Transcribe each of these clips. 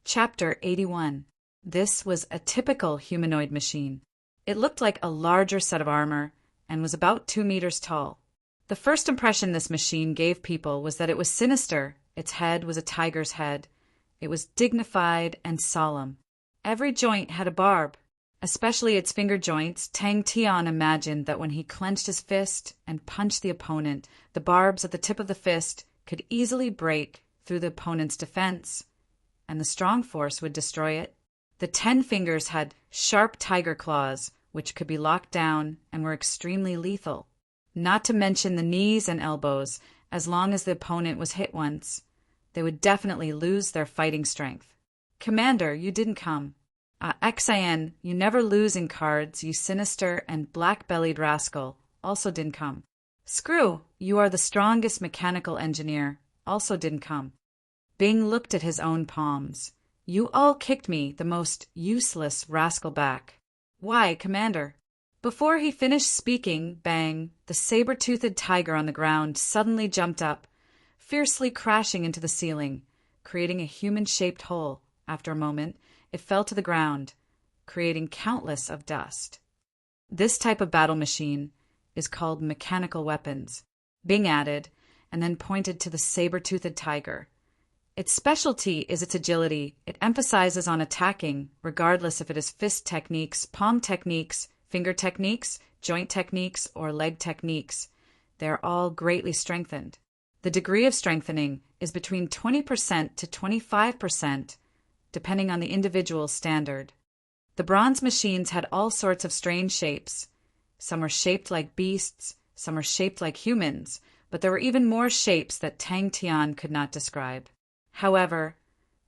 Chapter 81. This was a typical humanoid machine. It looked like a larger set of armor and was about 2 meters tall. The first impression this machine gave people was that it was sinister. Its head was a tiger's head. It was dignified and solemn. Every joint had a barb. Especially its finger joints, Tang Tian imagined that when he clenched his fist and punched the opponent, the barbs at the tip of the fist could easily break through the opponent's defense, and the strong force would destroy it. The 10 fingers had sharp tiger claws, which could be locked down and were extremely lethal. Not to mention the knees and elbows. As long as the opponent was hit once, they would definitely lose their fighting strength. Commander, you didn't come. Xian, you never lose in cards, you sinister and black-bellied rascal, also didn't come. Screw, you are the strongest mechanical engineer, also didn't come. Bing looked at his own palms. You all kicked me, the most useless rascal, back. Why, Commander? Before he finished speaking, bang, the saber-toothed tiger on the ground suddenly jumped up, fiercely crashing into the ceiling, creating a human-shaped hole. After a moment, it fell to the ground, creating countless of dust. This type of battle machine is called mechanical weapons. Bing added, and then pointed to the saber-toothed tiger. Its specialty is its agility. It emphasizes on attacking, regardless if it is fist techniques, palm techniques, finger techniques, joint techniques, or leg techniques. They are all greatly strengthened. The degree of strengthening is between 20% to 25%, depending on the individual's standard. The bronze machines had all sorts of strange shapes. Some were shaped like beasts, some were shaped like humans, but there were even more shapes that Tang Tian could not describe. However,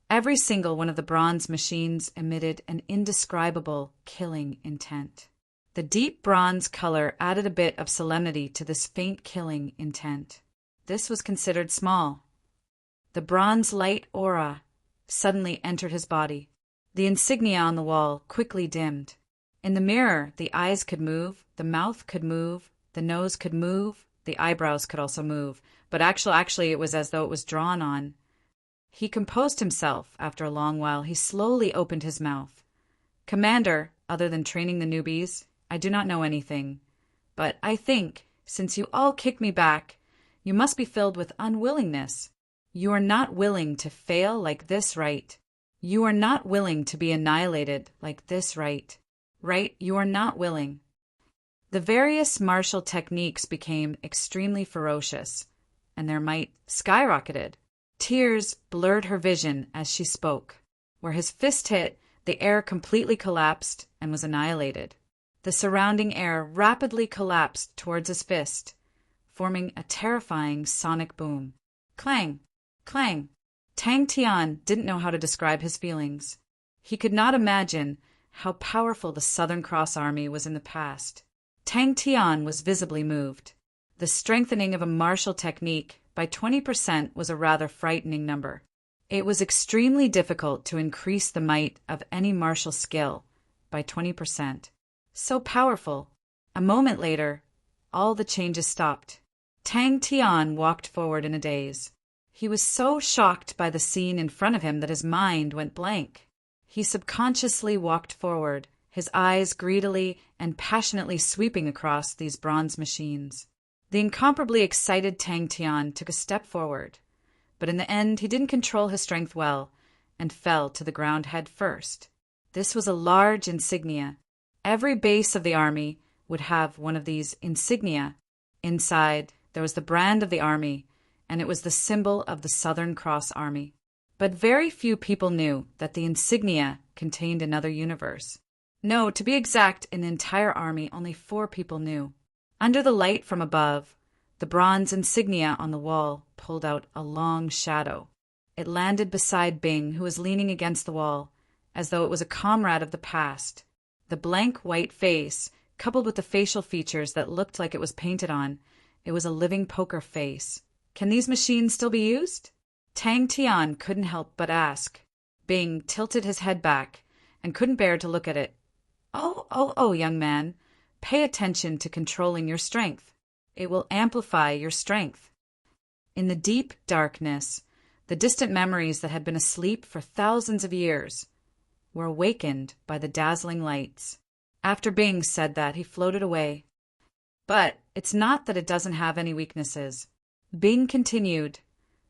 every single one of the bronze machines emitted an indescribable killing intent. The deep bronze color added a bit of solemnity to this faint killing intent. This was considered small. The bronze light aura suddenly entered his body. The insignia on the wall quickly dimmed. In the mirror, the eyes could move, the mouth could move, the nose could move, the eyebrows could also move, but actually it was as though it was drawn on. He composed himself. After a long while, he slowly opened his mouth. Commander, other than training the newbies, I do not know anything. But I think, since you all kicked me back, you must be filled with unwillingness. You are not willing to fail like this, right? You are not willing to be annihilated like this, right? Right? You are not willing. The various martial techniques became extremely ferocious, and their might skyrocketed. Tears blurred her vision as she spoke. Where his fist hit, the air completely collapsed and was annihilated. The surrounding air rapidly collapsed towards his fist, forming a terrifying sonic boom. Clang! Clang! Tang Tian didn't know how to describe his feelings. He could not imagine how powerful the Southern Cross Army was in the past. Tang Tian was visibly moved. The strengthening of a martial technique by 20% was a rather frightening number. It was extremely difficult to increase the might of any martial skill by 20%. So powerful. A moment later, all the changes stopped. Tang Tian walked forward in a daze. He was so shocked by the scene in front of him that his mind went blank. He subconsciously walked forward, his eyes greedily and passionately sweeping across these bronze machines. The incomparably excited Tang Tian took a step forward, but in the end he didn't control his strength well and fell to the ground head first. This was a large insignia. Every base of the army would have one of these insignia. Inside, there was the brand of the army, and it was the symbol of the Southern Cross Army. But very few people knew that the insignia contained another universe. No, to be exact, in the entire army, only 4 people knew. Under the light from above, the bronze insignia on the wall pulled out a long shadow. It landed beside Bing, who was leaning against the wall, as though it was a comrade of the past. The blank white face, coupled with the facial features that looked like it was painted on, it was a living poker face. Can these machines still be used? Tang Tian couldn't help but ask. Bing tilted his head back and couldn't bear to look at it. Oh, young man. Pay attention to controlling your strength. It will amplify your strength. In the deep darkness, The distant memories that had been asleep for thousands of years were awakened by the dazzling lights. After Bing said that, he floated away. But it's not that it doesn't have any weaknesses. Bing continued,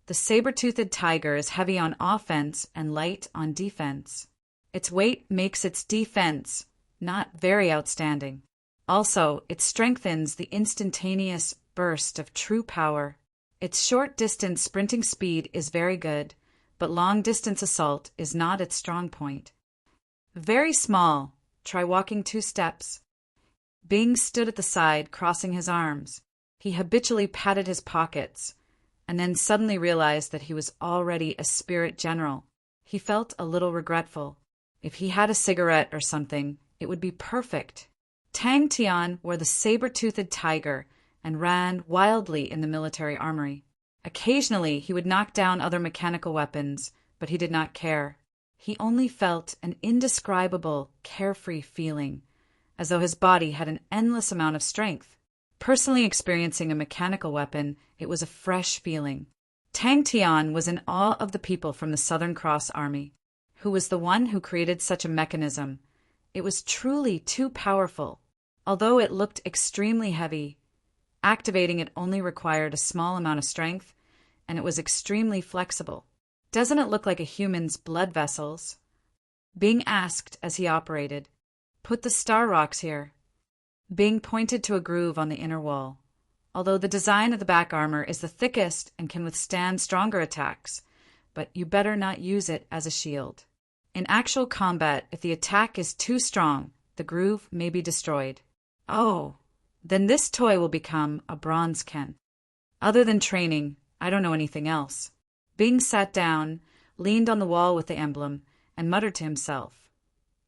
"The saber-toothed tiger is heavy on offense and light on defense. Its weight makes its defense not very outstanding. Also, it strengthens the instantaneous burst of true power. Its short-distance sprinting speed is very good, but long-distance assault is not its strong point. Very small. Try walking 2 steps." Bing stood at the side, crossing his arms. He habitually patted his pockets, and then suddenly realized that he was already a spirit general. He felt a little regretful. If he had a cigarette or something, it would be perfect. Tang Tian wore the saber-toothed tiger and ran wildly in the military armory. Occasionally, he would knock down other mechanical weapons, but he did not care. He only felt an indescribable, carefree feeling, as though his body had an endless amount of strength. Personally experiencing a mechanical weapon, it was a fresh feeling. Tang Tian was in awe of the people from the Southern Cross Army. Who was the one who created such a mechanism? It was truly too powerful. Although it looked extremely heavy, activating it only required a small amount of strength, and it was extremely flexible. "Doesn't it look like a human's blood vessels?" Bing asked as he operated. "Put the star rocks here." Bing pointed to a groove on the inner wall. Although the design of the back armor is the thickest and can withstand stronger attacks, but you better not use it as a shield. In actual combat, if the attack is too strong, the groove may be destroyed. "Oh, then this toy will become a bronze Ken. Other than training, I don't know anything else." Bing sat down, leaned on the wall with the emblem, and muttered to himself,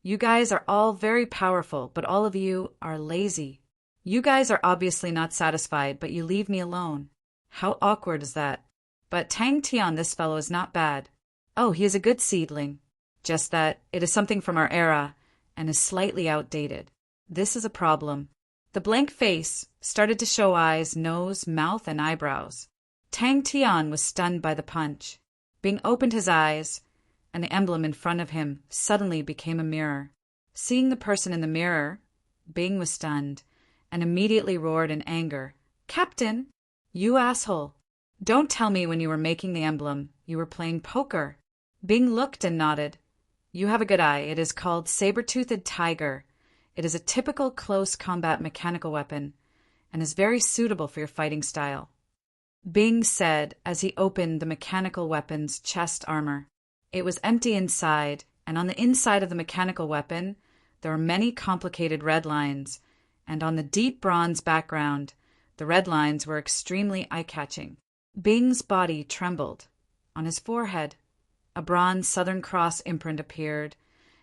"You guys are all very powerful, but all of you are lazy. You guys are obviously not satisfied, but you leave me alone. How awkward is that? But Tang Tian, this fellow is not bad. Oh, he is a good seedling. Just that it is something from our era and is slightly outdated. This is a problem." The blank face started to show eyes, nose, mouth, and eyebrows. Tang Tian was stunned by the punch. Bing opened his eyes, and the emblem in front of him suddenly became a mirror. Seeing the person in the mirror, Bing was stunned and immediately roared in anger, "Captain, you asshole! Don't tell me when you were making the emblem you were playing poker." Bing looked and nodded. "You have a good eye. It is called saber-toothed tiger. It is a typical close combat mechanical weapon and is very suitable for your fighting style," Bing said as he opened the mechanical weapon's chest armor. It was empty inside, and on the inside of the mechanical weapon there were many complicated red lines, and on the deep bronze background the red lines were extremely eye-catching. Bing's body trembled. On his forehead, a bronze Southern Cross imprint appeared,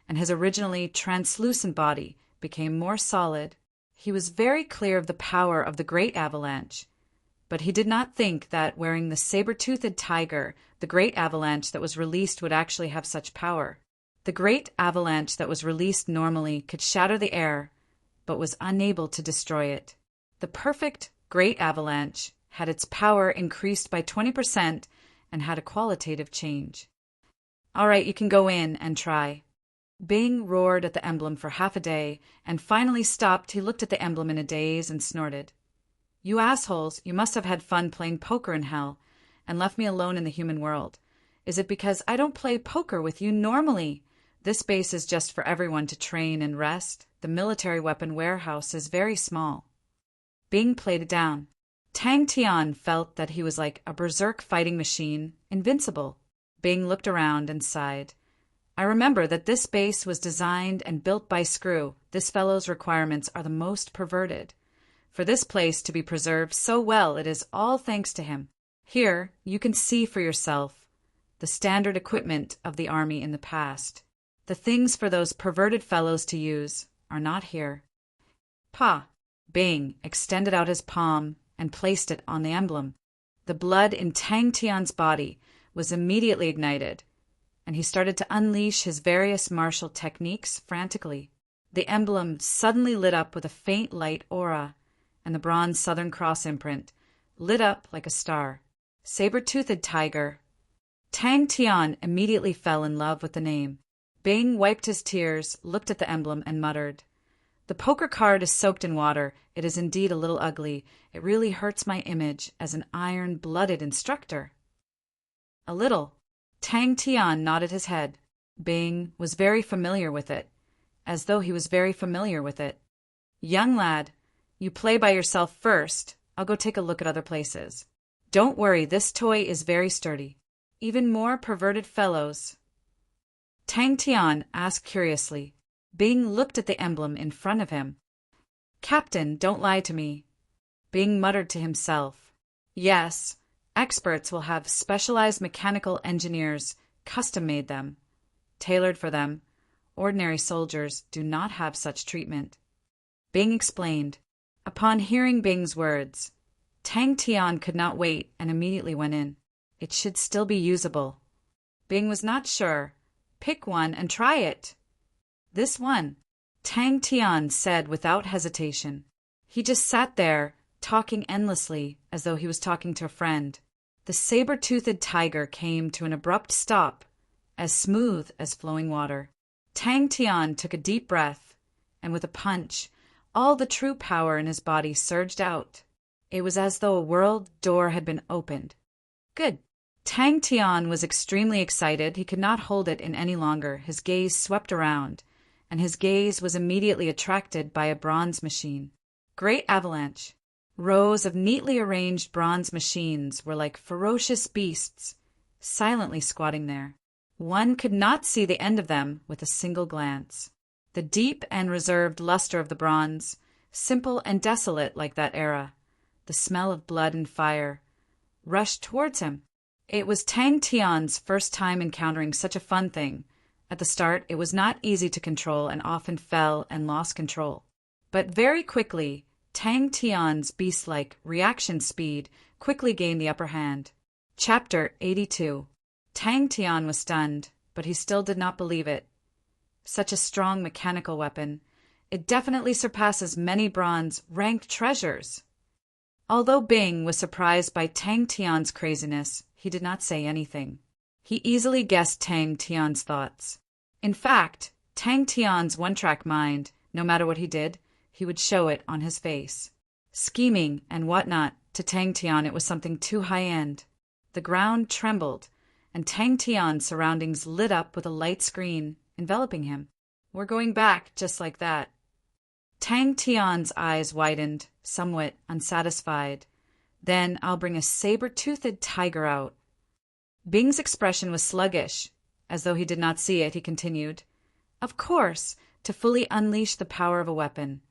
and his originally translucent body became more solid. He was very clear of the power of the Great Avalanche, but he did not think that wearing the saber-toothed tiger, the Great Avalanche that was released would actually have such power. The Great Avalanche that was released normally could shatter the air, but was unable to destroy it. The perfect Great Avalanche had its power increased by 20% and had a qualitative change. "All right, you can go in and try." Bing roared at the emblem for half a day, and finally stopped. He looked at the emblem in a daze and snorted. "You assholes, you must have had fun playing poker in hell and left me alone in the human world. Is it because I don't play poker with you normally? This base is just for everyone to train and rest. The military weapon warehouse is very small." Bing played it down. Tang Tian felt that he was like a berserk fighting machine, invincible. Bing looked around and sighed. "I remember that this base was designed and built by Screw. This fellow's requirements are the most perverted. For this place to be preserved so well, it is all thanks to him. Here, you can see for yourself the standard equipment of the army in the past. The things for those perverted fellows to use are not here." "Pa!" Bing extended out his palm and placed it on the emblem. The blood in Tang Tian's body was immediately ignited, and he started to unleash his various martial techniques frantically. The emblem suddenly lit up with a faint light aura, and the bronze Southern Cross imprint lit up like a star. Saber-toothed tiger. Tang Tian immediately fell in love with the name. Bing wiped his tears, looked at the emblem, and muttered, "The poker card is soaked in water. It is indeed a little ugly. It really hurts my image as an iron-blooded instructor." "A little." Tang Tian nodded his head. Bing was very familiar with it, as though he was very familiar with it. "Young lad, you play by yourself first. I'll go take a look at other places. Don't worry, this toy is very sturdy." "Even more perverted fellows?" Tang Tian asked curiously. Bing looked at the emblem in front of him. "Captain, don't lie to me." Bing muttered to himself. "Yes, experts will have specialized mechanical engineers custom-made them, tailored for them. Ordinary soldiers do not have such treatment." Bing explained. Upon hearing Bing's words, Tang Tian could not wait and immediately went in. It should still be usable. Bing was not sure. "Pick one and try it." "This one," Tang Tian said without hesitation. He just sat there, talking endlessly, as though he was talking to a friend. The saber-toothed tiger came to an abrupt stop, as smooth as flowing water. Tang Tian took a deep breath, and with a punch, all the true power in his body surged out. It was as though a world door had been opened. "Good." Tang Tian was extremely excited. He could not hold it in any longer. His gaze swept around, and his gaze was immediately attracted by a bronze machine. Great avalanche. Rows of neatly arranged bronze machines were like ferocious beasts, silently squatting there. One could not see the end of them with a single glance. The deep and reserved luster of the bronze, simple and desolate like that era, the smell of blood and fire, rushed towards him. It was Tang Tian's first time encountering such a fun thing. At the start, it was not easy to control and often fell and lost control. But very quickly, Tang Tian's beast-like reaction speed quickly gained the upper hand. Chapter 82. Tang Tian was stunned, but he still did not believe it. Such a strong mechanical weapon. It definitely surpasses many bronze ranked treasures. Although Bing was surprised by Tang Tian's craziness, he did not say anything. He easily guessed Tang Tian's thoughts. In fact, Tang Tian's one-track mind, no matter what he did, he would show it on his face. Scheming and whatnot, to Tang Tian it was something too high-end. The ground trembled, and Tang Tian's surroundings lit up with a light screen, enveloping him. "We're going back, just like that." Tang Tian's eyes widened, somewhat unsatisfied. "Then I'll bring a saber-toothed tiger out." Bing's expression was sluggish. As though he did not see it, he continued, "Of course, to fully unleash the power of a weapon.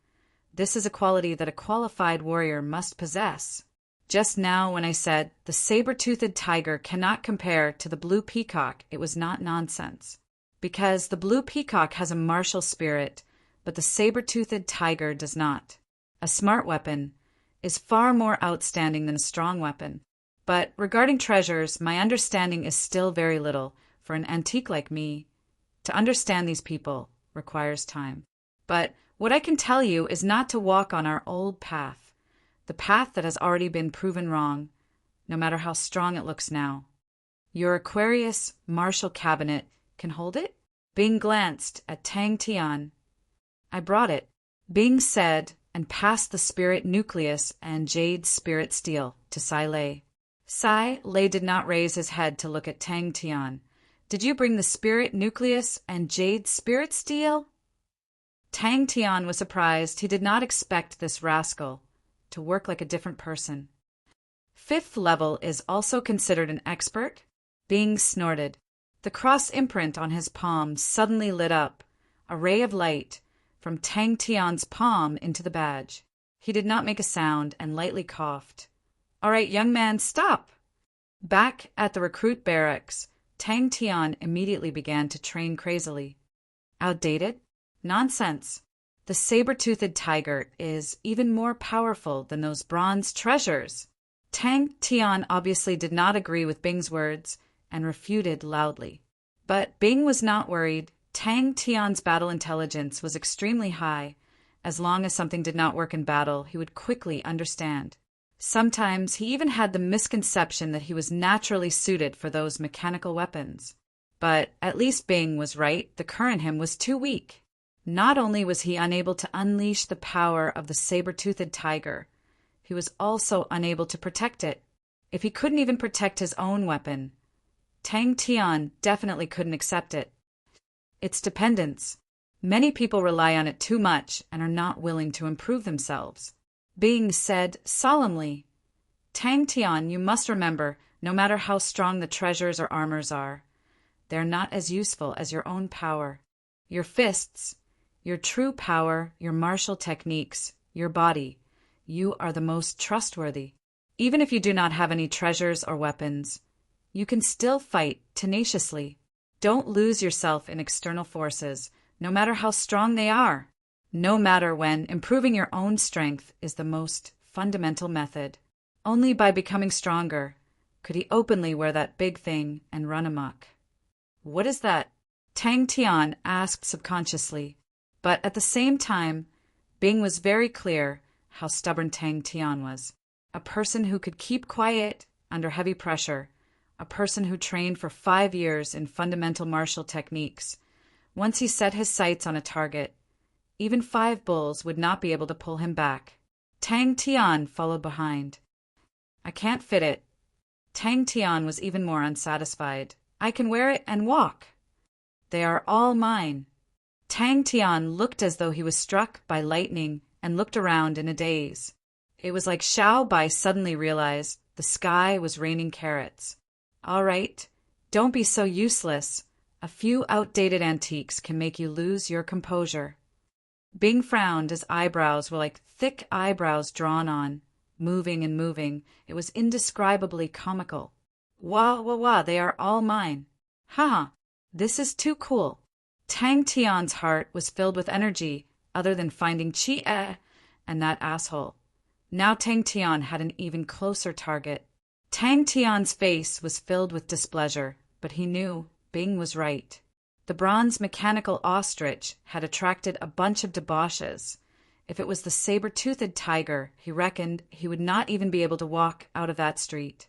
This is a quality that a qualified warrior must possess. Just now when I said the saber-toothed tiger cannot compare to the blue peacock, it was not nonsense. Because the blue peacock has a martial spirit, but the saber-toothed tiger does not. A smart weapon is far more outstanding than a strong weapon. But regarding treasures, my understanding is still very little. For an antique like me, to understand these people requires time. But what I can tell you is not to walk on our old path, the path that has already been proven wrong, no matter how strong it looks now. Your Aquarius Marshall cabinet can hold it?" Bing glanced at Tang Tian. "I brought it," Bing said, and passed the spirit nucleus and jade spirit steel to Sai Lei. Sai Lei did not raise his head to look at Tang Tian. "Did you bring the spirit nucleus and jade spirit steel?" Tang Tian was surprised. He did not expect this rascal to work like a different person. "Fifth level is also considered an expert?" Bing snorted. The cross imprint on his palm suddenly lit up, a ray of light, from Tang Tian's palm into the badge. He did not make a sound and lightly coughed. "All right, young man, stop!" Back at the recruit barracks, Tang Tian immediately began to train crazily. Outdated? Nonsense. The saber-toothed tiger is even more powerful than those bronze treasures. Tang Tian obviously did not agree with Bing's words and refuted loudly. But Bing was not worried. Tang Tian's battle intelligence was extremely high. As long as something did not work in battle, he would quickly understand. Sometimes he even had the misconception that he was naturally suited for those mechanical weapons. But at least Bing was right, the current him was too weak. Not only was he unable to unleash the power of the saber-toothed tiger, he was also unable to protect it. If he couldn't even protect his own weapon, Tang Tian definitely couldn't accept it. Its dependence. Many people rely on it too much and are not willing to improve themselves. Bing said solemnly, Tang Tian, you must remember, no matter how strong the treasures or armors are, they're not as useful as your own power. Your fists, your true power, your martial techniques, your body. You are the most trustworthy. Even if you do not have any treasures or weapons, you can still fight tenaciously. Don't lose yourself in external forces, no matter how strong they are. No matter when, improving your own strength is the most fundamental method. Only by becoming stronger could he openly wear that big thing and run amok. What is that? Tang Tian asked subconsciously, but at the same time, Bing was very clear how stubborn Tang Tian was. A person who could keep quiet under heavy pressure, a person who trained for 5 years in fundamental martial techniques. Once he set his sights on a target, even 5 bulls would not be able to pull him back. Tang Tian followed behind. I can't fit it. Tang Tian was even more unsatisfied. I can wear it and walk. They are all mine. Tang Tian looked as though he was struck by lightning and looked around in a daze. It was like Xiao Bai suddenly realized the sky was raining carrots. All right, don't be so useless. A few outdated antiques can make you lose your composure. Bing frowned. His eyebrows were like thick eyebrows drawn on, moving and moving. It was indescribably comical. Wah, wah, wah, they are all mine. Ha, this is too cool. Tang Tian's heart was filled with energy other than finding Chi and that asshole. Now Tang Tian had an even closer target. Tang Tian's face was filled with displeasure, but he knew Bing was right. The bronze mechanical ostrich had attracted a bunch of debauches. If it was the saber-toothed tiger, he reckoned he would not even be able to walk out of that street.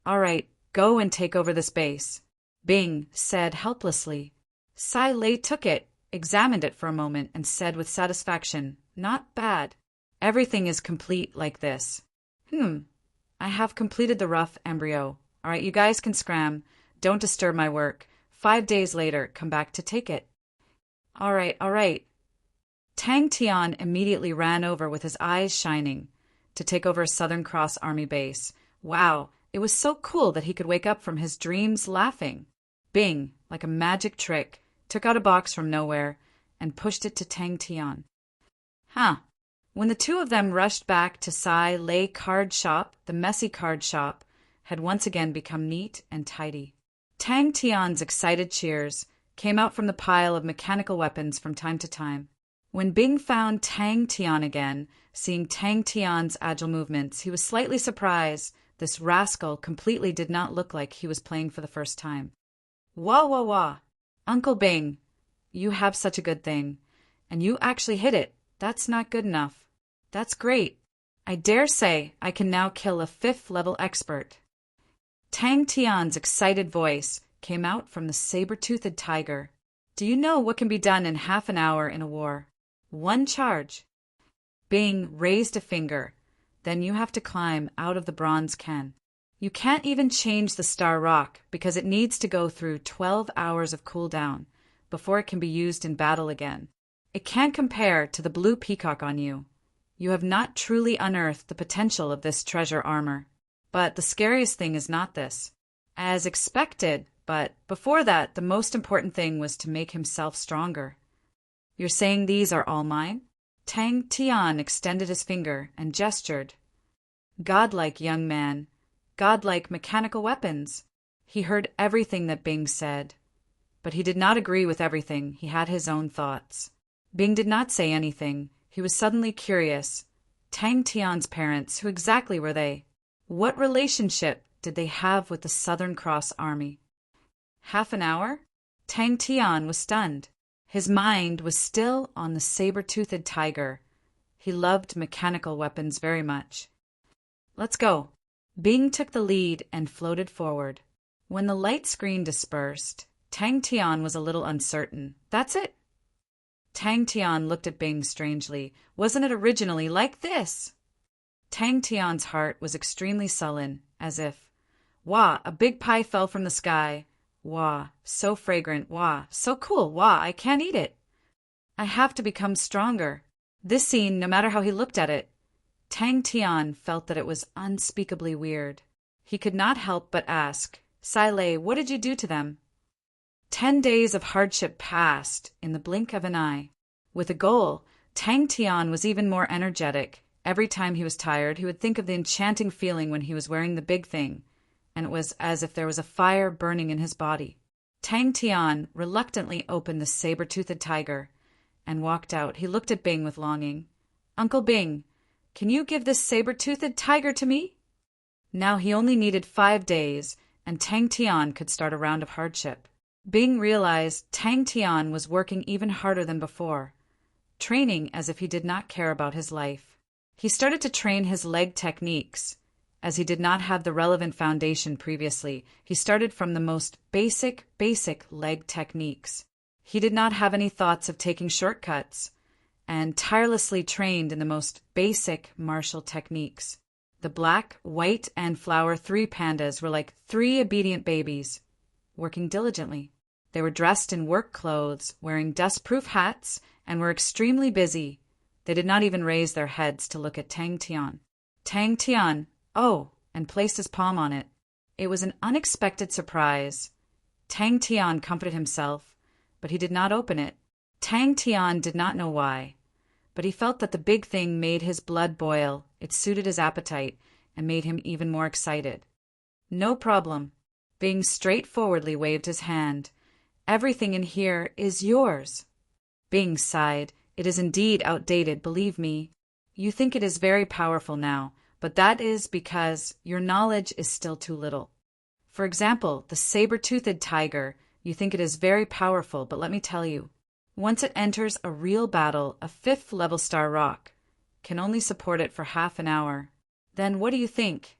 All right, go and take over this base, Bing said helplessly. Sai Lei took it, examined it for a moment, and said with satisfaction, not bad. Everything is complete like this. I have completed the rough embryo. All right, you guys can scram. Don't disturb my work. 5 days later, come back to take it. All right, all right. Tang Tian immediately ran over with his eyes shining to take over a Southern Cross Army base. Wow, it was so cool that he could wake up from his dreams laughing. Bing, like a magic trick, took out a box from nowhere and pushed it to Tang Tian. When the two of them rushed back to Sai Lei card shop, the messy card shop had once again become neat and tidy. Tang Tian's excited cheers came out from the pile of mechanical weapons from time to time. When Bing found Tang Tian again, seeing Tang Tian's agile movements, he was slightly surprised. This rascal completely did not look like he was playing for the first time. Wah, wah, wah. Uncle Bing, you have such a good thing. And you actually hit it. That's not good enough. That's great. I dare say I can now kill a 5th-level expert. Tang Tian's excited voice came out from the saber-toothed tiger. Do you know what can be done in half an hour in a war? 1 charge. Bing raised a finger. Then you have to climb out of the bronze can. You can't even change the star rock because it needs to go through 12 hours of cooldown before it can be used in battle again. It can't compare to the blue peacock on you. You have not truly unearthed the potential of this treasure armor. But the scariest thing is not this. As expected, but before that, the most important thing was to make himself stronger. You're saying these are all mine? Tang Tian extended his finger and gestured. Godlike young man. Godlike mechanical weapons. He heard everything that Bing said. But he did not agree with everything. He had his own thoughts. Bing did not say anything. He was suddenly curious. Tang Tian's parents, who exactly were they? What relationship did they have with the Southern Cross Army? Half an hour? Tang Tian was stunned. His mind was still on the saber-toothed tiger. He loved mechanical weapons very much. Let's go. Bing took the lead and floated forward. When the light screen dispersed, Tang Tian was a little uncertain. That's it? Tang Tian looked at Bing strangely. Wasn't it originally like this? Tang Tian's heart was extremely sullen, as if, wah, a big pie fell from the sky. Wah, so fragrant. Wah, so cool. Wah, I can't eat it. I have to become stronger. This scene, no matter how he looked at it, Tang Tian felt that it was unspeakably weird. He could not help but ask, Sai Lei, what did you do to them? 10 days of hardship passed in the blink of an eye. With a goal, Tang Tian was even more energetic. Every time he was tired, he would think of the enchanting feeling when he was wearing the big thing, and it was as if there was a fire burning in his body. Tang Tian reluctantly opened the saber-toothed tiger and walked out. He looked at Bing with longing. Uncle Bing, can you give this saber-toothed tiger to me? Now he only needed 5 days, and Tang Tian could start a round of hardship. Bing realized Tang Tian was working even harder than before, training as if he did not care about his life. He started to train his leg techniques. As he did not have the relevant foundation previously, he started from the most basic leg techniques. He did not have any thoughts of taking shortcuts, and tirelessly trained in the most basic martial techniques. The black, white, and flower 3 pandas were like 3 obedient babies, working diligently. They were dressed in work clothes, wearing dust-proof hats, and were extremely busy. They did not even raise their heads to look at Tang Tian. Tang Tian, oh, and placed his palm on it. It was an unexpected surprise. Tang Tian comforted himself, but he did not open it. Tang Tian did not know why, but he felt that the big thing made his blood boil. It suited his appetite and made him even more excited. No problem. Bing straightforwardly waved his hand. Everything in here is yours. Bing sighed. It is indeed outdated, believe me. You think it is very powerful now, but that is because your knowledge is still too little. For example, the saber-toothed tiger, you think it is very powerful, but let me tell you, once it enters a real battle, a 5th-level star rock can only support it for half an hour. Then what do you think?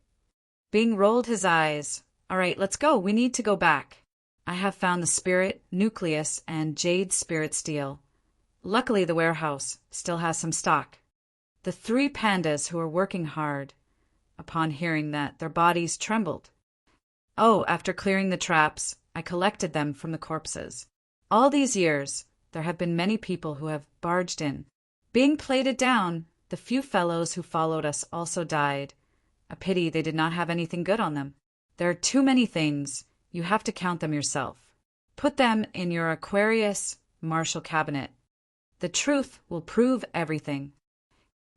Bing rolled his eyes. All right, let's go. We need to go back. I have found the spirit, nucleus, and jade spirit steel. Luckily, the warehouse still has some stock. The 3 pandas who were working hard. Upon hearing that, their bodies trembled. Oh, after clearing the traps, I collected them from the corpses. All these years, there have been many people who have barged in. Being plated down, the few fellows who followed us also died. A pity they did not have anything good on them. There are too many things. You have to count them yourself. Put them in your Aquarius Marshall cabinet. The truth will prove everything.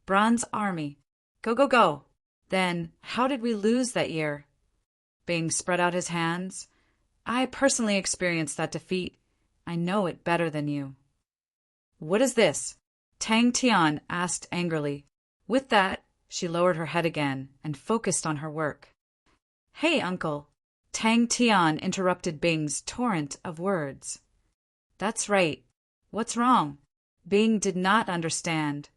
Bronze Army. Go, go, go. Then, how did we lose that year? Bing spread out his hands. I personally experienced that defeat. I know it better than you. What is this? Tang Tian asked angrily. With that, she lowered her head again and focused on her work. Hey, uncle. Tang Tian interrupted Bing's torrent of words. That's right. What's wrong? Bing did not understand.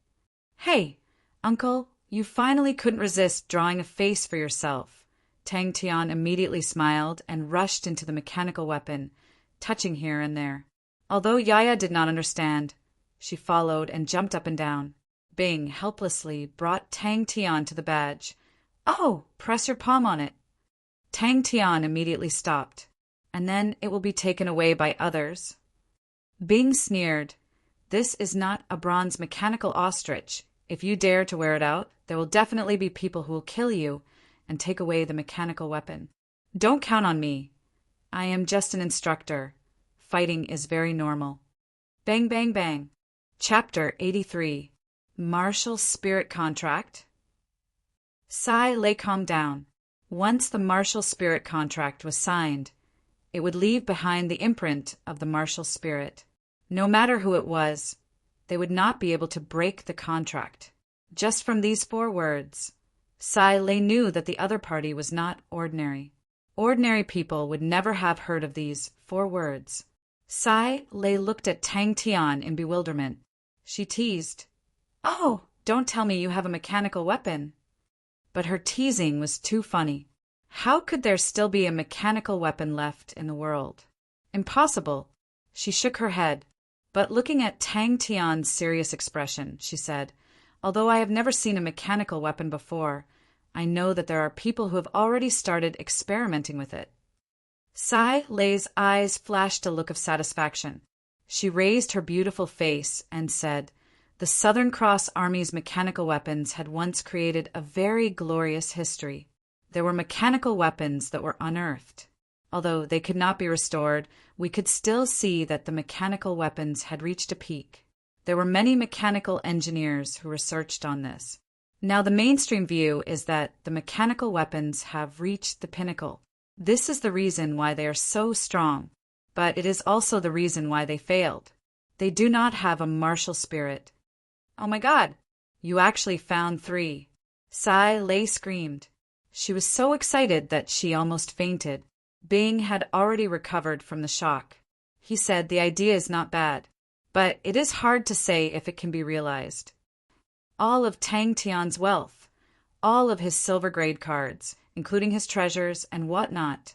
Hey, uncle, you finally couldn't resist drawing a face for yourself. Tang Tian immediately smiled and rushed into the mechanical weapon, touching here and there. Although Yaya did not understand, she followed and jumped up and down. Bing helplessly brought Tang Tian to the badge. Oh, press your palm on it. Tang Tian immediately stopped. And then it will be taken away by others. Bing sneered. This is not a bronze mechanical ostrich. If you dare to wear it out, there will definitely be people who will kill you and take away the mechanical weapon. Don't count on me. I am just an instructor. Fighting is very normal. Bang, bang, bang. Chapter 83. Martial Spirit Contract. Sai lay calm down. Once the martial spirit contract was signed, it would leave behind the imprint of the martial spirit. No matter who it was, they would not be able to break the contract. Just from these 4 words, Sai Lei knew that the other party was not ordinary. Ordinary people would never have heard of these 4 words. Sai Lei looked at Tang Tian in bewilderment. She teased, Oh, don't tell me you have a mechanical weapon. but her teasing was too funny. How could there still be a mechanical weapon left in the world? Impossible. She shook her head, but looking at Tang Tian's serious expression, she said, "Although I have never seen a mechanical weapon before, I know that there are people who have already started experimenting with it." Sai Lei's eyes flashed a look of satisfaction. She raised her beautiful face and said, "The Southern Cross Army's mechanical weapons had once created a very glorious history. There were mechanical weapons that were unearthed. Although they could not be restored, we could still see that the mechanical weapons had reached a peak. There were many mechanical engineers who researched on this. Now the mainstream view is that the mechanical weapons have reached the pinnacle. This is the reason why they are so strong, but it is also the reason why they failed. They do not have a martial spirit." "Oh my God, you actually found 3. Sai Lei screamed. She was so excited that she almost fainted. Bing had already recovered from the shock. He said, "The idea is not bad, but it is hard to say if it can be realized. All of Tang Tian's wealth, all of his silver grade cards, including his treasures and whatnot,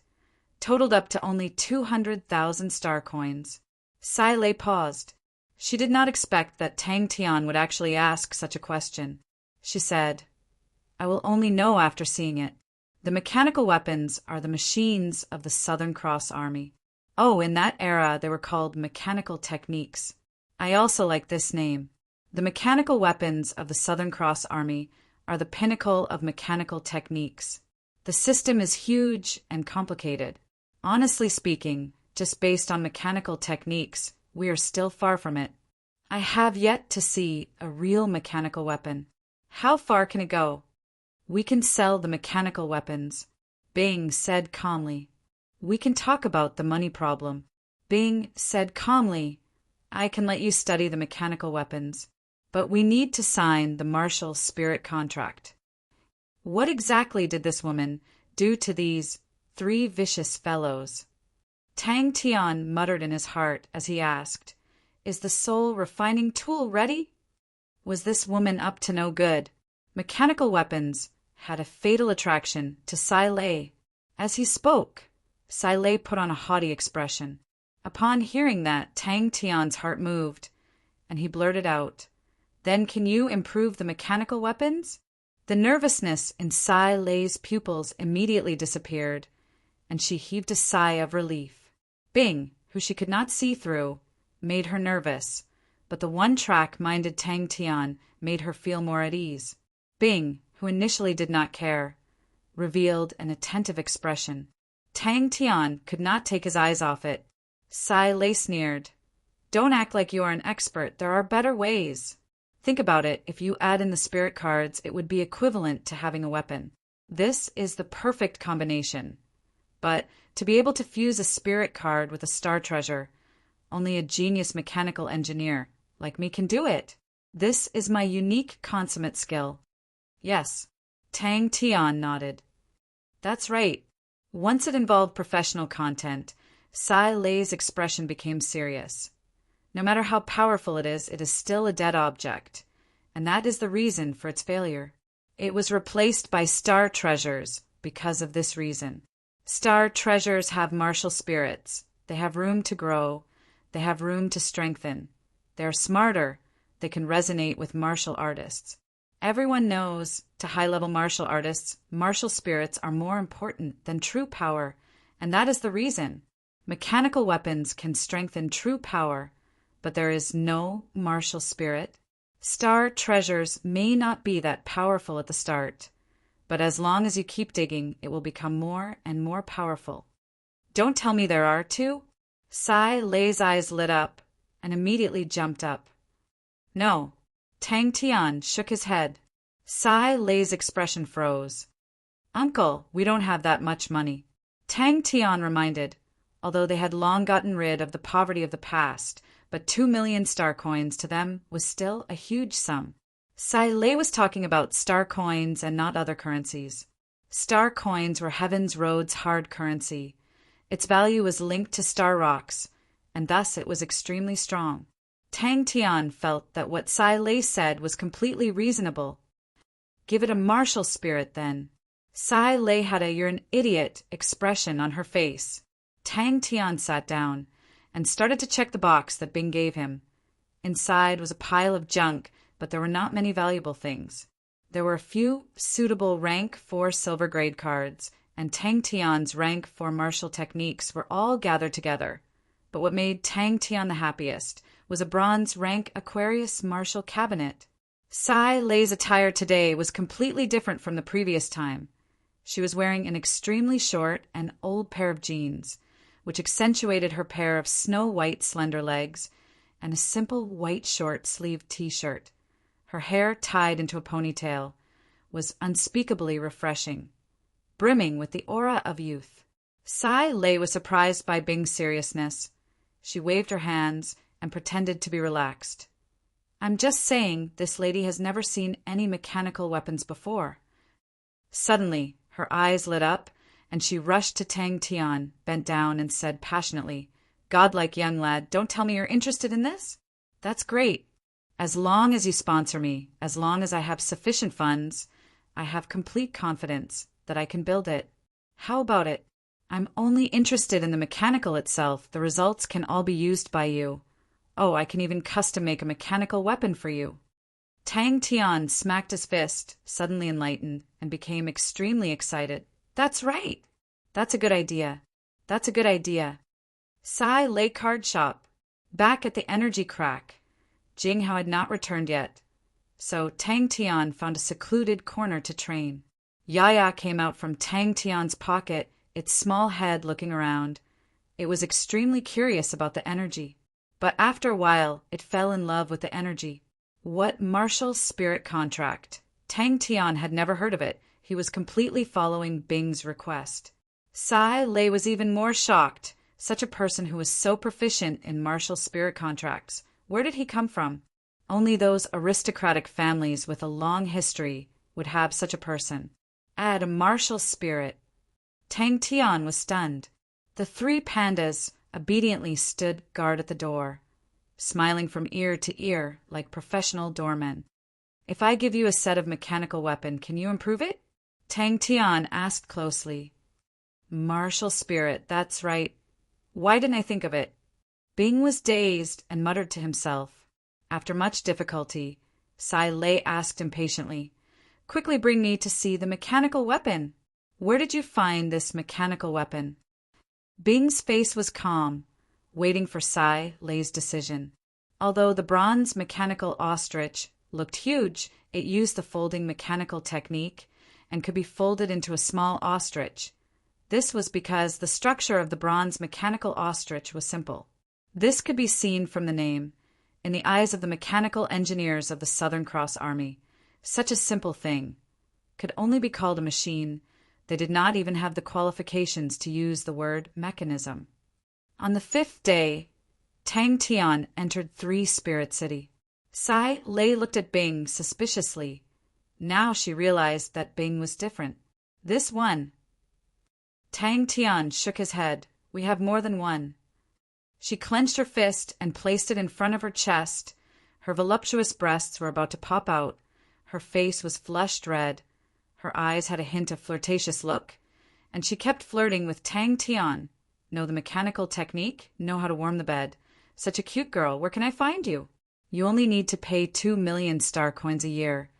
totaled up to only 200,000 star coins." Sai Lei paused. She did not expect that Tang Tian would actually ask such a question. She said, "I will only know after seeing it. The mechanical weapons are the machines of the Southern Cross Army. Oh, in that era they were called mechanical techniques. I also like this name. The mechanical weapons of the Southern Cross Army are the pinnacle of mechanical techniques. The system is huge and complicated. Honestly speaking, just based on mechanical techniques, we are still far from it. I have yet to see a real mechanical weapon. How far can it go?" "We can sell the mechanical weapons," Bing said calmly. "We can talk about the money problem." Bing said calmly, "I can let you study the mechanical weapons, but we need to sign the martial spirit contract." What exactly did this woman do to these 3 vicious fellows? Tang Tian muttered in his heart as he asked, "Is the soul refining tool ready?" Was this woman up to no good? Mechanical weapons had a fatal attraction to Sai Lei. As he spoke, Sai Lei put on a haughty expression. Upon hearing that, Tang Tian's heart moved, and he blurted out, "Then can you improve the mechanical weapons?" The nervousness in Sai Lei's pupils immediately disappeared, and she heaved a sigh of relief. Bing, who she could not see through, made her nervous, but the one-track-minded Tang Tian made her feel more at ease. Bing, who initially did not care, revealed an attentive expression. Tang Tian could not take his eyes off it. Sai Lei sneered, "Don't act like you are an expert. There are better ways. Think about it. If you add in the spirit cards, it would be equivalent to having a weapon. This is the perfect combination. But to be able to fuse a spirit card with a star treasure, only a genius mechanical engineer like me can do it. This is my unique consummate skill." "Yes." Tang Tian nodded. "That's right." Once it involved professional content, Sai Lei's expression became serious. No matter how powerful it is still a dead object, and that is the reason for its failure. It was replaced by star treasures because of this reason. Star treasures have martial spirits. They have room to grow. They have room to strengthen. They are smarter. They can resonate with martial artists. Everyone knows, to high-level martial artists, martial spirits are more important than true power, and that is the reason. Mechanical weapons can strengthen true power, but there is no martial spirit. Star treasures may not be that powerful at the start, but as long as you keep digging, it will become more and more powerful. Don't tell me there are 2? Sai Lei's eyes lit up and immediately jumped up. No. Tang Tian shook his head. Sai Lei's expression froze. "Uncle, we don't have that much money," Tang Tian reminded, although they had long gotten rid of the poverty of the past, but 2 million star coins to them was still a huge sum. Sai Lei was talking about star coins and not other currencies. Star coins were Heaven's Road's hard currency. Its value was linked to star rocks, and thus it was extremely strong. Tang Tian felt that what Sai Lei said was completely reasonable. Give it a martial spirit, then. Sai Lei had a "you're an idiot" expression on her face. Tang Tian sat down and started to check the box that Bing gave him. Inside was a pile of junk, but there were not many valuable things. There were a few suitable rank 4 silver grade cards, and Tang Tian's rank 4 martial techniques were all gathered together. But what made Tang Tian the happiest was a bronze rank Aquarius martial cabinet. Sai Lei's attire today was completely different from the previous time. She was wearing an extremely short and old pair of jeans, which accentuated her pair of snow-white slender legs, and a simple white short-sleeved t-shirt. Her hair, tied into a ponytail, was unspeakably refreshing, brimming with the aura of youth. Sai Lei was surprised by Bing's seriousness. She waved her hands and pretended to be relaxed. "I'm just saying this lady has never seen any mechanical weapons before." Suddenly, her eyes lit up, and she rushed to Tang Tian, bent down, and said passionately, "Godlike young lad, don't tell me you're interested in this? That's great. As long as you sponsor me, as long as I have sufficient funds, I have complete confidence that I can build it. How about it? I'm only interested in the mechanical itself. The results can all be used by you. Oh, I can even custom make a mechanical weapon for you." Tang Tian smacked his fist, suddenly enlightened, and became extremely excited. "That's right. That's a good idea. That's a good idea." Sai Lei card shop, back at the energy crack. Jing Hao had not returned yet, so Tang Tian found a secluded corner to train. Yaya came out from Tang Tian's pocket, its small head looking around. It was extremely curious about the energy, but after a while it fell in love with the energy. What martial spirit contract? Tang Tian had never heard of it. He was completely following Bing's request. Sai Lei was even more shocked. Such a person who was so proficient in martial spirit contracts. Where did he come from? Only those aristocratic families with a long history would have such a person. Add a martial spirit. Tang Tian was stunned. The 3 pandas obediently stood guard at the door, smiling from ear to ear like professional doormen. "If I give you a set of mechanical weapon, can you improve it?" Tang Tian asked closely. "Martial spirit, that's right. Why didn't I think of it?" Bing was dazed and muttered to himself. After much difficulty, Sai Lei asked impatiently, "Quickly bring me to see the mechanical weapon. Where did you find this mechanical weapon?" Bing's face was calm, waiting for Sai Lei's decision. Although the bronze mechanical ostrich looked huge, it used the folding mechanical technique and could be folded into a small ostrich. This was because the structure of the bronze mechanical ostrich was simple. This could be seen from the name. In the eyes of the mechanical engineers of the Southern Cross Army, such a simple thing could only be called a machine. They did not even have the qualifications to use the word mechanism. On the 5th day, Tang Tian entered 3 Spirit City. Sai Lei looked at Bing suspiciously. Now she realized that Bing was different. "This one." Tang Tian shook his head. "We have more than one." She clenched her fist and placed it in front of her chest. Her voluptuous breasts were about to pop out. Her face was flushed red. Her eyes had a hint of flirtatious look, and she kept flirting with Tang Tian. "Know the mechanical technique? Know how to warm the bed? Such a cute girl. Where can I find you? You only need to pay 2 million star coins a year,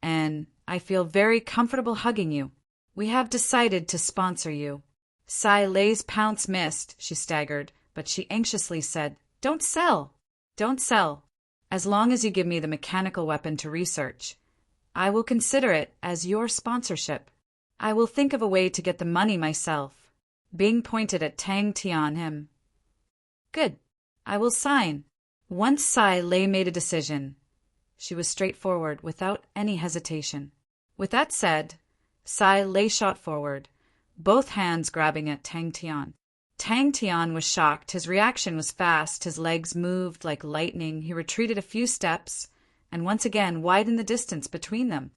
and I feel very comfortable hugging you. We have decided to sponsor you." Sai Lei's pounce missed. She staggered, but she anxiously said, "Don't sell. Don't sell. As long as you give me the mechanical weapon to research, I will consider it as your sponsorship. I will think of a way to get the money myself." Bing pointed at Tang Tian. "Good. I will sign." Once Sai Lei made a decision, she was straightforward without any hesitation. With that said, Sai Lei shot forward, both hands grabbing at Tang Tian. Tang Tian was shocked. His reaction was fast. His legs moved like lightning. He retreated a few steps and once again widened the distance between them.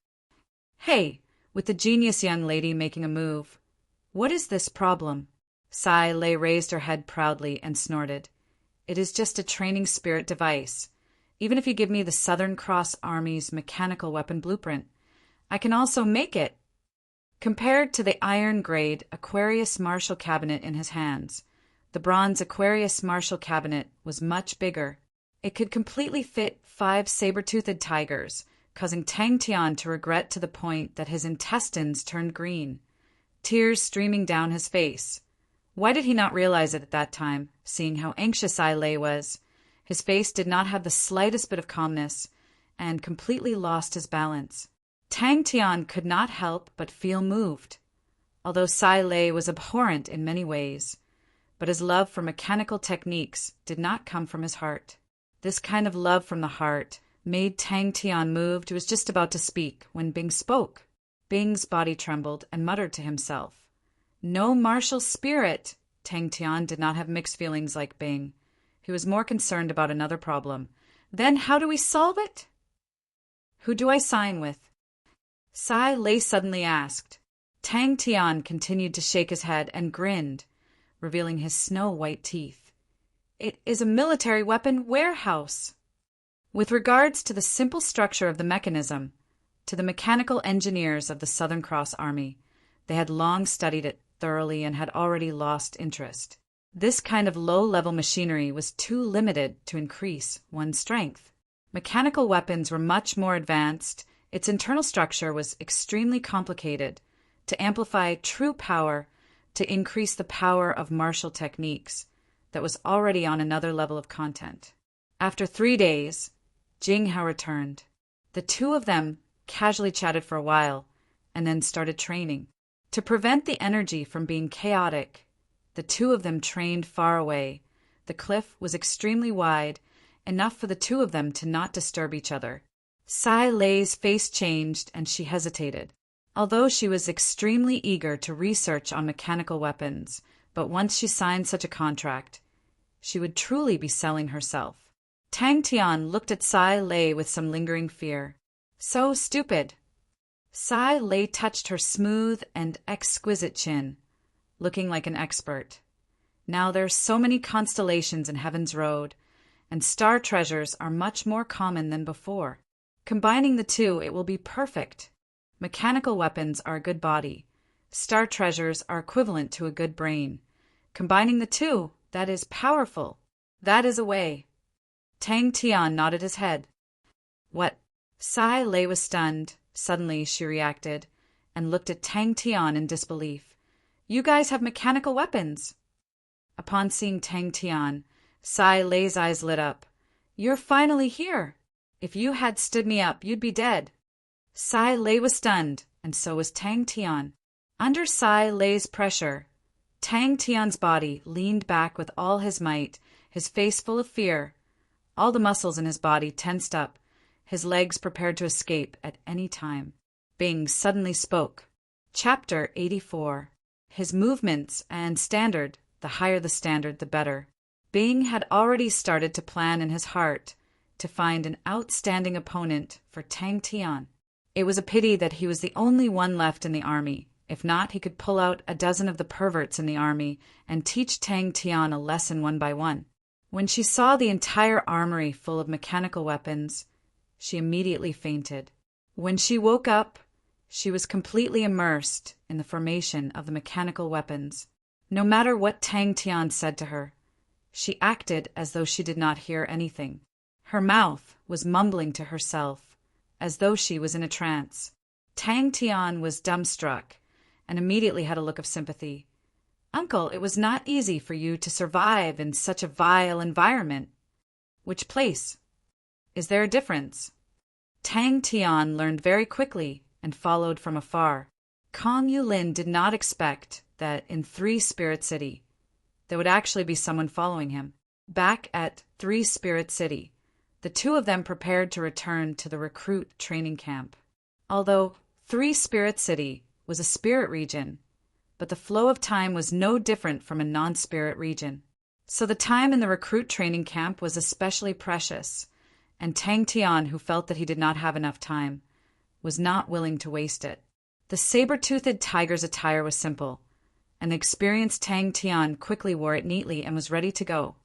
"Hey," with the genius young lady making a move. "What is this problem?" Sai Lei raised her head proudly and snorted. "It is just a training spirit device. Even if you give me the Southern Cross Army's mechanical weapon blueprint, I can also make it. Compared to the iron-grade Aquarius Marshall cabinet in his hands, the bronze Aquarius Marshall cabinet was much bigger. It could completely fit 5 saber-toothed tigers, causing Tang Tian to regret to the point that his intestines turned green, tears streaming down his face. Why did he not realize it at that time, seeing how anxious Sai Lei was? His face did not have the slightest bit of calmness, and completely lost his balance. Tang Tian could not help but feel moved, although Sai Lei was abhorrent in many ways, but his love for mechanical techniques did not come from his heart. This kind of love from the heart made Tang Tian moved. He was just about to speak when Bing spoke. Bing's body trembled and muttered to himself, "No martial spirit!" Tang Tian did not have mixed feelings like Bing. He was more concerned about another problem. Then how do we solve it? Who do I sign with? Sai Lei suddenly asked. Tang Tian continued to shake his head and grinned, revealing his snow-white teeth. It is a military weapon warehouse. With regards to the simple structure of the mechanism, to the mechanical engineers of the Southern Cross Army, they had long studied it thoroughly and had already lost interest. This kind of low-level machinery was too limited to increase one's strength. Mechanical weapons were much more advanced. Its internal structure was extremely complicated. To amplify true power, to increase the power of martial techniques, that was already on another level of content. After 3 days, Jing Hao returned. The two of them casually chatted for a while, and then started training. To prevent the energy from being chaotic, the two of them trained far away. The cliff was extremely wide, enough for the two of them to not disturb each other. Sai Lei's face changed and she hesitated. Although she was extremely eager to research on mechanical weapons, but once she signed such a contract, she would truly be selling herself. Tang Tian looked at Sai Lei with some lingering fear. So stupid. Sai Lei touched her smooth and exquisite chin, looking like an expert. Now there's so many constellations in Heaven's Road, and star treasures are much more common than before. Combining the two, it will be perfect. Mechanical weapons are a good body. Star treasures are equivalent to a good brain. Combining the two, that is powerful. That is a way. Tang Tian nodded his head. What? Sai Lei was stunned. Suddenly she reacted, and looked at Tang Tian in disbelief. You guys have mechanical weapons. Upon seeing Tang Tian, Sai Lei's eyes lit up. You're finally here. If you had stood me up, you'd be dead. Sai Lei was stunned, and so was Tang Tian. Under Sai Lei's pressure, Tang Tian's body leaned back with all his might, his face full of fear. All the muscles in his body tensed up, his legs prepared to escape at any time. Bing suddenly spoke. Chapter 84. His movements and standard, the higher the standard, the better. Bing had already started to plan in his heart to find an outstanding opponent for Tang Tian. It was a pity that he was the only one left in the army. If not, he could pull out a dozen of the perverts in the army and teach Tang Tian a lesson one by one. When she saw the entire armory full of mechanical weapons, she immediately fainted. When she woke up, she was completely immersed in the formation of the mechanical weapons. No matter what Tang Tian said to her, she acted as though she did not hear anything. Her mouth was mumbling to herself, as though she was in a trance. Tang Tian was dumbstruck and immediately had a look of sympathy. Uncle, it was not easy for you to survive in such a vile environment. Which place? Is there a difference? Tang Tian learned very quickly and followed from afar. Kong Yulin did not expect that in 3 Spirit City, there would actually be someone following him. Back at 3 Spirit City, the two of them prepared to return to the recruit training camp. Although 3 Spirit City was a spirit region, but the flow of time was no different from a non-spirit region. So the time in the recruit training camp was especially precious, and Tang Tian, who felt that he did not have enough time, was not willing to waste it. The saber-toothed tiger's attire was simple, and the experienced Tang Tian quickly wore it neatly and was ready to go.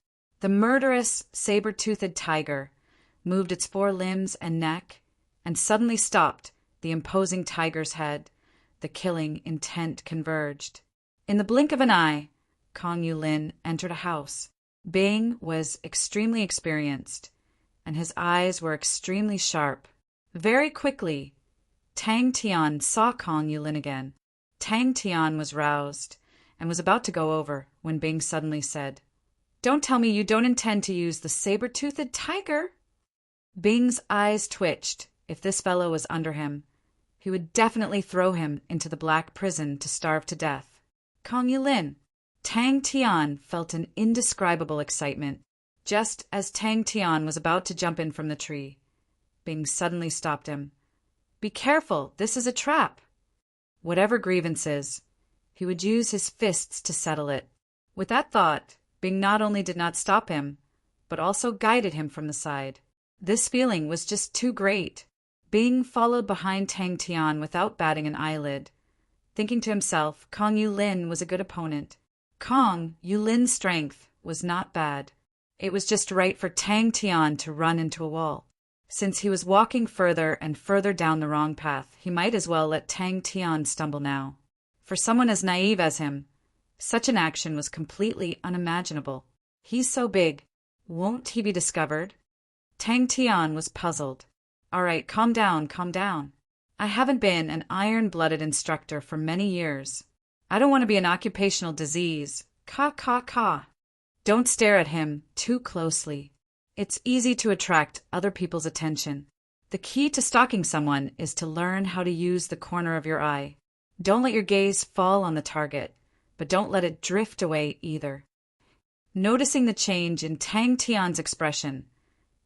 The murderous saber-toothed tiger moved its 4 limbs and neck, and suddenly stopped, the imposing tiger's head, the killing intent converged. In the blink of an eye, Kong Yulin entered a house. Bing was extremely experienced, and his eyes were extremely sharp. Very quickly, Tang Tian saw Kong Yulin again. Tang Tian was roused and was about to go over when Bing suddenly said, "Don't tell me you don't intend to use the saber-toothed tiger." Bing's eyes twitched. If this fellow was under him, he would definitely throw him into the black prison to starve to death. Kong Yulin. Tang Tian felt an indescribable excitement. Just as Tang Tian was about to jump in from the tree, Bing suddenly stopped him. "Be careful, this is a trap." Whatever grievances, he would use his fists to settle it. With that thought, Bing not only did not stop him, but also guided him from the side. This feeling was just too great. Bing followed behind Tang Tian without batting an eyelid, thinking to himself Kong Yulin was a good opponent. Kong Yulin's strength was not bad. It was just right for Tang Tian to run into a wall. Since he was walking further and further down the wrong path, he might as well let Tang Tian stumble now. For someone as naive as him, such an action was completely unimaginable. He's so big. Won't he be discovered? Tang Tian was puzzled. "All right, calm down, calm down. I haven't been an iron-blooded instructor for many years. I don't want to be an occupational disease. Ka. Don't stare at him too closely. It's easy to attract other people's attention. The key to stalking someone is to learn how to use the corner of your eye. Don't let your gaze fall on the target, but don't let it drift away either." Noticing the change in Tang Tian's expression,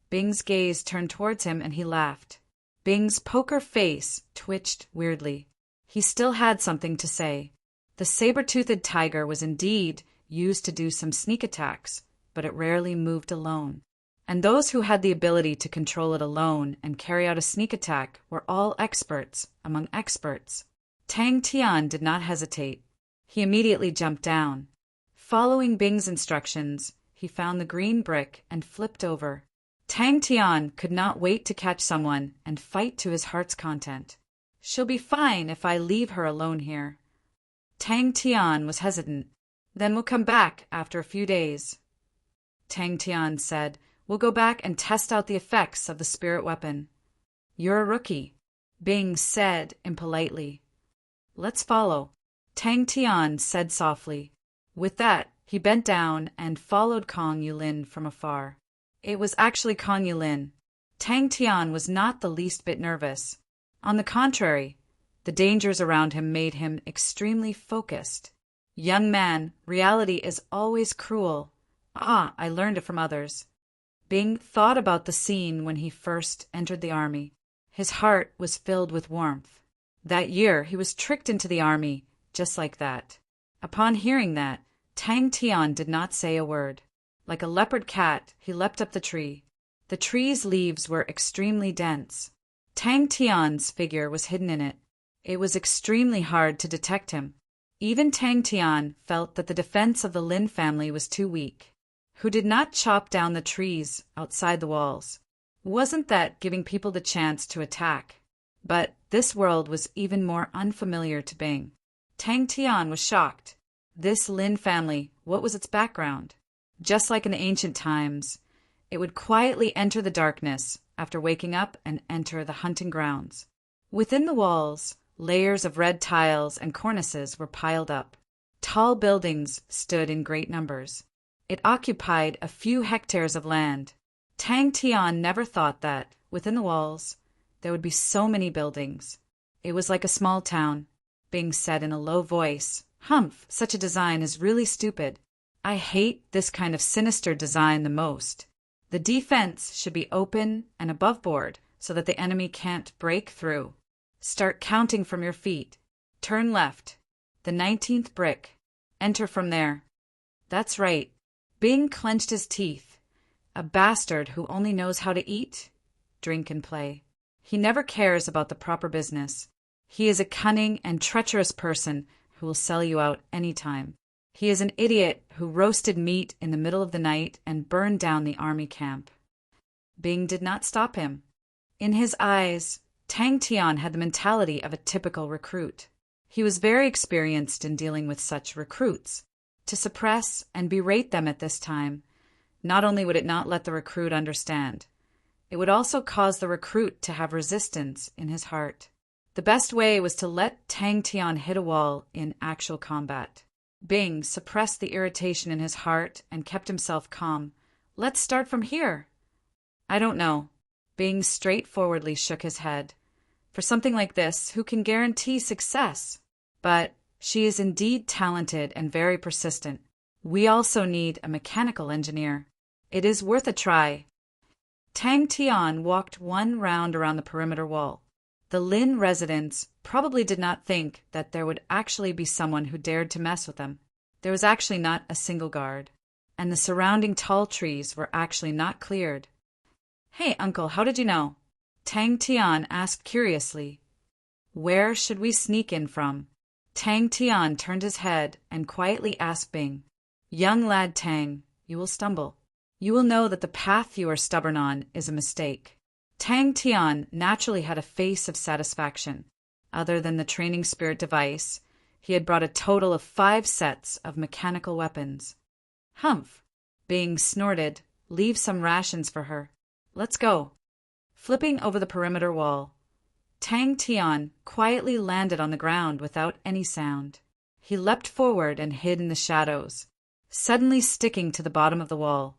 Bing's gaze turned towards him and he laughed. Bing's poker face twitched weirdly. He still had something to say. The saber-toothed tiger was indeed used to do some sneak attacks, but it rarely moved alone. And those who had the ability to control it alone and carry out a sneak attack were all experts among experts. Tang Tian did not hesitate. He immediately jumped down. Following Bing's instructions, he found the green brick and flipped over. Tang Tian could not wait to catch someone and fight to his heart's content. "She'll be fine if I leave her alone here." Tang Tian was hesitant. "Then we'll come back after a few days." Tang Tian said, "We'll go back and test out the effects of the spirit weapon." "You're a rookie," Bing said impolitely. "Let's follow," Tang Tian said softly. With that, he bent down and followed Kong Yulin from afar. It was actually Kong Yulin. Tang Tian was not the least bit nervous. On the contrary, the dangers around him made him extremely focused. "Young man, reality is always cruel. I learned it from others." Bing thought about the scene when he first entered the army. His heart was filled with warmth. That year, he was tricked into the army, just like that. Upon hearing that, Tang Tian did not say a word. Like a leopard cat, he leapt up the tree. The tree's leaves were extremely dense. Tang Tian's figure was hidden in it. It was extremely hard to detect him. Even Tang Tian felt that the defense of the Lin family was too weak. Who did not chop down the trees outside the walls? Wasn't that giving people the chance to attack? But this world was even more unfamiliar to Bing. Tang Tian was shocked. This Lin family, what was its background? Just like in the ancient times, it would quietly enter the darkness after waking up and enter the hunting grounds. Within the walls, layers of red tiles and cornices were piled up. Tall buildings stood in great numbers. It occupied a few hectares of land. Tang Tian never thought that, within the walls, there would be so many buildings. It was like a small town. Bing said in a low voice, "Humph, such a design is really stupid. I hate this kind of sinister design the most. The defense should be open and above board so that the enemy can't break through. Start counting from your feet. Turn left. The 19th brick. Enter from there." That's right. Bing clenched his teeth. A bastard who only knows how to eat, drink, and play. He never cares about the proper business. He is a cunning and treacherous person who will sell you out any time. He is an idiot who roasted meat in the middle of the night and burned down the army camp. Bing did not stop him. In his eyes, Tang Tian had the mentality of a typical recruit. He was very experienced in dealing with such recruits. To suppress and berate them at this time, not only would it not let the recruit understand, it would also cause the recruit to have resistance in his heart. The best way was to let Tang Tian hit a wall in actual combat. Bing suppressed the irritation in his heart and kept himself calm. Let's start from here. I don't know. Bing straightforwardly shook his head. For something like this, who can guarantee success? But she is indeed talented and very persistent. We also need a mechanical engineer. It is worth a try. Tang Tian walked one round around the perimeter wall. The Lin residents probably did not think that there would actually be someone who dared to mess with them. There was actually not a single guard, and the surrounding tall trees were actually not cleared. Hey, uncle, how did you know? Tang Tian asked curiously. Where should we sneak in from? Tang Tian turned his head and quietly asked Bing. Young lad Tang, you will stumble. You will know that the path you are stubborn on is a mistake. Tang Tian naturally had a face of satisfaction. Other than the training spirit device, he had brought a total of 5 sets of mechanical weapons. Humph! Bing snorted. Leave some rations for her. Let's go. Flipping over the perimeter wall, Tang Tian quietly landed on the ground without any sound. He leapt forward and hid in the shadows, suddenly sticking to the bottom of the wall.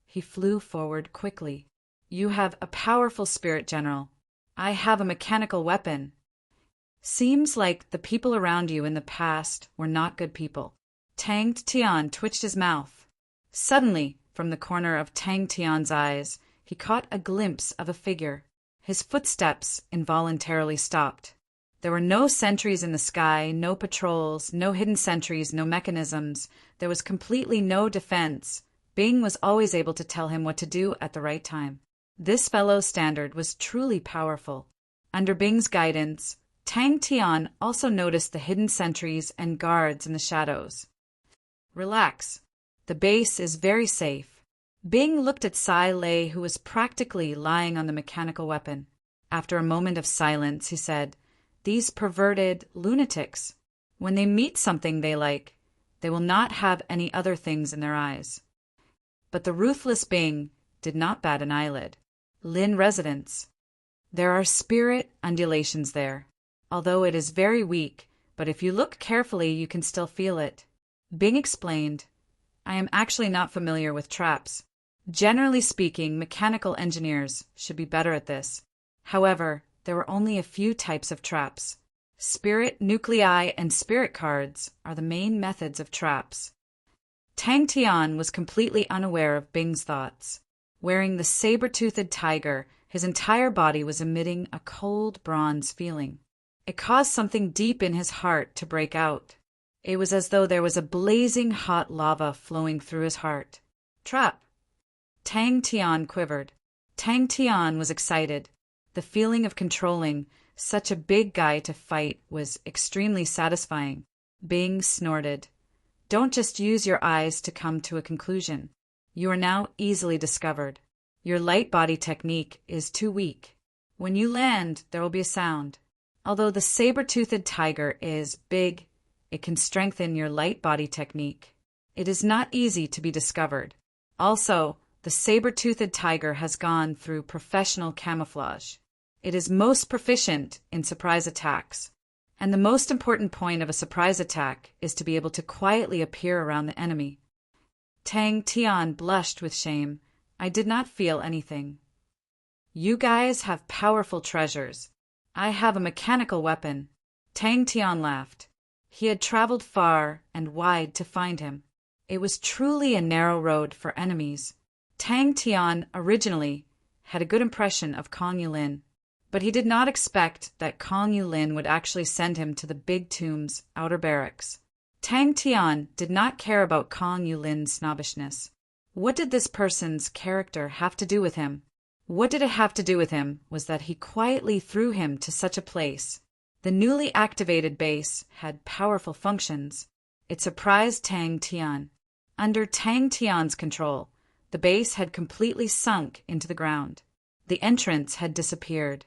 He flew forward quickly. You have a powerful spirit, General. I have a mechanical weapon. Seems like the people around you in the past were not good people. Tang Tian twitched his mouth. Suddenly, from the corner of Tang Tian's eyes, he caught a glimpse of a figure. His footsteps involuntarily stopped. There were no sentries in the sky, no patrols, no hidden sentries, no mechanisms. There was completely no defense. Bing was always able to tell him what to do at the right time. This fellow's standard was truly powerful. Under Bing's guidance, Tang Tian also noticed the hidden sentries and guards in the shadows. Relax. The base is very safe. Bing looked at Sai Lei, who was practically lying on the mechanical weapon. After a moment of silence, he said, These perverted lunatics, when they meet something they like, they will not have any other things in their eyes. But the ruthless Bing did not bat an eyelid. Lin residence. There are spirit undulations there, although it is very weak, but if you look carefully you can still feel it. Bing explained, I am actually not familiar with traps. Generally speaking, mechanical engineers should be better at this. However, there were only a few types of traps. Spirit nuclei and spirit cards are the main methods of traps. Tang Tian was completely unaware of Bing's thoughts. Wearing the saber-toothed tiger, his entire body was emitting a cold bronze feeling. It caused something deep in his heart to break out. It was as though there was a blazing hot lava flowing through his heart. Trap! Tang Tian quivered. Tang Tian was excited. The feeling of controlling such a big guy to fight was extremely satisfying. Bing snorted. Don't just use your eyes to come to a conclusion. You are now easily discovered. Your light body technique is too weak. When you land, there will be a sound. Although the saber-toothed tiger is big, it can strengthen your light body technique. It is not easy to be discovered. Also, the saber-toothed tiger has gone through professional camouflage. It is most proficient in surprise attacks. And the most important point of a surprise attack is to be able to quietly appear around the enemy. Tang Tian blushed with shame. I did not feel anything. You guys have powerful treasures. I have a mechanical weapon. Tang Tian laughed. He had traveled far and wide to find him. It was truly a narrow road for enemies. Tang Tian originally had a good impression of Kong Yulin, but he did not expect that Kong Yulin would actually send him to the Big Tomb's outer barracks. Tang Tian did not care about Kong Yulin's snobbishness. What did this person's character have to do with him? What did it have to do with him was that he quietly threw him to such a place. The newly activated base had powerful functions. It surprised Tang Tian. Under Tang Tian's control, the base had completely sunk into the ground. The entrance had disappeared.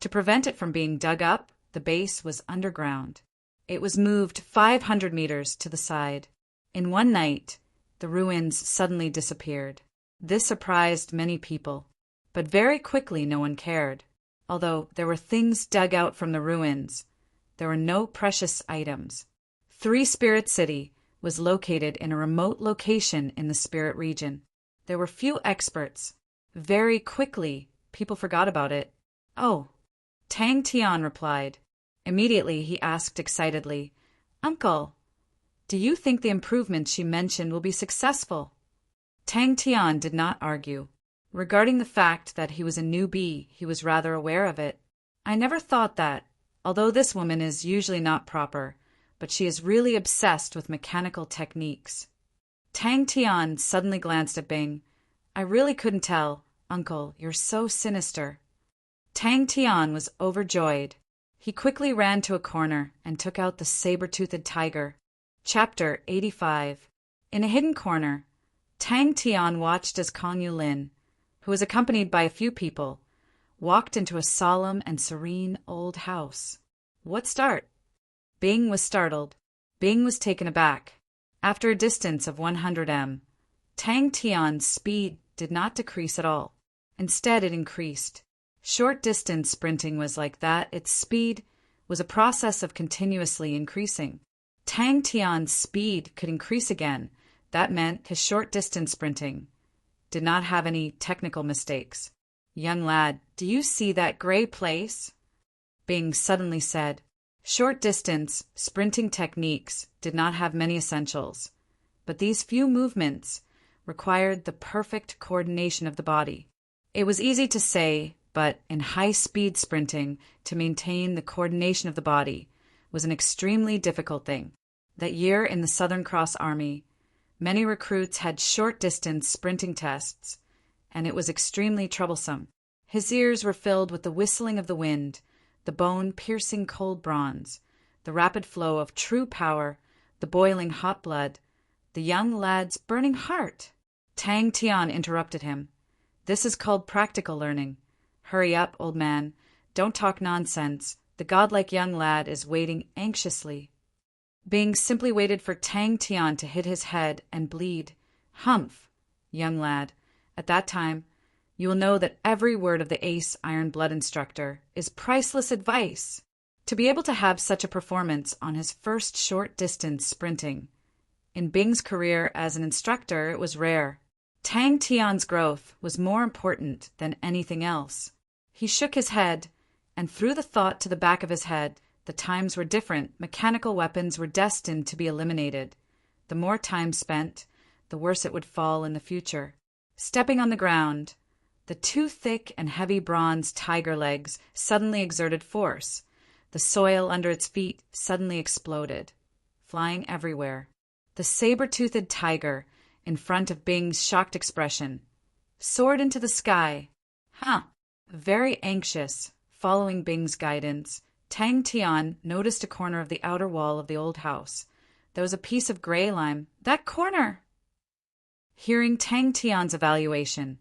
To prevent it from being dug up, the base was underground. It was moved 500 meters to the side. In one night, the ruins suddenly disappeared. This surprised many people, but very quickly no one cared. Although there were things dug out from the ruins, there were no precious items. Three Spirit City was located in a remote location in the Spirit region. There were few experts. Very quickly, people forgot about it. "Oh," Tang Tian replied. Immediately he asked excitedly, "Uncle, do you think the improvements she mentioned will be successful?" Tang Tian did not argue. Regarding the fact that he was a newbie, he was rather aware of it. "I never thought that, although this woman is usually not proper, but she is really obsessed with mechanical techniques." Tang Tian suddenly glanced at Bing. "I really couldn't tell. Uncle, you're so sinister." Tang Tian was overjoyed. He quickly ran to a corner and took out the saber-toothed tiger. Chapter 85. In a hidden corner, Tang Tian watched as Kong Yulin, who was accompanied by a few people, walked into a solemn and serene old house. "What start?" Bing was startled. Bing was taken aback. After a distance of 100 m, Tang Tian's speed did not decrease at all. Instead, it increased. Short-distance sprinting was like that. Its speed was a process of continuously increasing. Tang Tian's speed could increase again. That meant his short-distance sprinting did not have any technical mistakes. "Young lad, do you see that gray place?" Bing suddenly said. Short-distance sprinting techniques did not have many essentials, but these few movements required the perfect coordination of the body. It was easy to say, but in high-speed sprinting, to maintain the coordination of the body was an extremely difficult thing. That year in the Southern Cross Army, many recruits had short-distance sprinting tests, and it was extremely troublesome. His ears were filled with the whistling of the wind, the bone-piercing cold bronze, the rapid flow of true power, the boiling hot blood, the young lad's burning heart. Tang Tian interrupted him. "This is called practical learning. Hurry up, old man. Don't talk nonsense. The godlike young lad is waiting anxiously." Bing simply waited for Tang Tian to hit his head and bleed. "Humph, young lad. At that time, you will know that every word of the ace Iron Blood instructor is priceless advice." To be able to have such a performance on his first short-distance sprinting. In Bing's career as an instructor, it was rare. Tang Tian's growth was more important than anything else. He shook his head and threw the thought to the back of his head. The times were different. Mechanical weapons were destined to be eliminated. The more time spent, the worse it would fall in the future. Stepping on the ground, the two thick and heavy bronze tiger legs suddenly exerted force. The soil under its feet suddenly exploded, flying everywhere. The saber-toothed tiger, in front of Bing's shocked expression, soared into the sky. Very anxious, following Bing's guidance, Tang Tian noticed a corner of the outer wall of the old house. There was a piece of gray lime. "That corner!" Hearing Tang Tian's evaluation,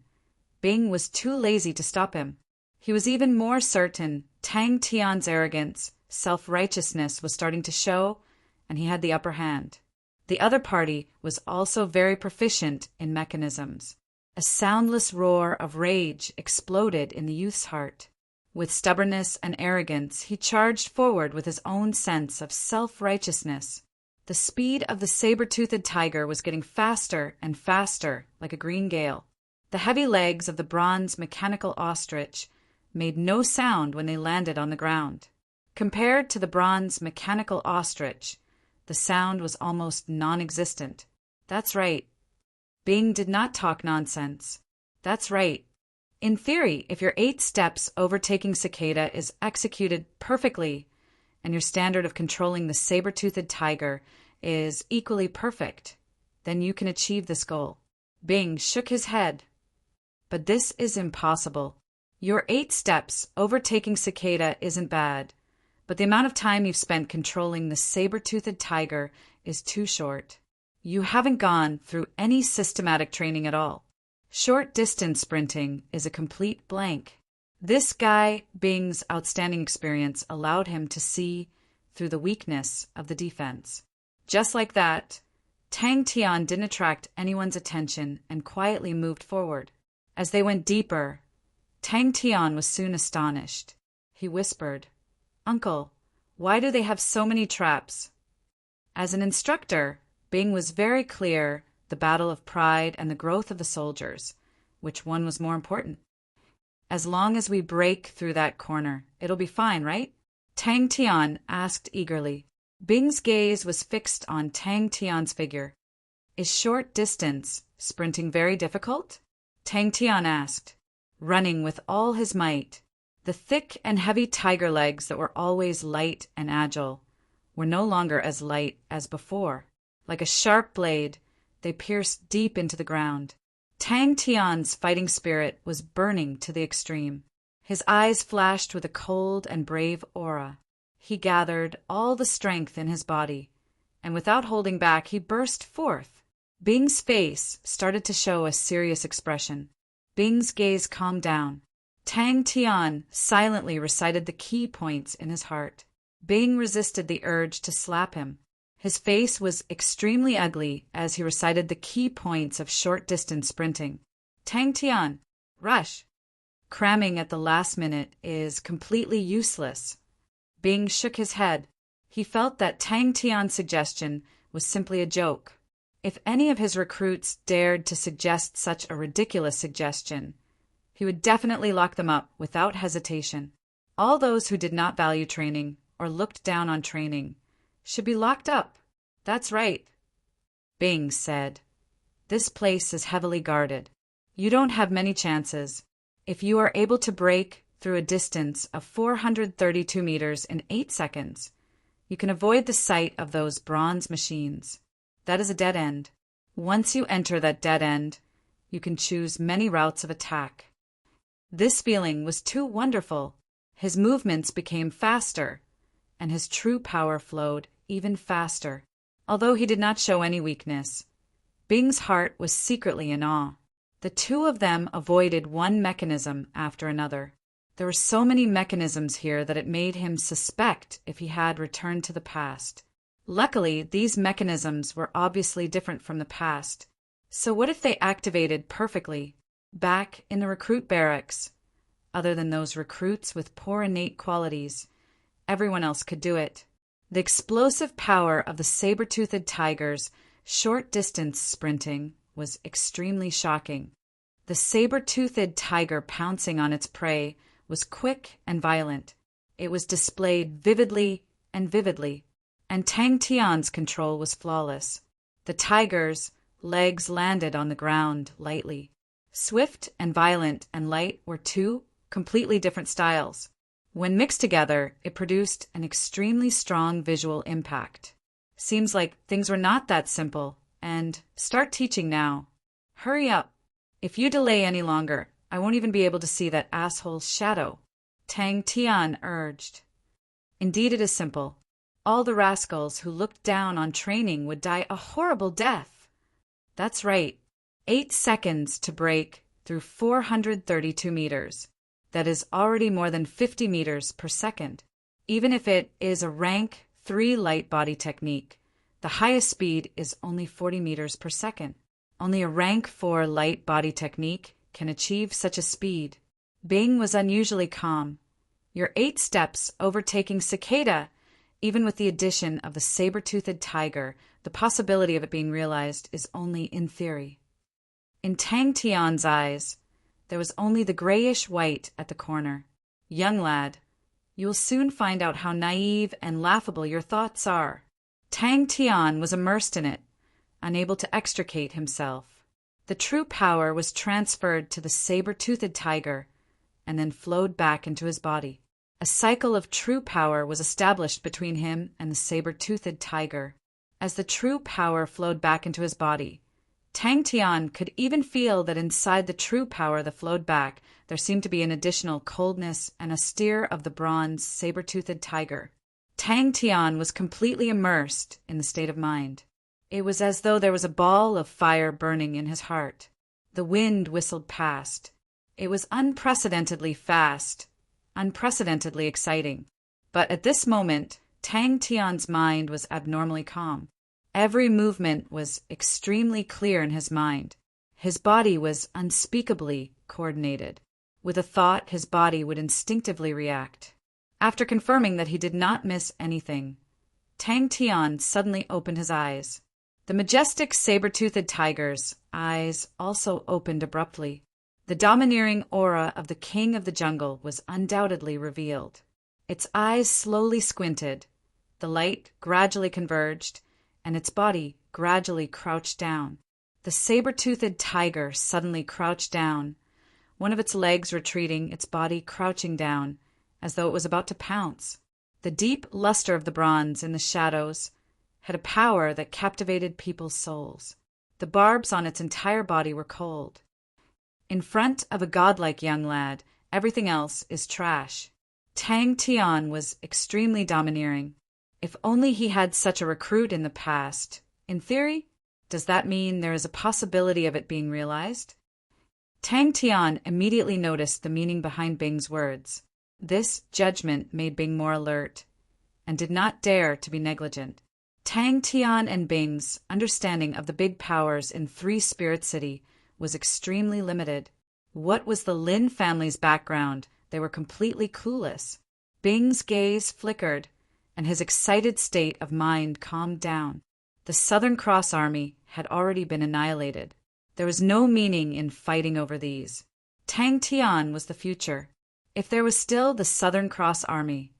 Bing was too lazy to stop him. He was even more certain Tang Tian's arrogance, self-righteousness was starting to show, and he had the upper hand. The other party was also very proficient in mechanisms. A soundless roar of rage exploded in the youth's heart. With stubbornness and arrogance, he charged forward with his own sense of self-righteousness. The speed of the saber-toothed tiger was getting faster and faster, like a green gale. The heavy legs of the bronze mechanical ostrich made no sound when they landed on the ground. Compared to the bronze mechanical ostrich, the sound was almost non-existent. That's right. Bing did not talk nonsense. That's right. In theory, if your 8 steps overtaking cicada is executed perfectly, and your standard of controlling the saber-toothed tiger is equally perfect, then you can achieve this goal. Bing shook his head. But this is impossible. Your 8 steps overtaking cicada isn't bad, but the amount of time you've spent controlling the saber-toothed tiger is too short. You haven't gone through any systematic training at all. Short-distance sprinting is a complete blank. This guy, Bing's outstanding experience allowed him to see through the weakness of the defense. Just like that, Tang Tian didn't attract anyone's attention and quietly moved forward. As they went deeper, Tang Tian was soon astonished. He whispered, "Uncle, why do they have so many traps?" As an instructor, Bing was very clear the battle of pride and the growth of the soldiers. Which one was more important? "As long as we break through that corner, it'll be fine, right?" Tang Tian asked eagerly. Bing's gaze was fixed on Tang Tian's figure. "Is short distance sprinting very difficult?" Tang Tian asked, running with all his might. The thick and heavy tiger legs that were always light and agile were no longer as light as before. Like a sharp blade, they pierced deep into the ground. Tang Tian's fighting spirit was burning to the extreme. His eyes flashed with a cold and brave aura. He gathered all the strength in his body, and without holding back, he burst forth. Bing's face started to show a serious expression. Bing's gaze calmed down. Tang Tian silently recited the key points in his heart. Bing resisted the urge to slap him. His face was extremely ugly as he recited the key points of short-distance sprinting. "Tang Tian, rush. Cramming at the last minute is completely useless." Bing shook his head. He felt that Tang Tian's suggestion was simply a joke. If any of his recruits dared to suggest such a ridiculous suggestion, he would definitely lock them up without hesitation. All those who did not value training or looked down on training should be locked up. "That's right," Bing said. "This place is heavily guarded. You don't have many chances. If you are able to break through a distance of 432 meters in 8 seconds, you can avoid the sight of those bronze machines. That is a dead end. Once you enter that dead end, you can choose many routes of attack." This feeling was too wonderful. His movements became faster, and his true power flowed even faster. Although he did not show any weakness, Bing's heart was secretly in awe. The two of them avoided one mechanism after another. There were so many mechanisms here that it made him suspect if he had returned to the past. Luckily, these mechanisms were obviously different from the past. So what if they activated perfectly back in the recruit barracks? Other than those recruits with poor innate qualities, everyone else could do it. The explosive power of the saber-toothed tiger's short-distance sprinting was extremely shocking. The saber-toothed tiger pouncing on its prey was quick and violent. It was displayed vividly, and Tang Tian's control was flawless. The tiger's legs landed on the ground lightly. Swift and violent and light were two completely different styles. When mixed together, it produced an extremely strong visual impact. Seems like things were not that simple, and start teaching now. Hurry up. If you delay any longer, I won't even be able to see that asshole's shadow, Tang Tian urged. Indeed, it is simple. All the rascals who looked down on training would die a horrible death. That's right. 8 seconds to break through 432 meters. That is already more than 50 meters per second. Even if it is a rank 3 light body technique, the highest speed is only 40 meters per second. Only a rank 4 light body technique can achieve such a speed. Bing was unusually calm. You're 8 steps overtaking Cicada. Even with the addition of the saber-toothed tiger, the possibility of it being realized is only in theory. In Tang Tian's eyes, there was only the grayish-white at the corner. "Young lad, you will soon find out how naive and laughable your thoughts are." Tang Tian was immersed in it, unable to extricate himself. The true power was transferred to the saber-toothed tiger and then flowed back into his body. A cycle of true power was established between him and the saber-toothed tiger. As the true power flowed back into his body, Tang Tian could even feel that inside the true power that flowed back, there seemed to be an additional coldness and austere of the bronze saber-toothed tiger. Tang Tian was completely immersed in the state of mind. It was as though there was a ball of fire burning in his heart. The wind whistled past. It was unprecedentedly fast, unprecedentedly exciting. But at this moment, Tang Tian's mind was abnormally calm. Every movement was extremely clear in his mind. His body was unspeakably coordinated. With a thought, his body would instinctively react. After confirming that he did not miss anything, Tang Tian suddenly opened his eyes. The majestic saber-toothed tiger's eyes also opened abruptly. The domineering aura of the king of the jungle was undoubtedly revealed. Its eyes slowly squinted, the light gradually converged, and its body gradually crouched down. The saber-toothed tiger suddenly crouched down, one of its legs retreating, its body crouching down, as though it was about to pounce. The deep luster of the bronze in the shadows had a power that captivated people's souls. The barbs on its entire body were cold. In front of a godlike young lad, everything else is trash. Tang Tian was extremely domineering. If only he had such a recruit in the past. In theory, does that mean there is a possibility of it being realized? Tang Tian immediately noticed the meaning behind Bing's words. This judgment made Bing more alert, and did not dare to be negligent. Tang Tian and Bing's understanding of the big powers in Three Spirit City was extremely limited. What was the Lin family's background? They were completely clueless. Bing's gaze flickered, and his excited state of mind calmed down. The Southern Cross Army had already been annihilated. There was no meaning in fighting over these. Tang Tian was the future. If there was still the Southern Cross Army,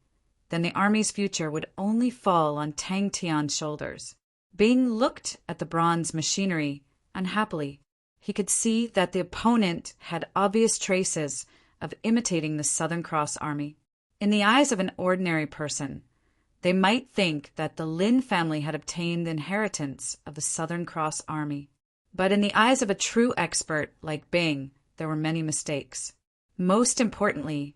then the army's future would only fall on Tang Tian's shoulders. Bing looked at the bronze machinery unhappily. He could see that the opponent had obvious traces of imitating the Southern Cross Army. In the eyes of an ordinary person, they might think that the Lin family had obtained the inheritance of the Southern Cross Army. But in the eyes of a true expert like Bing, there were many mistakes. Most importantly,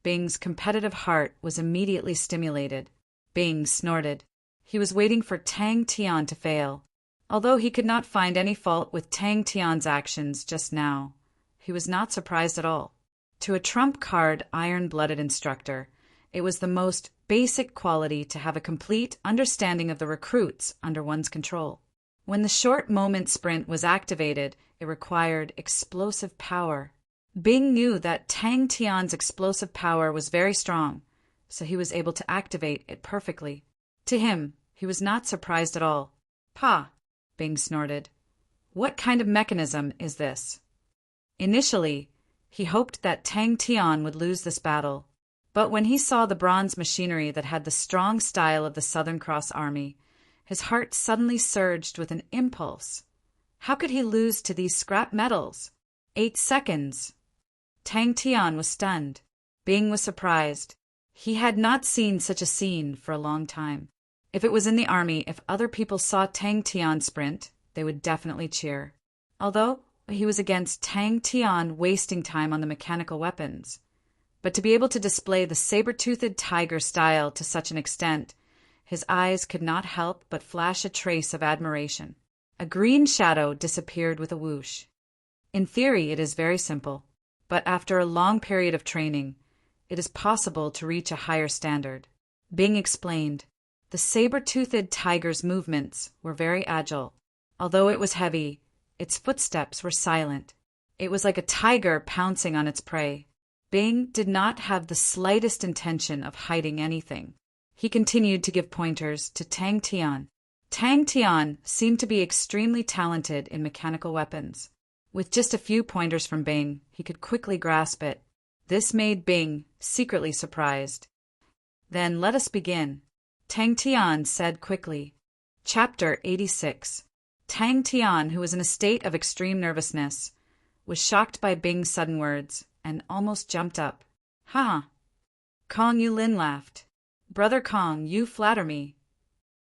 Bing's competitive heart was immediately stimulated. Bing snorted. He was waiting for Tang Tian to fail. Although he could not find any fault with Tang Tian's actions just now, he was not surprised at all. To a trump card iron-blooded instructor, it was the most basic quality to have a complete understanding of the recruits under one's control. When the short moment sprint was activated, it required explosive power. Bing knew that Tang Tian's explosive power was very strong, so he was able to activate it perfectly. To him, he was not surprised at all. "Pah," Bing snorted. "What kind of mechanism is this?" Initially, he hoped that Tang Tian would lose this battle, but when he saw the bronze machinery that had the strong style of the Southern Cross Army, his heart suddenly surged with an impulse. How could he lose to these scrap metals? 8 seconds. Tang Tian was stunned. Bing was surprised. He had not seen such a scene for a long time. If it was in the army, if other people saw Tang Tian sprint, they would definitely cheer. Although he was against Tang Tian wasting time on the mechanical weapons. But to be able to display the saber-toothed tiger style to such an extent, his eyes could not help but flash a trace of admiration. A green shadow disappeared with a whoosh. In theory, it is very simple, but after a long period of training, it is possible to reach a higher standard. Bing explained. The saber-toothed tiger's movements were very agile. Although it was heavy, its footsteps were silent. It was like a tiger pouncing on its prey. Bing did not have the slightest intention of hiding anything. He continued to give pointers to Tang Tian. Tang Tian seemed to be extremely talented in mechanical weapons. With just a few pointers from Bing, he could quickly grasp it. This made Bing secretly surprised. "Then let us begin," Tang Tian said quickly. Chapter 86. Tang Tian, who was in a state of extreme nervousness, was shocked by Bing's sudden words and almost jumped up. "Ha!" Kong Yu Lin laughed. "Brother Kong, you flatter me."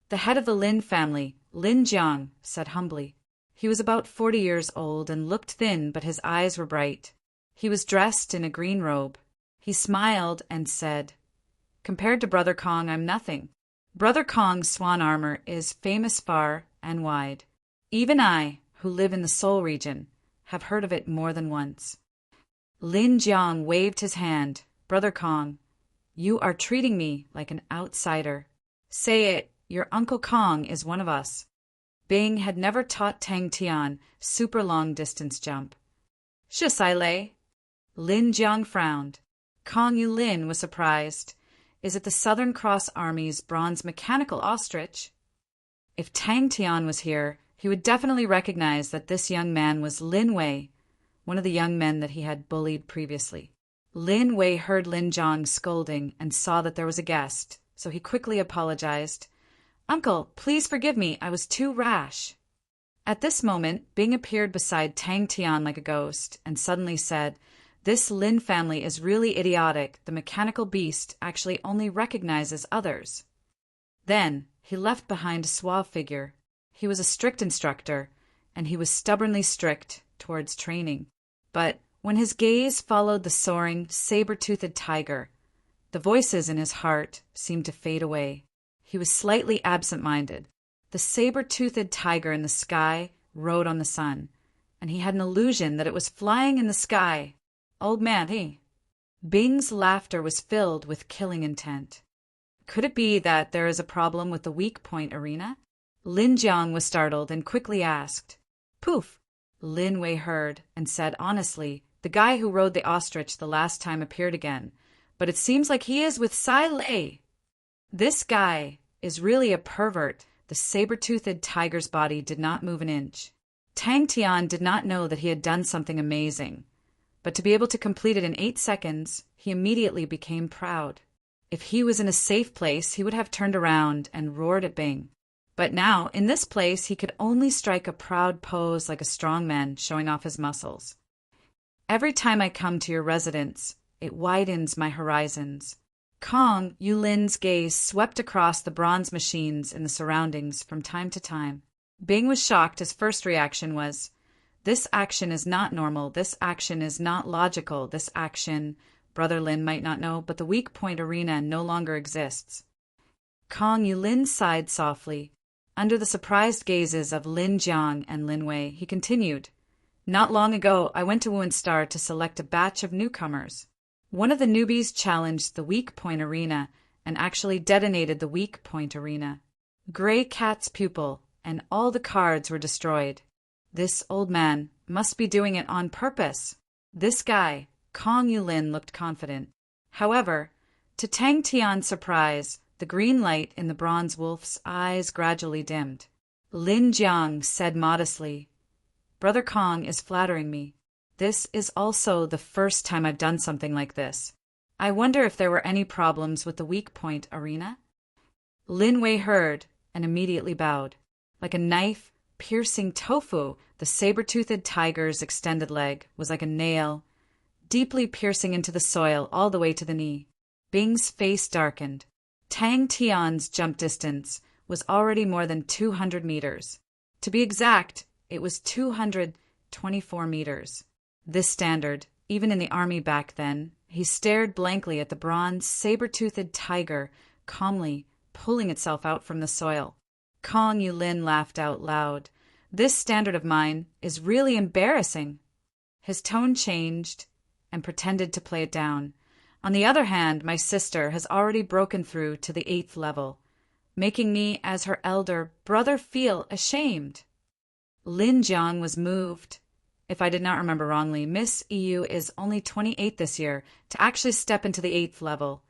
The head of the Lin family, Lin Jiang, said humbly. He was about 40 years old and looked thin, but his eyes were bright. He was dressed in a green robe. He smiled and said, "Compared to Brother Kong, I'm nothing. Brother Kong's swan armor is famous far and wide. Even I, who live in the Seoul region, have heard of it more than once." Lin Jiang waved his hand. Brother Kong, you are treating me like an outsider. Say it, your Uncle Kong is one of us. Bing had never taught Tang Tian super long distance jump. Je sais lei. Lin Jiang frowned. Kong Yulin was surprised. Is it the Southern Cross Army's bronze mechanical ostrich? If Tang Tian was here, he would definitely recognize that this young man was Lin Wei, one of the young men that he had bullied previously. Lin Wei heard Lin Jiang scolding and saw that there was a guest, so he quickly apologized. Uncle, please forgive me, I was too rash. At this moment, Bing appeared beside Tang Tian like a ghost and suddenly said, This Lin family is really idiotic. The mechanical beast actually only recognizes others. Then, he left behind a suave figure. He was a strict instructor, and he was stubbornly strict towards training. But when his gaze followed the soaring, saber-toothed tiger, the voices in his heart seemed to fade away. He was slightly absent-minded. The saber-toothed tiger in the sky rode on the sun, and he had an illusion that it was flying in the sky. Old man, he. Bing's laughter was filled with killing intent. Could it be that there is a problem with the weak point arena? Lin Jiang was startled and quickly asked. Poof! Lin Wei heard and said honestly, the guy who rode the ostrich the last time appeared again, but it seems like he is with Sai Lei. This guy is really a pervert. The saber-toothed tiger's body did not move an inch. Tang Tian did not know that he had done something amazing, but to be able to complete it in 8 seconds, he immediately became proud. If he was in a safe place, he would have turned around and roared at Bing. But now, in this place, he could only strike a proud pose like a strong man, showing off his muscles. Every time I come to your residence, it widens my horizons. Kong Yulin's gaze swept across the bronze machines in the surroundings from time to time. Bing was shocked. His first reaction was, This action is not normal. This action is not logical. This action, Brother Lin might not know, but the weak point arena no longer exists. Kong Yulin sighed softly. Under the surprised gazes of Lin Jiang and Lin Wei, he continued, Not long ago, I went to Wunstar to select a batch of newcomers. One of the newbies challenged the weak point arena and actually detonated the weak point arena. Gray Cat's pupil, and all the cards were destroyed. This old man must be doing it on purpose. This guy, Kong Yulin, looked confident. However, to Tang Tian's surprise, the green light in the bronze wolf's eyes gradually dimmed. Lin Jiang said modestly, Brother Kong is flattering me. This is also the first time I've done something like this. I wonder if there were any problems with the weak point arena? Lin Wei heard and immediately bowed. Like a knife piercing tofu, the saber-toothed tiger's extended leg was like a nail, deeply piercing into the soil all the way to the knee. Bing's face darkened. Tang Tian's jump distance was already more than 200 meters. To be exact, it was 224 meters. This standard, even in the army back then, he stared blankly at the bronze, saber-toothed tiger, calmly pulling itself out from the soil. Kong Yulin laughed out loud. This standard of mine is really embarrassing. His tone changed and pretended to play it down. On the other hand, my sister has already broken through to the 8th level, making me, as her elder brother, feel ashamed. Lin Jiang was moved. If I did not remember wrongly, Miss EU is only 28 this year to actually step into the 8th level.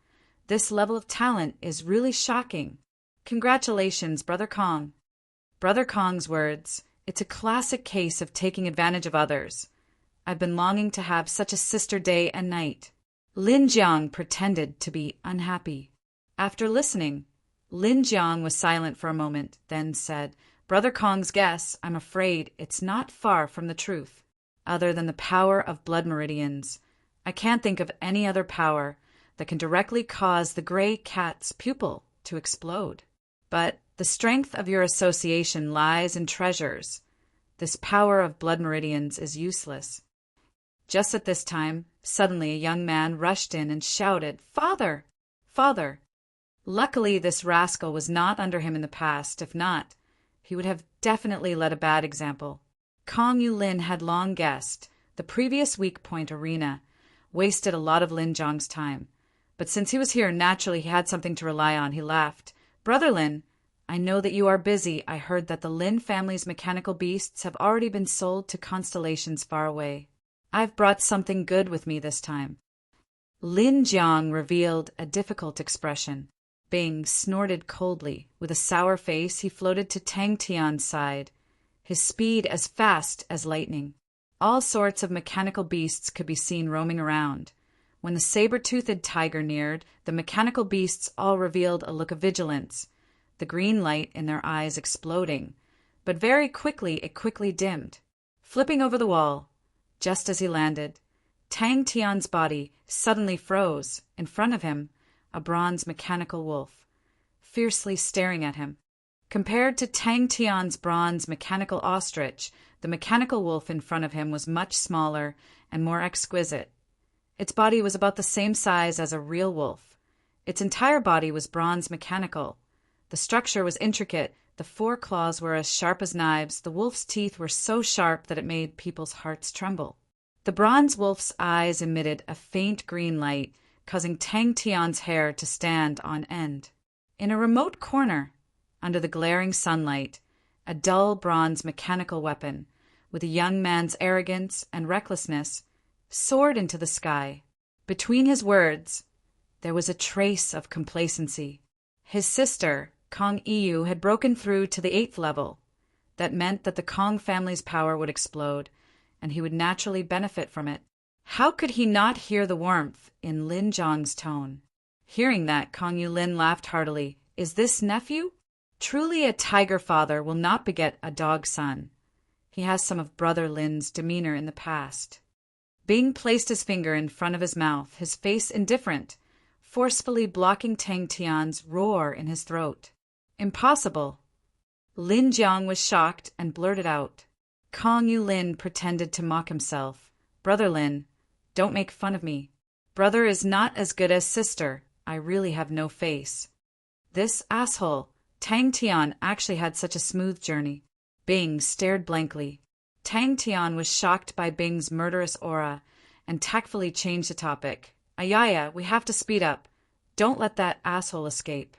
This level of talent is really shocking. Congratulations, Brother Kong. Brother Kong's words, it's a classic case of taking advantage of others. I've been longing to have such a sister day and night. Lin Jiang pretended to be unhappy. After listening, Lin Jiang was silent for a moment, then said, Brother Kong's guess, I'm afraid it's not far from the truth. Other than the power of blood meridians, I can't think of any other power that can directly cause the gray cat's pupil to explode. But the strength of your association lies in treasures. This power of blood meridians is useless. Just at this time, suddenly a young man rushed in and shouted, Father! Father! Luckily, this rascal was not under him in the past. If not, he would have definitely led a bad example. Kong Yulin had long guessed the previous weak point arena wasted a lot of Lin Jiang's time. But since he was here, naturally he had something to rely on. He laughed. "Brother Lin, I know that you are busy. I heard that the Lin family's mechanical beasts have already been sold to constellations far away. I've brought something good with me this time." Lin Jiang revealed a difficult expression. Bing snorted coldly. With a sour face, he floated to Tang Tian's side, his speed as fast as lightning. All sorts of mechanical beasts could be seen roaming around. When the saber-toothed tiger neared, the mechanical beasts all revealed a look of vigilance, the green light in their eyes exploding. But very quickly it dimmed. Flipping over the wall, just as he landed, Tang Tian's body suddenly froze. In front of him, a bronze mechanical wolf, fiercely staring at him. Compared to Tang Tian's bronze mechanical ostrich, the mechanical wolf in front of him was much smaller and more exquisite. Its body was about the same size as a real wolf. Its entire body was bronze mechanical. The structure was intricate. The 4 claws were as sharp as knives. The wolf's teeth were so sharp that it made people's hearts tremble. The bronze wolf's eyes emitted a faint green light, causing Tang Tian's hair to stand on end. In a remote corner, under the glaring sunlight, a dull bronze mechanical weapon, with a young man's arrogance and recklessness, soared into the sky. Between his words, there was a trace of complacency. His sister, Kong Yu, had broken through to the 8th level. That meant that the Kong family's power would explode, and he would naturally benefit from it. How could he not hear the warmth in Lin Jiang's tone? Hearing that, Kong Yulin laughed heartily. "Is this nephew? Truly a tiger father will not beget a dog son. He has some of Brother Lin's demeanor in the past." Bing placed his finger in front of his mouth, his face indifferent, forcefully blocking Tang Tian's roar in his throat. "Impossible." Lin Jiang was shocked and blurted out. Kong Yulin pretended to mock himself. "Brother Lin, don't make fun of me. Brother is not as good as sister. I really have no face." This asshole, Tang Tian, actually had such a smooth journey. Bing stared blankly. Tang Tian was shocked by Bing's murderous aura and tactfully changed the topic. "Ayaya, we have to speed up. Don't let that asshole escape."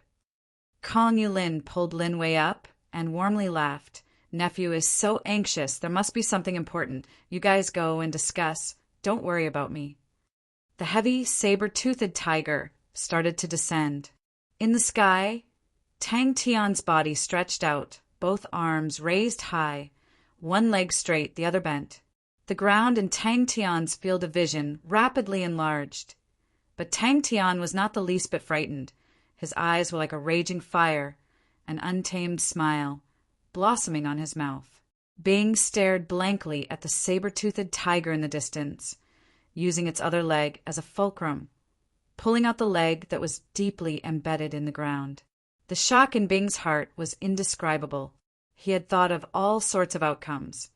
Kong Yulin pulled Lin Wei up and warmly laughed. "Nephew is so anxious. There must be something important. You guys go and discuss. Don't worry about me." The heavy, saber-toothed tiger started to descend. In the sky, Tang Tian's body stretched out, both arms raised high, one leg straight, the other bent. The ground in Tang Tian's field of vision rapidly enlarged. But Tang Tian was not the least bit frightened. His eyes were like a raging fire, an untamed smile blossoming on his mouth. Bing stared blankly at the saber-toothed tiger in the distance, using its other leg as a fulcrum, pulling out the leg that was deeply embedded in the ground. The shock in Bing's heart was indescribable. He had thought of all sorts of outcomes,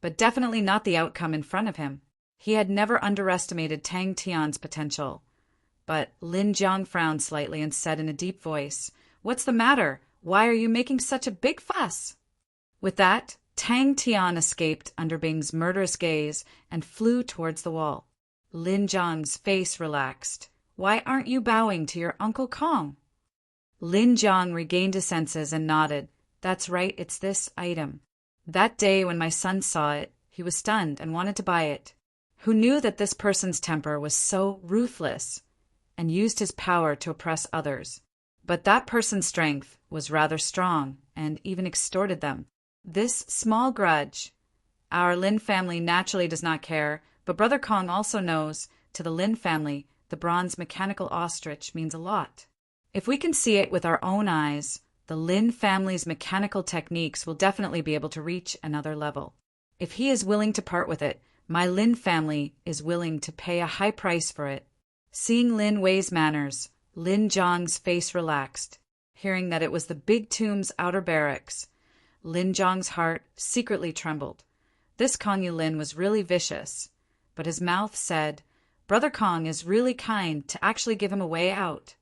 but definitely not the outcome in front of him. He had never underestimated Tang Tian's potential. But Lin Jiang frowned slightly and said in a deep voice, "What's the matter? Why are you making such a big fuss?" With that, Tang Tian escaped under Bing's murderous gaze and flew towards the wall. Lin Jiang's face relaxed. "Why aren't you bowing to your Uncle Kong?" Lin Jiang regained his senses and nodded. "That's right, it's this item. That day when my son saw it, he was stunned and wanted to buy it. Who knew that this person's temper was so ruthless and used his power to oppress others? But that person's strength was rather strong and even extorted them. This small grudge, our Lin family naturally does not care, but Brother Kong also knows to the Lin family the bronze mechanical ostrich means a lot. If we can see it with our own eyes, the Lin family's mechanical techniques will definitely be able to reach another level. If he is willing to part with it, my Lin family is willing to pay a high price for it." Seeing Lin Wei's manners, Lin Jiang's face relaxed. Hearing that it was the big tomb's outer barracks, Lin Jiang's heart secretly trembled. This Kong Yulin was really vicious, but his mouth said, "Brother Kong is really kind to actually give him a way out."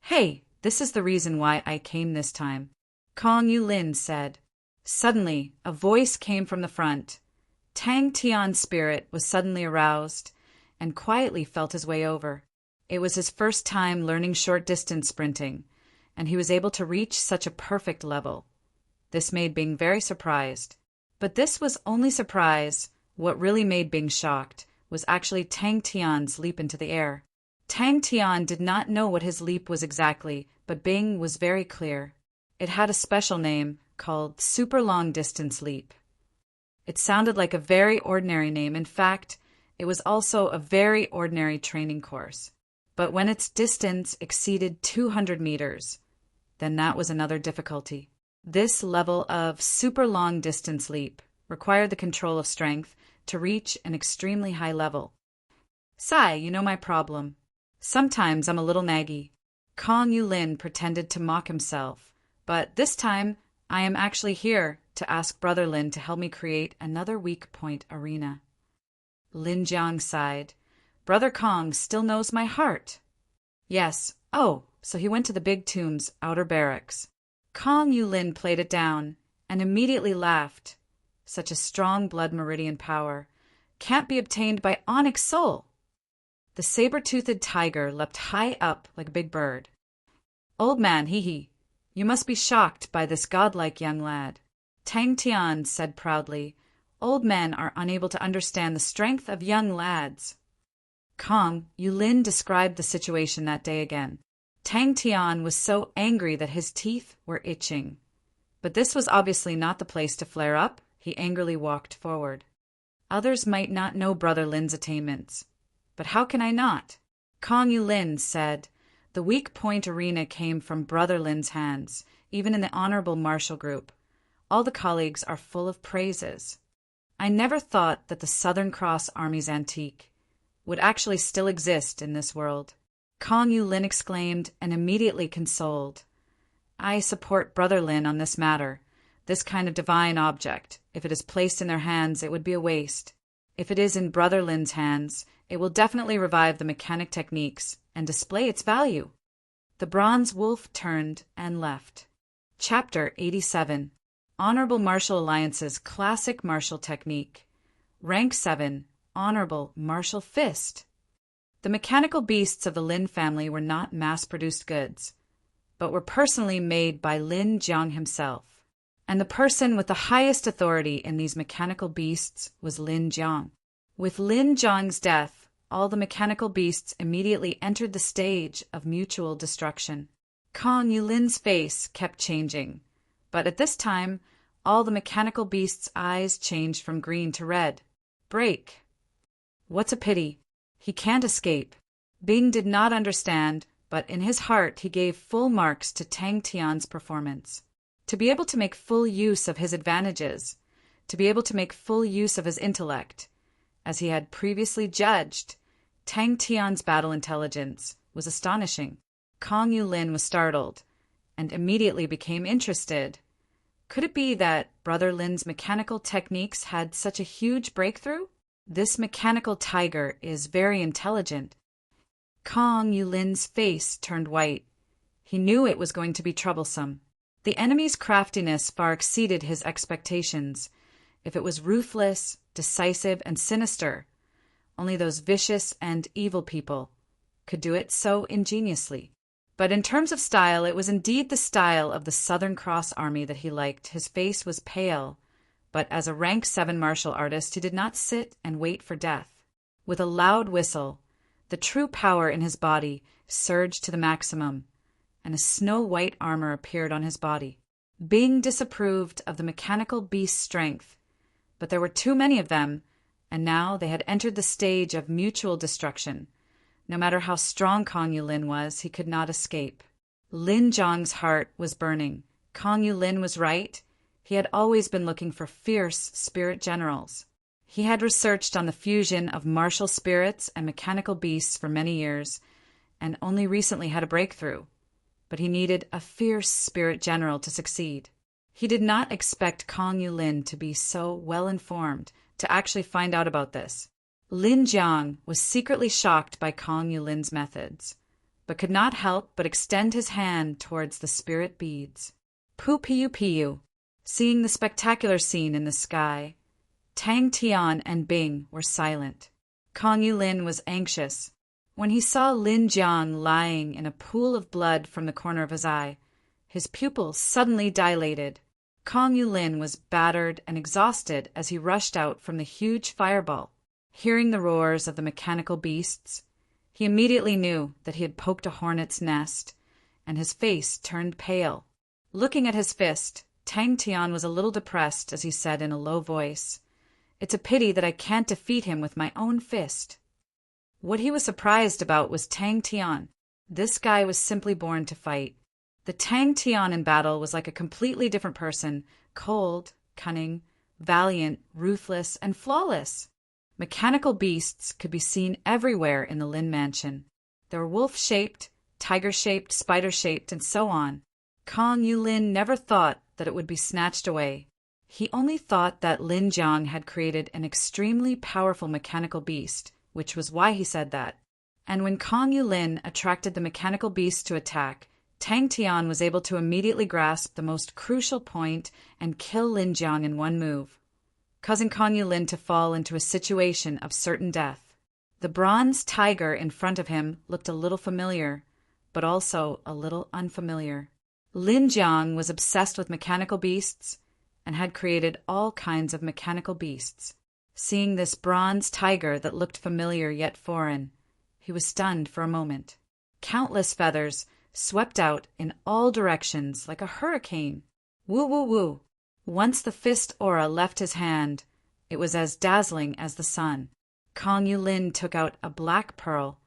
"Hey, this is the reason why I came this time," Kong Yulin said. Suddenly, a voice came from the front. Tang Tian's spirit was suddenly aroused, and quietly felt his way over. It was his first time learning short-distance sprinting, and he was able to reach such a perfect level. This made Bing very surprised. But this was only surprise. What really made Bing shocked was actually Tang Tian's leap into the air. Tang Tian did not know what his leap was exactly, but Bing was very clear. It had a special name called Super Long Distance Leap. It sounded like a very ordinary name. In fact, it was also a very ordinary training course. But when its distance exceeded 200 meters, then that was another difficulty. This level of super long distance leap required the control of strength to reach an extremely high level. Sai, you know my problem. Sometimes I'm a little naggy. Kong Yulin pretended to mock himself, but this time I am actually here to ask Brother Lin to help me create another weak point arena. Lin Jiang sighed. Brother Kong still knows my heart. Yes. Oh, so he went to the Big Tomb's outer barracks. Kong Yulin played it down and immediately laughed. Such a strong blood meridian power can't be obtained by Onyx Soul. The saber-toothed tiger leapt high up like a big bird. Old man, hee, you must be shocked by this godlike young lad. Tang Tian said proudly, old men are unable to understand the strength of young lads. Kong Yulin described the situation that day again. Tang Tian was so angry that his teeth were itching. But this was obviously not the place to flare up. He angrily walked forward. Others might not know Brother Lin's attainments. But how can I not? Kong Yulin said, the weak point arena came from Brother Lin's hands, even in the honorable martial group. All the colleagues are full of praises. I never thought that the Southern Cross Army's antique would actually still exist in this world. Kong Yulin exclaimed and immediately consoled. I support Brother Lin on this matter. This kind of divine object, if it is placed in their hands, it would be a waste. If it is in Brother Lin's hands, it will definitely revive the mechanic techniques and display its value. The bronze wolf turned and left. Chapter 87. Honorable Martial Alliance's Classic Martial Technique. Rank 7. Honorable Martial Fist. The mechanical beasts of the Lin family were not mass-produced goods, but were personally made by Lin Jiang himself. And the person with the highest authority in these mechanical beasts was Lin Jiang. With Lin Jiang's death, all the mechanical beasts immediately entered the stage of mutual destruction. Kong Yulin's face kept changing, but at this time, all the mechanical beasts' eyes changed from green to red. Break. What's a pity. He can't escape. Bing did not understand, but in his heart he gave full marks to Tang Tian's performance. To be able to make full use of his advantages, to be able to make full use of his intellect, as he had previously judged, Tang Tian's battle intelligence was astonishing. Kong Yulin was startled, and immediately became interested. Could it be that Brother Lin's mechanical techniques had such a huge breakthrough? This mechanical tiger is very intelligent. Kong Yulin's face turned white. He knew it was going to be troublesome. The enemy's craftiness far exceeded his expectations. If it was ruthless, decisive, and sinister, only those vicious and evil people could do it so ingeniously. But in terms of style, it was indeed the style of the Southern Cross Army that he liked. His face was pale, but as a rank 7 martial artist, he did not sit and wait for death. With a loud whistle, the true power in his body surged to the maximum, and a snow-white armor appeared on his body. Bing disapproved of the mechanical beast's strength, but there were too many of them, and now they had entered the stage of mutual destruction. No matter how strong Kong Yulin was, he could not escape. Lin Jiang's heart was burning. Kong Yulin was right. He had always been looking for fierce spirit generals. He had researched on the fusion of martial spirits and mechanical beasts for many years, and only recently had a breakthrough. But he needed a fierce spirit general to succeed. He did not expect Kong Yulin to be so well-informed to actually find out about this. Lin Jiang was secretly shocked by Kong Yulin's methods, but could not help but extend his hand towards the spirit beads. Pu-piu-piu. Seeing the spectacular scene in the sky, Tang Tian and Bing were silent. Kong Yulin was anxious. When he saw Lin Jiang lying in a pool of blood from the corner of his eye, his pupils suddenly dilated. Kong Yulin was battered and exhausted as he rushed out from the huge fireball. Hearing the roars of the mechanical beasts, he immediately knew that he had poked a hornet's nest, and his face turned pale. Looking at his fist, Tang Tian was a little depressed as he said in a low voice, "It's a pity that I can't defeat him with my own fist." What he was surprised about was Tang Tian. This guy was simply born to fight. The Tang Tian in battle was like a completely different person, cold, cunning, valiant, ruthless, and flawless. Mechanical beasts could be seen everywhere in the Lin mansion. They were wolf-shaped, tiger-shaped, spider-shaped, and so on. Kong Yulin never thought that it would be snatched away. He only thought that Lin Jiang had created an extremely powerful mechanical beast, which was why he said that. And when Kong Yulin attracted the mechanical beast to attack, Tang Tian was able to immediately grasp the most crucial point and kill Lin Jiang in one move, causing Kong Yulin to fall into a situation of certain death. The bronze tiger in front of him looked a little familiar, but also a little unfamiliar. Lin Jiang was obsessed with mechanical beasts and had created all kinds of mechanical beasts. Seeing this bronze tiger that looked familiar yet foreign, he was stunned for a moment. Countless feathers swept out in all directions like a hurricane. Woo woo woo! Once the fist aura left his hand, it was as dazzling as the sun. Kong Yulin took out a black pearl.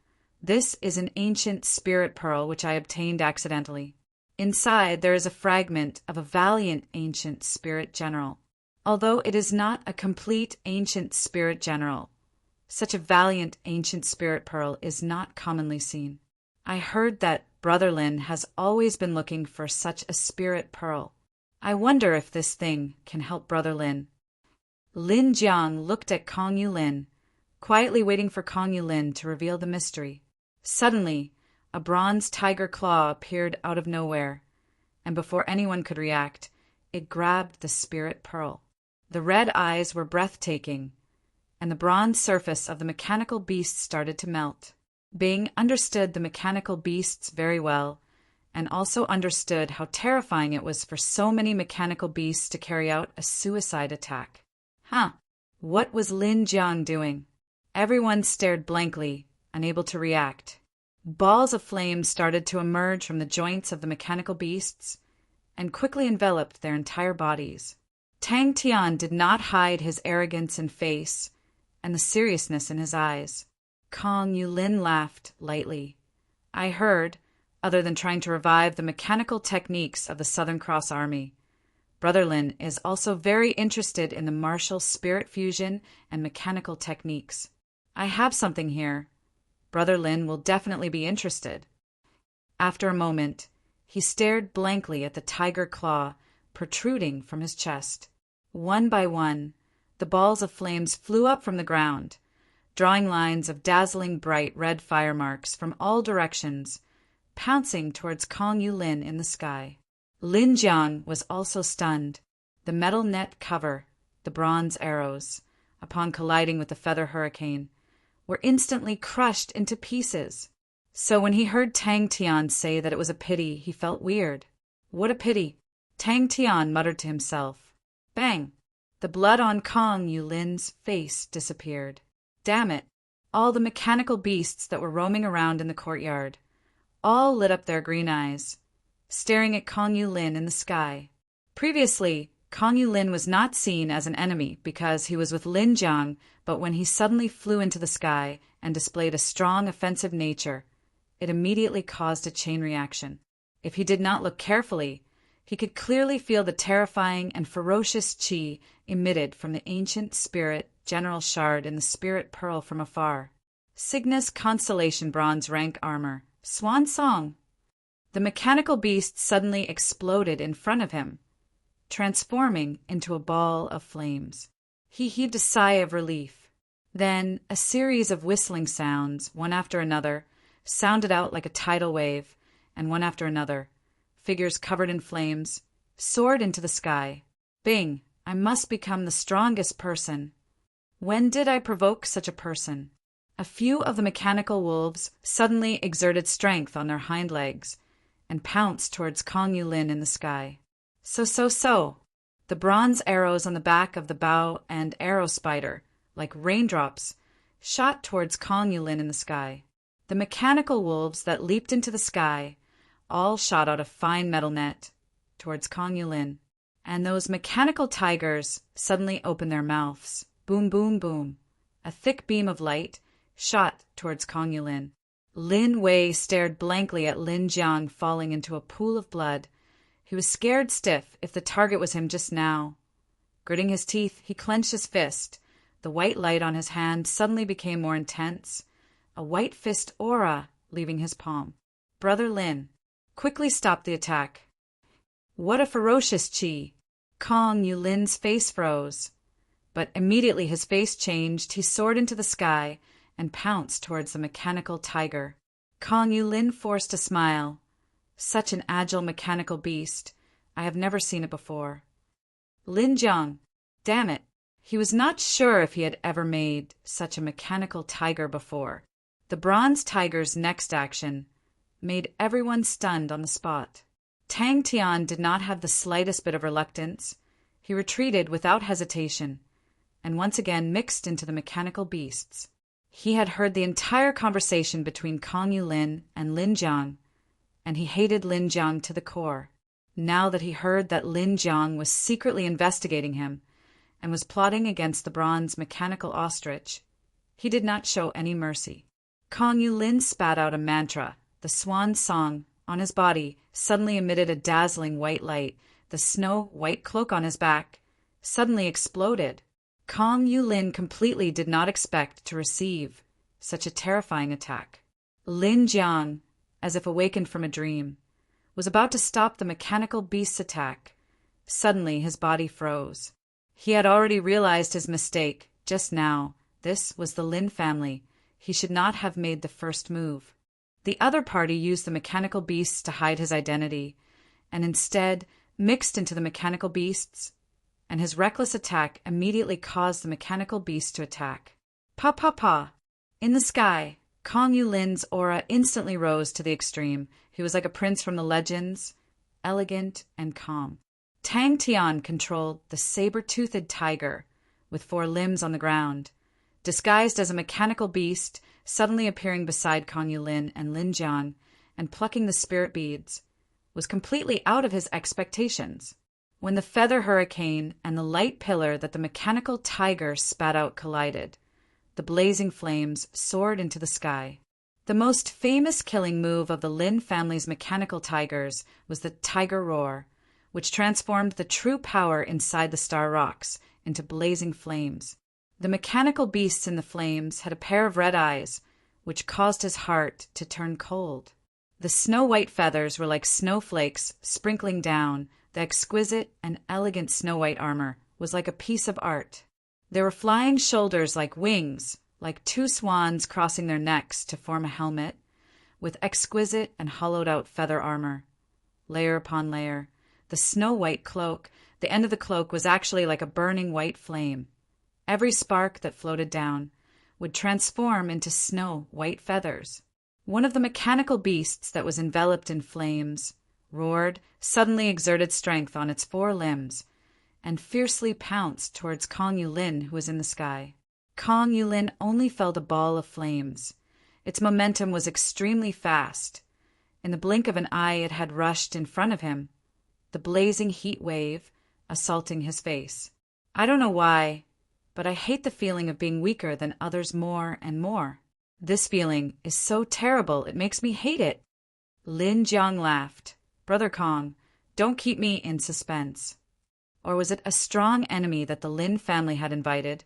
This is an ancient spirit pearl which I obtained accidentally. Inside there is a fragment of a valiant ancient spirit general. Although it is not a complete ancient spirit general, such a valiant ancient spirit pearl is not commonly seen. I heard that Brother Lin has always been looking for such a spirit pearl. I wonder if this thing can help Brother Lin. Lin Jiang looked at Kong Yulin, quietly waiting for Kong Yulin to reveal the mystery. Suddenly, a bronze tiger claw appeared out of nowhere, and before anyone could react, it grabbed the spirit pearl. The red eyes were breathtaking, and the bronze surface of the mechanical beast started to melt. Bing understood the mechanical beasts very well, and also understood how terrifying it was for so many mechanical beasts to carry out a suicide attack. What was Lin Jiang doing? Everyone stared blankly, unable to react. Balls of flame started to emerge from the joints of the mechanical beasts and quickly enveloped their entire bodies. Tang Tian did not hide his arrogance in face and the seriousness in his eyes. Kong Yulin laughed lightly. I heard, other than trying to revive the mechanical techniques of the Southern Cross Army, Brother Lin is also very interested in the martial spirit fusion and mechanical techniques. I have something here. Brother Lin will definitely be interested. After a moment, he stared blankly at the tiger claw protruding from his chest. One by one, the balls of flames flew up from the ground, drawing lines of dazzling bright red fire marks from all directions, pouncing towards Kong Yulin in the sky. Lin Jiang was also stunned. The metal net cover, the bronze arrows, upon colliding with the feather hurricane, were instantly crushed into pieces. So when he heard Tang Tian say that it was a pity, he felt weird. What a pity! Tang Tian muttered to himself. Bang! The blood on Kong Yulin's face disappeared. Damn it! All the mechanical beasts that were roaming around in the courtyard all lit up their green eyes, staring at Kong Yulin in the sky. Previously, Kong Yulin was not seen as an enemy because he was with Lin Jiang, but when he suddenly flew into the sky and displayed a strong offensive nature, it immediately caused a chain reaction. If he did not look carefully, he could clearly feel the terrifying and ferocious qi emitted from the ancient spirit general shard in the spirit pearl from afar. Cygnus Constellation bronze rank armor. Swan song! The mechanical beast suddenly exploded in front of him, transforming into a ball of flames. He heaved a sigh of relief. Then a series of whistling sounds, one after another, sounded out like a tidal wave, and one after another, figures covered in flames, soared into the sky. Bing! I must become the strongest person. When did I provoke such a person? A few of the mechanical wolves suddenly exerted strength on their hind legs and pounced towards Kong Yulin in the sky. So. The bronze arrows on the back of the bow and arrow spider, like raindrops, shot towards Kong Yulin in the sky. The mechanical wolves that leaped into the sky all shot out a fine metal net towards Kong Yulin, and those mechanical tigers suddenly opened their mouths. Boom, boom, boom. A thick beam of light shot towards Kong Yulin. Lin Wei stared blankly at Lin Jiang falling into a pool of blood. He was scared stiff if the target was him just now. Gritting his teeth, he clenched his fist. The white light on his hand suddenly became more intense, a white fist aura leaving his palm. Brother Lin quickly stopped the attack. What a ferocious chi! Kong Yulin's face froze. But immediately his face changed, he soared into the sky and pounced towards the mechanical tiger. Kong Yulin forced a smile. Such an agile mechanical beast. I have never seen it before. Lin Jiang, damn it. He was not sure if he had ever made such a mechanical tiger before. The bronze tiger's next action made everyone stunned on the spot. Tang Tian did not have the slightest bit of reluctance. He retreated without hesitation and once again mixed into the mechanical beasts. He had heard the entire conversation between Kong Yulin and Lin Jiang, and he hated Lin Jiang to the core. Now that he heard that Lin Jiang was secretly investigating him and was plotting against the bronze mechanical ostrich, he did not show any mercy. Kong Yulin spat out a mantra. The swan song on his body suddenly emitted a dazzling white light. The snow-white cloak on his back suddenly exploded. Kong Yulin completely did not expect to receive such a terrifying attack. Lin Jiang, as if awakened from a dream, was about to stop the mechanical beast's attack. Suddenly his body froze. He had already realized his mistake just now. This was the Lin family. He should not have made the first move. The other party used the mechanical beasts to hide his identity, and instead mixed into the mechanical beasts, and his reckless attack immediately caused the mechanical beast to attack. Pa pa pa! In the sky, Kong Yulin's aura instantly rose to the extreme. He was like a prince from the legends, elegant and calm. Tang Tian controlled the saber-toothed tiger, with 4 limbs on the ground, disguised as a mechanical beast, suddenly appearing beside Kong Yulin and Lin Jiang and plucking the spirit beads, was completely out of his expectations. When the feather hurricane and the light pillar that the mechanical tiger spat out collided, the blazing flames soared into the sky. The most famous killing move of the Lin family's mechanical tigers was the Tiger Roar, which transformed the true power inside the star rocks into blazing flames. The mechanical beasts in the flames had a pair of red eyes, which caused his heart to turn cold. The snow-white feathers were like snowflakes sprinkling down. The exquisite and elegant snow-white armor was like a piece of art. There were flying shoulders like wings, like 2 swans crossing their necks to form a helmet, with exquisite and hollowed-out feather armor. Layer upon layer, the snow-white cloak, the end of the cloak was actually like a burning white flame. Every spark that floated down would transform into snow-white feathers. One of the mechanical beasts that was enveloped in flames roared, suddenly exerted strength on its 4 limbs, and fiercely pounced towards Kong Yulin, who was in the sky. Kong Yulin only felt a ball of flames. Its momentum was extremely fast. In the blink of an eye it had rushed in front of him, the blazing heat wave assaulting his face. I don't know why, but I hate the feeling of being weaker than others more and more. This feeling is so terrible it makes me hate it. Lin Jiang laughed. Brother Kong, don't keep me in suspense. Or was it a strong enemy that the Lin family had invited,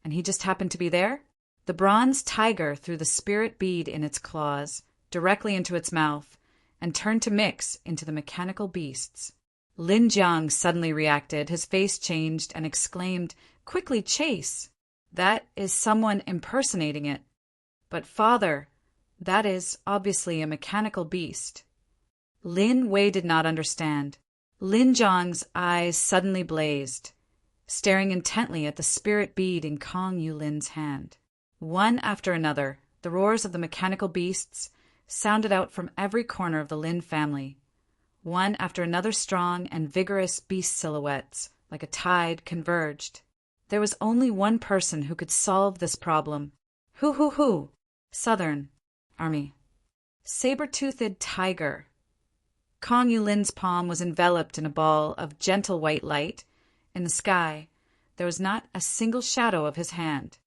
and he just happened to be there? The bronze tiger threw the spirit bead in its claws directly into its mouth and turned to mix into the mechanical beasts. Lin Jiang suddenly reacted. His face changed and exclaimed, "Quickly chase! That is someone impersonating it. But father, that is obviously a mechanical beast." Lin Wei did not understand. Lin Jiang's eyes suddenly blazed, staring intently at the spirit bead in Kong Yulin's hand. One after another, the roars of the mechanical beasts sounded out from every corner of the Lin family. One after another strong and vigorous beast silhouettes, like a tide, converged. There was only one person who could solve this problem. Who? Southern Army. Saber-toothed tiger. Kong Yulin's palm was enveloped in a ball of gentle white light. In the sky, there was not a single shadow of his hand.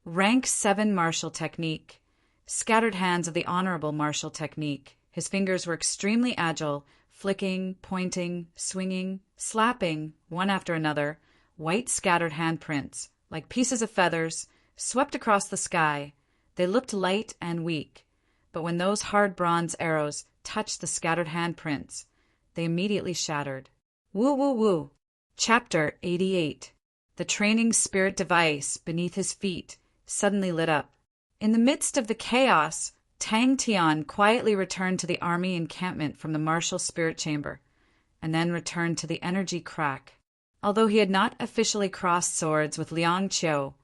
Rank 7 martial technique. Scattered hands of the honorable martial technique. His fingers were extremely agile, flicking, pointing, swinging, slapping, one after another, white scattered handprints, like pieces of feathers, swept across the sky. They looked light and weak, but when those hard bronze arrows touched the scattered handprints, they immediately shattered. Woo. Chapter 88. The training spirit device beneath his feet suddenly lit up. In the midst of the chaos, Tang Tian quietly returned to the army encampment from the martial spirit chamber, and then returned to the energy crack. Although he had not officially crossed swords with Liang Qiu,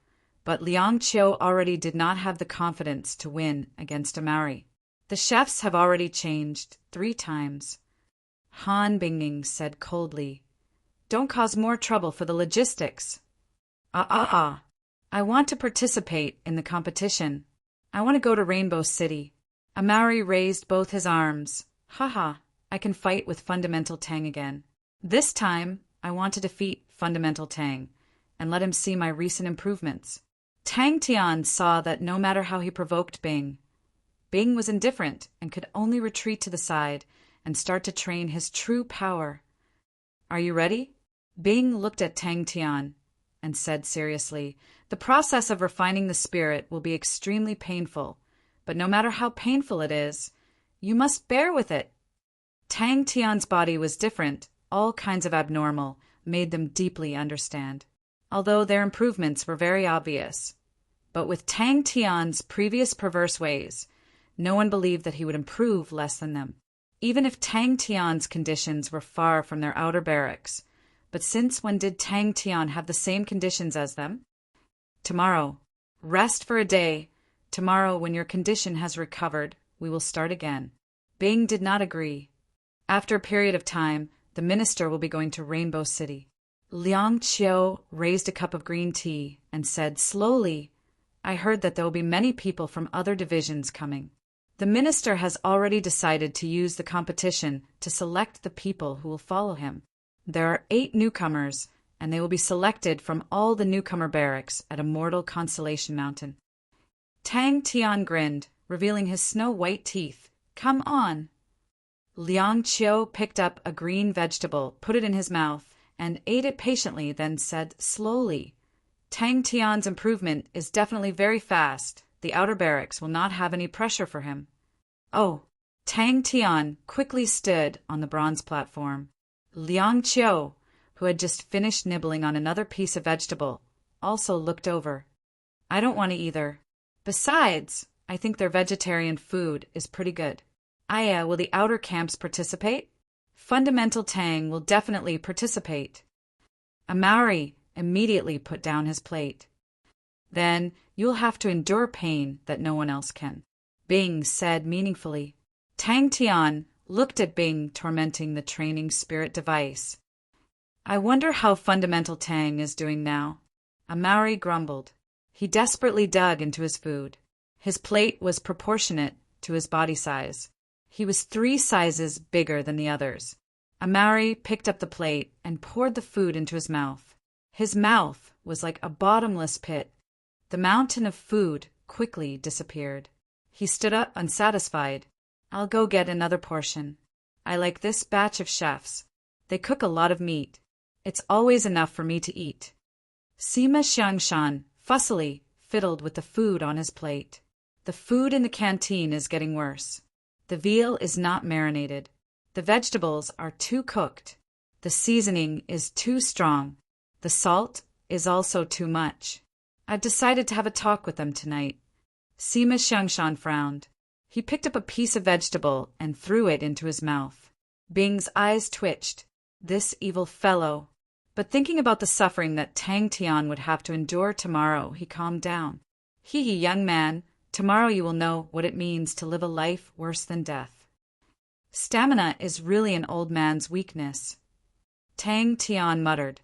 but Liang Qiu already did not have the confidence to win against a Maori. The chefs have already changed 3 times. Han Bingning said coldly, "Don't cause more trouble for the logistics." I want to participate in the competition. I want to go to Rainbow City. A Maori raised both his arms. I can fight with Fundamental Tang again. This time, I want to defeat Fundamental Tang and let him see my recent improvements. Tang Tian saw that no matter how he provoked Bing was indifferent and could only retreat to the side and start to train his true power. Are you ready? Bing looked at Tang Tian and said seriously, "The process of refining the spirit will be extremely painful, but no matter how painful it is, you must bear with it." Tang Tian's body was different. All kinds of abnormal made them deeply understand, although their improvements were very obvious. But with Tang Tian's previous perverse ways, no one believed that he would improve less than them, even if Tang Tian's conditions were far from their outer barracks. But since when did Tang Tian have the same conditions as them? Tomorrow. Rest for a day. Tomorrow, when your condition has recovered, we will start again. Bing did not agree. After a period of time, the minister will be going to Rainbow City. Liang Qiu raised a cup of green tea and said slowly, "I heard that there will be many people from other divisions coming. The minister has already decided to use the competition to select the people who will follow him. There are 8 newcomers, and they will be selected from all the newcomer barracks at Immortal Constellation Mountain." Tang Tian grinned, revealing his snow-white teeth. "Come on." Liang Qiu picked up a green vegetable, put it in his mouth, and ate it patiently, then said slowly, "Tang Tian's improvement is definitely very fast. The outer barracks will not have any pressure for him." "Oh." Tang Tian quickly stood on the bronze platform. Liang Qiu, who had just finished nibbling on another piece of vegetable, also looked over. "I don't want to either. Besides, I think their vegetarian food is pretty good." "Aya, will the outer camps participate?" "Fundamental Tang will definitely participate." A Maori immediately put down his plate. "Then you'll have to endure pain that no one else can," Bing said meaningfully. Tang Tian looked at Bing tormenting the training spirit device. "I wonder how Fundamental Tang is doing now." A Maori grumbled. He desperately dug into his food. His plate was proportionate to his body size. He was 3 sizes bigger than the others. A Maori picked up the plate and poured the food into his mouth. His mouth was like a bottomless pit. The mountain of food quickly disappeared. He stood up unsatisfied. "I'll go get another portion. I like this batch of chefs. They cook a lot of meat. It's always enough for me to eat." Sima Xiangshan fussily fiddled with the food on his plate. "The food in the canteen is getting worse. The veal is not marinated. The vegetables are too cooked. The seasoning is too strong. The salt is also too much. I've decided to have a talk with them tonight." Sima Xiangshan frowned. He picked up a piece of vegetable and threw it into his mouth. Bing's eyes twitched. This evil fellow. But thinking about the suffering that Tang Tian would have to endure tomorrow, he calmed down. Hee hee, young man, tomorrow you will know what it means to live a life worse than death. Stamina is really an old man's weakness. Tang Tian muttered.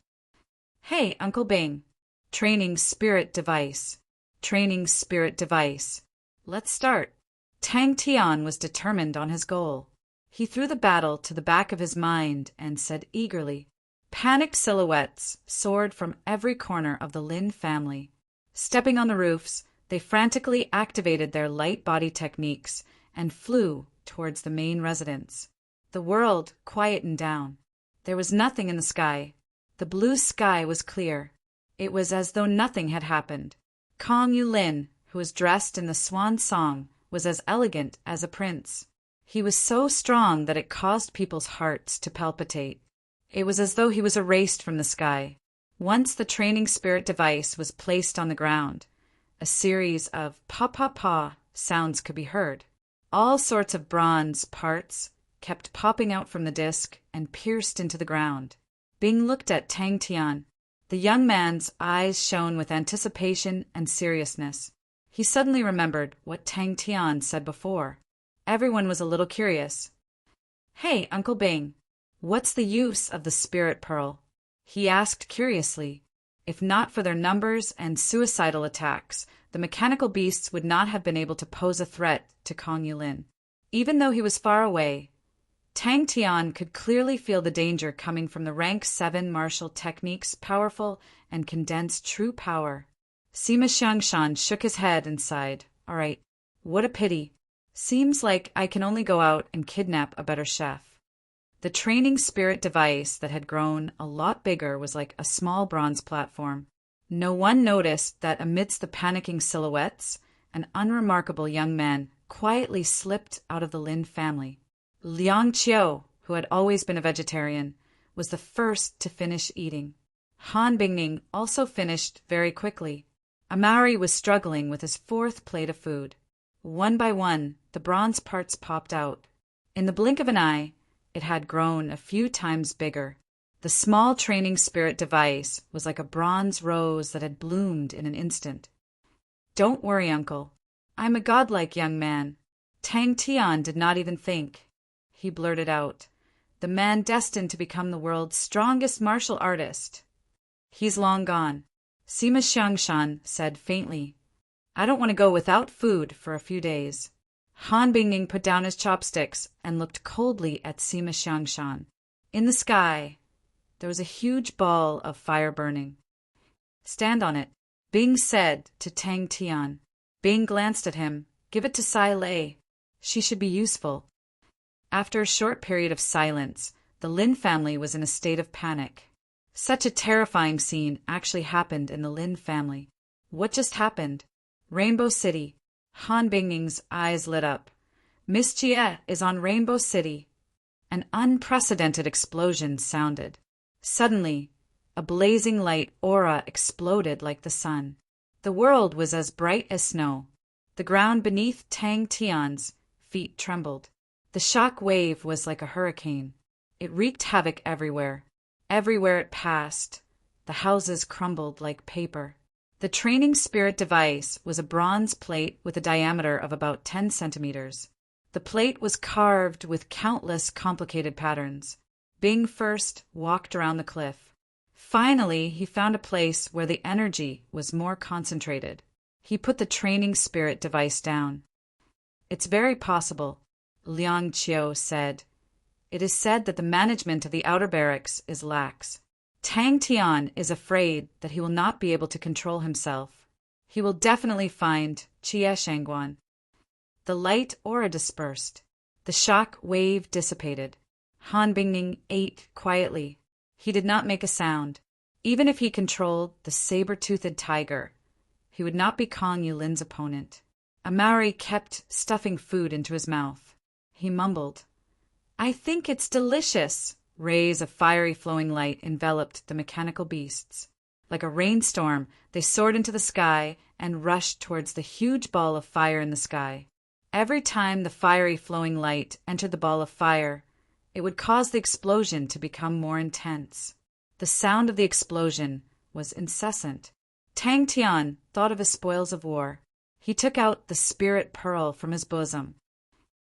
Hey, Uncle Bing. Training spirit device. Training spirit device. Let's start. Tang Tian was determined on his goal. He threw the battle to the back of his mind and said eagerly. Panicked silhouettes soared from every corner of the Lin family. Stepping on the roofs, they frantically activated their light body techniques and flew towards the main residence. The world quietened down. There was nothing in the sky. The blue sky was clear. It was as though nothing had happened. Kong Yulin, who was dressed in the swan song, was as elegant as a prince. He was so strong that it caused people's hearts to palpitate. It was as though he was erased from the sky. Once the training spirit device was placed on the ground, a series of pa-pa-pa sounds could be heard. All sorts of bronze parts kept popping out from the disc and pierced into the ground. Bing looked at Tang Tian. The young man's eyes shone with anticipation and seriousness. He suddenly remembered what Tang Tian said before. Everyone was a little curious. Hey, Uncle Bing, what's the use of the spirit pearl? He asked curiously. If not for their numbers and suicidal attacks, the mechanical beasts would not have been able to pose a threat to Kong Yulin. Even though he was far away, Tang Tian could clearly feel the danger coming from the rank 7 martial techniques, powerful and condensed true power. Sima Xiangshan shook his head and sighed. All right, what a pity. Seems like I can only go out and kidnap a better chef. The training spirit device that had grown a lot bigger was like a small bronze platform. No one noticed that amidst the panicking silhouettes, an unremarkable young man quietly slipped out of the Lin family. Liang Qiu, who had always been a vegetarian, was the first to finish eating. Han Bingning also finished very quickly. Amari was struggling with his 4th plate of food. One by one, the bronze parts popped out. In the blink of an eye, it had grown a few times bigger. The small training spirit device was like a bronze rose that had bloomed in an instant. Don't worry, Uncle. I'm a godlike young man. Tang Tian did not even think. He blurted out, the man destined to become the world's strongest martial artist. He's long gone. Sima Xiangshan said faintly. I don't want to go without food for a few days. Han Bingning put down his chopsticks and looked coldly at Sima Xiangshan. In the sky, there was a huge ball of fire burning. Stand on it, Bing said to Tang Tian. Bing glanced at him. Give it to Sai Lei. She should be useful. After a short period of silence, the Lin family was in a state of panic. Such a terrifying scene actually happened in the Lin family. What just happened? Rainbow City. Han Bingning's eyes lit up. Miss Jie is on Rainbow City. An unprecedented explosion sounded. Suddenly, a blazing light aura exploded like the sun. The world was as bright as snow. The ground beneath Tang Tian's feet trembled. The shock wave was like a hurricane. It wreaked havoc everywhere. Everywhere it passed, the houses crumbled like paper. The training spirit device was a bronze plate with a diameter of about 10 centimeters. The plate was carved with countless complicated patterns. Bing first walked around the cliff. Finally, he found a place where the energy was more concentrated. He put the training spirit device down. It's very possible, Liang Qiu said. It is said that the management of the outer barracks is lax. Tang Tian is afraid that he will not be able to control himself. He will definitely find Jie Shangguan. The light aura dispersed. The shock wave dissipated. Han Bingning ate quietly. He did not make a sound. Even if he controlled the saber-toothed tiger, he would not be Kong Yulin's opponent. Amari kept stuffing food into his mouth. He mumbled, I think it's delicious. Rays of fiery flowing light enveloped the mechanical beasts. Like a rainstorm, they soared into the sky and rushed towards the huge ball of fire in the sky. Every time the fiery flowing light entered the ball of fire, it would cause the explosion to become more intense. The sound of the explosion was incessant. Tang Tian thought of his spoils of war. He took out the spirit pearl from his bosom.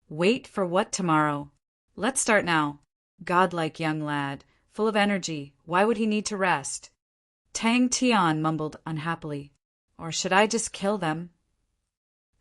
Wait for what tomorrow? Let's start now. Godlike young lad, full of energy, why would he need to rest? Tang Tian mumbled unhappily. Or should I just kill them?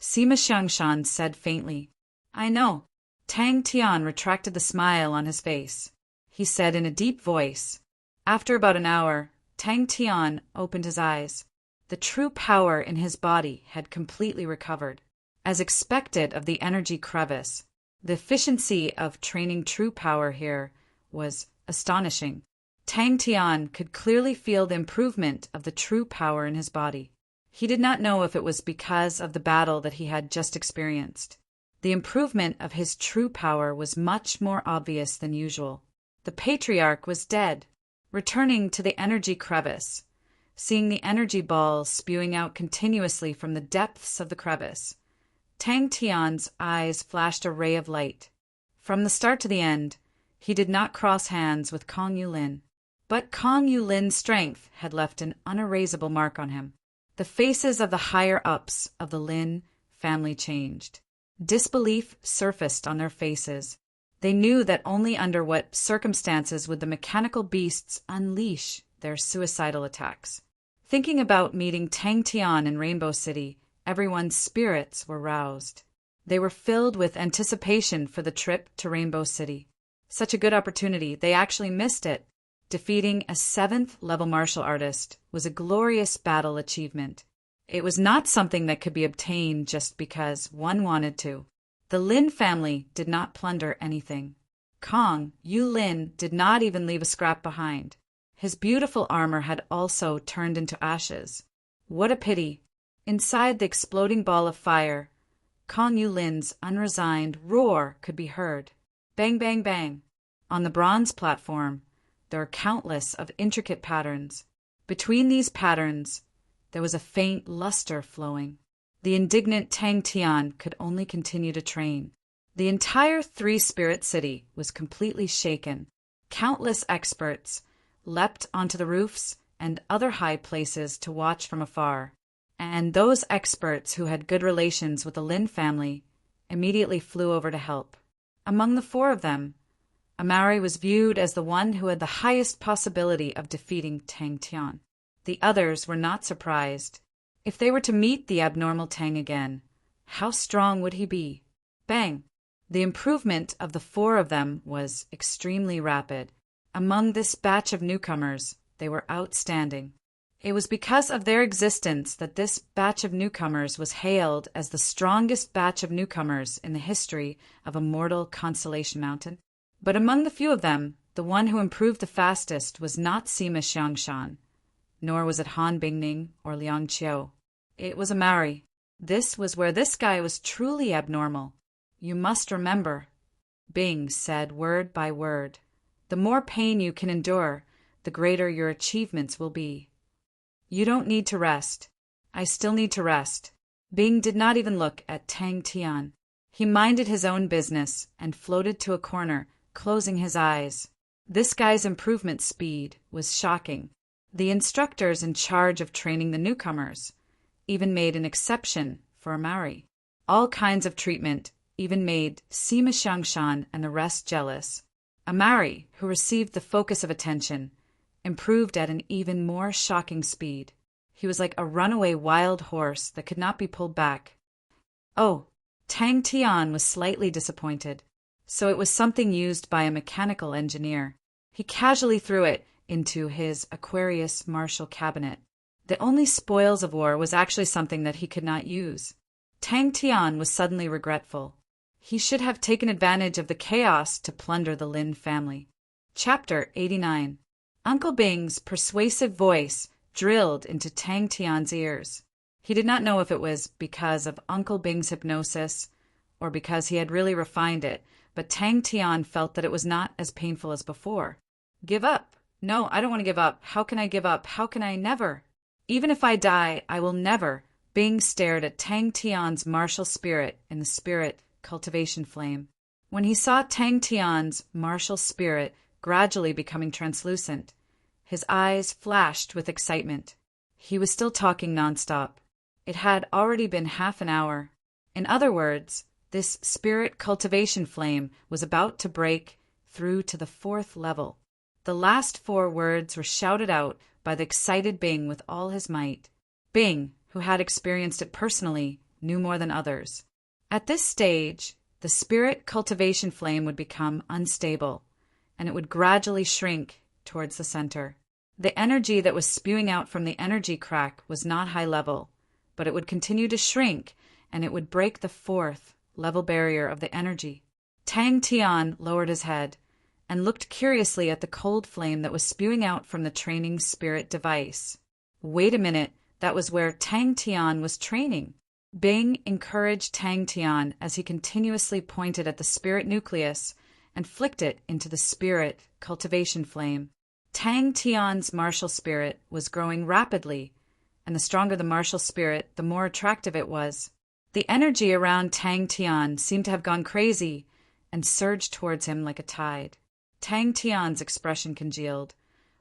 Sima Xiangshan said faintly. I know. Tang Tian retracted the smile on his face. He said in a deep voice. After about an hour, Tang Tian opened his eyes. The true power in his body had completely recovered. As expected of the energy crevice, the efficiency of training true power here was astonishing. Tang Tian could clearly feel the improvement of the true power in his body. He did not know if it was because of the battle that he had just experienced. The improvement of his true power was much more obvious than usual. The patriarch was dead, returning to the energy crevice, seeing the energy balls spewing out continuously from the depths of the crevice. Tang Tian's eyes flashed a ray of light. From the start to the end, he did not cross hands with Kong Yulin, but Kong Yulin's strength had left an unerasable mark on him. The faces of the higher-ups of the Lin family changed. Disbelief surfaced on their faces. They knew that only under what circumstances would the mechanical beasts unleash their suicidal attacks. Thinking about meeting Tang Tian in Rainbow City, everyone's spirits were roused. They were filled with anticipation for the trip to Rainbow City. Such a good opportunity, they actually missed it. Defeating a 7th-level martial artist was a glorious battle achievement. It was not something that could be obtained just because one wanted to. The Lin family did not plunder anything. Kong Yulin did not even leave a scrap behind. His beautiful armor had also turned into ashes. What a pity! Inside the exploding ball of fire, Kong Yulin's unresigned roar could be heard. Bang, bang, bang. On the bronze platform, there are countless of intricate patterns. Between these patterns, there was a faint luster flowing. The indignant Tang Tian could only continue to train. The entire three-spirit city was completely shaken. Countless experts leapt onto the roofs and other high places to watch from afar. And those experts who had good relations with the Lin family immediately flew over to help. Among the 4 of them, Amari was viewed as the one who had the highest possibility of defeating Tang Tian. The others were not surprised. If they were to meet the abnormal Tang again, how strong would he be? Bang! The improvement of the 4 of them was extremely rapid. Among this batch of newcomers, they were outstanding. It was because of their existence that this batch of newcomers was hailed as the strongest batch of newcomers in the history of Immortal Constellation Mountain. But among the few of them, the one who improved the fastest was not Sima Xiangshan, nor was it Han Bingning or Liang Qiu. It was Amari. This was where this guy was truly abnormal. You must remember, Bing said word by word, the more pain you can endure, the greater your achievements will be. You don't need to rest. I still need to rest. Bing did not even look at Tang Tian. He minded his own business and floated to a corner, closing his eyes. This guy's improvement speed was shocking. The instructors in charge of training the newcomers even made an exception for Amari. All kinds of treatment even made Sima Xiangshan and the rest jealous. Amari, who received the focus of attention, improved at an even more shocking speed. He was like a runaway wild horse that could not be pulled back. Oh, Tang Tian was slightly disappointed. So it was something used by a mechanical engineer. He casually threw it into his Aquarius Marshall cabinet. The only spoils of war was actually something that he could not use. Tang Tian was suddenly regretful. He should have taken advantage of the chaos to plunder the Lin family. Chapter 89. Uncle Bing's persuasive voice drilled into Tang Tian's ears. He did not know if it was because of Uncle Bing's hypnosis or because he had really refined it, but Tang Tian felt that it was not as painful as before. Give up. No, I don't want to give up. How can I give up? How can I never? Even if I die, I will never. Bing stared at Tang Tian's martial spirit in the spirit cultivation flame. When he saw Tang Tian's martial spirit gradually becoming translucent, his eyes flashed with excitement. He was still talking nonstop. It had already been half an hour. In other words, this spirit cultivation flame was about to break through to the 4th level. The last 4 words were shouted out by the excited Bing with all his might. Bing, who had experienced it personally, knew more than others. At this stage, the spirit cultivation flame would become unstable, and it would gradually shrink towards the center. The energy that was spewing out from the energy crack was not high level, but it would continue to shrink, and it would break the 4th level barrier of the energy. Tang Tian lowered his head and looked curiously at the cold flame that was spewing out from the training spirit device. Wait a minute, that was where Tang Tian was training. Bing encouraged Tang Tian as he continuously pointed at the spirit nucleus and flicked it into the spirit cultivation flame. Tang Tian's martial spirit was growing rapidly, and the stronger the martial spirit, the more attractive it was. The energy around Tang Tian seemed to have gone crazy and surged towards him like a tide. Tang Tian's expression congealed.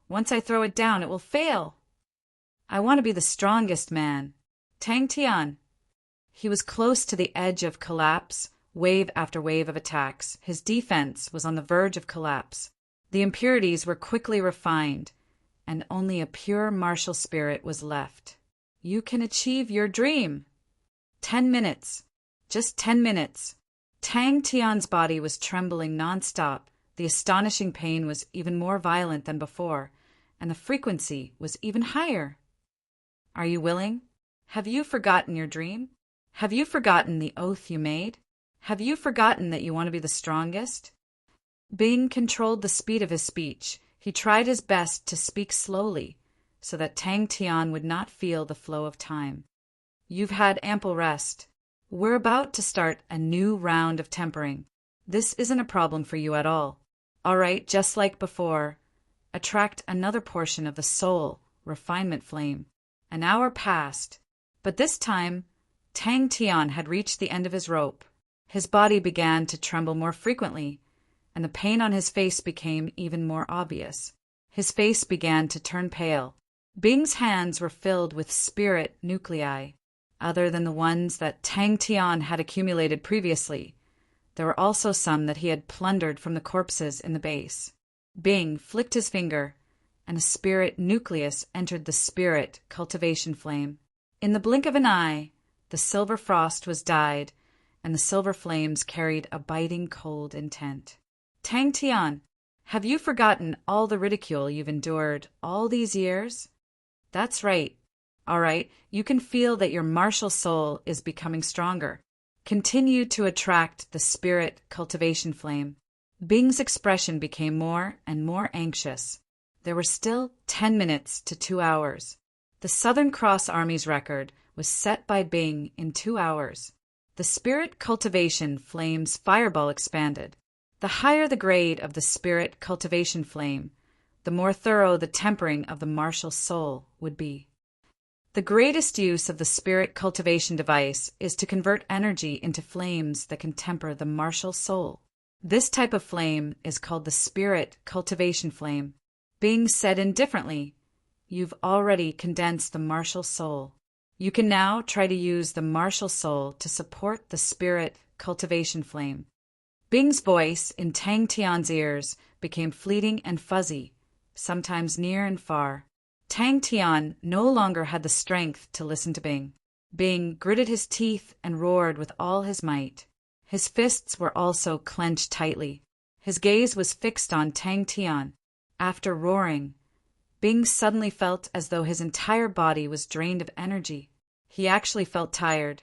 Once I throw it down, it will fail. I want to be the strongest man. Tang Tian. He was close to the edge of collapse, wave after wave of attacks. His defense was on the verge of collapse. The impurities were quickly refined, and only a pure martial spirit was left. You can achieve your dream. 10 minutes. Just 10 minutes. Tang Tian's body was trembling nonstop. The astonishing pain was even more violent than before, and the frequency was even higher. Are you willing? Have you forgotten your dream? Have you forgotten the oath you made? Have you forgotten that you want to be the strongest? Bing controlled the speed of his speech. He tried his best to speak slowly, so that Tang Tian would not feel the flow of time. You've had ample rest. We're about to start a new round of tempering. This isn't a problem for you at all. All right, just like before, attract another portion of the soul refinement flame. An hour passed, but this time, Tang Tian had reached the end of his rope. His body began to tremble more frequently, and the pain on his face became even more obvious. His face began to turn pale. Bing's hands were filled with spirit nuclei, other than the ones that Tang Tian had accumulated previously. There were also some that he had plundered from the corpses in the base. Bing flicked his finger, and a spirit nucleus entered the spirit cultivation flame. In the blink of an eye, the silver frost was dyed, and the silver flames carried a biting cold intent. Tang Tian, have you forgotten all the ridicule you've endured all these years? That's right. All right, you can feel that your martial soul is becoming stronger. Continue to attract the spirit cultivation flame. Bing's expression became more and more anxious. There were still 10 minutes to 2 hours. The Southern Cross Army's record was set by Bing in 2 hours. The spirit cultivation flame's fireball expanded. The higher the grade of the spirit cultivation flame, the more thorough the tempering of the martial soul would be. The greatest use of the spirit cultivation device is to convert energy into flames that can temper the martial soul. This type of flame is called the spirit cultivation flame. Being said indifferently, you've already condensed the martial soul. You can now try to use the martial soul to support the spirit cultivation flame. Bing's voice in Tang Tian's ears became fleeting and fuzzy, sometimes near and far. Tang Tian no longer had the strength to listen to Bing. Bing gritted his teeth and roared with all his might. His fists were also clenched tightly. His gaze was fixed on Tang Tian. After roaring, Bing suddenly felt as though his entire body was drained of energy. He actually felt tired.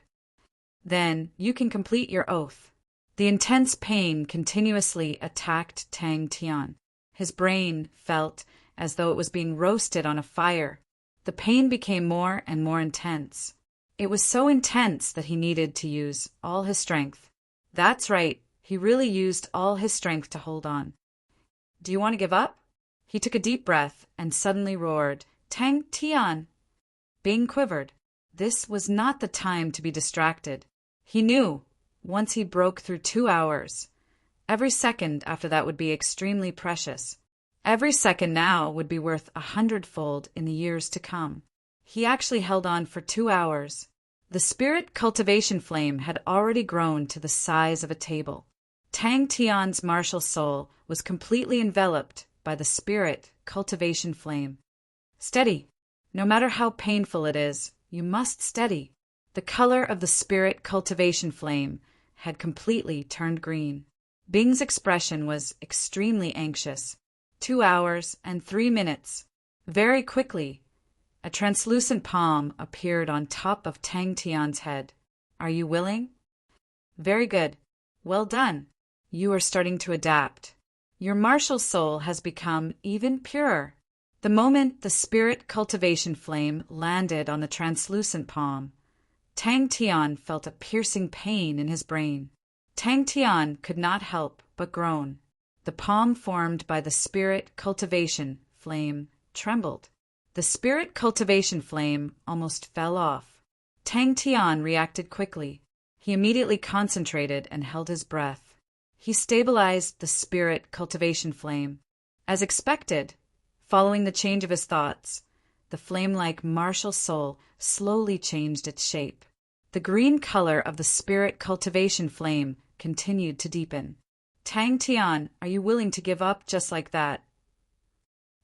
Then you can complete your oath. The intense pain continuously attacked Tang Tian. His brain felt as though it was being roasted on a fire. The pain became more and more intense. It was so intense that he needed to use all his strength. That's right, he really used all his strength to hold on. Do you want to give up? He took a deep breath and suddenly roared, Tang Tian! Bing quivered. This was not the time to be distracted. He knew, once he broke through 2 hours, every second after that would be extremely precious. Every second now would be worth 100-fold in the years to come. He actually held on for 2 hours. The spirit cultivation flame had already grown to the size of a table. Tang Tian's martial soul was completely enveloped by the spirit cultivation flame. Steady. No matter how painful it is, you must steady. The color of the spirit cultivation flame had completely turned green. Bing's expression was extremely anxious. 2 hours and 3 minutes. Very quickly, a translucent palm appeared on top of Tang Tian's head. Are you willing? Very good. Well done. You are starting to adapt. Your martial soul has become even purer. The moment the spirit cultivation flame landed on the translucent palm, Tang Tian felt a piercing pain in his brain. Tang Tian could not help but groan. The palm formed by the spirit cultivation flame trembled. The spirit cultivation flame almost fell off. Tang Tian reacted quickly. He immediately concentrated and held his breath. He stabilized the spirit cultivation flame. As expected, following the change of his thoughts, the flame-like martial soul slowly changed its shape. The green color of the spirit cultivation flame continued to deepen. Tang Tian, are you willing to give up just like that?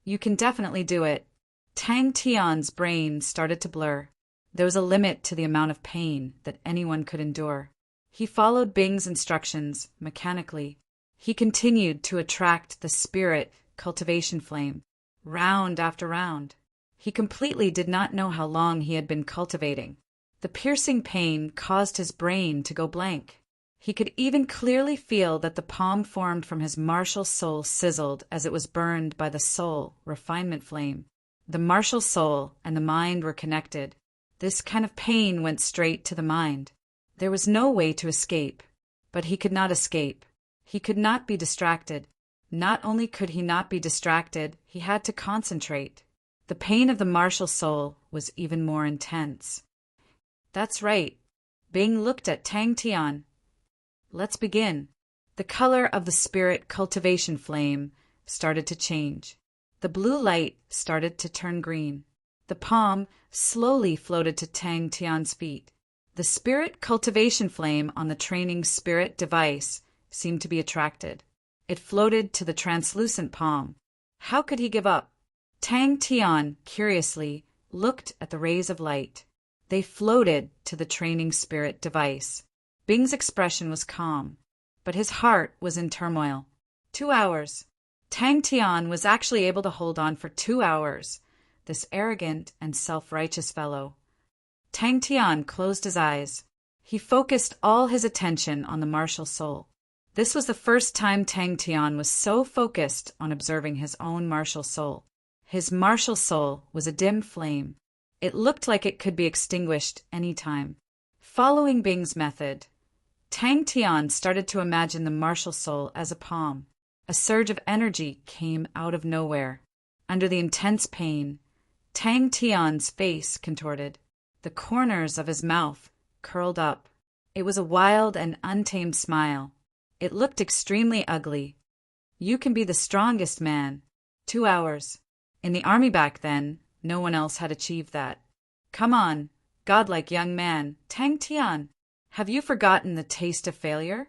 You can definitely do it. Tang Tian's brain started to blur. There was a limit to the amount of pain that anyone could endure. He followed Bing's instructions mechanically. He continued to attract the spirit cultivation flame, round after round. He completely did not know how long he had been cultivating. The piercing pain caused his brain to go blank. He could even clearly feel that the palm formed from his martial soul sizzled as it was burned by the soul refinement flame. The martial soul and the mind were connected. This kind of pain went straight to the mind. There was no way to escape, but he could not escape. He could not be distracted. Not only could he not be distracted, he had to concentrate. The pain of the martial soul was even more intense. That's right. Bing looked at Tang Tian. Let's begin. The color of the spirit cultivation flame started to change. The blue light started to turn green. The palm slowly floated to Tang Tian's feet. The spirit cultivation flame on the training spirit device seemed to be attracted. It floated to the translucent palm. How could he give up? Tang Tian, curiously, looked at the rays of light. They floated to the training spirit device. Bing's expression was calm, but his heart was in turmoil. 2 hours. Tang Tian was actually able to hold on for 2 hours, this arrogant and self-righteous fellow. Tang Tian closed his eyes. He focused all his attention on the martial soul. This was the first time Tang Tian was so focused on observing his own martial soul. His martial soul was a dim flame. It looked like it could be extinguished any time. Following Bing's method, Tang Tian started to imagine the martial soul as a palm. A surge of energy came out of nowhere. Under the intense pain, Tang Tian's face contorted. The corners of his mouth curled up. It was a wild and untamed smile. It looked extremely ugly. You can be the strongest man. 2 hours. In the army back then, no one else had achieved that. Come on, godlike young man, Tang Tian. Have you forgotten the taste of failure?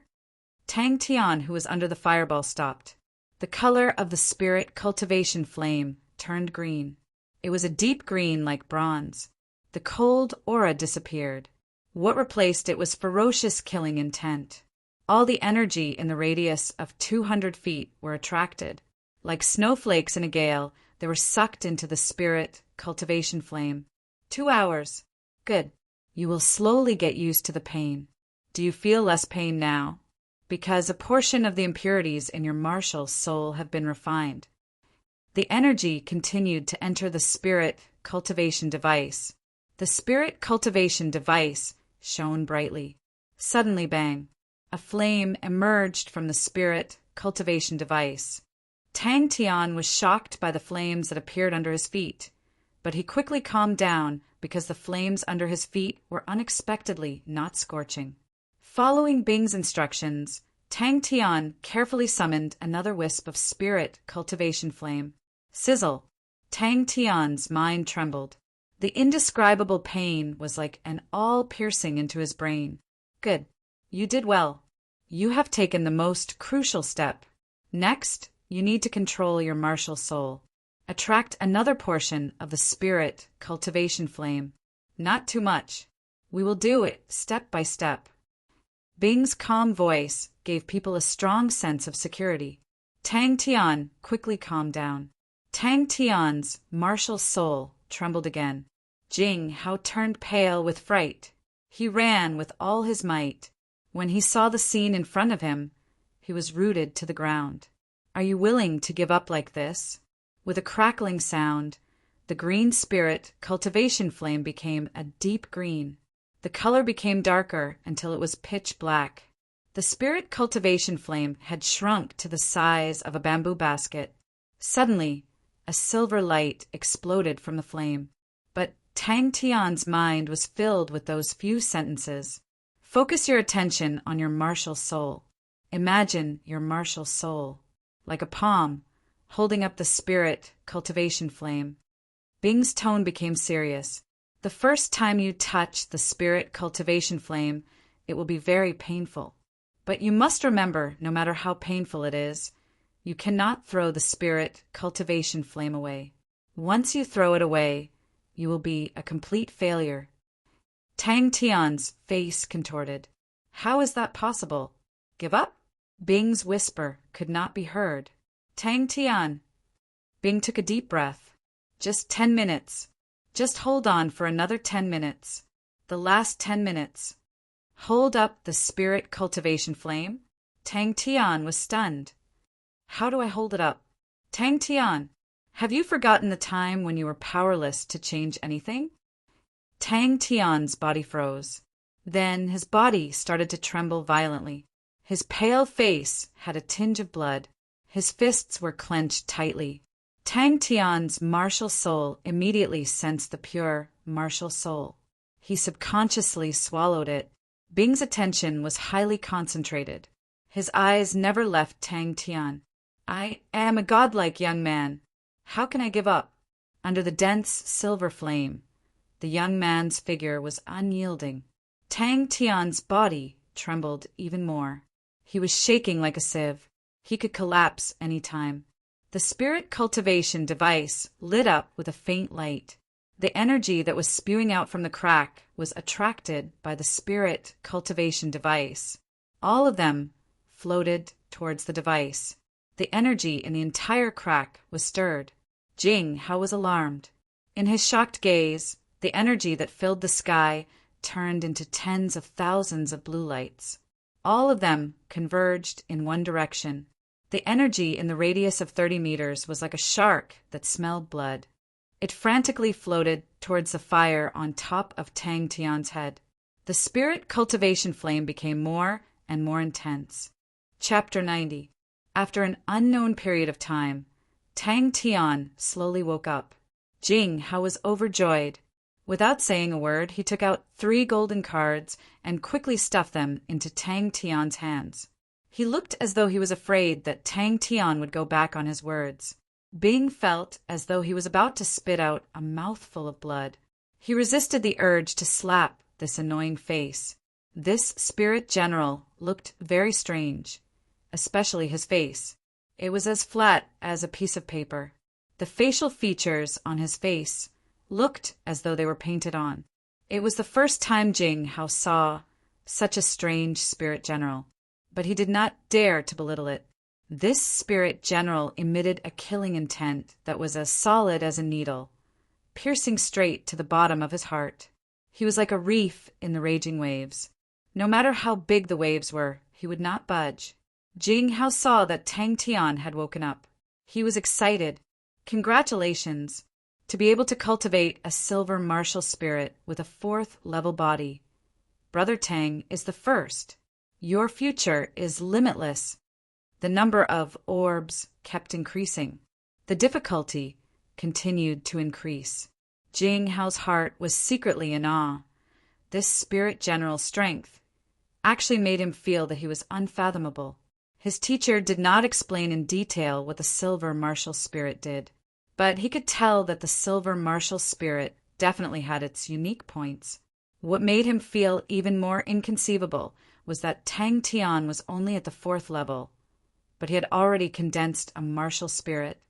Tang Tian, who was under the fireball, stopped. The color of the spirit cultivation flame turned green. It was a deep green like bronze. The cold aura disappeared. What replaced it was ferocious killing intent. All the energy in the radius of 200 feet were attracted. Like snowflakes in a gale, they were sucked into the spirit cultivation flame. 2 hours. Good. You will slowly get used to the pain. Do you feel less pain now? Because a portion of the impurities in your martial soul have been refined. The energy continued to enter the spirit cultivation device. The spirit cultivation device shone brightly. Suddenly, bang! A flame emerged from the spirit cultivation device. Tang Tian was shocked by the flames that appeared under his feet, but he quickly calmed down because the flames under his feet were unexpectedly not scorching. Following Bing's instructions, Tang Tian carefully summoned another wisp of spirit cultivation flame. Sizzle! Tang Tian's mind trembled. The indescribable pain was like an awl piercing into his brain. Good. You did well. You have taken the most crucial step. Next, you need to control your martial soul. Attract another portion of the spirit cultivation flame. Not too much. We will do it step by step. Bing's calm voice gave people a strong sense of security. Tang Tian quickly calmed down. Tang Tian's martial soul trembled again. Jing Hao turned pale with fright. He ran with all his might. When he saw the scene in front of him, he was rooted to the ground. Are you willing to give up like this? With a crackling sound, the green spirit cultivation flame became a deep green. The color became darker until it was pitch black. The spirit cultivation flame had shrunk to the size of a bamboo basket. Suddenly, a silver light exploded from the flame. But Tang Tian's mind was filled with those few sentences. Focus your attention on your martial soul. Imagine your martial soul, like a palm, holding up the spirit cultivation flame. Bing's tone became serious. The first time you touch the spirit cultivation flame, it will be very painful. But you must remember, no matter how painful it is, you cannot throw the spirit cultivation flame away. Once you throw it away, you will be a complete failure. Tang Tian's face contorted. How is that possible? Give up? Bing's whisper could not be heard. Tang Tian. Bing took a deep breath. Just 10 minutes. Just hold on for another 10 minutes. The last 10 minutes. Hold up the spirit cultivation flame? Tang Tian was stunned. How do I hold it up? Tang Tian, have you forgotten the time when you were powerless to change anything? Tang Tian's body froze. Then his body started to tremble violently. His pale face had a tinge of blood. His fists were clenched tightly. Tang Tian's martial soul immediately sensed the pure martial soul. He subconsciously swallowed it. Bing's attention was highly concentrated. His eyes never left Tang Tian. I am a godlike young man. How can I give up? Under the dense silver flame, the young man's figure was unyielding. Tang Tian's body trembled even more. He was shaking like a sieve. He could collapse any time. The spirit cultivation device lit up with a faint light. The energy that was spewing out from the crack was attracted by the spirit cultivation device. All of them floated towards the device. The energy in the entire crack was stirred. Jing Hao was alarmed. In his shocked gaze, the energy that filled the sky turned into tens of thousands of blue lights. All of them converged in one direction. The energy in the radius of 30 meters was like a shark that smelled blood. It frantically floated towards the fire on top of Tang Tian's head. The spirit cultivation flame became more and more intense. Chapter 90. After an unknown period of time, Tang Tian slowly woke up. Jing Hao was overjoyed. Without saying a word, he took out 3 golden cards and quickly stuffed them into Tang Tian's hands. He looked as though he was afraid that Tang Tian would go back on his words. Bing felt as though he was about to spit out a mouthful of blood. He resisted the urge to slap this annoying face. This spirit general looked very strange, especially his face. It was as flat as a piece of paper. The facial features on his face looked as though they were painted on. It was the first time Jing Hao saw such a strange spirit general, but he did not dare to belittle it. This spirit general emitted a killing intent that was as solid as a needle, piercing straight to the bottom of his heart. He was like a reef in the raging waves. No matter how big the waves were, he would not budge. Jing Hao saw that Tang Tian had woken up. He was excited. Congratulations! To be able to cultivate a silver martial spirit with a 4th level body. Brother Tang is the first. Your future is limitless. The number of orbs kept increasing. The difficulty continued to increase. Jing Hao's heart was secretly in awe. This spirit general's strength actually made him feel that he was unfathomable. His teacher did not explain in detail what the silver martial spirit did, but he could tell that the silver martial spirit definitely had its unique points. What made him feel even more inconceivable was that Tang Tian was only at the 4th level, but he had already condensed a martial spirit.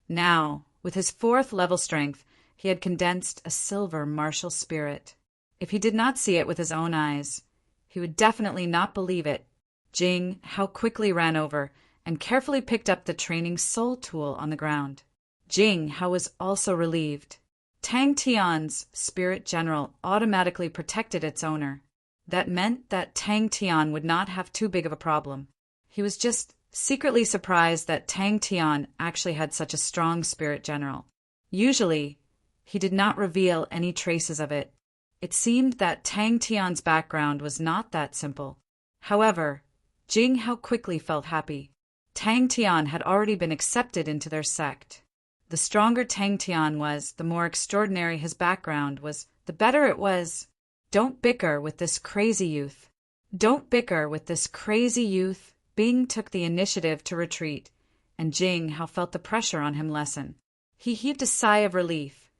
Now, with his 4th level strength, he had condensed a silver martial spirit. If he did not see it with his own eyes, he would definitely not believe it. Jing Hao quickly ran over and carefully picked up the training soul tool on the ground. Jing Hao was also relieved. Tang Tian's spirit general automatically protected its owner. That meant that Tang Tian would not have too big of a problem. He was just secretly surprised that Tang Tian actually had such a strong spirit general. Usually, he did not reveal any traces of it. It seemed that Tang Tian's background was not that simple. However, Jing Hao quickly felt happy. Tang Tian had already been accepted into their sect. The stronger Tang Tian was, the more extraordinary his background was, the better it was. Don't bicker with this crazy youth. Don't bicker with this crazy youth. Bing took the initiative to retreat, and Jing Hao felt the pressure on him lessen. He heaved a sigh of relief,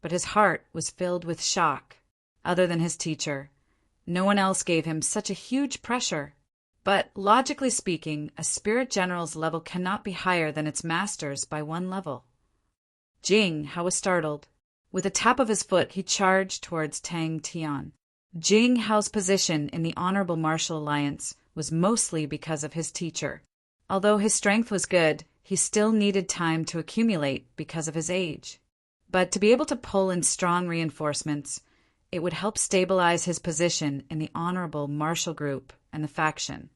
but his heart was filled with shock. Other than his teacher, no one else gave him such a huge pressure. But, logically speaking, a spirit general's level cannot be higher than its master's by 1 level. Jing Hao was startled. With a tap of his foot, he charged towards Tang Tian. Jing Hao's position in the Honorable Martial Alliance was mostly because of his teacher. Although his strength was good, he still needed time to accumulate because of his age. But to be able to pull in strong reinforcements, it would help stabilize his position in the Honorable Martial Group and the faction.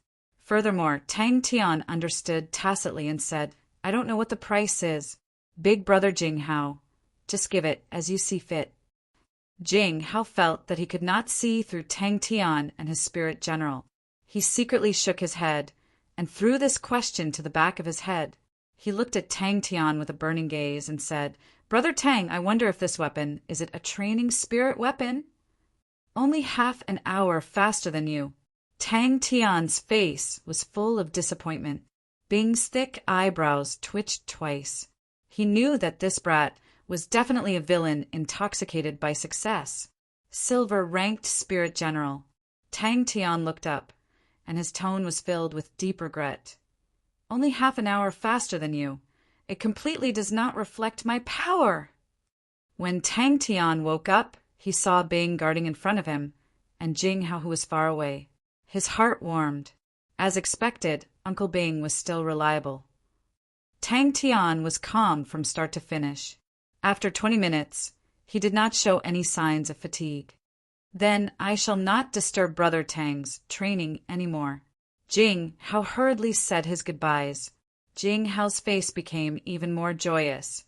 Furthermore, Tang Tian understood tacitly and said, "I don't know what the price is. Big brother Jing Hao, just give it as you see fit." Jing Hao felt that he could not see through Tang Tian and his spirit general. He secretly shook his head and threw this question to the back of his head. He looked at Tang Tian with a burning gaze and said, "Brother Tang, I wonder if this weapon, is it a training spirit weapon?" "Only half an hour faster than you." Tang Tian's face was full of disappointment. Bing's thick eyebrows twitched twice. He knew that this brat was definitely a villain intoxicated by success. Silver-ranked spirit general. Tang Tian looked up, and his tone was filled with deep regret. "Only half an hour faster than you. It completely does not reflect my power." When Tang Tian woke up, he saw Bing guarding in front of him, and Jing Hao who was far away. His heart warmed. As expected, Uncle Bing was still reliable. Tang Tian was calm from start to finish. After 20 minutes, he did not show any signs of fatigue. "Then I shall not disturb Brother Tang's training anymore." Jing Hao hurriedly said his goodbyes. Jing Hao's face became even more joyous.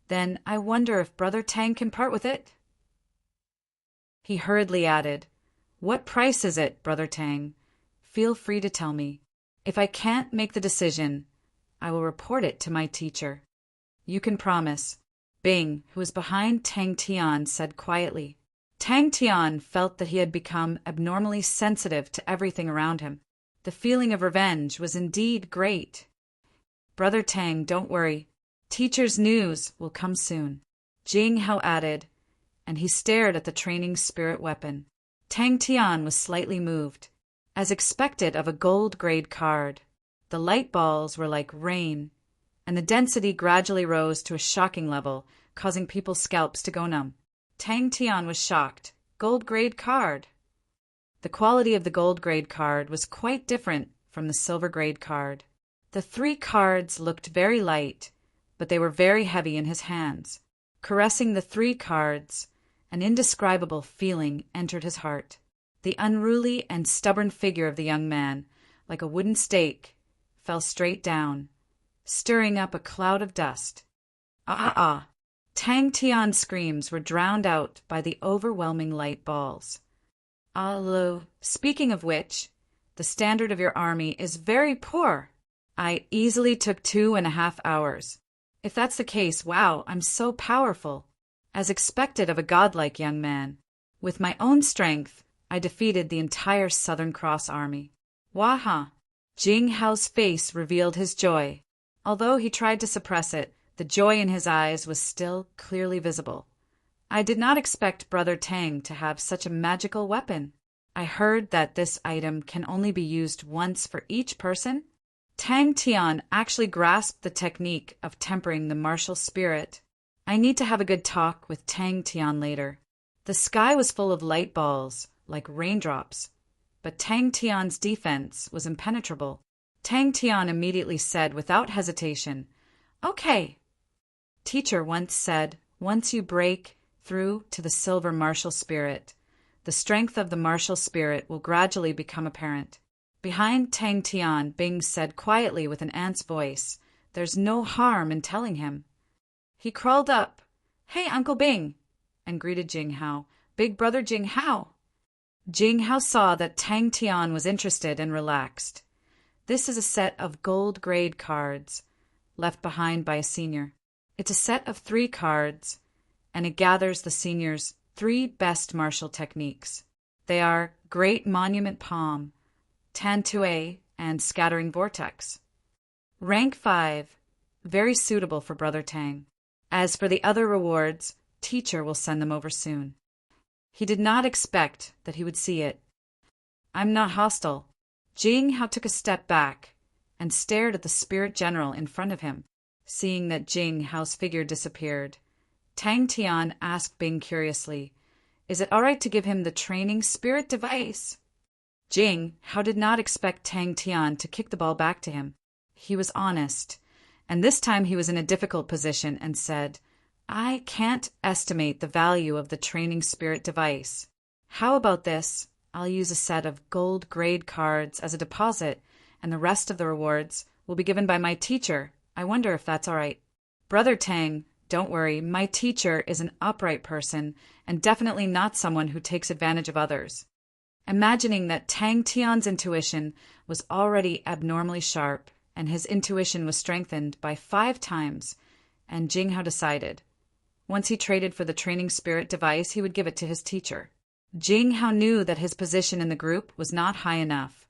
"Then I wonder if Brother Tang can part with it?" He hurriedly added, "What price is it, Brother Tang? Feel free to tell me. If I can't make the decision, I will report it to my teacher." "You can promise," Bing, who was behind Tang Tian, said quietly. Tang Tian felt that he had become abnormally sensitive to everything around him. The feeling of revenge was indeed great. "Brother Tang, don't worry. Teacher's news will come soon," Jing Hao added, and he stared at the training spirit weapon. Tang Tian was slightly moved. As expected of a gold-grade card, the light balls were like rain, and the density gradually rose to a shocking level, causing people's scalps to go numb. Tang Tian was shocked. Gold-grade card. The quality of the gold-grade card was quite different from the silver-grade card. The 3 cards looked very light, but they were very heavy in his hands. Caressing the 3 cards, an indescribable feeling entered his heart. The unruly and stubborn figure of the young man, like a wooden stake, fell straight down, stirring up a cloud of dust. Ah! Tang Tian's screams were drowned out by the overwhelming light balls. "Although, speaking of which, the standard of your army is very poor. I easily took 2.5 hours. If that's the case, wow, I'm so powerful. As expected of a godlike young man. With my own strength, I defeated the entire Southern Cross army." "Waha!" Jing Hao's face revealed his joy. Although he tried to suppress it, the joy in his eyes was still clearly visible. I did not expect Brother Tang to have such a magical weapon. I heard that this item can only be used once for each person. Tang Tian actually grasped the technique of tempering the martial spirit. I need to have a good talk with Tang Tian later. The sky was full of light balls, like raindrops, but Tang Tian's defense was impenetrable. Tang Tian immediately said without hesitation, "Okay." Teacher once said, once you break through to the silver martial spirit, the strength of the martial spirit will gradually become apparent. Behind Tang Tian, Bing said quietly with an ant's voice, "There's no harm in telling him." He crawled up. "Hey, Uncle Bing," and greeted Jing Hao. "Big brother Jing Hao." Jing Hao saw that Tang Tian was interested and relaxed. This is a set of gold grade cards left behind by a senior. It's a set of 3 cards, and it gathers the senior's 3 best martial techniques. They are Great Monument Palm, Tan-Tue, and Scattering Vortex. Rank 5, very suitable for Brother Tang. As for the other rewards, Teacher will send them over soon. He did not expect that he would see it. "I'm not hostile." Jing Hao took a step back and stared at the spirit general in front of him. Seeing that Jing Hao's figure disappeared, Tang Tian asked Bing curiously, "Is it all right to give him the training spirit device?" Jing Hao did not expect Tang Tian to kick the ball back to him. He was honest, and this time he was in a difficult position and said, "I can't estimate the value of the training spirit device. How about this? I'll use a set of gold grade cards as a deposit, and the rest of the rewards will be given by my teacher. I wonder if that's all right." "Brother Tang, don't worry, my teacher is an upright person and definitely not someone who takes advantage of others." Imagining that Tang Tian's intuition was already abnormally sharp and his intuition was strengthened by 5 times, and Jing Hao decided, once he traded for the training spirit device, he would give it to his teacher. Jing Hao knew that his position in the group was not high enough,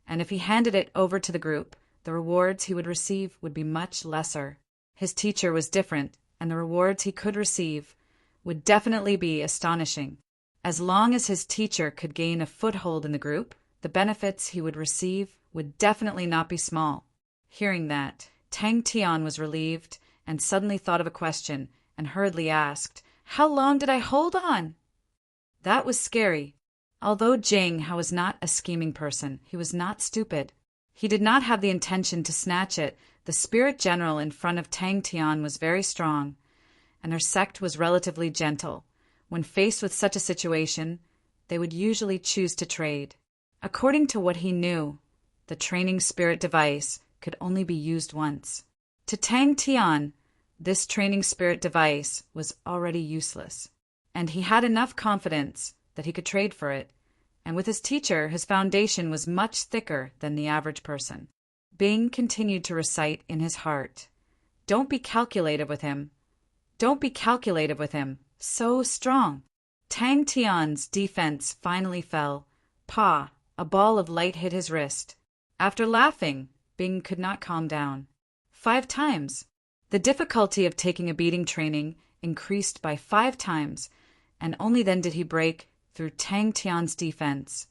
and if he handed it over to the group, the rewards he would receive would be much lesser. His teacher was different, and the rewards he could receive would definitely be astonishing. As long as his teacher could gain a foothold in the group, the benefits he would receive would definitely not be small. Hearing that, Tang Tian was relieved and suddenly thought of a question and hurriedly asked, "How long did I hold on?" That was scary. Although Jing Hao was not a scheming person, he was not stupid. He did not have the intention to snatch it. The spirit general in front of Tang Tian was very strong, and their sect was relatively gentle. When faced with such a situation, they would usually choose to trade. According to what he knew, the training spirit device could only be used once. To Tang Tian, this training spirit device was already useless, and he had enough confidence that he could trade for it, and with his teacher, his foundation was much thicker than the average person. Bing continued to recite in his heart, "Don't be calculative with him. Don't be calculative with him. So strong." Tang Tian's defense finally fell. Pa, a ball of light hit his wrist. After laughing, Bing could not calm down. 5 times. The difficulty of taking a beating training increased by 5 times, and only then did he break through Tang Tian's defense.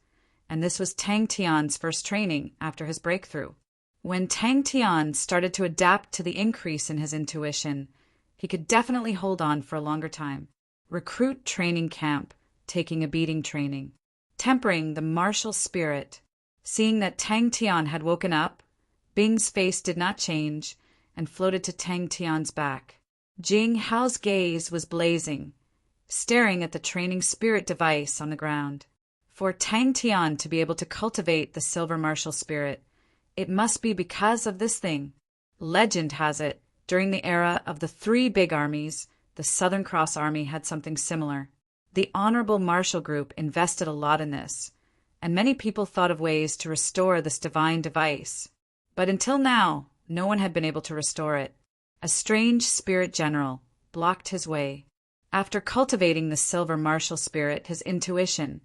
And this was Tang Tian's first training after his breakthrough. When Tang Tian started to adapt to the increase in his intuition, he could definitely hold on for a longer time. Recruit training camp, taking a beating training. Tempering the martial spirit. Seeing that Tang Tian had woken up, Bing's face did not change and floated to Tang Tian's back. Jing Hao's gaze was blazing, staring at the training spirit device on the ground. For Tang Tian to be able to cultivate the silver martial spirit, it must be because of this thing. Legend has it, during the era of the 3 big armies, the Southern Cross Army had something similar. The Honorable Martial Group invested a lot in this, and many people thought of ways to restore this divine device. But until now, no one had been able to restore it. A strange spirit general blocked his way. After cultivating the silver martial spirit, his intuition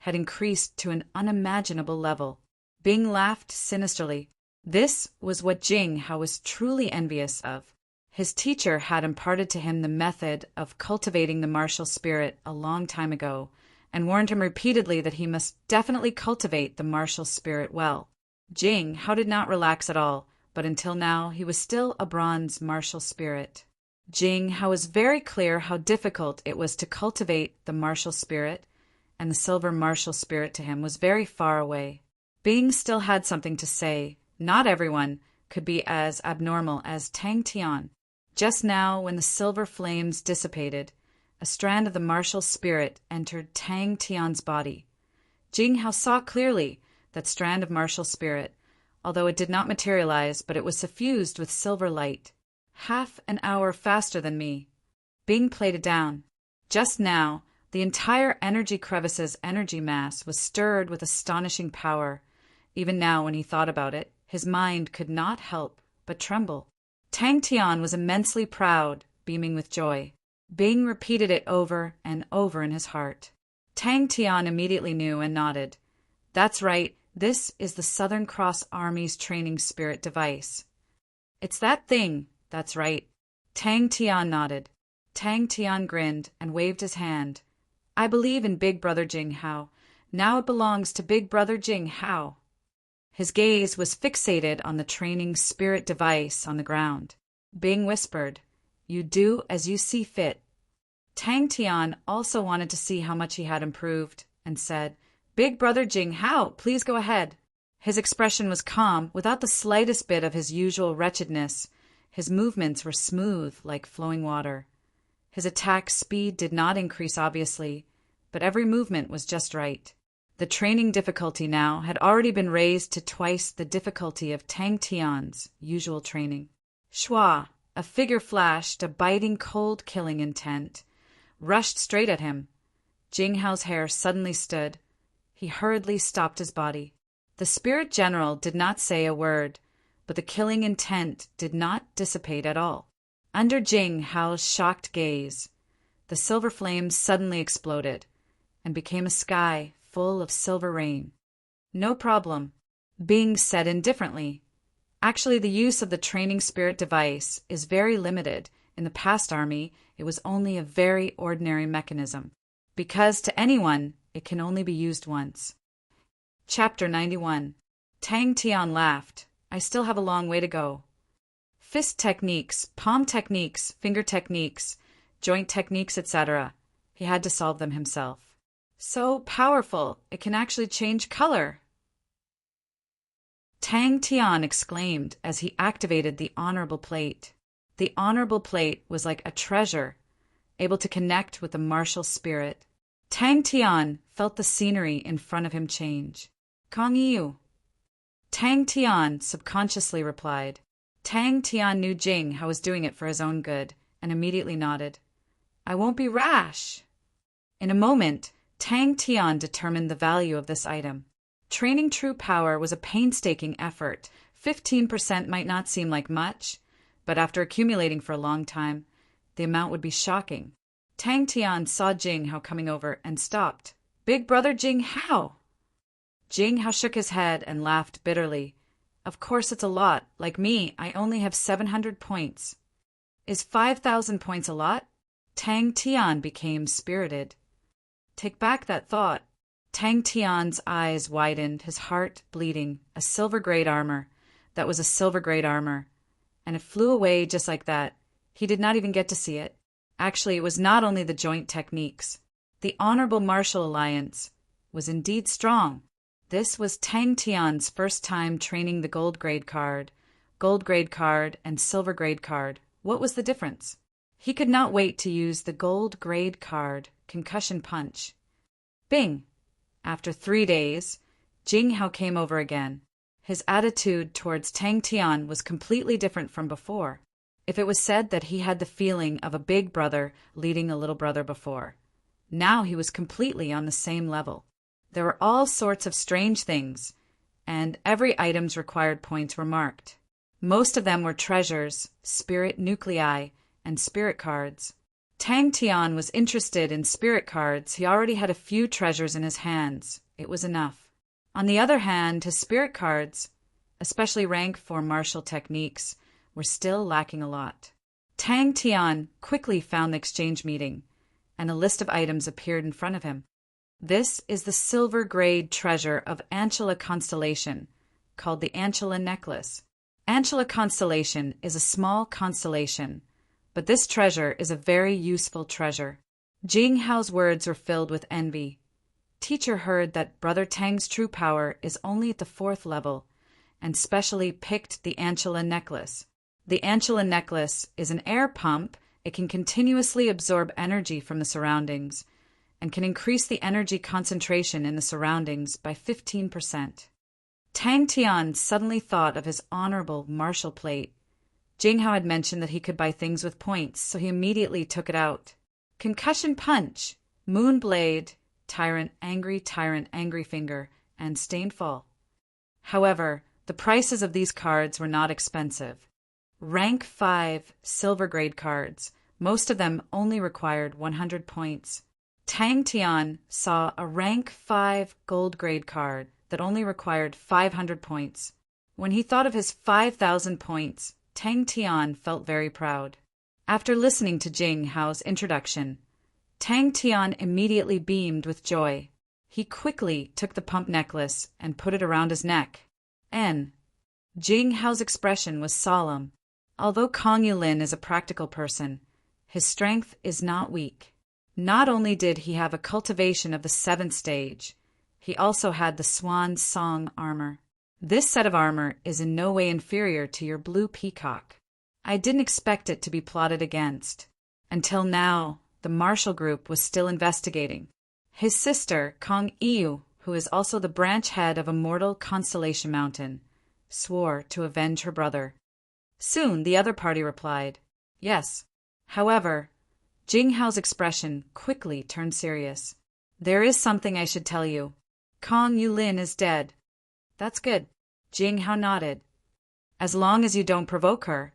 had increased to an unimaginable level. Bing laughed sinisterly. This was what Jing Hao was truly envious of. His teacher had imparted to him the method of cultivating the martial spirit a long time ago, and warned him repeatedly that he must definitely cultivate the martial spirit well. Jing Hao did not relax at all, but until now he was still a bronze martial spirit. Jing Hao was very clear how difficult it was to cultivate the martial spirit, and the silver martial spirit to him was very far away. Bing still had something to say. Not everyone could be as abnormal as Tang Tian. Just now, when the silver flames dissipated, a strand of the martial spirit entered Tang Tian's body. Jing Hao saw clearly that strand of martial spirit, although it did not materialize, but it was suffused with silver light. Half an hour faster than me. Bing played it down. Just now, the entire energy crevice's energy mass was stirred with astonishing power. Even now, when he thought about it, his mind could not help but tremble. Tang Tian was immensely proud, beaming with joy. Bing repeated it over and over in his heart. Tang Tian immediately knew and nodded. That's right, this is the Southern Cross Army's training spirit device. It's that thing, that's right. Tang Tian nodded. Tang Tian grinned and waved his hand. I believe in Big Brother Jing Hao. Now it belongs to Big Brother Jing Hao. His gaze was fixated on the training spirit device on the ground. Bing whispered, You do as you see fit. Tang Tian also wanted to see how much he had improved, and said, Big Brother Jing Hao, please go ahead. His expression was calm, without the slightest bit of his usual wretchedness. His movements were smooth, like flowing water. His attack speed did not increase obviously, but every movement was just right. The training difficulty now had already been raised to twice the difficulty of Tang Tian's usual training. Shua, a figure flashed, a biting, cold, killing intent, rushed straight at him. Jing Hao's hair suddenly stood. He hurriedly stopped his body. The spirit general did not say a word, but the killing intent did not dissipate at all. Under Jing Hao's shocked gaze, the silver flames suddenly exploded and became a sky full of silver rain. No problem, Bing said indifferently. Actually, the use of the training spirit device is very limited. In the past army, it was only a very ordinary mechanism, because to anyone, it can only be used once. Chapter 91. Tang Tian laughed. I still have a long way to go. Fist techniques, palm techniques, finger techniques, joint techniques, etc. He had to solve them himself. So powerful, it can actually change color. Tang Tian exclaimed as he activated the honorable plate. The honorable plate was like a treasure, able to connect with the martial spirit. Tang Tian felt the scenery in front of him change. Kong Yu. Tang Tian subconsciously replied. Tang Tian knew Jing Hao was doing it for his own good, and immediately nodded. I won't be rash. In a moment, Tang Tian determined the value of this item. Training true power was a painstaking effort. 15% might not seem like much, but after accumulating for a long time, the amount would be shocking. Tang Tian saw Jing Hao coming over and stopped. Big Brother Jing Hao! Jing Hao shook his head and laughed bitterly. Of course it's a lot. Like me, I only have 700 points. Is 5,000 points a lot? Tang Tian became spirited. Take back that thought. Tang Tian's eyes widened, his heart bleeding. A silver-grade armor. That was a silver-grade armor. And it flew away just like that. He did not even get to see it. Actually, it was not only the joint techniques. The Honorable Martial Alliance was indeed strong. This was Tang Tian's first time training the gold grade card and silver grade card. What was the difference? He could not wait to use the gold grade card, Concussion Punch. Bing! After 3 days, Jing Hao came over again. His attitude towards Tang Tian was completely different from before. If it was said that he had the feeling of a big brother leading a little brother before, now he was completely on the same level. There were all sorts of strange things, and every item's required points were marked. Most of them were treasures, spirit nuclei, and spirit cards. Tang Tian was interested in spirit cards. He already had a few treasures in his hands. It was enough. On the other hand, his spirit cards, especially rank 4 martial techniques, were still lacking a lot. Tang Tian quickly found the exchange meeting, and a list of items appeared in front of him. This is the silver-grade treasure of Antula constellation, called the Antula necklace. Antula constellation is a small constellation, but this treasure is a very useful treasure. Jing Hao's words were filled with envy. Teacher heard that Brother Tang's true power is only at the 4th level, and specially picked the Antula necklace. The Antula necklace is an air pump. It can continuously absorb energy from the surroundings and can increase the energy concentration in the surroundings by 15%. Tang Tian suddenly thought of his honorable martial plate. Jing Hao had mentioned that he could buy things with points, so he immediately took it out. Concussion Punch, Moon Blade, Tyrant, Angry Finger, and Stained Fall. However, the prices of these cards were not expensive. Rank 5 silver grade cards, most of them only required 100 points. Tang Tian saw a rank 5 gold grade card that only required 500 points. When he thought of his 5,000 points, Tang Tian felt very proud. After listening to Jing Hao's introduction, Tang Tian immediately beamed with joy. He quickly took the pump necklace and put it around his neck. Jing Hao's expression was solemn. Although Kong Yulin is a practical person, his strength is not weak. Not only did he have a cultivation of the 7th stage, he also had the Swan Song armor. This set of armor is in no way inferior to your blue peacock. I didn't expect it to be plotted against. Until now, the martial group was still investigating. His sister, Kong Iyu, who is also the branch head of Immortal Constellation Mountain, swore to avenge her brother. Soon the other party replied, yes. However, Jing Hao's expression quickly turned serious. There is something I should tell you. Kong Yulin is dead. That's good. Jing Hao nodded. As long as you don't provoke her,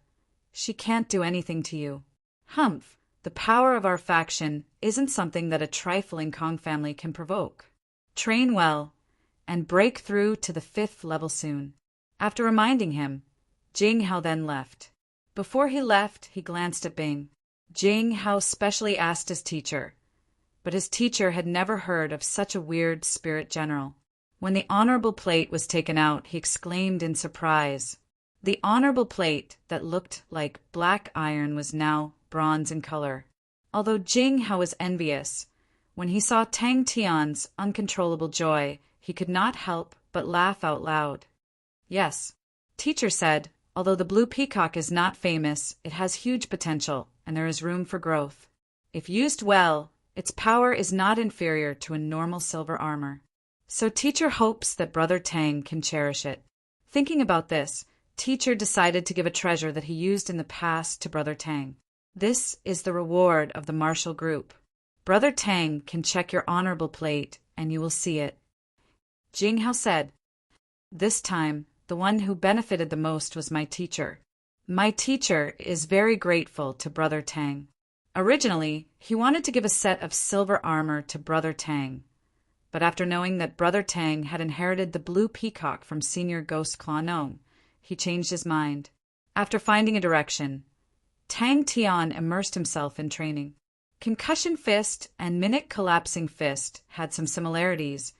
she can't do anything to you. Humph, the power of our faction isn't something that a trifling Kong family can provoke. Train well, and break through to the 5th level soon. After reminding him, Jing Hao then left. Before he left, he glanced at Bing. Jing Hao specially asked his teacher, but his teacher had never heard of such a weird spirit general. When the honorable plate was taken out, he exclaimed in surprise. The honorable plate that looked like black iron was now bronze in color. Although Jing Hao was envious, when he saw Tang Tian's uncontrollable joy, he could not help but laugh out loud. Yes, teacher said, although the blue peacock is not famous, it has huge potential, and there is room for growth. If used well, its power is not inferior to a normal silver armor. So teacher hopes that Brother Tang can cherish it. Thinking about this, teacher decided to give a treasure that he used in the past to Brother Tang. This is the reward of the martial group. Brother Tang can check your honorable plate, and you will see it. Jing Hao said, this time, the one who benefited the most was my teacher. My teacher is very grateful to Brother Tang. Originally, he wanted to give a set of silver armor to Brother Tang, but after knowing that Brother Tang had inherited the blue peacock from Senior Ghost Claw Gnome, he changed his mind. After finding a direction, Tang Tian immersed himself in training. Concussion Fist and Minute Collapsing Fist had some similarities,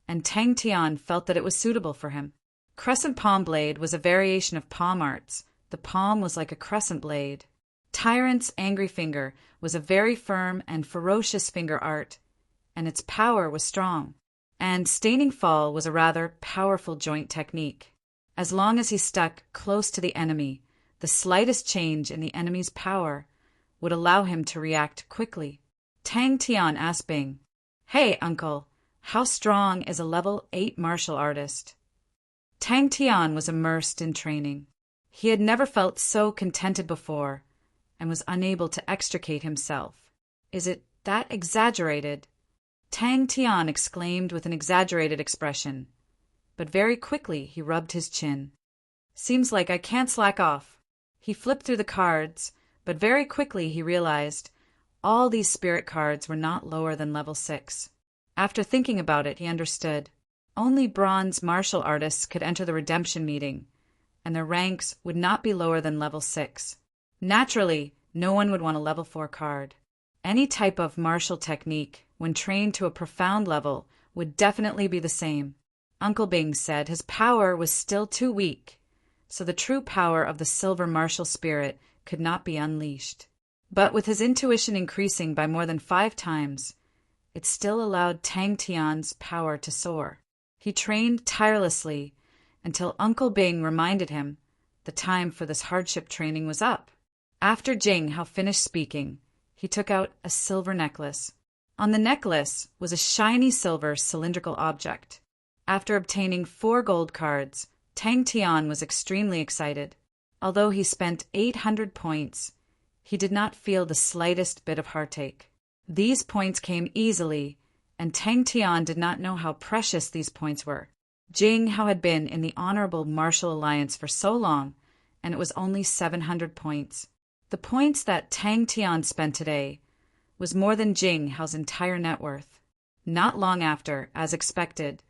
and Tang Tian felt that it was suitable for him. Crescent Palm Blade was a variation of palm arts. The palm was like a crescent blade. Tyrant's Angry Finger was a very firm and ferocious finger art, and its power was strong. And Staining Fall was a rather powerful joint technique. As long as he stuck close to the enemy, the slightest change in the enemy's power would allow him to react quickly. Tang Tian asked Bing, "Hey, uncle, how strong is a level 8 martial artist?" Tang Tian was immersed in training. He had never felt so contented before and was unable to extricate himself. "Is it that exaggerated?" Tang Tian exclaimed with an exaggerated expression, but very quickly he rubbed his chin. "Seems like I can't slack off." He flipped through the cards, but very quickly he realized all these spirit cards were not lower than level 6. After thinking about it, he understood. Only bronze martial artists could enter the redemption meeting, and their ranks would not be lower than level 6. Naturally, no one would want a level 4 card. Any type of martial technique, when trained to a profound level, would definitely be the same. Uncle Bing said his power was still too weak, so the true power of the silver martial spirit could not be unleashed. But with his intuition increasing by more than 5 times, it still allowed Tang Tian's power to soar. He trained tirelessly until Uncle Bing reminded him the time for this hardship training was up. After Jing Hao finished speaking, he took out a silver necklace. On the necklace was a shiny silver cylindrical object. After obtaining 4 gold cards, Tang Tian was extremely excited. Although he spent 800 points, he did not feel the slightest bit of heartache. These points came easily, and Tang Tian did not know how precious these points were. Jing Hao had been in the Honorable Martial Alliance for so long, and it was only 700 points. The points that Tang Tian spent today was more than Jing Hao's entire net worth. Not long after, as expected,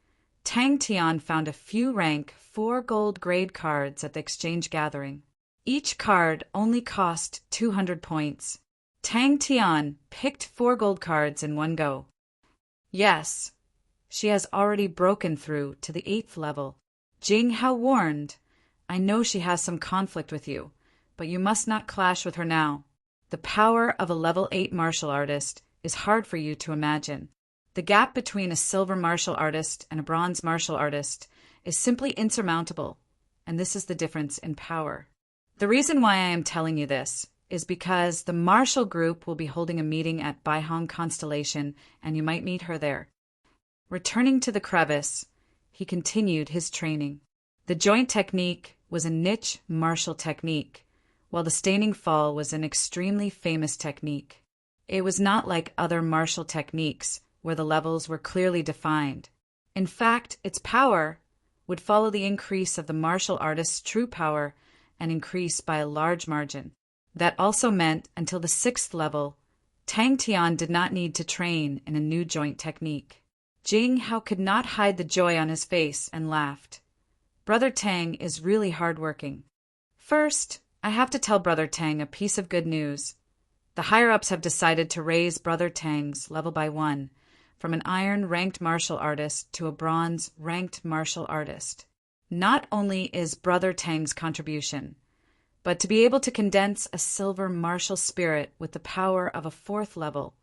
Tang Tian found a few rank 4 gold grade cards at the exchange gathering. Each card only cost 200 points. Tang Tian picked 4 gold cards in one go. Yes, she has already broken through to the 8th level. Jing Hao warned, I know she has some conflict with you, but you must not clash with her now. The power of a level 8 martial artist is hard for you to imagine. The gap between a silver martial artist and a bronze martial artist is simply insurmountable, and this is the difference in power. The reason why I am telling you this is because the martial group will be holding a meeting at Baihong Constellation, and you might meet her there. Returning to the crevice, he continued his training. The joint technique was a niche martial technique, while the staining fall was an extremely famous technique. It was not like other martial techniques where the levels were clearly defined. In fact, its power would follow the increase of the martial artist's true power and increase by a large margin. That also meant until the 6th level, Tang Tian did not need to train in a new joint technique. Jing Hao could not hide the joy on his face and laughed. Brother Tang is really hardworking. First, I have to tell Brother Tang a piece of good news. The higher-ups have decided to raise Brother Tang's level by 1, from an iron ranked martial artist to a bronze ranked martial artist. Not only is Brother Tang's contribution, but to be able to condense a silver martial spirit with the power of a 4th level,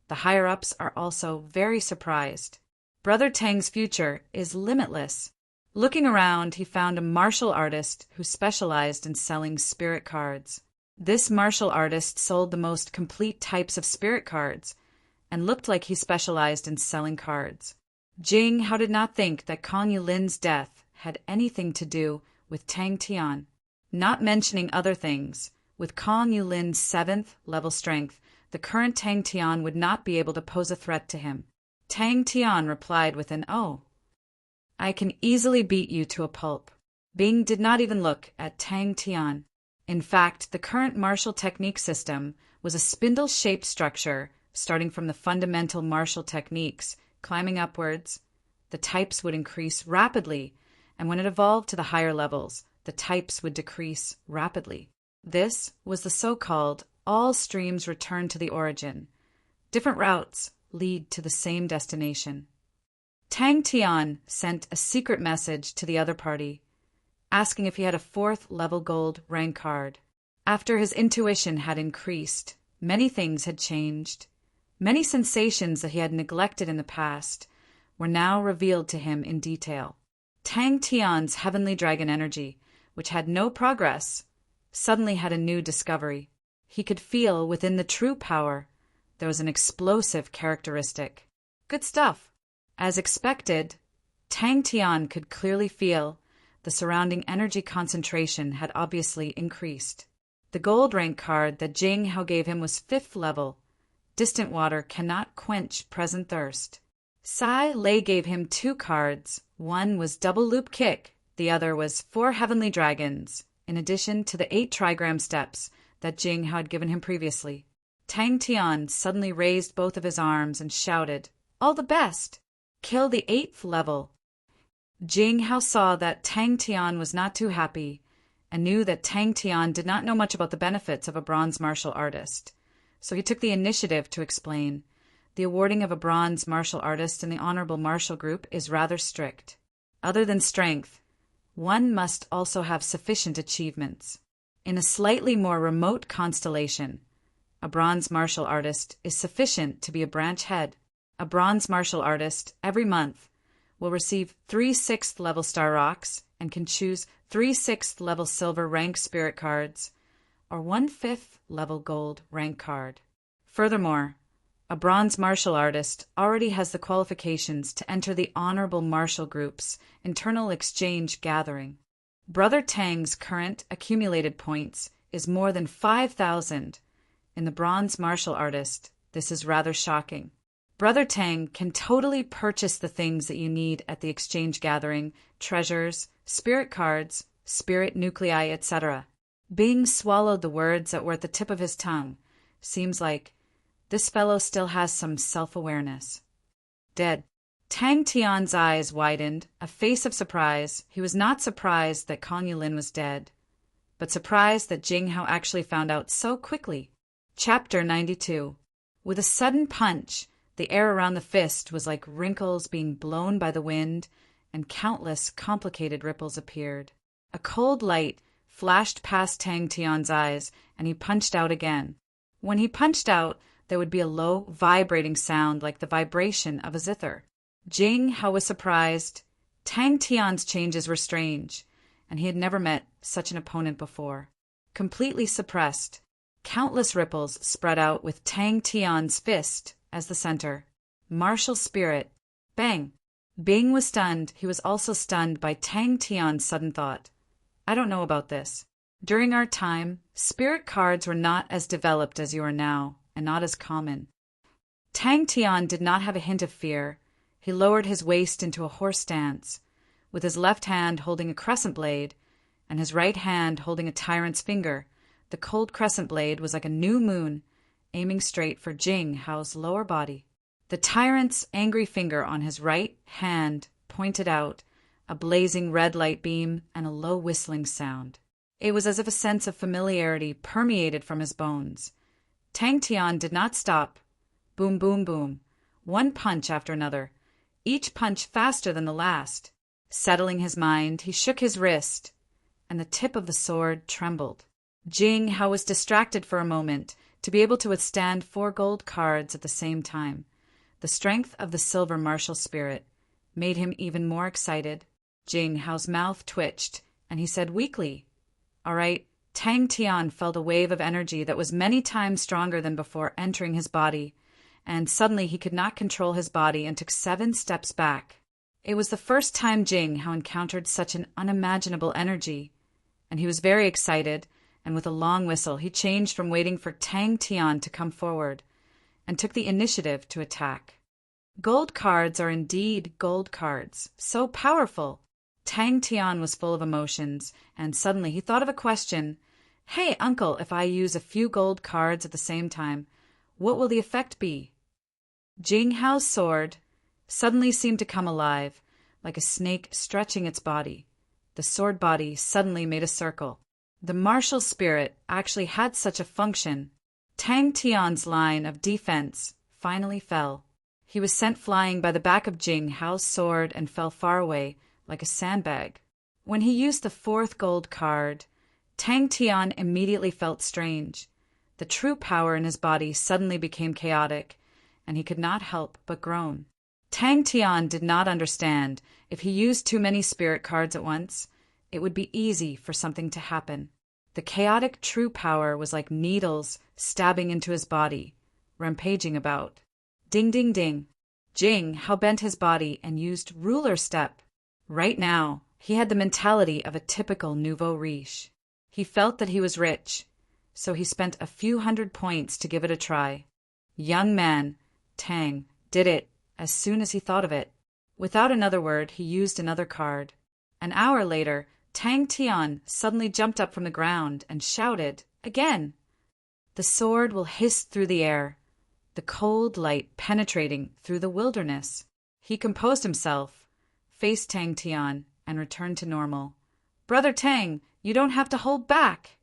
the higher-ups are also very surprised. Brother Tang's future is limitless. Looking around, he found a martial artist who specialized in selling spirit cards. This martial artist sold the most complete types of spirit cards and looked like he specialized in selling cards. Jing Hao did not think that Kong Yulin's death had anything to do with Tang Tian. Not mentioning other things, with Kong Yulin's 7th level strength, the current Tang Tian would not be able to pose a threat to him. Tang Tian replied with an "Oh, I can easily beat you to a pulp." Bing did not even look at Tang Tian. In fact, the current martial technique system was a spindle-shaped structure starting from the fundamental martial techniques, climbing upwards. The types would increase rapidly, and when it evolved to the higher levels, the types would decrease rapidly. This was the so-called all streams return to the origin. Different routes lead to the same destination. Tang Tian sent a secret message to the other party, asking if he had a 4th level gold rank card. After his intuition had increased, many things had changed. Many sensations that he had neglected in the past were now revealed to him in detail. Tang Tian's heavenly dragon energy, which had no progress, suddenly had a new discovery. He could feel within the true power there was an explosive characteristic. Good stuff. As expected, Tang Tian could clearly feel the surrounding energy concentration had obviously increased. The gold rank card that Jing Hao gave him was 5th level. Distant water cannot quench present thirst. Sai Lei gave him 2 cards. One was double loop kick, the other was 4 heavenly dragons, in addition to the 8 trigram steps that Jing Hao had given him previously. Tang Tian suddenly raised both of his arms and shouted, "All the best! Kill the 8th level!" Jing Hao saw that Tang Tian was not too happy, and knew that Tang Tian did not know much about the benefits of a bronze martial artist. So he took the initiative to explain. The awarding of a bronze martial artist in the Honorable Martial Group is rather strict. Other than strength, one must also have sufficient achievements. In a slightly more remote constellation, a bronze martial artist is sufficient to be a branch head. A bronze martial artist, every month, will receive 3 6th-level star rocks and can choose 3 6th-level silver rank spirit cards or 1 5th-level gold rank card. Furthermore, a bronze martial artist already has the qualifications to enter the Honorable Martial Group's internal exchange gathering. Brother Tang's current accumulated points is more than 5,000. In the bronze martial artist, this is rather shocking. Brother Tang can totally purchase the things that you need at the exchange gathering, treasures, spirit cards, spirit nuclei, etc. Bing swallowed the words that were at the tip of his tongue. Seems like this fellow still has some self-awareness. Dead. Tang Tian's eyes widened, a face of surprise. He was not surprised that Kong Yulin was dead, but surprised that Jing Hao actually found out so quickly. Chapter 92. With a sudden punch, the air around the fist was like wrinkles being blown by the wind, and countless complicated ripples appeared. A cold light flashed past Tang Tian's eyes, and he punched out again. When he punched out, there would be a low, vibrating sound like the vibration of a zither. Jing Hao was surprised. Tang Tian's changes were strange, and he had never met such an opponent before. Completely suppressed, countless ripples spread out with Tang Tian's fist as the center. Martial spirit. Bang! Bing was stunned. He was also stunned by Tang Tian's sudden thought. I don't know about this. During our time, spirit cards were not as developed as you are now, and not as common. Tang Tian did not have a hint of fear. He lowered his waist into a horse stance, with his left hand holding a crescent blade, and his right hand holding a tyrant's finger. The cold crescent blade was like a new moon, aiming straight for Jing Hao's lower body. The tyrant's angry finger on his right hand pointed out a blazing red light beam and a low whistling sound. It was as if a sense of familiarity permeated from his bones. Tang Tian did not stop. Boom, boom, boom. One punch after another, each punch faster than the last. Settling his mind, he shook his wrist, and the tip of the sword trembled. Jing Hao was distracted for a moment to be able to withstand 4 gold cards at the same time. The strength of the silver martial spirit made him even more excited. Jing Hao's mouth twitched, and he said weakly, "All right." Tang Tian felt a wave of energy that was many times stronger than before entering his body, and suddenly he could not control his body and took 7 steps back. It was the first time Jing Hao encountered such an unimaginable energy, and he was very excited, and with a long whistle he changed from waiting for Tang Tian to come forward, and took the initiative to attack. Gold cards are indeed gold cards, so powerful. Tang Tian was full of emotions, and suddenly he thought of a question. Hey, uncle, if I use a few gold cards at the same time, what will the effect be? Jing Hao's sword suddenly seemed to come alive, like a snake stretching its body. The sword body suddenly made a circle. The martial spirit actually had such a function. Tang Tian's line of defense finally fell. He was sent flying by the back of Jing Hao's sword and fell far away, like a sandbag. When he used the 4th gold card, Tang Tian immediately felt strange. The true power in his body suddenly became chaotic, and he could not help but groan. Tang Tian did not understand. If he used too many spirit cards at once, it would be easy for something to happen. The chaotic true power was like needles stabbing into his body, rampaging about. Ding, ding, ding. Jing Hao bent his body and used ruler step. Right now, he had the mentality of a typical nouveau riche. He felt that he was rich, so he spent a few hundred points to give it a try. Young man, Tang, did it as soon as he thought of it. Without another word, he used another card. An hour later, Tang Tian suddenly jumped up from the ground and shouted, again. The sword will hiss through the air, the cold light penetrating through the wilderness. He composed himself, faced Tang Tian, and returned to normal. Brother Tang, you don't have to hold back.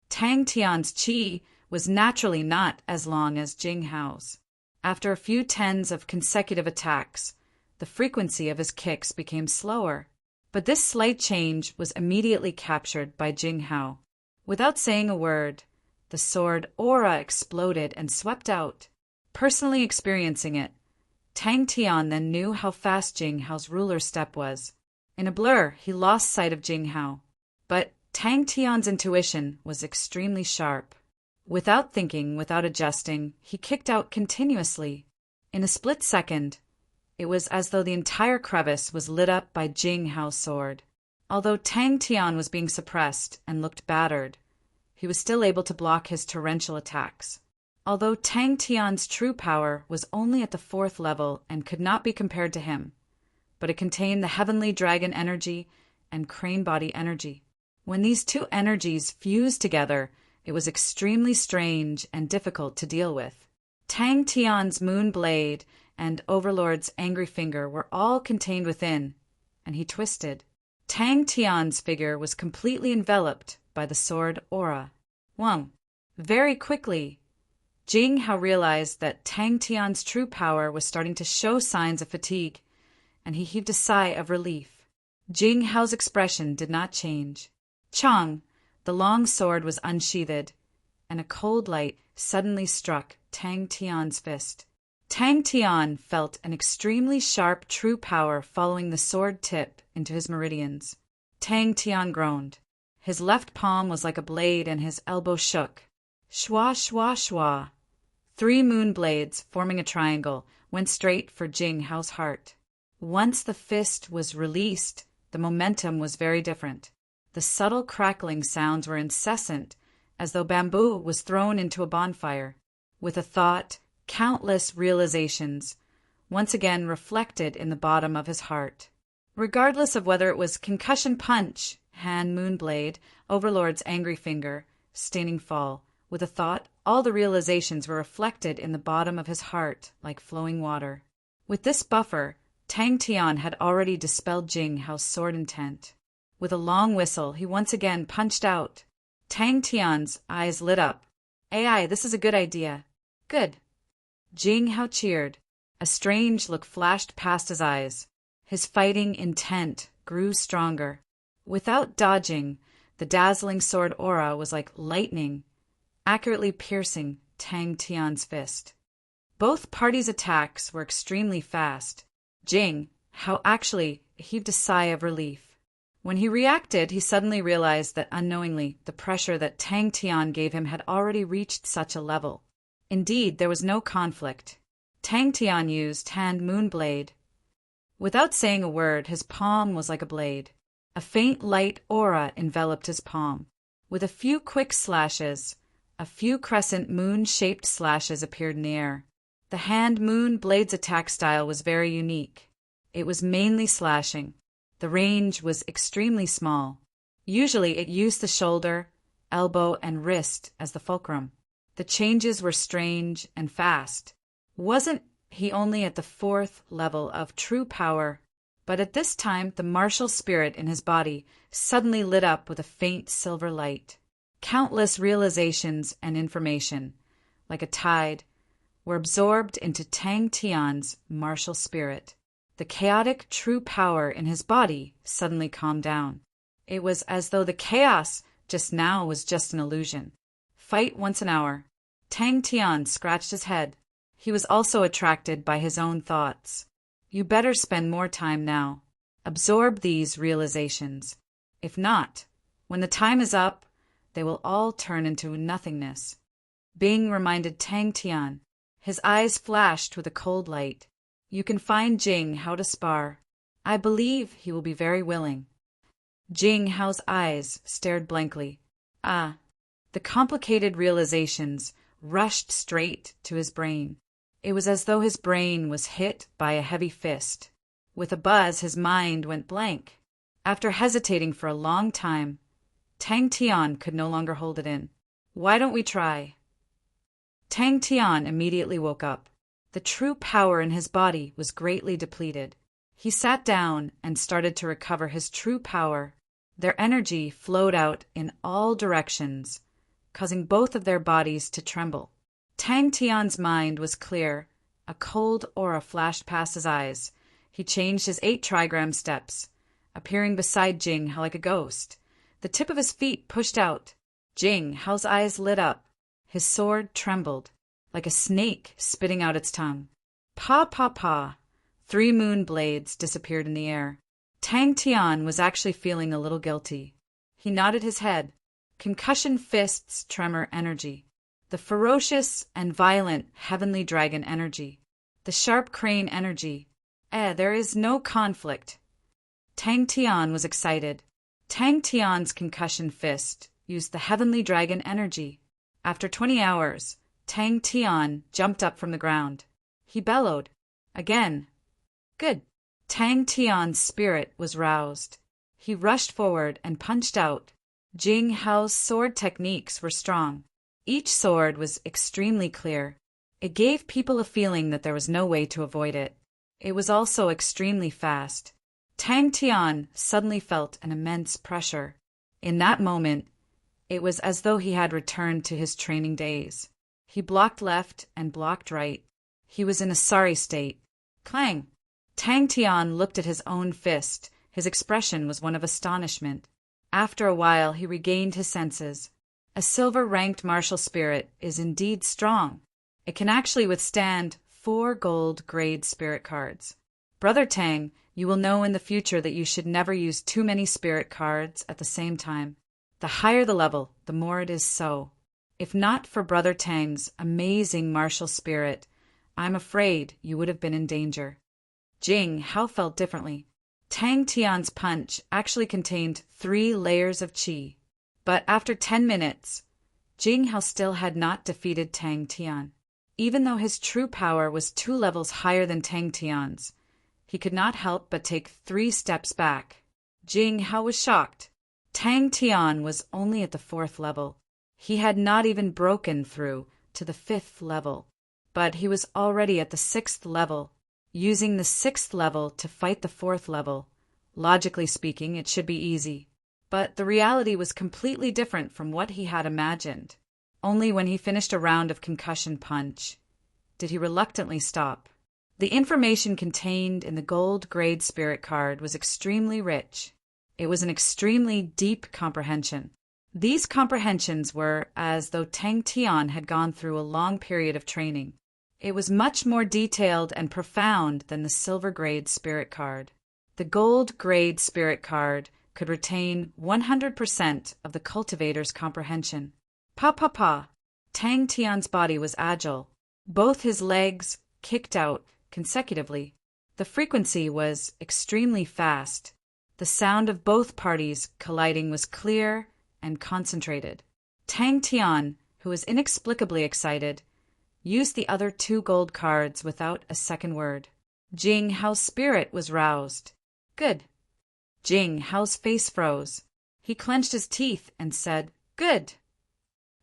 Tang Tian's qi was naturally not as long as Jing Hao's. After a few tens of consecutive attacks, the frequency of his kicks became slower. But this slight change was immediately captured by Jing Hao. Without saying a word, the sword aura exploded and swept out. Personally experiencing it, Tang Tian then knew how fast Jing Hao's ruler step was. In a blur, he lost sight of Jing Hao. But Tang Tian's intuition was extremely sharp. Without thinking, without adjusting, he kicked out continuously. In a split second, it was as though the entire crevice was lit up by Jing Hao's sword. Although Tang Tian was being suppressed and looked battered, he was still able to block his torrential attacks. Although Tang Tian's true power was only at the 4th level and could not be compared to him, but it contained the heavenly dragon energy and crane body energy. When these two energies fused together, it was extremely strange and difficult to deal with. Tang Tian's moon blade and Overlord's angry finger were all contained within, and he twisted. Tang Tian's figure was completely enveloped by the sword aura. Very quickly, Jing Hao realized that Tang Tian's true power was starting to show signs of fatigue, and he heaved a sigh of relief. Jing Hao's expression did not change. Chang, the long sword was unsheathed, and a cold light suddenly struck Tang Tian's fist. Tang Tian felt an extremely sharp true power following the sword tip into his meridians. Tang Tian groaned. His left palm was like a blade and his elbow shook. Shwa, shwa, shwa. 3 moon blades, forming a triangle, went straight for Jing Hao's heart. Once the fist was released, the momentum was very different. The subtle crackling sounds were incessant, as though bamboo was thrown into a bonfire. With a thought, countless realizations, once again reflected in the bottom of his heart. Regardless of whether it was concussion punch, hand moonblade, Overlord's angry finger, staining fall, with a thought, all the realizations were reflected in the bottom of his heart like flowing water. With this buffer, Tang Tian had already dispelled Jing Hao's sword intent. With a long whistle, he once again punched out. Tang Tian's eyes lit up. "AI, this is a good idea." "Good." Jing Hao cheered. A strange look flashed past his eyes. His fighting intent grew stronger. Without dodging, the dazzling sword aura was like lightning, accurately piercing Tang Tian's fist. Both parties' attacks were extremely fast. Jing Hao actually heaved a sigh of relief. When he reacted, he suddenly realized that unknowingly, the pressure that Tang Tian gave him had already reached such a level. Indeed, there was no conflict. Tang Tian used hand moonblade. Without saying a word, his palm was like a blade. A faint light aura enveloped his palm. With a few quick slashes, a few crescent moon-shaped slashes appeared in the air. The hand moon blade's attack style was very unique. It was mainly slashing. The range was extremely small. Usually it used the shoulder, elbow, and wrist as the fulcrum. The changes were strange and fast. Wasn't he only at the 4th level of true power? But at this time the martial spirit in his body suddenly lit up with a faint silver light. Countless realizations and information, like a tide, were absorbed into Tang Tian's martial spirit. The chaotic true power in his body suddenly calmed down. It was as though the chaos just now was just an illusion. Fight once an hour. Tang Tian scratched his head. He was also attracted by his own thoughts. You better spend more time now. Absorb these realizations. If not, when the time is up, they will all turn into nothingness. Bing reminded Tang Tian. His eyes flashed with a cold light. You can find Jing Hao to spar. I believe he will be very willing. Jing Hao's eyes stared blankly. The complicated realizations rushed straight to his brain. It was as though his brain was hit by a heavy fist. With a buzz, his mind went blank. After hesitating for a long time, Tang Tian could no longer hold it in. Why don't we try? Tang Tian immediately woke up. The true power in his body was greatly depleted. He sat down and started to recover his true power. Their energy flowed out in all directions, causing both of their bodies to tremble. Tang Tian's mind was clear. A cold aura flashed past his eyes. He changed his 8 trigram steps, appearing beside Jing Hao like a ghost. The tip of his feet pushed out. Jing Hao's eyes lit up. His sword trembled, like a snake spitting out its tongue. Pa pa pa. 3 moon blades disappeared in the air. Tang Tian was actually feeling a little guilty. He nodded his head. Concussion fists tremor energy. The ferocious and violent heavenly dragon energy. The sharp crane energy. There is no conflict. Tang Tian was excited. Tang Tian's concussion fist used the heavenly dragon energy. After 20 hours, Tang Tian jumped up from the ground. He bellowed. Again. Good. Tang Tian's spirit was roused. He rushed forward and punched out. Jing Hao's sword techniques were strong. Each sword was extremely clear. It gave people a feeling that there was no way to avoid it. It was also extremely fast. Tang Tian suddenly felt an immense pressure. In that moment, it was as though he had returned to his training days. He blocked left and blocked right. He was in a sorry state. Clang! Tang Tian looked at his own fist. His expression was one of astonishment. After a while, he regained his senses. A silver-ranked martial spirit is indeed strong. It can actually withstand 4 gold grade spirit cards. Brother Tang, you will know in the future that you should never use too many spirit cards at the same time. The higher the level, the more it is so. If not for Brother Tang's amazing martial spirit, I'm afraid you would have been in danger. Jing Hao felt differently. Tang Tian's punch actually contained 3 layers of qi. But after 10 minutes, Jing Hao still had not defeated Tang Tian. Even though his true power was 2 levels higher than Tang Tian's, he could not help but take 3 steps back. Jing Hao was shocked. Tang Tian was only at the 4th level. He had not even broken through to the 5th level. But he was already at the 6th level. Using the 6th level to fight the 4th level. Logically speaking, it should be easy. But the reality was completely different from what he had imagined. Only when he finished a round of concussion punch did he reluctantly stop. The information contained in the gold grade spirit card was extremely rich. It was an extremely deep comprehension. These comprehensions were as though Tang Tian had gone through a long period of training. It was much more detailed and profound than the silver grade spirit card. The gold grade spirit card could retain 100% of the cultivator's comprehension. Pa pa pa. Tang Tian's body was agile. Both his legs kicked out consecutively. The frequency was extremely fast. The sound of both parties colliding was clear and concentrated. Tang Tian, who was inexplicably excited, used the other 2 gold cards without a second word. Jing Hao's spirit was roused. Good. Jing Hao's face froze. He clenched his teeth and said, Good.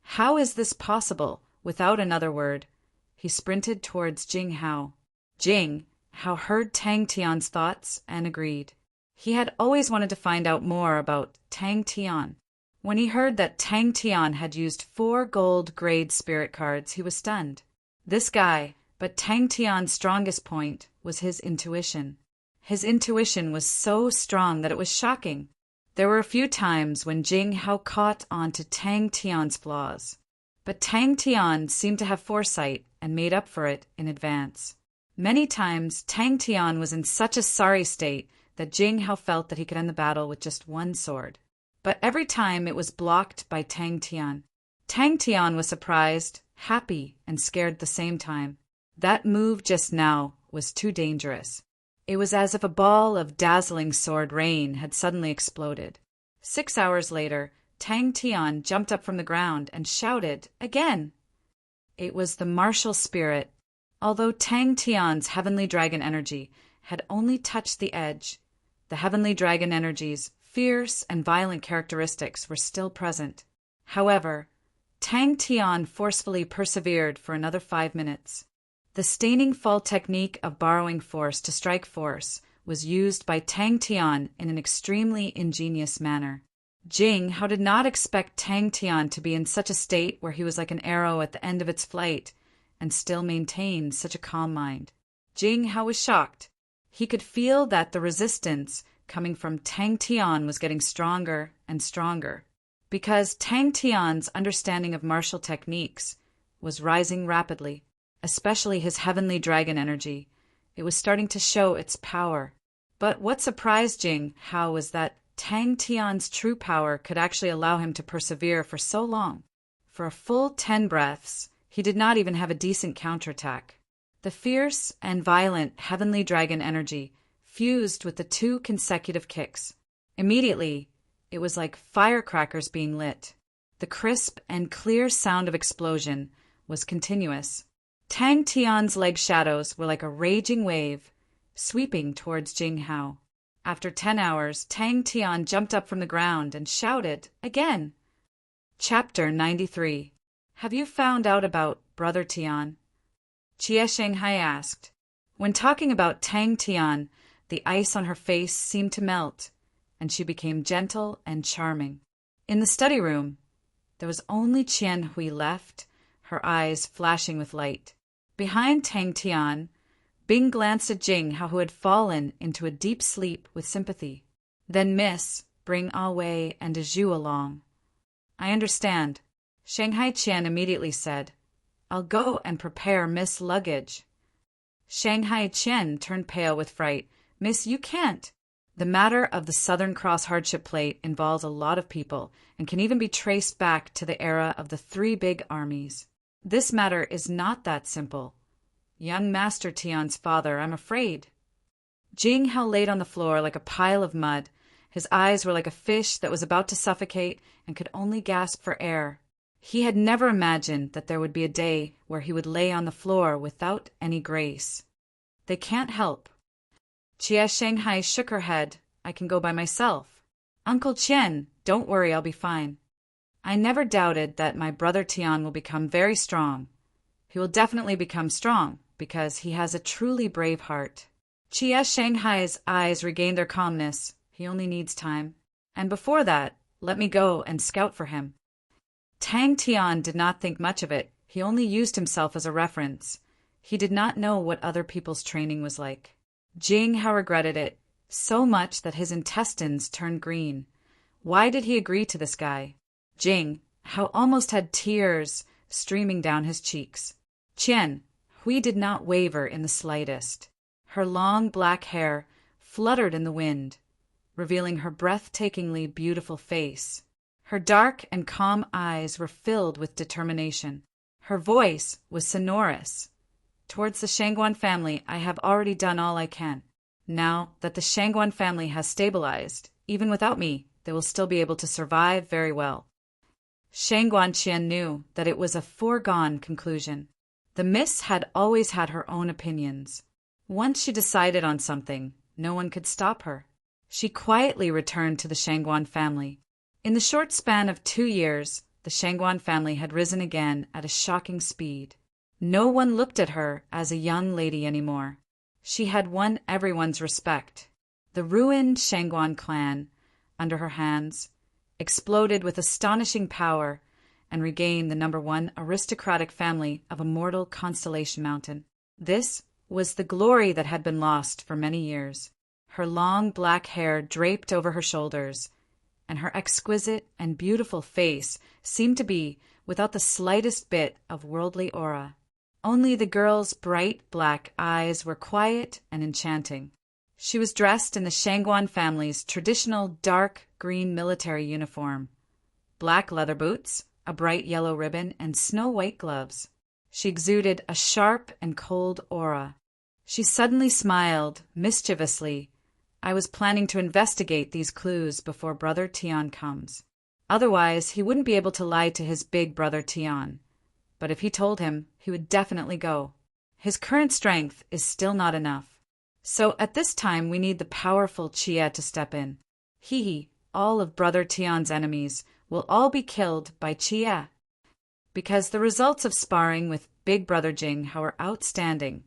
How is this possible? Without another word, he sprinted towards Jing Hao. Jing Hao heard Tang Tian's thoughts and agreed. He had always wanted to find out more about Tang Tian. When he heard that Tang Tian had used 4 gold grade spirit cards, he was stunned. This guy, but Tang Tian's strongest point was his intuition. His intuition was so strong that it was shocking. There were a few times when Jing Hao caught on to Tang Tian's flaws. But Tang Tian seemed to have foresight and made up for it in advance. Many times, Tang Tian was in such a sorry state that Jing Hao felt that he could end the battle with just 1 sword. But every time it was blocked by Tang Tian. Tang Tian was surprised, happy, and scared at the same time. That move just now was too dangerous. It was as if a ball of dazzling sword rain had suddenly exploded. 6 hours later, Tang Tian jumped up from the ground and shouted again. It was the martial spirit. Although Tang Tian's heavenly dragon energy had only touched the edge, the heavenly dragon energy's fierce and violent characteristics were still present. However, Tang Tian forcefully persevered for another 5 minutes. The staining fall technique of borrowing force to strike force was used by Tang Tian in an extremely ingenious manner. Jing Hao did not expect Tang Tian to be in such a state where he was like an arrow at the end of its flight and still maintain such a calm mind. Jing Hao was shocked. He could feel that the resistance coming from Tang Tian was getting stronger and stronger, because Tang Tian's understanding of martial techniques was rising rapidly, especially his heavenly dragon energy. It was starting to show its power. But what surprised Jing Hao was that Tang Tian's true power could actually allow him to persevere for so long. For a full 10 breaths, he did not even have a decent counterattack. The fierce and violent heavenly dragon energy fused with the 2 consecutive kicks. Immediately, it was like firecrackers being lit. The crisp and clear sound of explosion was continuous. Tang Tian's leg shadows were like a raging wave, sweeping towards Jing Hao. After 10 hours, Tang Tian jumped up from the ground and shouted again. Chapter 93. Have you found out about Brother Tian? Jie Shanghai asked. When talking about Tang Tian, the ice on her face seemed to melt, and she became gentle and charming. In the study room, there was only Qian Hui left, her eyes flashing with light. Behind Tang Tian, Bing glanced at Jing Hao, who had fallen into a deep sleep with sympathy. Then Miss, bring Ah Wei and Zhu along. I understand. Shanghai Qian immediately said, I'll go and prepare Miss' luggage. Shanghai Qian turned pale with fright. Miss, you can't. The matter of the Southern Cross hardship plate involves a lot of people and can even be traced back to the era of the 3 big armies. This matter is not that simple. Young Master Tian's father, I'm afraid. Jing Hao laid on the floor like a pile of mud. His eyes were like a fish that was about to suffocate and could only gasp for air. He had never imagined that there would be a day where he would lay on the floor without any grace. They can't help. Jie Shanghai shook her head. I can go by myself. Uncle Qian, don't worry, I'll be fine. I never doubted that my brother Tian will become very strong. He will definitely become strong, because he has a truly brave heart. Jie Shanghai's eyes regained their calmness. He only needs time. And before that, let me go and scout for him. Tang Tian did not think much of it. He only used himself as a reference. He did not know what other people's training was like. Jing Hao regretted it so much that his intestines turned green. Why did he agree to this guy? Jing Hao almost had tears streaming down his cheeks. Qian Hui did not waver in the slightest. Her long black hair fluttered in the wind, revealing her breathtakingly beautiful face. Her dark and calm eyes were filled with determination. Her voice was sonorous. Towards the Shangguan family, I have already done all I can. Now that the Shangguan family has stabilized, even without me, they will still be able to survive very well. Shangguan Qian knew that it was a foregone conclusion. The miss had always had her own opinions. Once she decided on something, no one could stop her. She quietly returned to the Shangguan family. In the short span of 2 years, the Shangguan family had risen again at a shocking speed. No one looked at her as a young lady anymore. She had won everyone's respect. The ruined Shangguan clan, under her hands, exploded with astonishing power and regained the #1 aristocratic family of Immortal Constellation Mountain. This was the glory that had been lost for many years. Her long black hair draped over her shoulders, and her exquisite and beautiful face seemed to be without the slightest bit of worldly aura. Only the girl's bright black eyes were quiet and enchanting. She was dressed in the Shangguan family's traditional dark green military uniform, black leather boots, a bright yellow ribbon, and snow-white gloves. She exuded a sharp and cold aura. She suddenly smiled mischievously. I was planning to investigate these clues before Brother Tian comes. Otherwise, he wouldn't be able to lie to his big brother Tian. But if he told him, he would definitely go. His current strength is still not enough. So at this time, we need the powerful Jie to step in. All of Brother Tian's enemies will all be killed by Jie. Because the results of sparring with Big Brother Jing Hao are outstanding,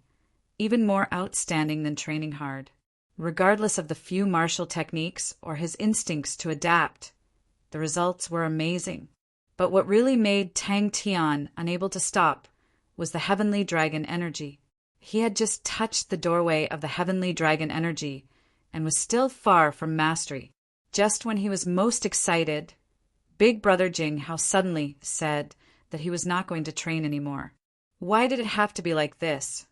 even more outstanding than training hard. Regardless of the few martial techniques or his instincts to adapt, the results were amazing. But what really made Tang Tian unable to stop was the heavenly dragon energy. He had just touched the doorway of the heavenly dragon energy and was still far from mastery. Just when he was most excited, Big Brother Jing Hao suddenly said that he was not going to train anymore. Why did it have to be like this?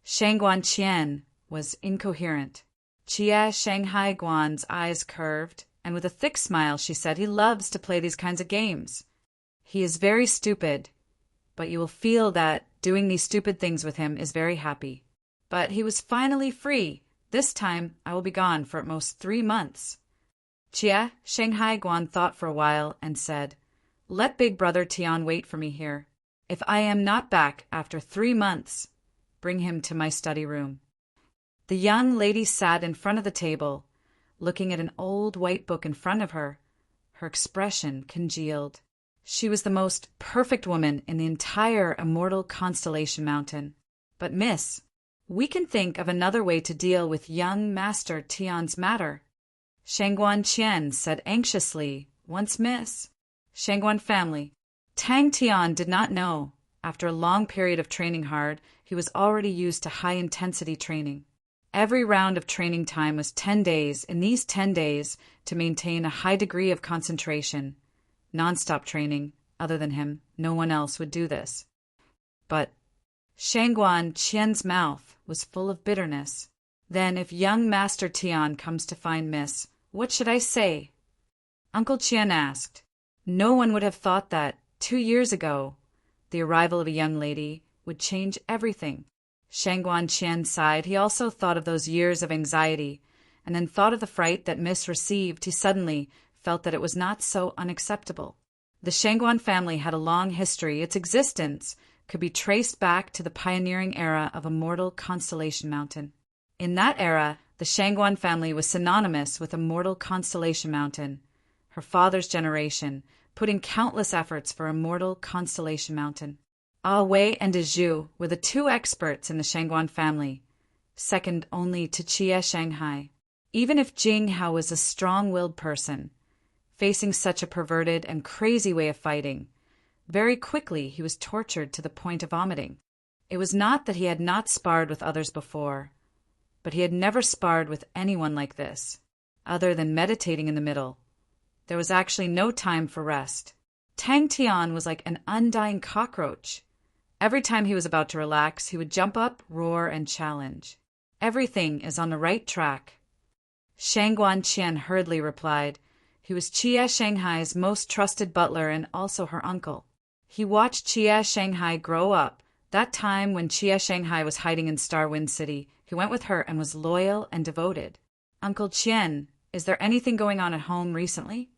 Shangguan Qian was incoherent. Chia Shanghai Guan's eyes curved, and with a thick smile she said he loves to play these kinds of games. He is very stupid, but you will feel that doing these stupid things with him is very happy. But he was finally free. This time I will be gone for at most 3 months. Chia Shanghai Guan thought for a while and said, "Let Big Brother Tian wait for me here. If I am not back after 3 months, bring him to my study room." The young lady sat in front of the table, looking at an old white book in front of her. Her expression congealed. She was the most perfect woman in the entire immortal constellation mountain. "But miss, we can think of another way to deal with young Master Tian's matter," Shangguan Qian said anxiously. "Once miss." Shangguan family. Tang Tian did not know. After a long period of training hard, he was already used to high-intensity training. Every round of training time was 10 days. In these 10 days, to maintain a high degree of concentration, non-stop training, other than him, no one else would do this. But Shangguan Qian's mouth was full of bitterness. "Then if young Master Tian comes to find Miss, what should I say?" Uncle Qian asked. No one would have thought that, 2 years ago, the arrival of a young lady would change everything. Shangguan Qian sighed. He also thought of those years of anxiety, and then thought of the fright that Miss received. He suddenly felt that it was not so unacceptable. The Shangguan family had a long history. Its existence could be traced back to the pioneering era of Immortal Constellation Mountain. In that era, the Shangguan family was synonymous with Immortal Constellation Mountain. Her father's generation put in countless efforts for Immortal Constellation Mountain. Ah Wei and Zhu were the 2 experts in the Shangguan family, second only to Chia Shanghai. Even if Jing Hao was a strong-willed person, facing such a perverted and crazy way of fighting, very quickly he was tortured to the point of vomiting. It was not that he had not sparred with others before, but he had never sparred with anyone like this. Other than meditating in the middle, there was actually no time for rest. Tang Tian was like an undying cockroach. Every time he was about to relax, he would jump up, roar, and challenge. "Everything is on the right track," Shangguan Qian hurriedly replied. He was Chia Shanghai's most trusted butler and also her uncle. He watched Chia Shanghai grow up. That time when Chia Shanghai was hiding in Star Wind City, he went with her and was loyal and devoted. "Uncle Qian, is there anything going on at home recently?"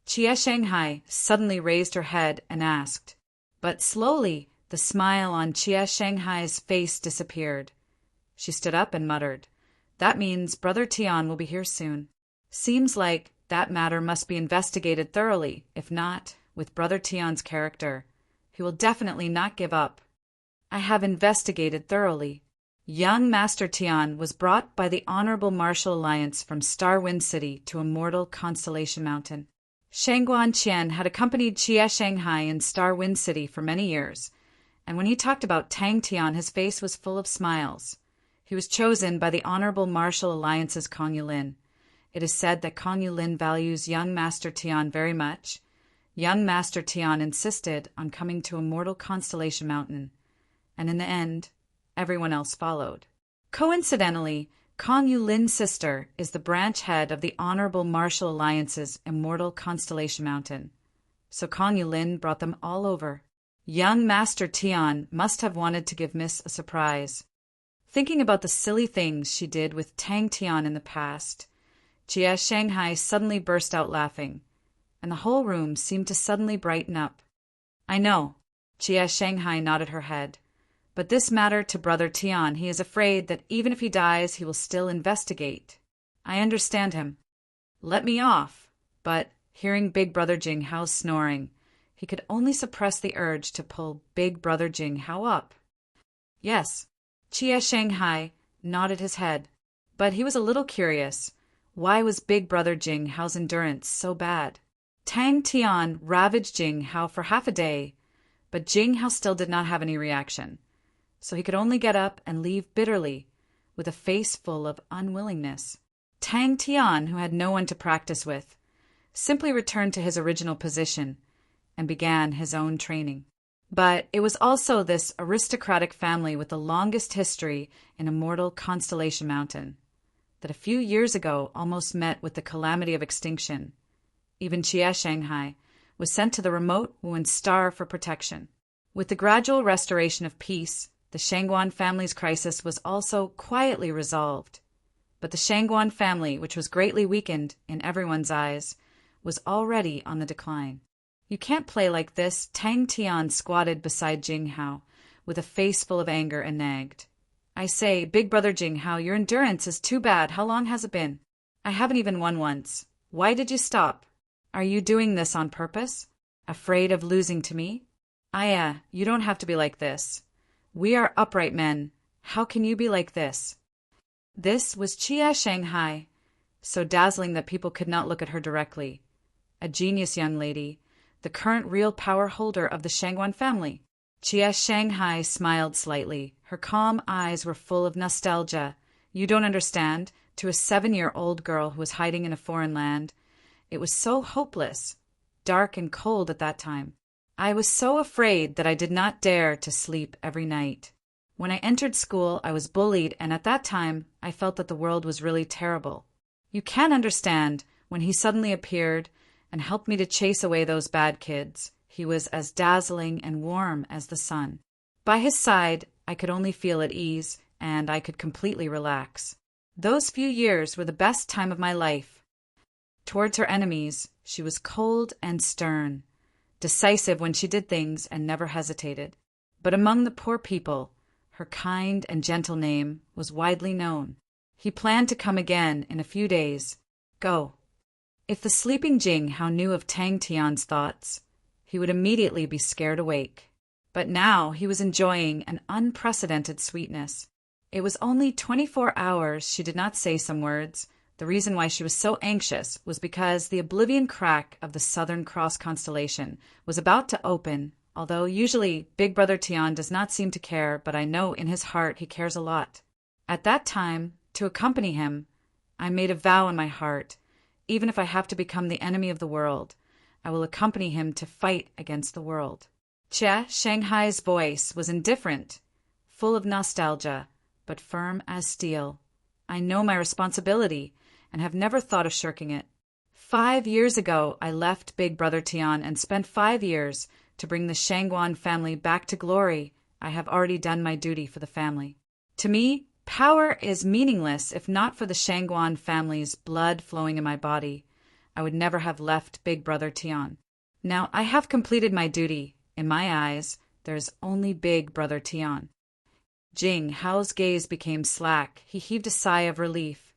Chia Shanghai suddenly raised her head and asked. But slowly, the smile on Chia Shanghai's face disappeared. She stood up and muttered, "That means Brother Tian will be here soon. Seems like that matter must be investigated thoroughly. If not, with Brother Tian's character, he will definitely not give up." "I have investigated thoroughly." Young Master Tian was brought by the Honorable Martial Alliance from Star Wind City to Immortal Constellation Mountain. Shangguan Qian had accompanied Chia Shanghai in Star Wind City for many years, and when he talked about Tang Tian, his face was full of smiles. He was chosen by the Honorable Martial Alliance's Kong Yulin. It is said that Kong Yulin values young Master Tian very much. Young Master Tian insisted on coming to Immortal Constellation Mountain, and in the end, everyone else followed. Coincidentally, Kong Yulin's sister is the branch head of the Honorable Martial Alliance's Immortal Constellation Mountain. So Kong Yulin brought them all over. Young Master Tian must have wanted to give Miss a surprise. Thinking about the silly things she did with Tang Tian in the past, Chia Shanghai suddenly burst out laughing, and the whole room seemed to suddenly brighten up. "I know," Chia Shanghai nodded her head. "But this matter to Brother Tian, he is afraid that even if he dies, he will still investigate. I understand him. Let me off." But, hearing Big Brother Jing Hao's snoring, he could only suppress the urge to pull Big Brother Jing Hao up. "Yes." Chia Shanghai nodded his head. But he was a little curious. Why was Big Brother Jing Hao's endurance so bad? Tang Tian ravaged Jing Hao for half a day, but Jing Hao still did not have any reaction. So he could only get up and leave bitterly, with a face full of unwillingness. Tang Tian, who had no one to practice with, simply returned to his original position and began his own training. But it was also this aristocratic family with the longest history in Immortal Constellation Mountain that a few years ago almost met with the calamity of extinction. Even Jie Shanghai was sent to the remote Wuhan Star for protection. With the gradual restoration of peace, the Shangguan family's crisis was also quietly resolved. But the Shangguan family, which was greatly weakened in everyone's eyes, was already on the decline. You can't play like this. Tang Tian squatted beside Jing Hao, with a face full of anger, and nagged. I say, Big Brother Jing Hao, your endurance is too bad. How long has it been? I haven't even won once. Why did you stop? Are you doing this on purpose? Afraid of losing to me? Aya, you don't have to be like this. We are upright men. How can you be like this? This was Jie Shanghai, so dazzling that people could not look at her directly. A genius young lady, the current real power holder of the Shangguan family. Jie Shanghai smiled slightly. Her calm eyes were full of nostalgia. You don't understand. To a 7-year-old girl who was hiding in a foreign land, it was so hopeless, dark and cold at that time. I was so afraid that I did not dare to sleep every night. When I entered school, I was bullied, and at that time, I felt that the world was really terrible. You can't understand, when he suddenly appeared and helped me to chase away those bad kids, he was as dazzling and warm as the sun. By his side, I could only feel at ease, and I could completely relax. Those few years were the best time of my life. Towards her enemies, she was cold and stern, decisive when she did things and never hesitated. But among the poor people, her kind and gentle name was widely known. He planned to come again in a few days. Go. If the sleeping Jing Hao knew of Tang Tian's thoughts, he would immediately be scared awake. But now he was enjoying an unprecedented sweetness. It was only 24 hours she did not say some words. The reason why she was so anxious was because the oblivion crack of the Southern Cross constellation was about to open, although usually Big Brother Tian does not seem to care, but I know in his heart he cares a lot. At that time, to accompany him, I made a vow in my heart. Even if I have to become the enemy of the world, I will accompany him to fight against the world. Jie Shanghai's voice was indifferent, full of nostalgia, but firm as steel. I know my responsibility and have never thought of shirking it. 5 years ago, I left Big Brother Tian and spent 5 years to bring the Shangguan family back to glory. I have already done my duty for the family. To me, power is meaningless if not for the Shangguan family's blood flowing in my body. I would never have left Big Brother Tian. Now I have completed my duty. In my eyes, there is only Big Brother Tian. Jing Hao's gaze became slack. He heaved a sigh of relief.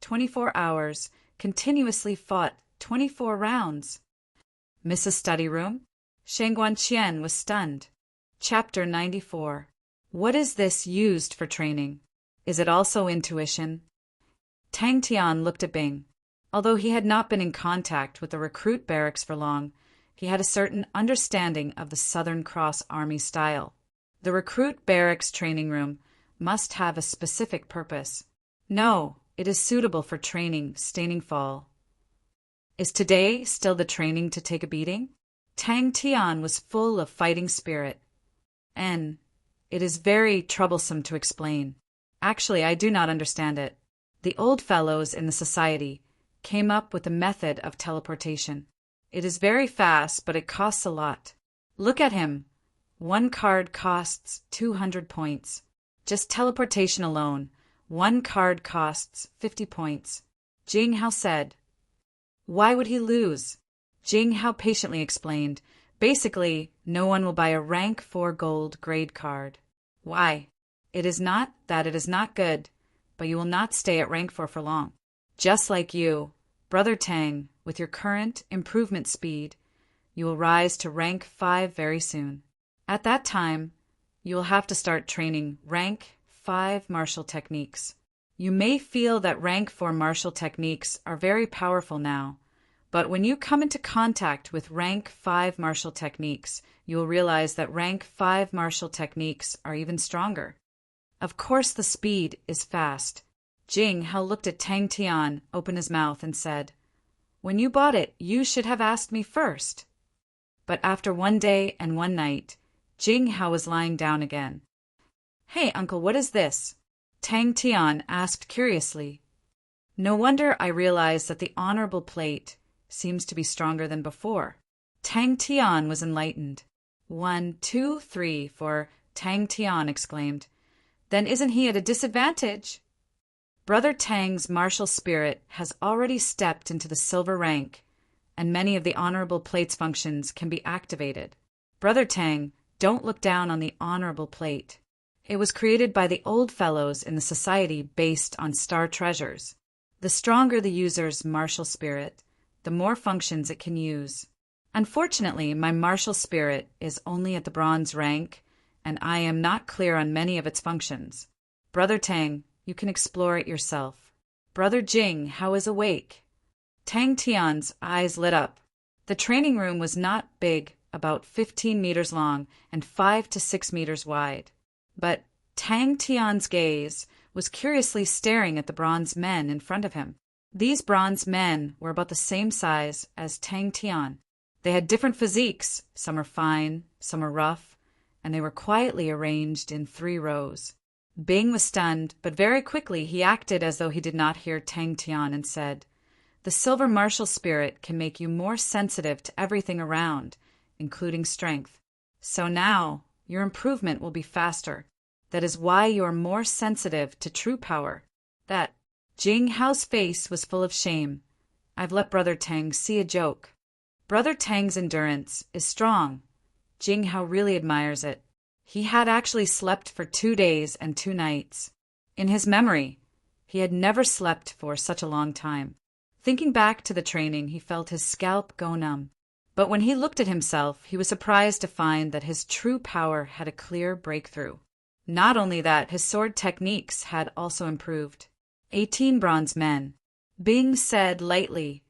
24 hours, continuously fought 24 rounds. Mrs. Study Room? Shangguan Qian was stunned. Chapter 94. What is this used for training? Is it also intuition? Tang Tian looked at Bing. Although he had not been in contact with the recruit barracks for long, he had a certain understanding of the Southern Cross Army style. The recruit barracks training room must have a specific purpose. No, it is suitable for training staining fall. Is today still the training to take a beating? Tang Tian was full of fighting spirit. It is very troublesome to explain. Actually, I do not understand it. The old fellows in the society came up with a method of teleportation. It is very fast, but it costs a lot. Look at him. 1 card costs 200 points. Just teleportation alone, 1 card costs 50 points. Jing Hao said. Why would he lose? Jing Hao patiently explained. Basically, no one will buy a rank 4 gold grade card. Why? It is not that it is not good, but you will not stay at rank 4 for long. Just like you, Brother Tang, with your current improvement speed, you will rise to rank 5 very soon. At that time, you will have to start training rank 5 martial techniques. You may feel that rank 4 martial techniques are very powerful now, but when you come into contact with rank 5 martial techniques, you will realize that rank 5 martial techniques are even stronger. Of course, the speed is fast. Jing Hao looked at Tang Tian, opened his mouth, and said, "When you bought it, you should have asked me first." But after 1 day and 1 night, Jing Hao was lying down again. "Hey, uncle, what is this?" Tang Tian asked curiously. "No wonder I realized that the honorable plate seems to be stronger than before." Tang Tian was enlightened. 1, 2, 3, 4, Tang Tian exclaimed. "Then isn't he at a disadvantage?" Brother Tang's martial spirit has already stepped into the silver rank, and many of the honorable plate's functions can be activated. Brother Tang, don't look down on the honorable plate. It was created by the old fellows in the society based on star treasures. The stronger the user's martial spirit, the more functions it can use. Unfortunately, my martial spirit is only at the bronze rank, and I am not clear on many of its functions. Brother Tang, you can explore it yourself. Brother Jing Hao is awake. Tang Tian's eyes lit up. The training room was not big, about 15 meters long and 5 to 6 meters wide. But Tang Tian's gaze was curiously staring at the bronze men in front of him. These bronze men were about the same size as Tang Tian. They had different physiques, some were fine, some were rough, and they were quietly arranged in 3 rows. Bing was stunned, but very quickly he acted as though he did not hear Tang Tian and said, "The silver martial spirit can make you more sensitive to everything around, including strength. So now, your improvement will be faster. That is why you are more sensitive to true power." That Jing Hao's face was full of shame. "I've let Brother Tang see a joke." Brother Tang's endurance is strong. Jing Hao really admires it. He had actually slept for 2 days and 2 nights. In his memory, he had never slept for such a long time. Thinking back to the training, he felt his scalp go numb. But when he looked at himself, he was surprised to find that his true power had a clear breakthrough. Not only that, his sword techniques had also improved. 18 bronze men. Bing said lightly,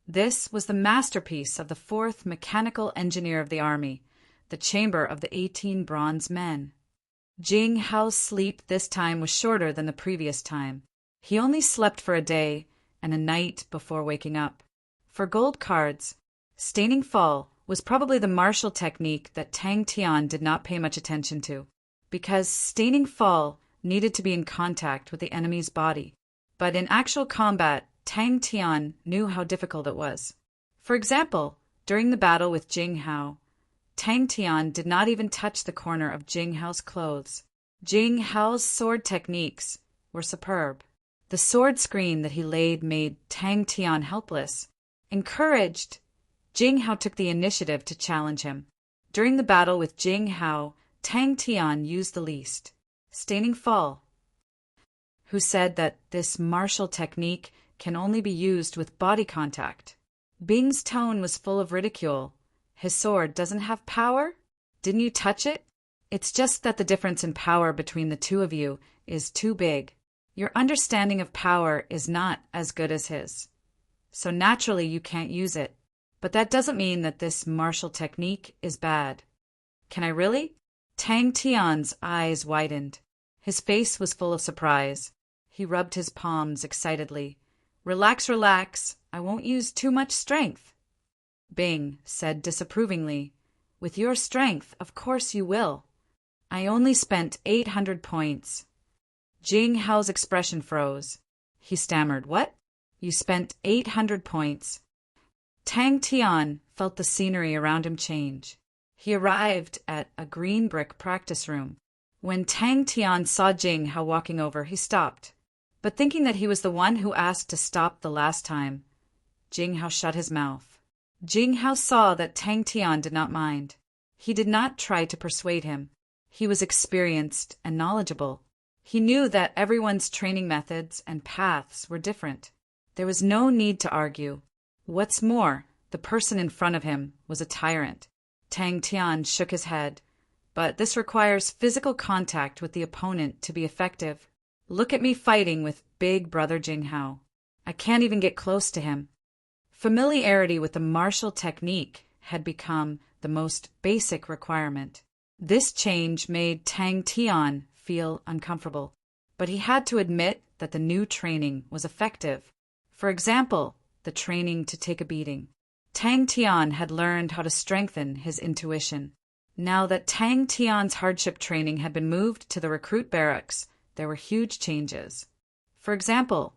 "This was the masterpiece of the 4th mechanical engineer of the army, the chamber of the 18 bronze men." Jing Hao's sleep this time was shorter than the previous time. He only slept for a day and a night before waking up. For gold cards, staining fall was probably the martial technique that Tang Tian did not pay much attention to, because staining fall needed to be in contact with the enemy's body. But in actual combat, Tang Tian knew how difficult it was. For example, during the battle with Jing Hao, Tang Tian did not even touch the corner of Jing Hao's clothes. Jing Hao's sword techniques were superb. The sword screen that he laid made Tang Tian helpless. Encouraged, Jing Hao took the initiative to challenge him. During the battle with Jing Hao, Tang Tian used the least, staining fall, who said that this martial technique can only be used with body contact. Bing's tone was full of ridicule. "His sword doesn't have power? Didn't you touch it? It's just that the difference in power between the two of you is too big. Your understanding of power is not as good as his. So naturally you can't use it. But that doesn't mean that this martial technique is bad." "Can I really?" Tang Tian's eyes widened. His face was full of surprise. He rubbed his palms excitedly. "Relax, relax. I won't use too much strength." Bing said disapprovingly, "With your strength, of course you will. I only spent 800 points. Jing Hao's expression froze. He stammered, "What? You spent 800 points. Tang Tian felt the scenery around him change. He arrived at a green brick practice room. When Tang Tian saw Jing Hao walking over, he stopped. But thinking that he was the one who asked to stop the last time, Jing Hao shut his mouth. Jing Hao saw that Tang Tian did not mind. He did not try to persuade him. He was experienced and knowledgeable. He knew that everyone's training methods and paths were different. There was no need to argue. What's more, the person in front of him was a tyrant. Tang Tian shook his head. But this requires physical contact with the opponent to be effective. Look at me fighting with big brother Jinghao. I can't even get close to him. Familiarity with the martial technique had become the most basic requirement. This change made Tang Tian feel uncomfortable, but he had to admit that the new training was effective. For example, the training to take a beating. Tang Tian had learned how to strengthen his intuition. Now that Tang Tian's hardship training had been moved to the recruit barracks, there were huge changes. For example,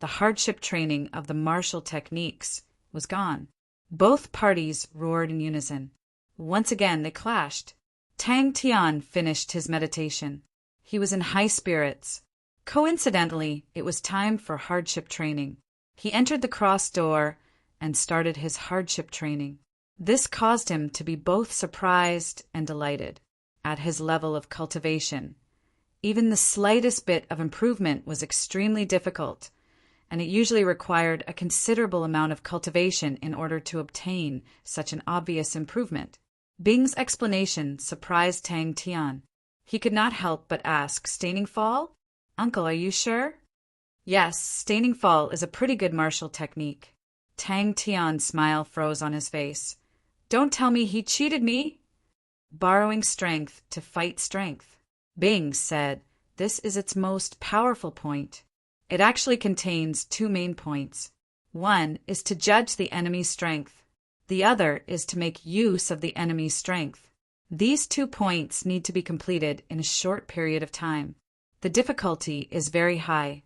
the hardship training of the martial techniques was gone. Both parties roared in unison. Once again they clashed. Tang Tian finished his meditation. He was in high spirits. Coincidentally, it was time for hardship training. He entered the cross door and started his hardship training. This caused him to be both surprised and delighted at his level of cultivation. Even the slightest bit of improvement was extremely difficult, and it usually required a considerable amount of cultivation in order to obtain such an obvious improvement. Bing's explanation surprised Tang Tian. He could not help but ask, "Staining fall? Uncle, are you sure?" "Yes, staining fall is a pretty good martial technique." Tang Tian's smile froze on his face. "Don't tell me he cheated me!" "Borrowing strength to fight strength." Bing said, "This is its most powerful point. It actually contains two main points. One is to judge the enemy's strength. The other is to make use of the enemy's strength. These 2 points need to be completed in a short period of time. The difficulty is very high."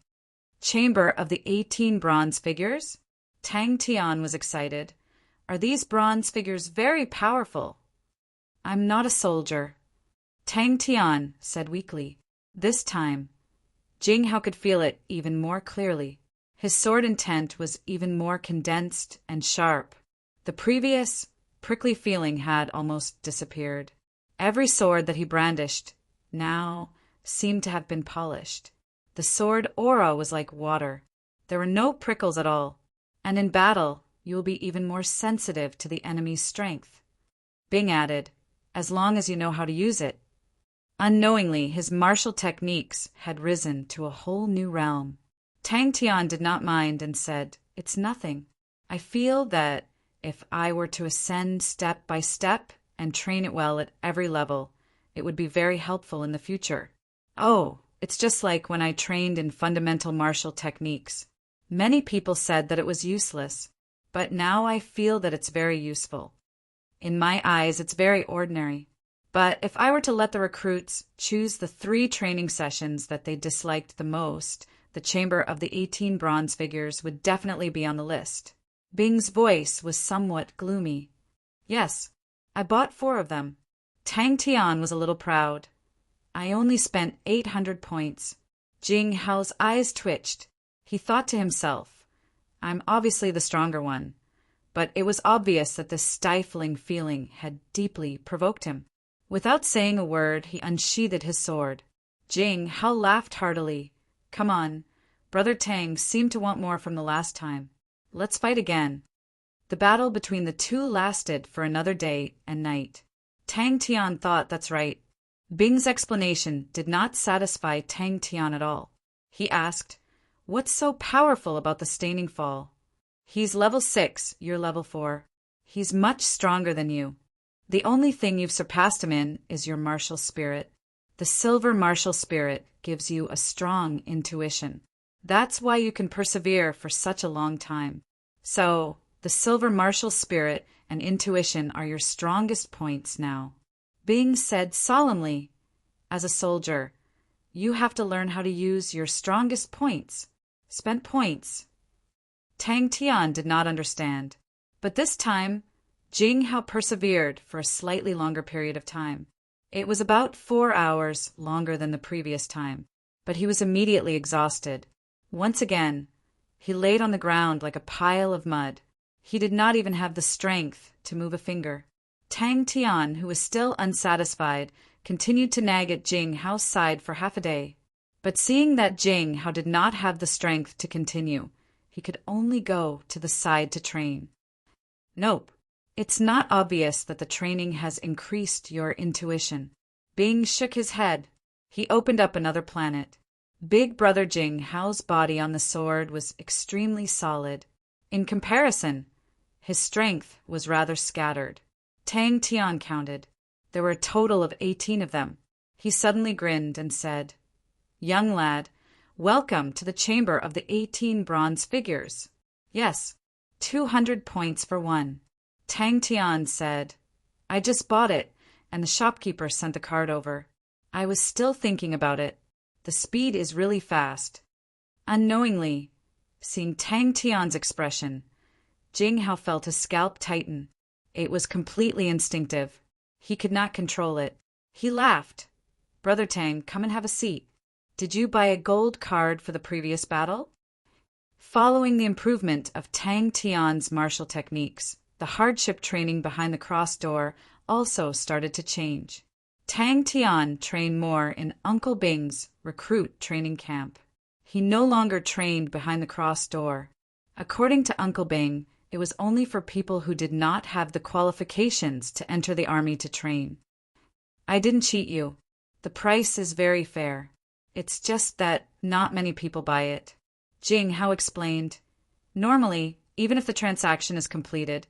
"Chamber of the 18 bronze figures?" Tang Tian was excited. "Are these bronze figures very powerful?" "I'm not a soldier," Tang Tian said weakly. This time, Jinghao could feel it even more clearly. His sword intent was even more condensed and sharp. The previous, prickly feeling had almost disappeared. Every sword that he brandished now seemed to have been polished. The sword aura was like water. There were no prickles at all. And in battle, you will be even more sensitive to the enemy's strength. Bing added, "As long as you know how to use it." Unknowingly, his martial techniques had risen to a whole new realm. Tang Tian did not mind and said, "It's nothing. I feel that if I were to ascend step by step and train it well at every level, it would be very helpful in the future. Oh, it's just like when I trained in fundamental martial techniques. Many people said that it was useless, but now I feel that it's very useful. In my eyes, it's very ordinary. But if I were to let the recruits choose the 3 training sessions that they disliked the most, the Chamber of the 18 bronze figures would definitely be on the list." Bing's voice was somewhat gloomy. "Yes, I bought 4 of them." Tang Tian was a little proud. "I only spent 800 points. Jing Hao's eyes twitched. He thought to himself, "I'm obviously the stronger one." But it was obvious that this stifling feeling had deeply provoked him. Without saying a word, he unsheathed his sword. Jing Hao laughed heartily. "Come on. Brother Tang seemed to want more from the last time. Let's fight again." The battle between the two lasted for another day and night. Tang Tian thought, "That's right." Bing's explanation did not satisfy Tang Tian at all. He asked, "What's so powerful about the staining fall?" "He's level 6, you're level 4. He's much stronger than you. The only thing you've surpassed him in is your martial spirit. The silver martial spirit gives you a strong intuition. That's why you can persevere for such a long time. So, the silver martial spirit and intuition are your strongest points now." Bing said solemnly, "As a soldier, you have to learn how to use your strongest points." Spent points. Tang Tian did not understand. But this time, Jing Hao persevered for a slightly longer period of time. It was about 4 hours longer than the previous time, but he was immediately exhausted. Once again, he laid on the ground like a pile of mud. He did not even have the strength to move a finger. Tang Tian, who was still unsatisfied, continued to nag at Jing Hao's side for half a day. But seeing that Jing Hao did not have the strength to continue, he could only go to the side to train. "Nope. It's not obvious that the training has increased your intuition." Bing shook his head. He opened up another planet. Big Brother Jing Hao's body on the sword was extremely solid. In comparison, his strength was rather scattered. Tang Tian counted. There were a total of 18 of them. He suddenly grinned and said, "Young lad, welcome to the chamber of the 18 bronze figures. Yes, 200 points for one." Tang Tian said, "I just bought it, and the shopkeeper sent the card over. I was still thinking about it. The speed is really fast." Unknowingly, seeing Tang Tian's expression, Jing Hao felt his scalp tighten. It was completely instinctive. He could not control it. He laughed. "Brother Tang, come and have a seat. Did you buy a gold card for the previous battle?" Following the improvement of Tang Tian's martial techniques, the hardship training behind the cross door also started to change. Tang Tian trained more in Uncle Bing's recruit training camp. He no longer trained behind the cross door. According to Uncle Bing, it was only for people who did not have the qualifications to enter the army to train. "I didn't cheat you. The price is very fair. It's just that not many people buy it," Jing Hao explained. "Normally, even if the transaction is completed,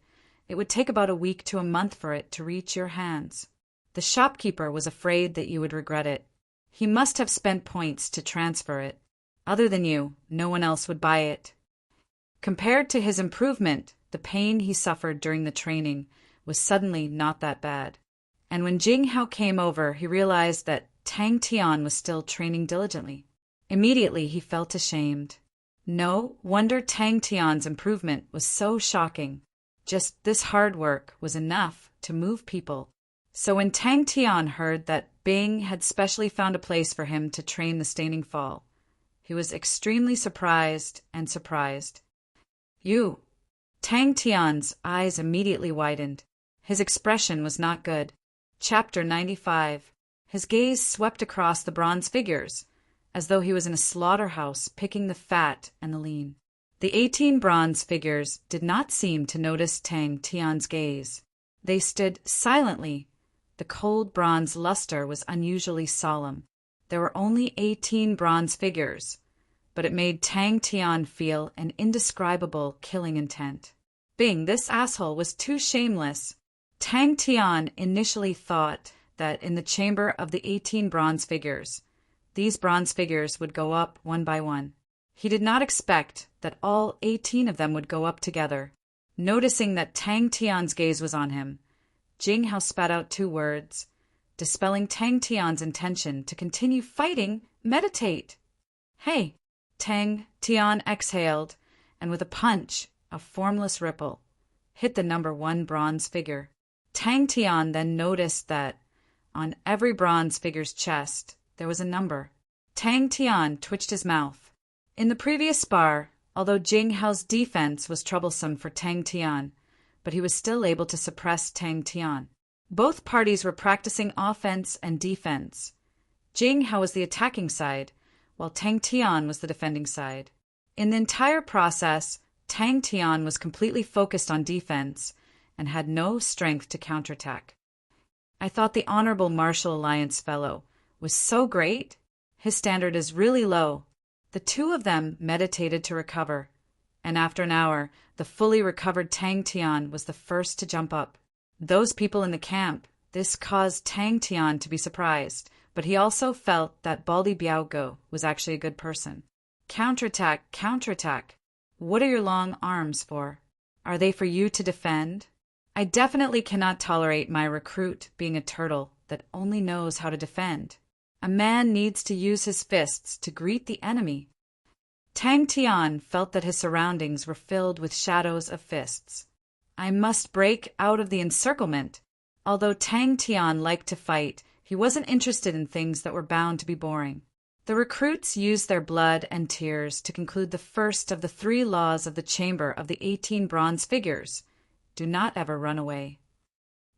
it would take about a week to a month for it to reach your hands. The shopkeeper was afraid that you would regret it. He must have spent points to transfer it. Other than you, no one else would buy it." Compared to his improvement, the pain he suffered during the training was suddenly not that bad. And when Jing Hao came over, he realized that Tang Tian was still training diligently. Immediately, he felt ashamed. No wonder Tang Tian's improvement was so shocking. Just this hard work was enough to move people. So when Tang Tian heard that Bing had specially found a place for him to train the Staining Fall, he was extremely surprised and surprised. "You?" Tang Tian's eyes immediately widened. His expression was not good. Chapter 95. His gaze swept across the bronze figures, as though he was in a slaughterhouse picking the fat and the lean. The 18 bronze figures did not seem to notice Tang Tian's gaze. They stood silently. The cold bronze luster was unusually solemn. There were only 18 bronze figures, but it made Tang Tian feel an indescribable killing intent. Bing, this asshole was too shameless. Tang Tian initially thought that in the chamber of the 18 bronze figures, these bronze figures would go up one by one. He did not expect that all 18 of them would go up together. Noticing that Tang Tian's gaze was on him, Jing Hao spat out 2 words, dispelling Tang Tian's intention to continue fighting. "Meditate." "Hey." Tang Tian exhaled, and with a punch, a formless ripple, hit the number 1 bronze figure. Tang Tian then noticed that on every bronze figure's chest there was a number. Tang Tian twitched his mouth. In the previous spar, although Jing Hao's defense was troublesome for Tang Tian, but he was still able to suppress Tang Tian. Both parties were practicing offense and defense. Jing Hao was the attacking side, while Tang Tian was the defending side. In the entire process, Tang Tian was completely focused on defense and had no strength to counterattack. "I thought the Honorable Martial Alliance fellow was so great. His standard is really low." The 2 of them meditated to recover, and after an hour, the fully recovered Tang Tian was the first to jump up. Those people in the camp, this caused Tang Tian to be surprised, but he also felt that Baldi Biaogo was actually a good person. "Counterattack, counterattack. What are your long arms for? Are they for you to defend? I definitely cannot tolerate my recruit being a turtle that only knows how to defend. A man needs to use his fists to greet the enemy." Tang Tian felt that his surroundings were filled with shadows of fists. I must break out of the encirclement. Although Tang Tian liked to fight, he wasn't interested in things that were bound to be boring. The recruits used their blood and tears to conclude the first of the 3 laws of the chamber of the 18 bronze figures. Do not ever run away.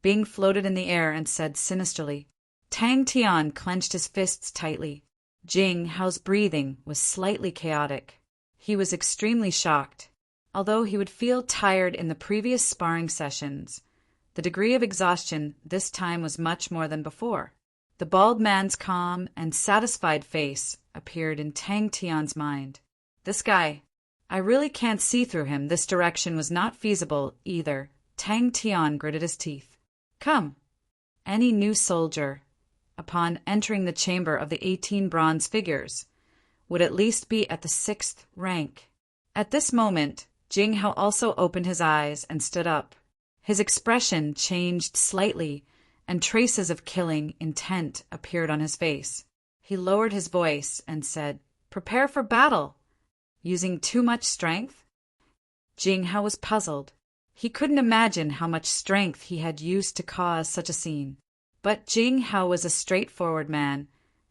Bing floated in the air and said sinisterly. Tang Tian clenched his fists tightly. Jing Hao's breathing was slightly chaotic. He was extremely shocked. Although he would feel tired in the previous sparring sessions, the degree of exhaustion this time was much more than before. The bald man's calm and satisfied face appeared in Tang Tian's mind. This guy, I really can't see through him. This direction was not feasible either. Tang Tian gritted his teeth. Come. Any new soldier, upon entering the chamber of the 18 bronze figures, would at least be at the 6th rank. At this moment, Jing Hao also opened his eyes and stood up. His expression changed slightly, and traces of killing intent appeared on his face. He lowered his voice and said, Prepare for battle. Using too much strength? Jing Hao was puzzled. He couldn't imagine how much strength he had used to cause such a scene. But Jing Hao was a straightforward man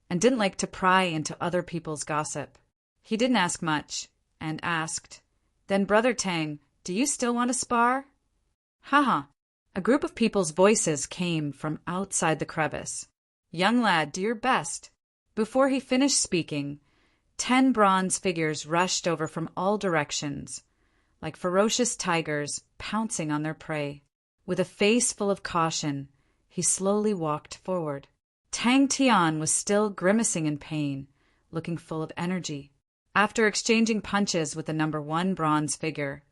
and didn't like to pry into other people's gossip. He didn't ask much and asked, Then, Brother Tang, do you still want to spar? Haha. A group of people's voices came from outside the crevice. Young lad, do your best. Before he finished speaking, 10 bronze figures rushed over from all directions, like ferocious tigers pouncing on their prey. With a face full of caution, he slowly walked forward. Tang Tian was still grimacing in pain, looking full of energy. After exchanging punches with the number 1 bronze figure,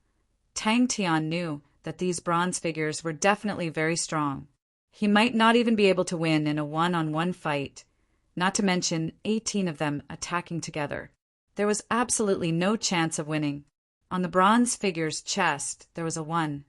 Tang Tian knew that these bronze figures were definitely very strong. He might not even be able to win in a one-on-one fight, not to mention 18 of them attacking together. There was absolutely no chance of winning. On the bronze figure's chest, there was a 1.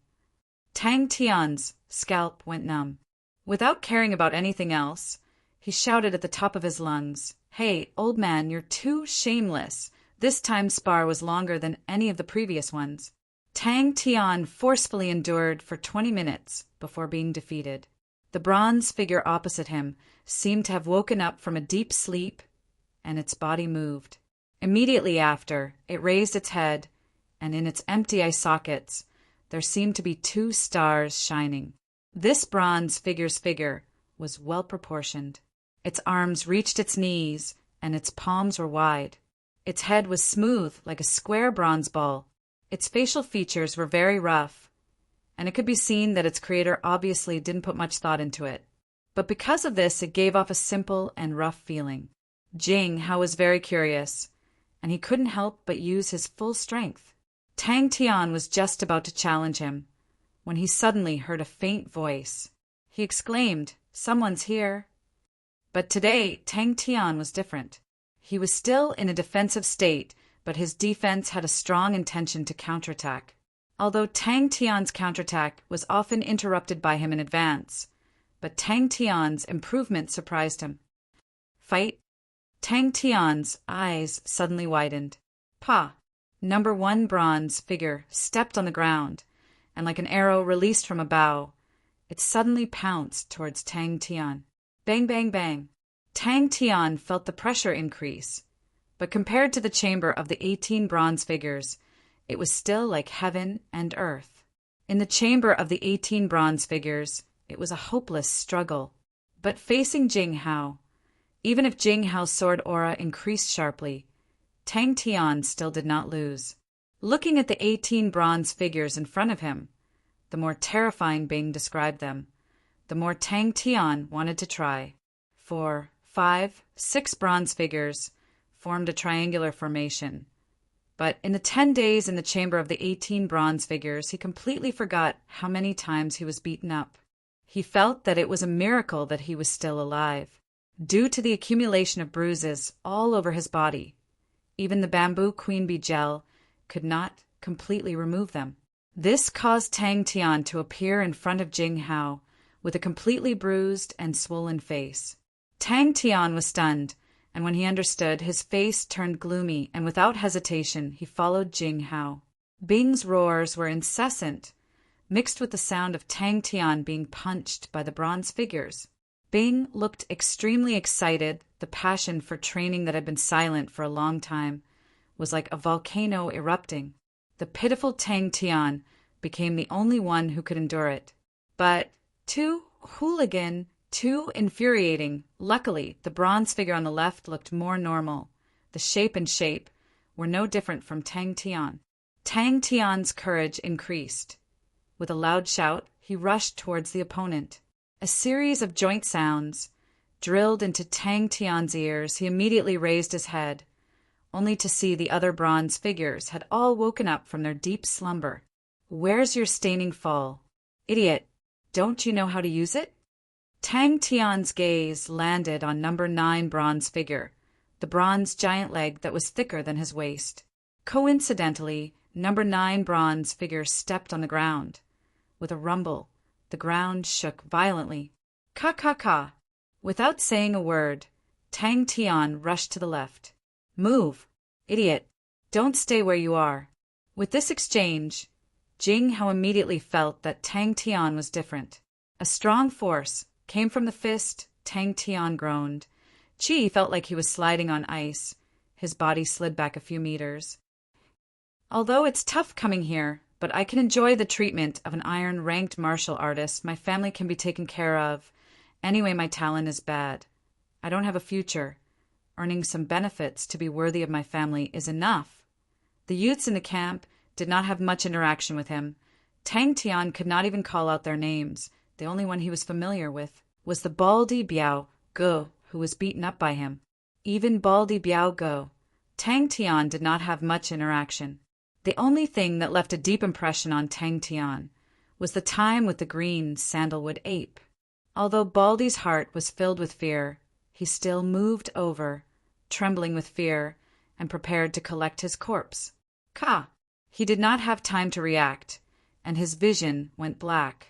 Tang Tian's scalp went numb. Without caring about anything else, he shouted at the top of his lungs, Hey, old man, you're too shameless. This time's spar was longer than any of the previous ones. Tang Tian forcefully endured for 20 minutes before being defeated. The bronze figure opposite him seemed to have woken up from a deep sleep, and its body moved. Immediately after, it raised its head, and in its empty eye sockets, there seemed to be 2 stars shining. This bronze figure's figure was well proportioned. Its arms reached its knees, and its palms were wide. Its head was smooth like a square bronze ball. Its facial features were very rough, and it could be seen that its creator obviously didn't put much thought into it. But because of this, it gave off a simple and rough feeling. Jing Hao was very curious, and he couldn't help but use his full strength. Tang Tian was just about to challenge him, when he suddenly heard a faint voice. He exclaimed, Someone's here. But today, Tang Tian was different. He was still in a defensive state, but his defense had a strong intention to counterattack. Although Tang Tian's counterattack was often interrupted by him in advance, but Tang Tian's improvement surprised him. Fight? Tang Tian's eyes suddenly widened. Pa! Number 1 bronze figure stepped on the ground, and like an arrow released from a bow, it suddenly pounced towards Tang Tian. Bang, bang, bang. Tang Tian felt the pressure increase, but compared to the chamber of the 18 bronze figures, it was still like heaven and earth. In the chamber of the 18 bronze figures, it was a hopeless struggle. But facing Jing Hao, even if Jing Hao's sword aura increased sharply, Tang Tian still did not lose. Looking at the 18 bronze figures in front of him, the more terrifying Bing described them, the more Tang Tian wanted to try. 4, 5, 6 bronze figures formed a triangular formation. But in the 10 days in the chamber of the 18 bronze figures, he completely forgot how many times he was beaten up. He felt that it was a miracle that he was still alive. Due to the accumulation of bruises all over his body, even the bamboo queen bee gel could not completely remove them. This caused Tang Tian to appear in front of Jing Hao with a completely bruised and swollen face. Tang Tian was stunned, and when he understood, his face turned gloomy, and without hesitation he followed Jing Hao. Bing's roars were incessant, mixed with the sound of Tang Tian being punched by the bronze figures. Bing looked extremely excited. The passion for training that had been silent for a long time was like a volcano erupting. The pitiful Tang Tian became the only one who could endure it. But too hooligan, too infuriating. Luckily, the bronze figure on the left looked more normal. The shape and shape were no different from Tang Tian. Tang Tian's courage increased. With a loud shout, he rushed towards the opponent. A series of joint sounds, drilled into Tang Tian's ears, he immediately raised his head, only to see the other bronze figures had all woken up from their deep slumber. "Where's your staining fall? Idiot, don't you know how to use it?" Tang Tian's gaze landed on number 9 bronze figure, the bronze giant leg that was thicker than his waist. Coincidentally, number 9 bronze figure stepped on the ground. With a rumble, the ground shook violently. "Ka ka ka!" Without saying a word, Tang Tian rushed to the left. "Move! Idiot! Don't stay where you are." With this exchange, Jing Hao immediately felt that Tang Tian was different. A strong force came from the fist. Tang Tian groaned. Qi felt like he was sliding on ice. His body slid back a few meters. "Although it's tough coming here, but I can enjoy the treatment of an iron-ranked martial artist. My family can be taken care of. Anyway, my talent is bad. I don't have a future. Earning some benefits to be worthy of my family is enough." The youths in the camp did not have much interaction with him. Tang Tian could not even call out their names. The only one he was familiar with was the baldy Biao Ge, who was beaten up by him. Even baldy Biao Ge, Tang Tian did not have much interaction. The only thing that left a deep impression on Tang Tian was the time with the green sandalwood ape. Although Baldy's heart was filled with fear, he still moved over, trembling with fear, and prepared to collect his corpse. Ka! He did not have time to react, and his vision went black.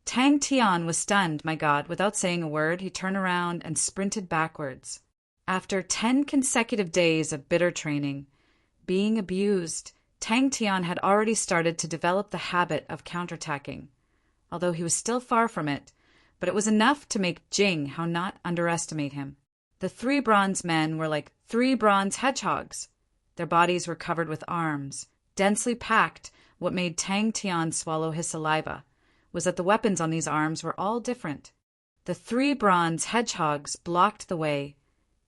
Tang Tian was stunned. My God, without saying a word, he turned around and sprinted backwards. After 10 consecutive days of bitter training, being abused, Tang Tian had already started to develop the habit of counterattacking. Although he was still far from it, but it was enough to make Jing Hao not underestimate him. The 3 bronze men were like 3 bronze hedgehogs. Their bodies were covered with arms, densely packed. What made Tang Tian swallow his saliva was that the weapons on these arms were all different. The 3 bronze hedgehogs blocked the way.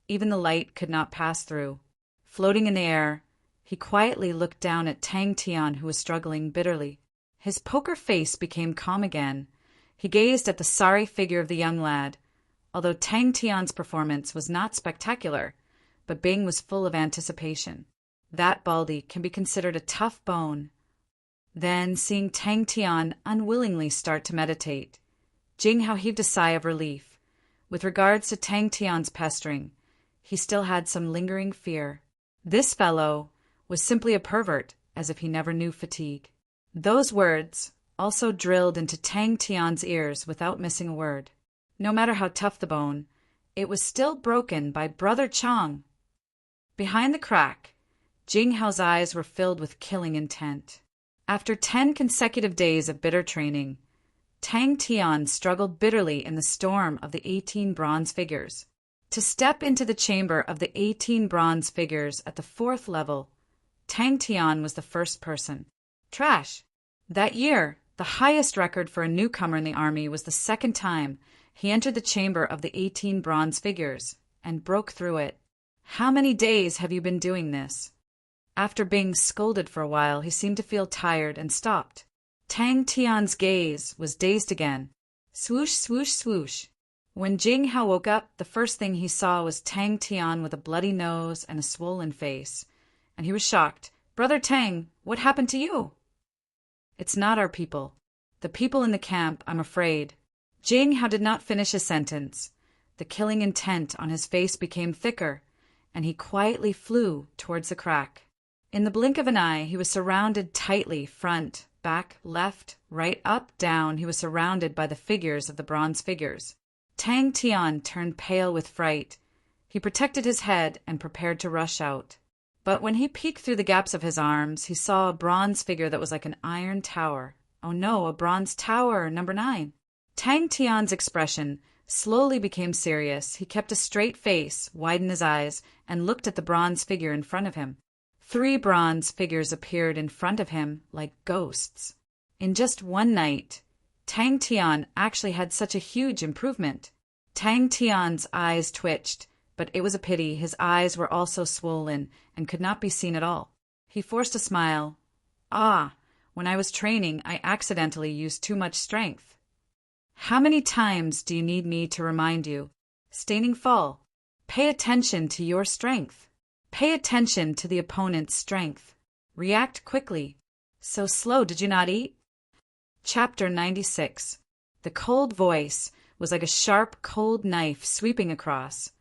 Even the light could not pass through. Floating in the air, he quietly looked down at Tang Tian, who was struggling bitterly. His poker face became calm again. He gazed at the sorry figure of the young lad. Although Tang Tian's performance was not spectacular, but Bing was full of anticipation. That Baldy can be considered a tough bone. Then, seeing Tang Tian unwillingly start to meditate, Jing Hao heaved a sigh of relief. With regards to Tang Tian's pestering, he still had some lingering fear. This fellow was simply a pervert, as if he never knew fatigue. Those words also drilled into Tang Tian's ears without missing a word. No matter how tough the bone, it was still broken by Brother Chang. Behind the crack, Jing Hao's eyes were filled with killing intent. After 10 consecutive days of bitter training, Tang Tian struggled bitterly in the storm of the 18 bronze figures. To step into the chamber of the 18 bronze figures at the 4th level, Tang Tian was the first person. Trash! That year, the highest record for a newcomer in the army was the 2nd time he entered the chamber of the 18 bronze figures and broke through it. "How many days have you been doing this?" After being scolded for a while, he seemed to feel tired and stopped. Tang Tian's gaze was dazed again. Swoosh, swoosh, swoosh. When Jing Hao woke up, the first thing he saw was Tang Tian with a bloody nose and a swollen face, and he was shocked. "Brother Tang, what happened to you?" "It's not our people. The people in the camp, I'm afraid." Jing Hao did not finish his sentence. The killing intent on his face became thicker, and he quietly flew towards the crack. In the blink of an eye, he was surrounded tightly, front, back, left, right, up, down. He was surrounded by the figures of the bronze figures. Tang Tian turned pale with fright. He protected his head and prepared to rush out. But when he peeked through the gaps of his arms, he saw a bronze figure that was like an iron tower. Oh no, a bronze tower, number 9. Tang Tian's expression slowly became serious. He kept a straight face, widened his eyes, and looked at the bronze figure in front of him. 3 bronze figures appeared in front of him like ghosts. In just one night, Tang Tian actually had such a huge improvement. Tang Tian's eyes twitched, but it was a pity. His eyes were also swollen and could not be seen at all. He forced a smile. "Ah, when I was training, I accidentally used too much strength." "How many times do you need me to remind you?" Staining fall. Pay attention to your strength. Pay attention to the opponent's strength. React quickly. So slow, did you not eat? Chapter 96. The cold voice was like a sharp, cold knife sweeping across.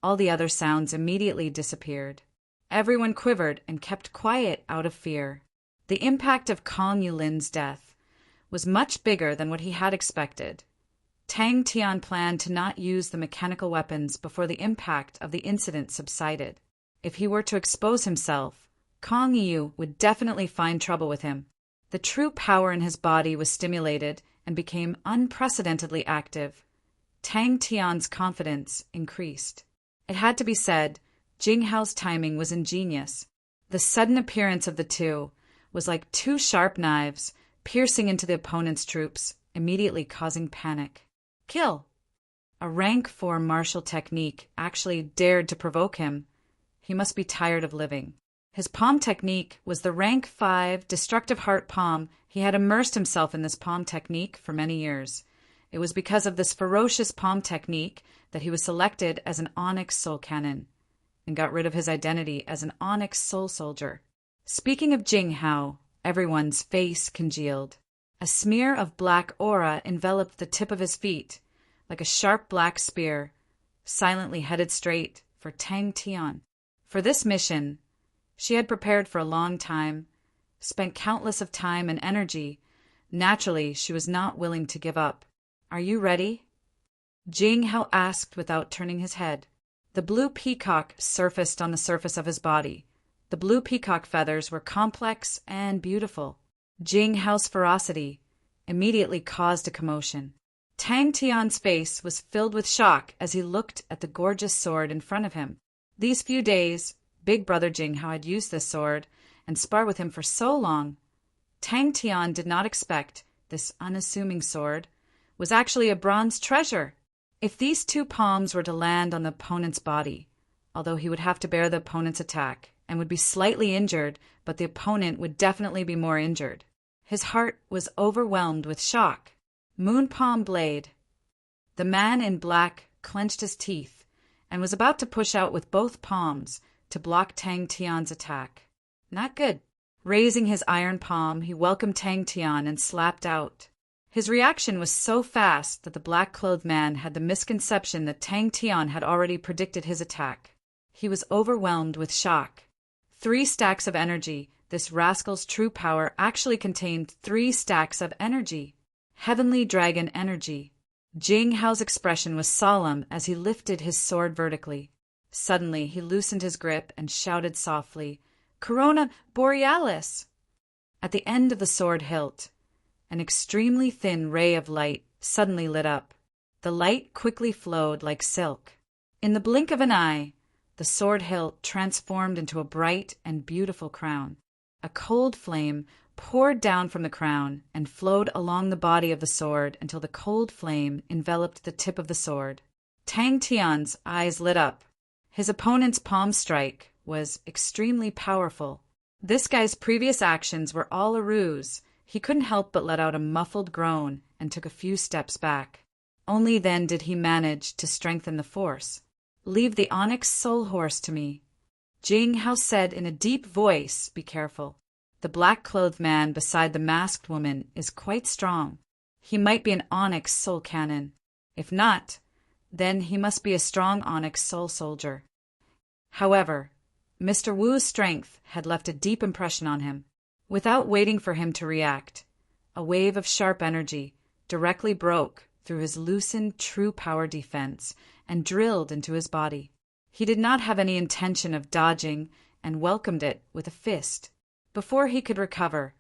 All the other sounds immediately disappeared. Everyone quivered and kept quiet out of fear. The impact of Kong Yulin's death was much bigger than what he had expected. Tang Tian planned to not use the mechanical weapons before the impact of the incident subsided. If he were to expose himself, Kong Yu would definitely find trouble with him. The true power in his body was stimulated and became unprecedentedly active. Tang Tian's confidence increased. It had to be said, Jing Hao's timing was ingenious. The sudden appearance of the two was like two sharp knives piercing into the opponent's troops, immediately causing panic. Kill! A rank 4 martial technique actually dared to provoke him. He must be tired of living. His palm technique was the rank 5 destructive heart palm. He had immersed himself in this palm technique for many years. It was because of this ferocious palm technique that he was selected as an Onyx Soul Cannon and got rid of his identity as an Onyx Soul Soldier. Speaking of Jing Hao, everyone's face congealed. A smear of black aura enveloped the tip of his feet, like a sharp black spear, silently headed straight for Tang Tian. For this mission, she had prepared for a long time, spent countless of time and energy. Naturally, she was not willing to give up. Are you ready? Jing Hao asked without turning his head. The blue peacock surfaced on the surface of his body. The blue peacock feathers were complex and beautiful. Jing Hao's ferocity immediately caused a commotion. Tang Tian's face was filled with shock as he looked at the gorgeous sword in front of him. These few days, big brother Jing Hao had used this sword and sparred with him for so long. Tang Tian did not expect this unassuming sword was actually a bronze treasure. If these two palms were to land on the opponent's body, although he would have to bear the opponent's attack and would be slightly injured, but the opponent would definitely be more injured. His heart was overwhelmed with shock. Moon palm blade. The man in black clenched his teeth and was about to push out with both palms to block Tang Tian's attack. Not good. Raising his iron palm, he welcomed Tang Tian and slapped out. His reaction was so fast that the black-clothed man had the misconception that Tang Tian had already predicted his attack. He was overwhelmed with shock. 3 stacks of energy. This rascal's true power actually contained 3 stacks of energy. Heavenly dragon energy. Jing Hao's expression was solemn as he lifted his sword vertically. Suddenly, he loosened his grip and shouted softly, "Corona Borealis!" At the end of the sword hilt, an extremely thin ray of light suddenly lit up. The light quickly flowed like silk. In the blink of an eye, the sword hilt transformed into a bright and beautiful crown. A cold flame poured down from the crown and flowed along the body of the sword until the cold flame enveloped the tip of the sword. Tang Tian's eyes lit up. His opponent's palm strike was extremely powerful. This guy's previous actions were all a ruse. He couldn't help but let out a muffled groan and took a few steps back. Only then did he manage to strengthen the force. "Leave the Onyx Soul Horse to me," Jing Hao said in a deep voice. "Be careful. The black-clothed man beside the masked woman is quite strong. He might be an Onyx Soul Cannon. If not, then he must be a strong Onyx Soul Soldier." However, Mr. Wu's strength had left a deep impression on him. Without waiting for him to react, a wave of sharp energy directly broke through his loosened true power defense and drilled into his body. He did not have any intention of dodging and welcomed it with a fist. Before he could recover,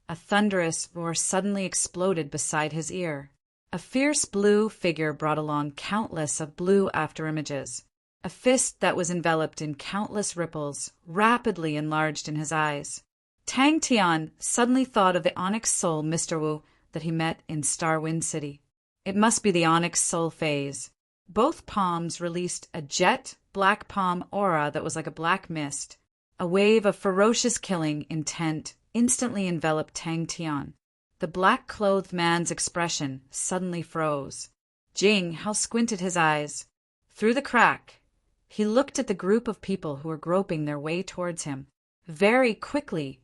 a thunderous roar suddenly exploded beside his ear. A fierce blue figure brought along countless of blue afterimages. A fist that was enveloped in countless ripples rapidly enlarged in his eyes. Tang Tian suddenly thought of the Onyx Soul Mr. Wu that he met in Starwind City. It must be the Onyx Soul phase. Both palms released a jet black palm aura that was like a black mist. A wave of ferocious killing intent instantly enveloped Tang Tian. The black-clothed man's expression suddenly froze. Jing Hao squinted his eyes. Through the crack, he looked at the group of people who were groping their way towards him. Very quickly,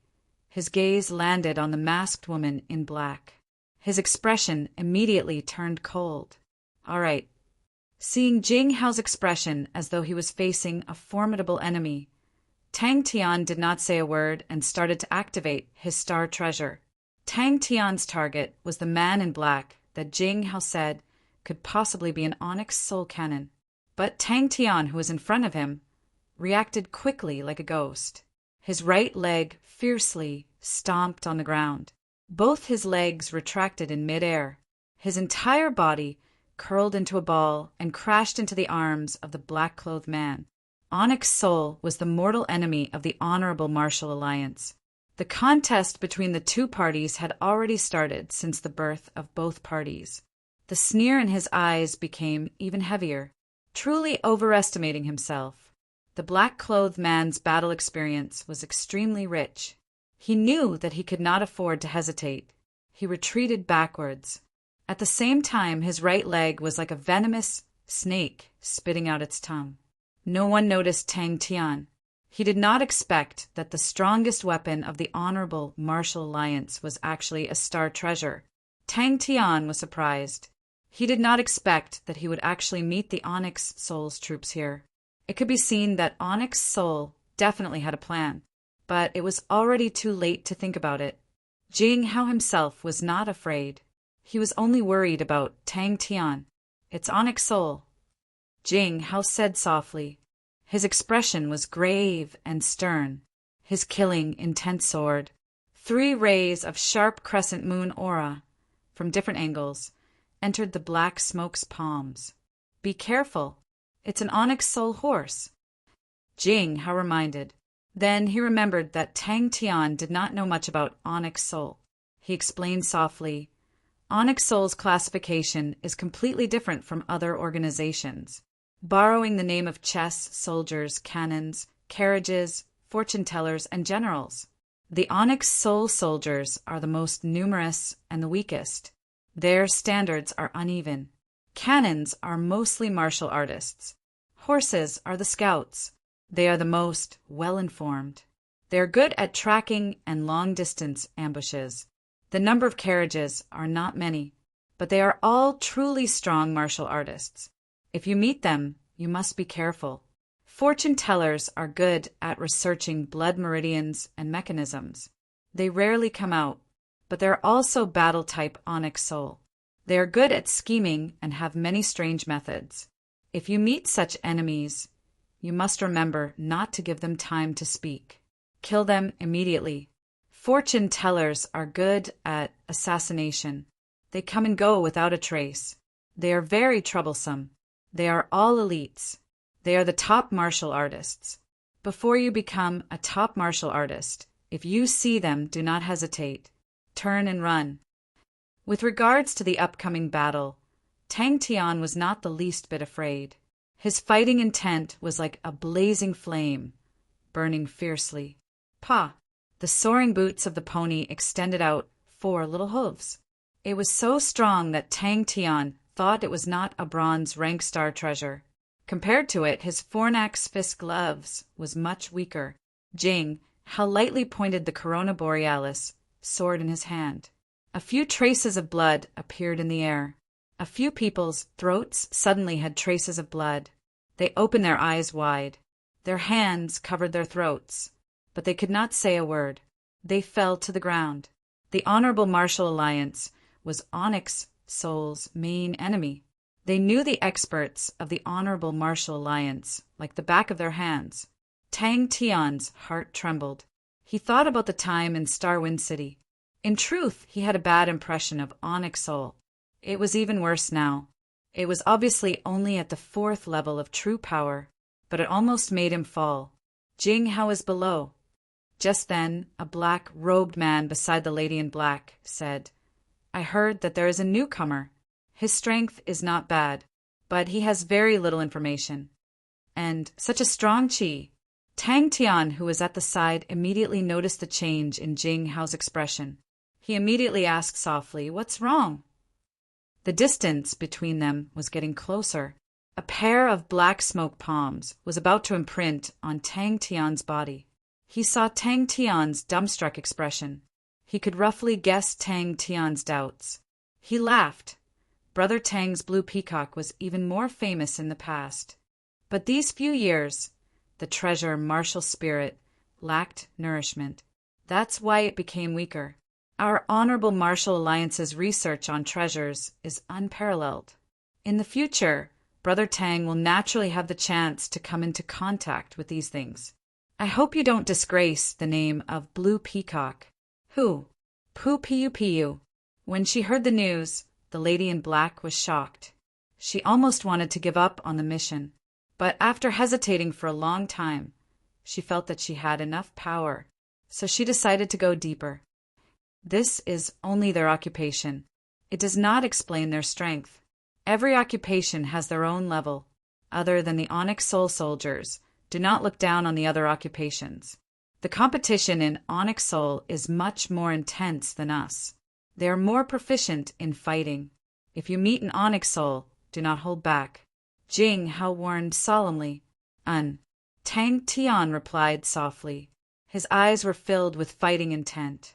his gaze landed on the masked woman in black. His expression immediately turned cold. All right. Seeing Jing Hao's expression as though he was facing a formidable enemy, Tang Tian did not say a word and started to activate his star treasure. Tang Tian's target was the man in black that Jing Hao said could possibly be an onyx soul cannon. But Tang Tian, who was in front of him, reacted quickly like a ghost. His right leg fiercely stomped on the ground. Both his legs retracted in midair. His entire body curled into a ball and crashed into the arms of the black-clothed man. Onyx Soul was the mortal enemy of the Honorable Martial Alliance. The contest between the two parties had already started since the birth of both parties. The sneer in his eyes became even heavier. Truly overestimating himself, the black-clothed man's battle experience was extremely rich. He knew that he could not afford to hesitate. He retreated backwards. At the same time, his right leg was like a venomous snake spitting out its tongue. No one noticed Tang Tian. He did not expect that the strongest weapon of the Honorable Martial Alliance was actually a star treasure. Tang Tian was surprised. He did not expect that he would actually meet the Onyx Soul's troops here. It could be seen that Onyx Soul definitely had a plan, but it was already too late to think about it. Jing Hao himself was not afraid. He was only worried about Tang Tian. It's Onyx Soul, Jing Hao said softly. His expression was grave and stern. His killing intent sword. 3 rays of sharp crescent moon aura, from different angles, entered the black smoke's palms. Be careful. It's an Onyx Soul horse, Jing Hao reminded. Then he remembered that Tang Tian did not know much about Onyx Soul. He explained softly, Onyx Soul's classification is completely different from other organizations. Borrowing the name of chess, soldiers, cannons, carriages, fortune-tellers, and generals. The Onyx Soul soldiers are the most numerous and the weakest. Their standards are uneven. Cannons are mostly martial artists. Horses are the scouts. They are the most well-informed. They are good at tracking and long-distance ambushes. The number of carriages are not many, but they are all truly strong martial artists. If you meet them, you must be careful. Fortune tellers are good at researching blood meridians and mechanisms. They rarely come out, but they're also battle-type Onyx Soul. They are good at scheming and have many strange methods. If you meet such enemies, you must remember not to give them time to speak. Kill them immediately. Fortune tellers are good at assassination. They come and go without a trace. They are very troublesome. They are all elites. They are the top martial artists. Before you become a top martial artist, if you see them, do not hesitate. Turn and run. With regards to the upcoming battle, Tang Tian was not the least bit afraid. His fighting intent was like a blazing flame, burning fiercely. Pa! The soaring boots of the pony extended out 4 little hooves. It was so strong that Tang Tian thought it was not a bronze rank star treasure. Compared to it, his fornax fist gloves was much weaker. Jing Hao lightly pointed the Corona Borealis sword in his hand. A few traces of blood appeared in the air. A few people's throats suddenly had traces of blood. They opened their eyes wide. Their hands covered their throats, but they could not say a word. They fell to the ground. The Honorable Martial Alliance was Onyx Soul's main enemy. They knew the experts of the Honorable Martial Alliance like the back of their hands. Tang Tian's heart trembled. He thought about the time in Starwind City. In truth, he had a bad impression of Onyx Soul. It was even worse now. It was obviously only at the 4th level of true power, but it almost made him fall. Jing Hao is below. Just then, a black-robed man beside the lady in black said, I heard that there is a newcomer. His strength is not bad, but he has very little information. And such a strong chi. Tang Tian, who was at the side, immediately noticed the change in Jing Hao's expression. He immediately asked softly, What's wrong? The distance between them was getting closer. A pair of black smoke palms was about to imprint on Tang Tian's body. He saw Tang Tian's dumbstruck expression. He could roughly guess Tang Tian's doubts. He laughed. Brother Tang's blue peacock was even more famous in the past. But these few years, the treasure martial spirit lacked nourishment. That's why it became weaker. Our Honorable Martial Alliance's research on treasures is unparalleled. In the future, Brother Tang will naturally have the chance to come into contact with these things. I hope you don't disgrace the name of Blue Peacock. Who? Pu Piu Piu. When she heard the news, the lady in black was shocked. She almost wanted to give up on the mission. But after hesitating for a long time, she felt that she had enough power, so she decided to go deeper. This is only their occupation. It does not explain their strength. Every occupation has their own level. Other than the Onyx Soul Soldiers, do not look down on the other occupations. The competition in Onyx Soul is much more intense than us. They are more proficient in fighting. If you meet an Onyx Soul, do not hold back. Jing Hao warned solemnly. Tang Tian replied softly. His eyes were filled with fighting intent.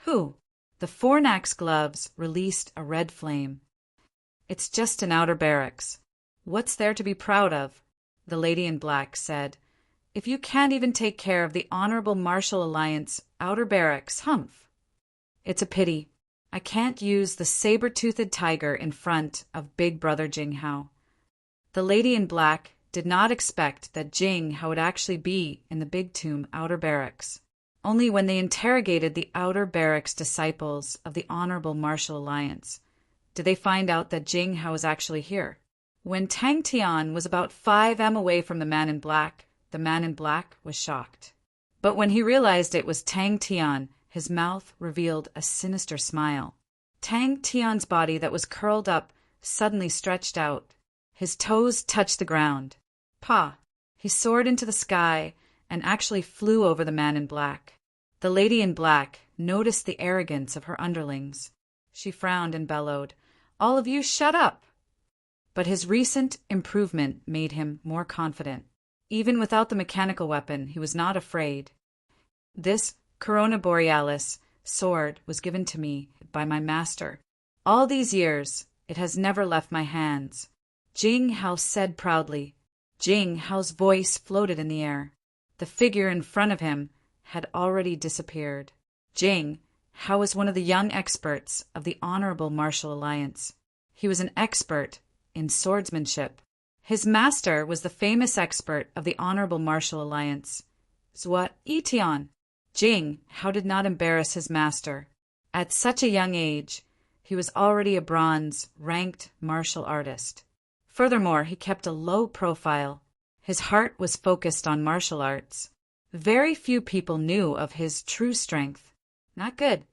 Who? The Fornax gloves released a red flame. It's just an outer barracks. What's there to be proud of? The lady in black said. If you can't even take care of the Honorable Martial Alliance outer barracks, humph. It's a pity. I can't use the saber-toothed tiger in front of Big Brother Jing Hao. The lady in black did not expect that Jing Hao would actually be in the Big Tomb outer barracks. Only when they interrogated the outer barracks disciples of the Honorable Martial Alliance did they find out that Jing Hao was actually here. When Tang Tian was about 5 m away from the man in black, the man in black was shocked. But when he realized it was Tang Tian, his mouth revealed a sinister smile. Tang Tian's body that was curled up suddenly stretched out. His toes touched the ground. Pa! He soared into the sky and actually flew over the man in black. The lady in black noticed the arrogance of her underlings. She frowned and bellowed, "All of you shut up!" But his recent improvement made him more confident. Even without the mechanical weapon, he was not afraid. This Corona Borealis sword was given to me by my master. All these years, it has never left my hands. Jing Hao said proudly. Jing Hao's voice floated in the air. The figure in front of him had already disappeared. Jing Hao was one of the young experts of the Honorable Martial Alliance. He was an expert in swordsmanship. His master was the famous expert of the Honorable Martial Alliance, Zhua Yitian. Jing Hao did not embarrass his master. At such a young age, he was already a bronze-ranked martial artist. Furthermore, he kept a low profile. His heart was focused on martial arts. Very few people knew of his true strength. Not good.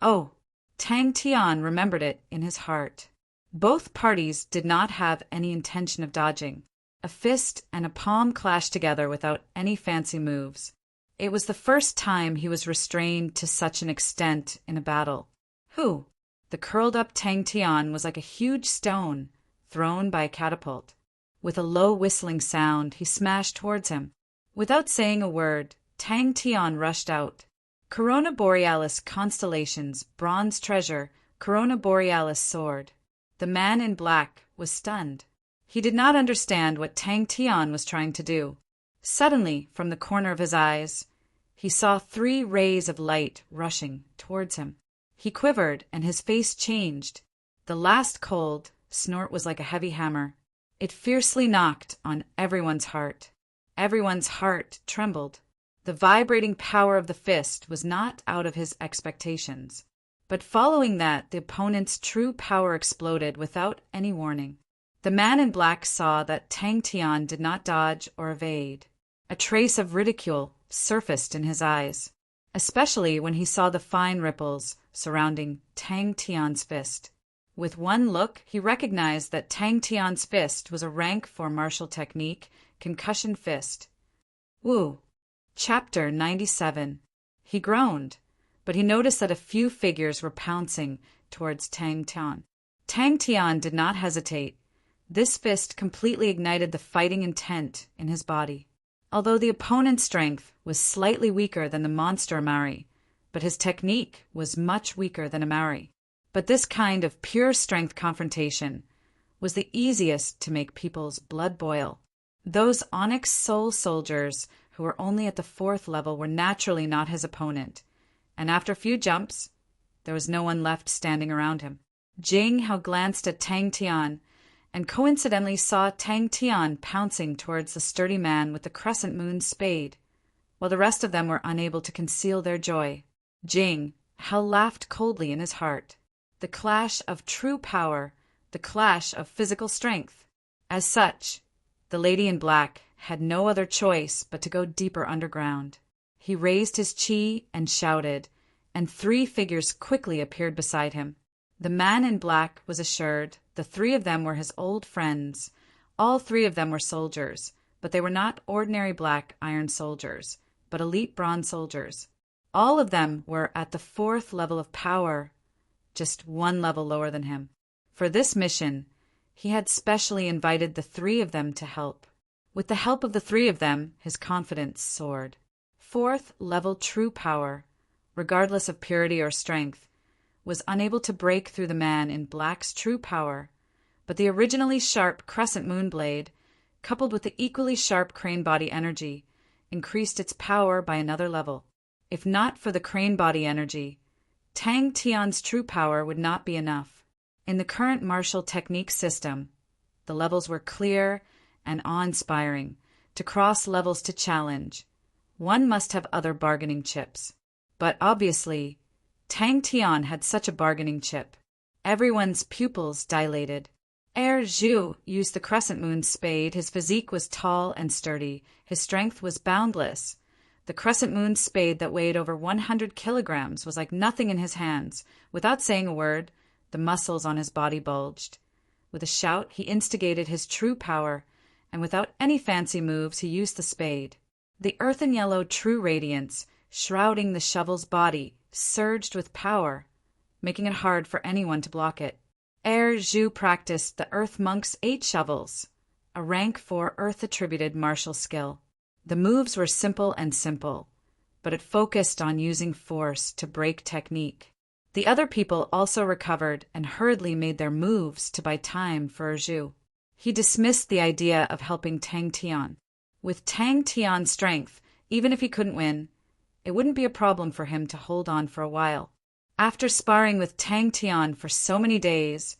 Oh, Tang Tian remembered it in his heart. Both parties did not have any intention of dodging. A fist and a palm clashed together without any fancy moves. It was the first time he was restrained to such an extent in a battle. Who? The curled-up Tang Tian was like a huge stone thrown by a catapult. With a low whistling sound, he smashed towards him. Without saying a word, Tang Tian rushed out. Corona Borealis Constellations, bronze treasure, Corona Borealis sword. The man in black was stunned. He did not understand what Tang Tian was trying to do. Suddenly, from the corner of his eyes, he saw 3 rays of light rushing towards him. He quivered, and his face changed. The last cold snort was like a heavy hammer. It fiercely knocked on everyone's heart. Everyone's heart trembled. The vibrating power of the fist was not out of his expectations. But following that, the opponent's true power exploded without any warning. The man in black saw that Tang Tian did not dodge or evade. A trace of ridicule surfaced in his eyes, especially when he saw the fine ripples surrounding Tang Tian's fist. With one look, he recognized that Tang Tian's fist was a rank 4 martial technique, concussion fist. Woo! Chapter 97. He groaned, but he noticed that a few figures were pouncing towards Tang Tian. Tang Tian did not hesitate. This fist completely ignited the fighting intent in his body. Although the opponent's strength was slightly weaker than the monster Amari, but his technique was much weaker than Amari. But this kind of pure strength confrontation was the easiest to make people's blood boil. Those Onyx Soul soldiers who were only at the 4th level were naturally not his opponent, and after a few jumps, there was no one left standing around him. Jing Hao glanced at Tang Tian and coincidentally saw Tang Tian pouncing towards the sturdy man with the crescent moon spade, while the rest of them were unable to conceal their joy. Jing Hao laughed coldly in his heart. The clash of true power, the clash of physical strength. As such, the lady in black had no other choice but to go deeper underground. He raised his chi and shouted, and 3 figures quickly appeared beside him. The man in black was assured the 3 of them were his old friends. All 3 of them were soldiers, but they were not ordinary black iron soldiers, but elite bronze soldiers. All of them were at the 4th level of power, just 1 level lower than him. For this mission, he had specially invited the 3 of them to help. With the help of the 3 of them, his confidence soared. 4th level true power, regardless of purity or strength, was unable to break through the man in black's true power, but the originally sharp crescent moon blade, coupled with the equally sharp crane body energy, increased its power by another level. If not for the crane body energy, Tang Tian's true power would not be enough. In the current martial technique system, the levels were clear and awe-inspiring. To cross levels to challenge, one must have other bargaining chips. But obviously, Tang Tian had such a bargaining chip. Everyone's pupils dilated. Ere Zhu used the crescent moon spade. His physique was tall and sturdy. His strength was boundless. The crescent moon spade that weighed over 100 kilograms was like nothing in his hands. Without saying a word, the muscles on his body bulged. With a shout, he instigated his true power, and without any fancy moves, he used the spade. The earthen yellow true radiance, shrouding the shovel's body, surged with power, making it hard for anyone to block it. Ere Zhu practiced the Earth Monk's 8 shovels, a rank 4 Earth-attributed martial skill. The moves were simple, but it focused on using force to break technique. The other people also recovered and hurriedly made their moves to buy time for Zhu. He dismissed the idea of helping Tang Tian. With Tang Tian's strength, even if he couldn't win, it wouldn't be a problem for him to hold on for a while. After sparring with Tang Tian for so many days,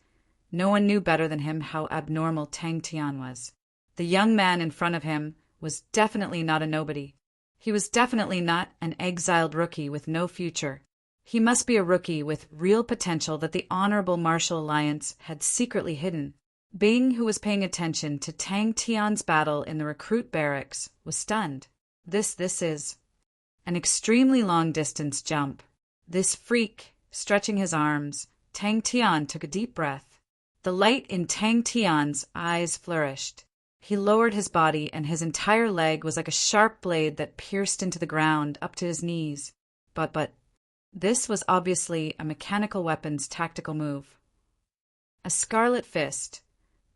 no one knew better than him how abnormal Tang Tian was. The young man in front of him was definitely not a nobody. He was definitely not an exiled rookie with no future. He must be a rookie with real potential that the Honorable Martial Alliance had secretly hidden. Bing, who was paying attention to Tang Tian's battle in the recruit barracks, was stunned. This is an extremely long-distance jump. This freak, stretching his arms, Tang Tian took a deep breath. The light in Tang Tian's eyes flourished. He lowered his body, and his entire leg was like a sharp blade that pierced into the ground up to his knees. But this was obviously a mechanical weapon's tactical move. A scarlet fist,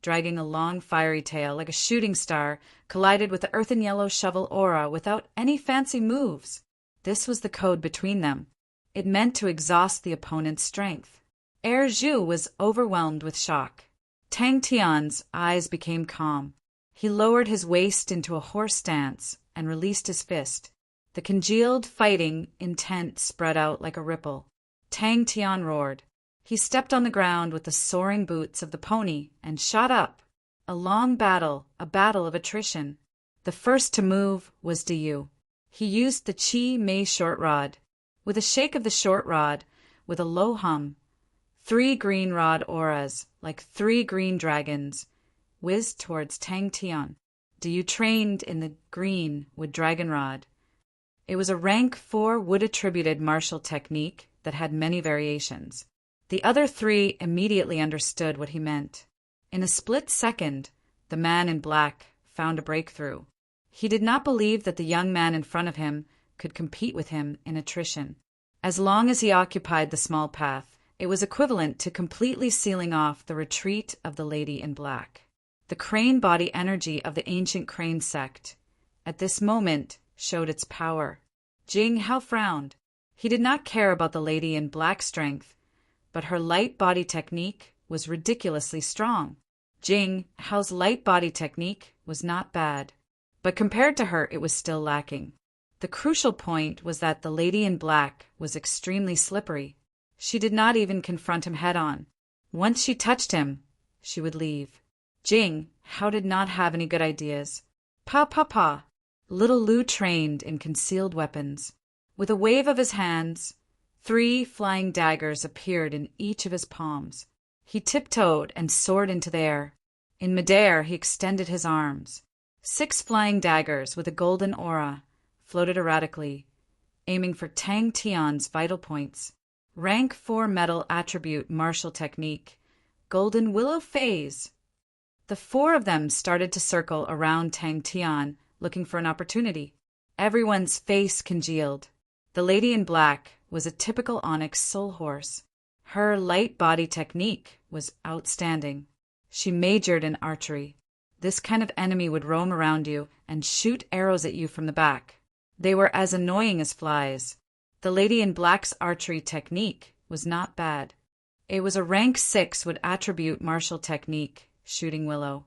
dragging a long fiery tail like a shooting star, collided with the earthen yellow shovel aura without any fancy moves. This was the code between them. It meant to exhaust the opponent's strength. Ere Zhu was overwhelmed with shock. Tang Tian's eyes became calm. He lowered his waist into a horse stance and released his fist. The congealed fighting intent spread out like a ripple. Tang Tian roared. He stepped on the ground with the soaring boots of the pony and shot up. A long battle, a battle of attrition. The first to move was Diyu. He used the Qi Mei short rod. With a shake of the short rod, with a low hum, 3 green rod auras, like 3 green dragons, whizzed towards Tang Tian. Diyu trained in the green wood dragon rod. It was a rank 4 wood-attributed martial technique that had many variations. The other 3 immediately understood what he meant. In a split second, the man in black found a breakthrough. He did not believe that the young man in front of him could compete with him in attrition. As long as he occupied the small path, it was equivalent to completely sealing off the retreat of the lady in black. The crane body energy of the ancient crane sect, at this moment, showed its power. Jing Hao frowned. He did not care about the lady in black strength, but her light body technique was ridiculously strong. Jing Hao's light body technique was not bad, but compared to her it was still lacking. The crucial point was that the lady in black was extremely slippery. She did not even confront him head-on. Once she touched him, she would leave. Jing Hao did not have any good ideas. Pa. Little Lu trained in concealed weapons. With a wave of his hands, 3 flying daggers appeared in each of his palms. He tiptoed and soared into the air. In midair, he extended his arms. 6 flying daggers with a golden aura floated erratically, aiming for Tang Tian's vital points. Rank 4 metal attribute martial technique, golden willow phase. The 4 of them started to circle around Tang Tian, looking for an opportunity. Everyone's face congealed. The lady in black was a typical Onyx soul horse. Her light body technique was outstanding. She majored in archery. This kind of enemy would roam around you and shoot arrows at you from the back. They were as annoying as flies. The lady in black's archery technique was not bad. It was a rank 6 with attribute martial technique, shooting willow.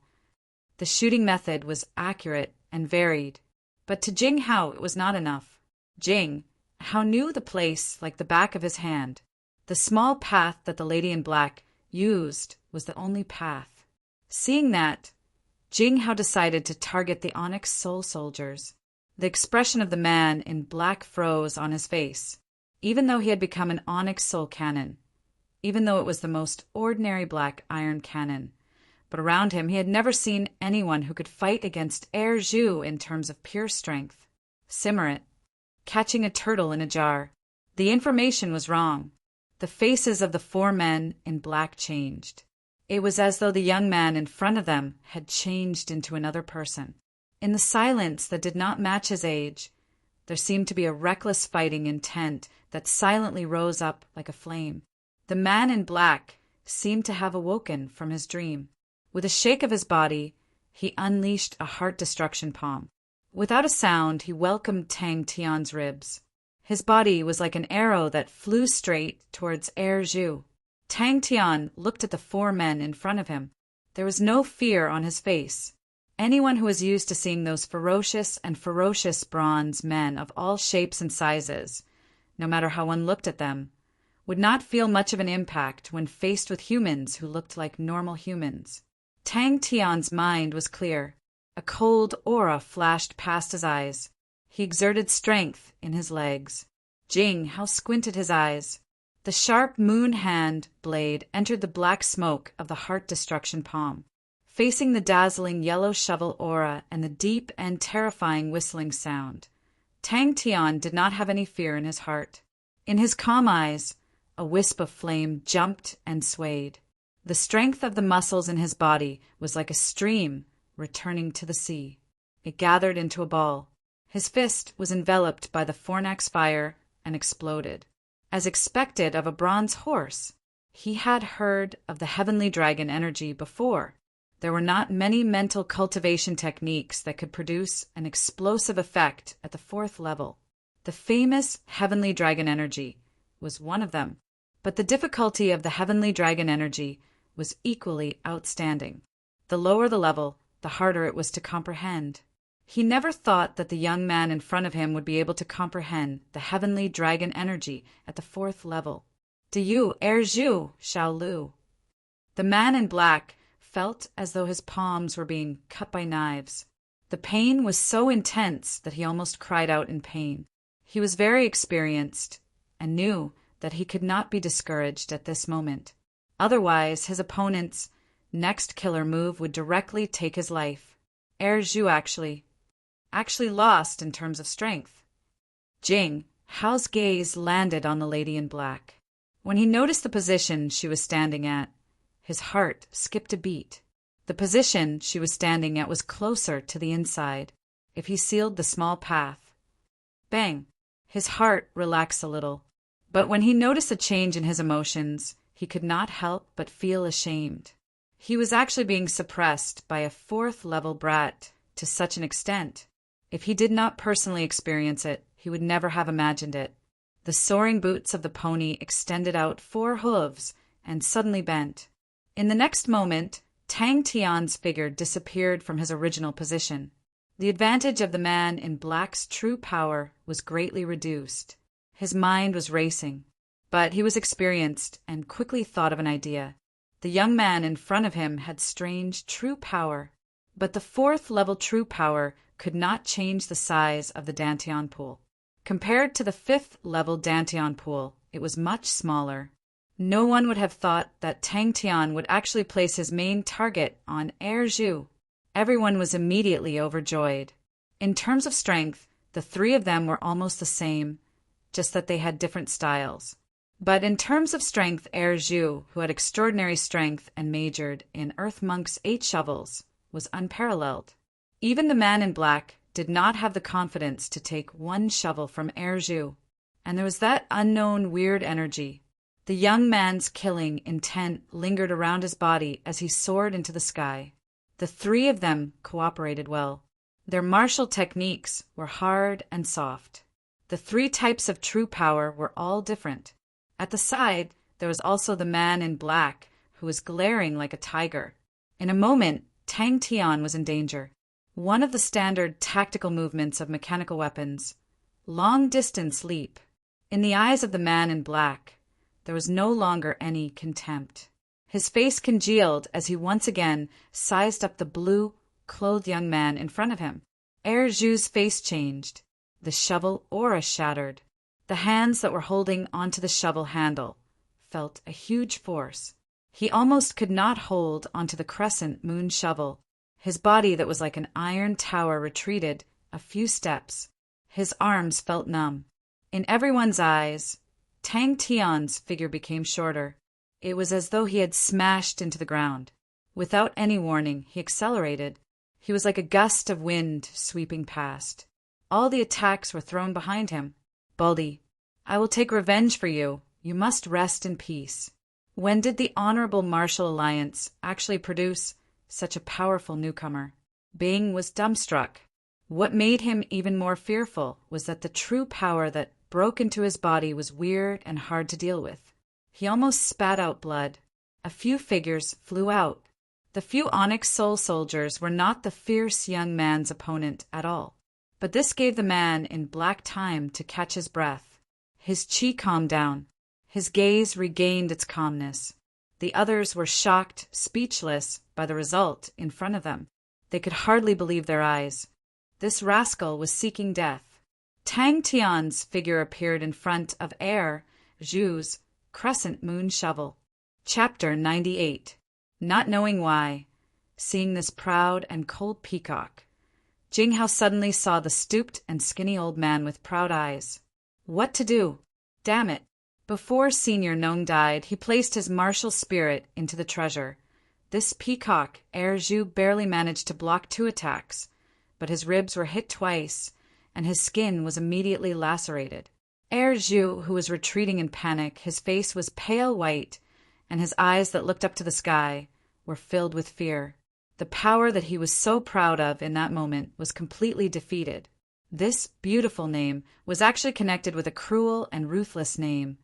The shooting method was accurate and varied, but to Jing Hao it was not enough. Jing Hao knew the place like the back of his hand. The small path that the lady in black used was the only path. Seeing that, Jing Hao decided to target the Onyx soul soldiers. The expression of the man in black froze on his face, even though he had become an Onyx soul cannon, even though it was the most ordinary black iron cannon. But around him he had never seen anyone who could fight against Air Zhu in terms of pure strength. Simmer it. Catching a turtle in a jar. The information was wrong. The faces of the 4 men in black changed. It was as though the young man in front of them had changed into another person. In the silence that did not match his age, there seemed to be a reckless fighting intent that silently rose up like a flame. The man in black seemed to have awoken from his dream. With a shake of his body, he unleashed a heart destruction palm. Without a sound, he welcomed Tang Tian's ribs. His body was like an arrow that flew straight towards Air Zhu. Tang Tian looked at the 4 men in front of him. There was no fear on his face. Anyone who was used to seeing those ferocious bronze men of all shapes and sizes, no matter how one looked at them, would not feel much of an impact when faced with humans who looked like normal humans. Tang Tian's mind was clear. A cold aura flashed past his eyes. He exerted strength in his legs. Jing Hao squinted his eyes. The sharp moon hand blade entered the black smoke of the heart destruction palm. Facing the dazzling yellow shovel aura and the deep and terrifying whistling sound, Tang Tian did not have any fear in his heart. In his calm eyes, a wisp of flame jumped and swayed. The strength of the muscles in his body was like a stream returning to the sea. It gathered into a ball. His fist was enveloped by the fornax fire and exploded. As expected of a bronze horse, he had heard of the heavenly dragon energy before. There were not many mental cultivation techniques that could produce an explosive effect at the 4th level. The famous heavenly dragon energy was one of them, but the difficulty of the heavenly dragon energy was equally outstanding. The lower the level, the harder it was to comprehend. He never thought that the young man in front of him would be able to comprehend the heavenly dragon energy at the 4th level. Do you, Air Zhu, Xiao Lu? The man in black felt as though his palms were being cut by knives. The pain was so intense that he almost cried out in pain. He was very experienced and knew that he could not be discouraged at this moment. Otherwise, his opponent's next killer move would directly take his life. Air Zhu actually lost in terms of strength. Jing Hao's gaze landed on the lady in black. When he noticed the position she was standing at, his heart skipped a beat. The position she was standing at was closer to the inside. If he sealed the small path, bang, his heart relaxed a little. But when he noticed a change in his emotions, he could not help but feel ashamed. He was actually being suppressed by a fourth-level brat to such an extent. If he did not personally experience it, he would never have imagined it. The soaring boots of the pony extended out 4 hooves and suddenly bent. In the next moment, Tang Tian's figure disappeared from his original position. The advantage of the man in black's true power was greatly reduced. His mind was racing, but he was experienced and quickly thought of an idea. The young man in front of him had strange true power, but the 4th-level true power could not change the size of the Dantian pool. Compared to the 5th-level Dantian pool, it was much smaller. No one would have thought that Tang Tian would actually place his main target on Air Zhu. Everyone was immediately overjoyed. In terms of strength, the 3 of them were almost the same, just that they had different styles. But in terms of strength, Air Zhu, who had extraordinary strength and majored in Earth Monk's 8 shovels, was unparalleled. Even the man in black did not have the confidence to take 1 shovel from Air Zhu, and there was that unknown weird energy. The young man's killing intent lingered around his body as he soared into the sky. The 3 of them cooperated well. Their martial techniques were hard and soft. The 3 types of true power were all different. At the side, there was also the man in black, who was glaring like a tiger. In a moment, Tang Tian was in danger. One of the standard tactical movements of mechanical weapons, long-distance leap. In the eyes of the man in black, there was no longer any contempt. His face congealed as he once again sized up the blue-clothed young man in front of him. Air Zhu's face changed. The shovel aura shattered. The hands that were holding onto the shovel handle felt a huge force. He almost could not hold onto the crescent moon shovel. His body that was like an iron tower retreated a few steps. His arms felt numb. In everyone's eyes, Tang Tian's figure became shorter. It was as though he had smashed into the ground. Without any warning, he accelerated. He was like a gust of wind sweeping past. All the attacks were thrown behind him. Baldy, I will take revenge for you. You must rest in peace. When did the Honorable Martial Alliance actually produce such a powerful newcomer? Bing was dumbstruck. What made him even more fearful was that the true power that broke into his body was weird and hard to deal with. He almost spat out blood. A few figures flew out. The few Onyx Soul Soldiers were not the fierce young man's opponent at all. But this gave the man in black time to catch his breath. His chi calmed down. His gaze regained its calmness. The others were shocked, speechless, by the result in front of them. They could hardly believe their eyes. This rascal was seeking death. Tang Tian's figure appeared in front of Air Zhu's crescent moon shovel. Chapter 98. Not knowing why, seeing this proud and cold peacock, Jinghao suddenly saw the stooped and skinny old man with proud eyes. What to do? Damn it. Before Senior Nong died, he placed his martial spirit into the treasure. This peacock, Air Zhu barely managed to block 2 attacks, but his ribs were hit twice, and his skin was immediately lacerated. Air Zhu, who was retreating in panic, his face was pale white, and his eyes that looked up to the sky were filled with fear. The power that he was so proud of in that moment was completely defeated. This beautiful name was actually connected with a cruel and ruthless name,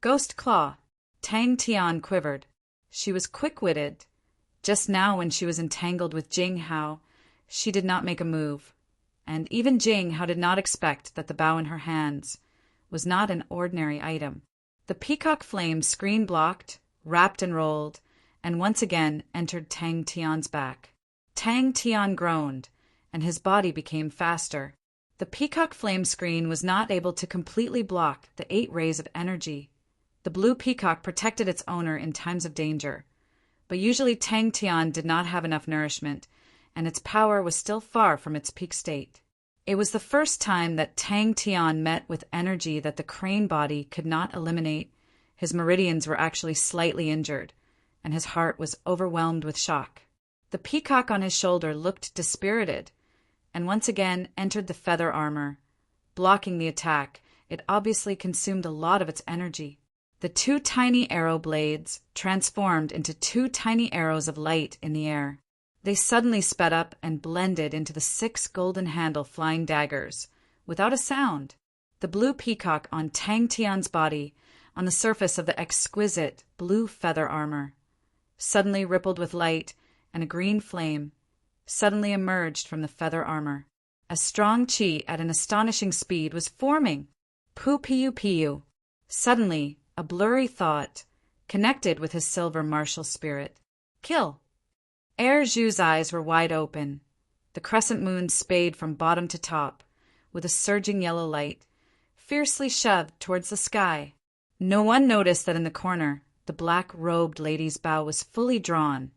Ghost Claw. Tang Tian quivered. She was quick-witted. Just now when she was entangled with Jinghao, she did not make a move. And even Jinghao did not expect that the bow in her hands was not an ordinary item. The peacock flame screen blocked, wrapped and rolled, and once again entered Tang Tian's back. Tang Tian groaned, and his body became faster. The peacock flame screen was not able to completely block the 8 rays of energy. The blue peacock protected its owner in times of danger, but usually Tang Tian did not have enough nourishment, and its power was still far from its peak state. It was the first time that Tang Tian met with energy that the crane body could not eliminate. His meridians were actually slightly injured, and his heart was overwhelmed with shock. The peacock on his shoulder looked dispirited, and once again entered the feather armor. Blocking the attack, it obviously consumed a lot of its energy. The two tiny arrow blades transformed into two tiny arrows of light in the air. They suddenly sped up and blended into the 6 golden handle flying daggers, without a sound. The blue peacock on Tang Tian's body, on the surface of the exquisite blue feather armor, suddenly rippled with light, and a green flame suddenly emerged from the feather armor. A strong chi at an astonishing speed was forming. Pu-piu-piu. Suddenly, a blurry thought connected with his silver martial spirit. Kill. Zhu's eyes were wide open. The crescent moon spayed from bottom to top, with a surging yellow light, fiercely shoved towards the sky. No one noticed that in the corner, the black-robed lady's bow was fully drawn.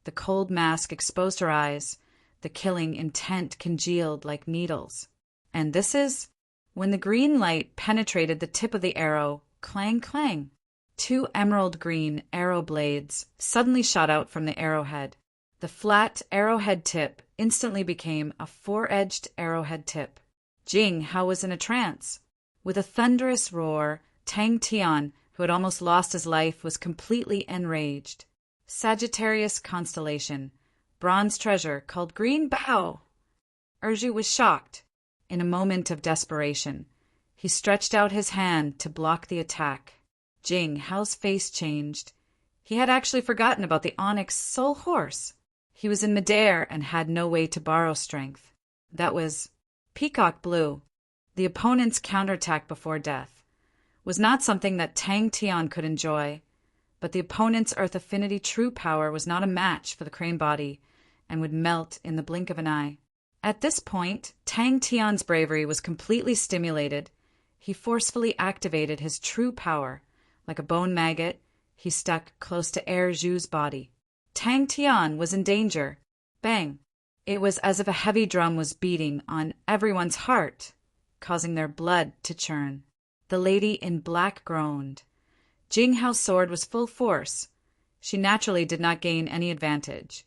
The cold mask exposed her eyes. The killing intent congealed like needles. And this is when the green light penetrated the tip of the arrow. Clang, clang. 2 emerald green arrow blades suddenly shot out from the arrowhead. The flat arrowhead tip instantly became a 4-edged arrowhead tip. Jing Hao was in a trance. With a thunderous roar, Tang Tian, who had almost lost his life, was completely enraged. Sagittarius constellation. Bronze treasure called Green Bow. Zhu was shocked. In a moment of desperation, he stretched out his hand to block the attack. Jing Hao's face changed. He had actually forgotten about the onyx soul horse. He was in midair and had no way to borrow strength. That was peacock blue. The opponent's counterattack before death was not something that Tang Tian could enjoy, but the opponent's Earth Affinity true power was not a match for the crane body and would melt in the blink of an eye. At this point, Tang Tian's bravery was completely stimulated. He forcefully activated his true power. Like a bone maggot, he stuck close to Zhu's body. Tang Tian was in danger. Bang! It was as if a heavy drum was beating on everyone's heart, causing their blood to churn. The lady in black groaned. Jing Hao's sword was full force. She naturally did not gain any advantage,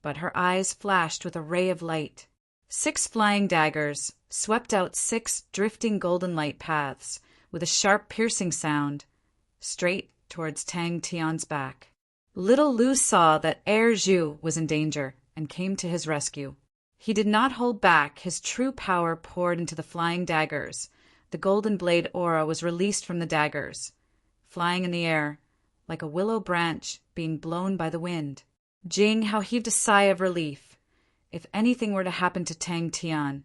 but her eyes flashed with a ray of light. 6 flying daggers swept out 6 drifting golden light paths with a sharp piercing sound, straight towards Tang Tian's back. Little Lu saw that Zhu was in danger and came to his rescue. He did not hold back. His true power poured into the flying daggers. The golden blade aura was released from the daggers, flying in the air like a willow branch being blown by the wind. Jing Hao heaved a sigh of relief. If anything were to happen to Tang Tian,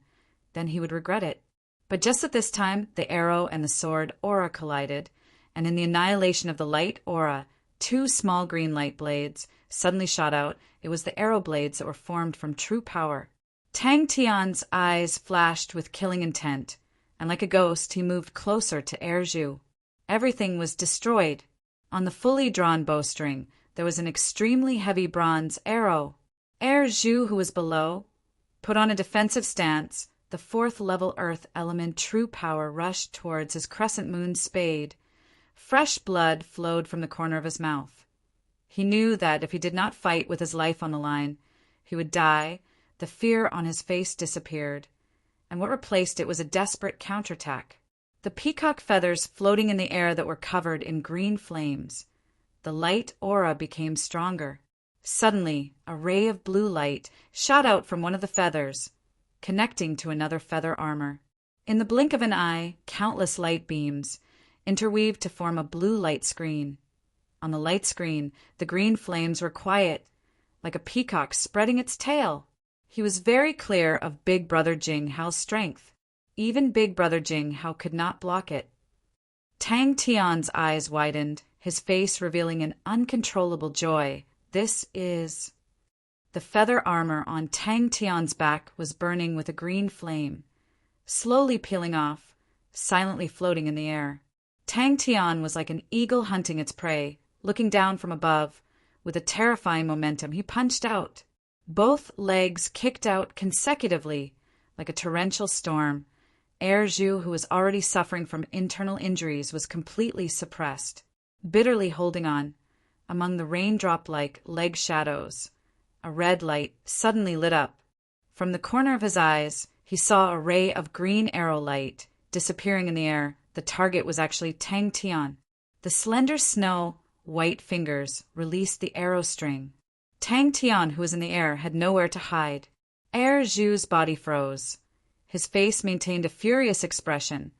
then he would regret it. But just at this time, the arrow and the sword aura collided, and in the annihilation of the light aura, 2 small green light blades suddenly shot out. It was the arrow blades that were formed from true power. Tang Tian's eyes flashed with killing intent, and like a ghost, he moved closer to Zhu. Everything was destroyed. On the fully drawn bowstring, there was an extremely heavy bronze arrow. Zhu, who was below, put on a defensive stance. The 4th level earth element true power rushed towards his crescent moon spade. Fresh blood flowed from the corner of his mouth. He knew that if he did not fight with his life on the line, he would die. The fear on his face disappeared, and what replaced it was a desperate counterattack. The peacock feathers floating in the air that were covered in green flames. The light aura became stronger. Suddenly, a ray of blue light shot out from one of the feathers, connecting to another feather armor. In the blink of an eye, countless light beams interweaved to form a blue light screen. On the light screen, the green flames were quiet, like a peacock spreading its tail. He was very clear of Big Brother Jing Hao's strength. Even Big Brother Jing Hao could not block it. Tang Tian's eyes widened, his face revealing an uncontrollable joy. This is... The feather armor on Tang Tian's back was burning with a green flame, slowly peeling off, silently floating in the air. Tang Tian was like an eagle hunting its prey, looking down from above. With a terrifying momentum, he punched out. Both legs kicked out consecutively, like a torrential storm. Zhu, who was already suffering from internal injuries, was completely suppressed, bitterly holding on. Among the raindrop-like leg shadows, a red light suddenly lit up. From the corner of his eyes, he saw a ray of green arrow light disappearing in the air. The target was actually Tang Tian. The slender snow-white fingers released the arrow string. Tang Tian, who was in the air, had nowhere to hide. Zhu's body froze. His face maintained a furious expression.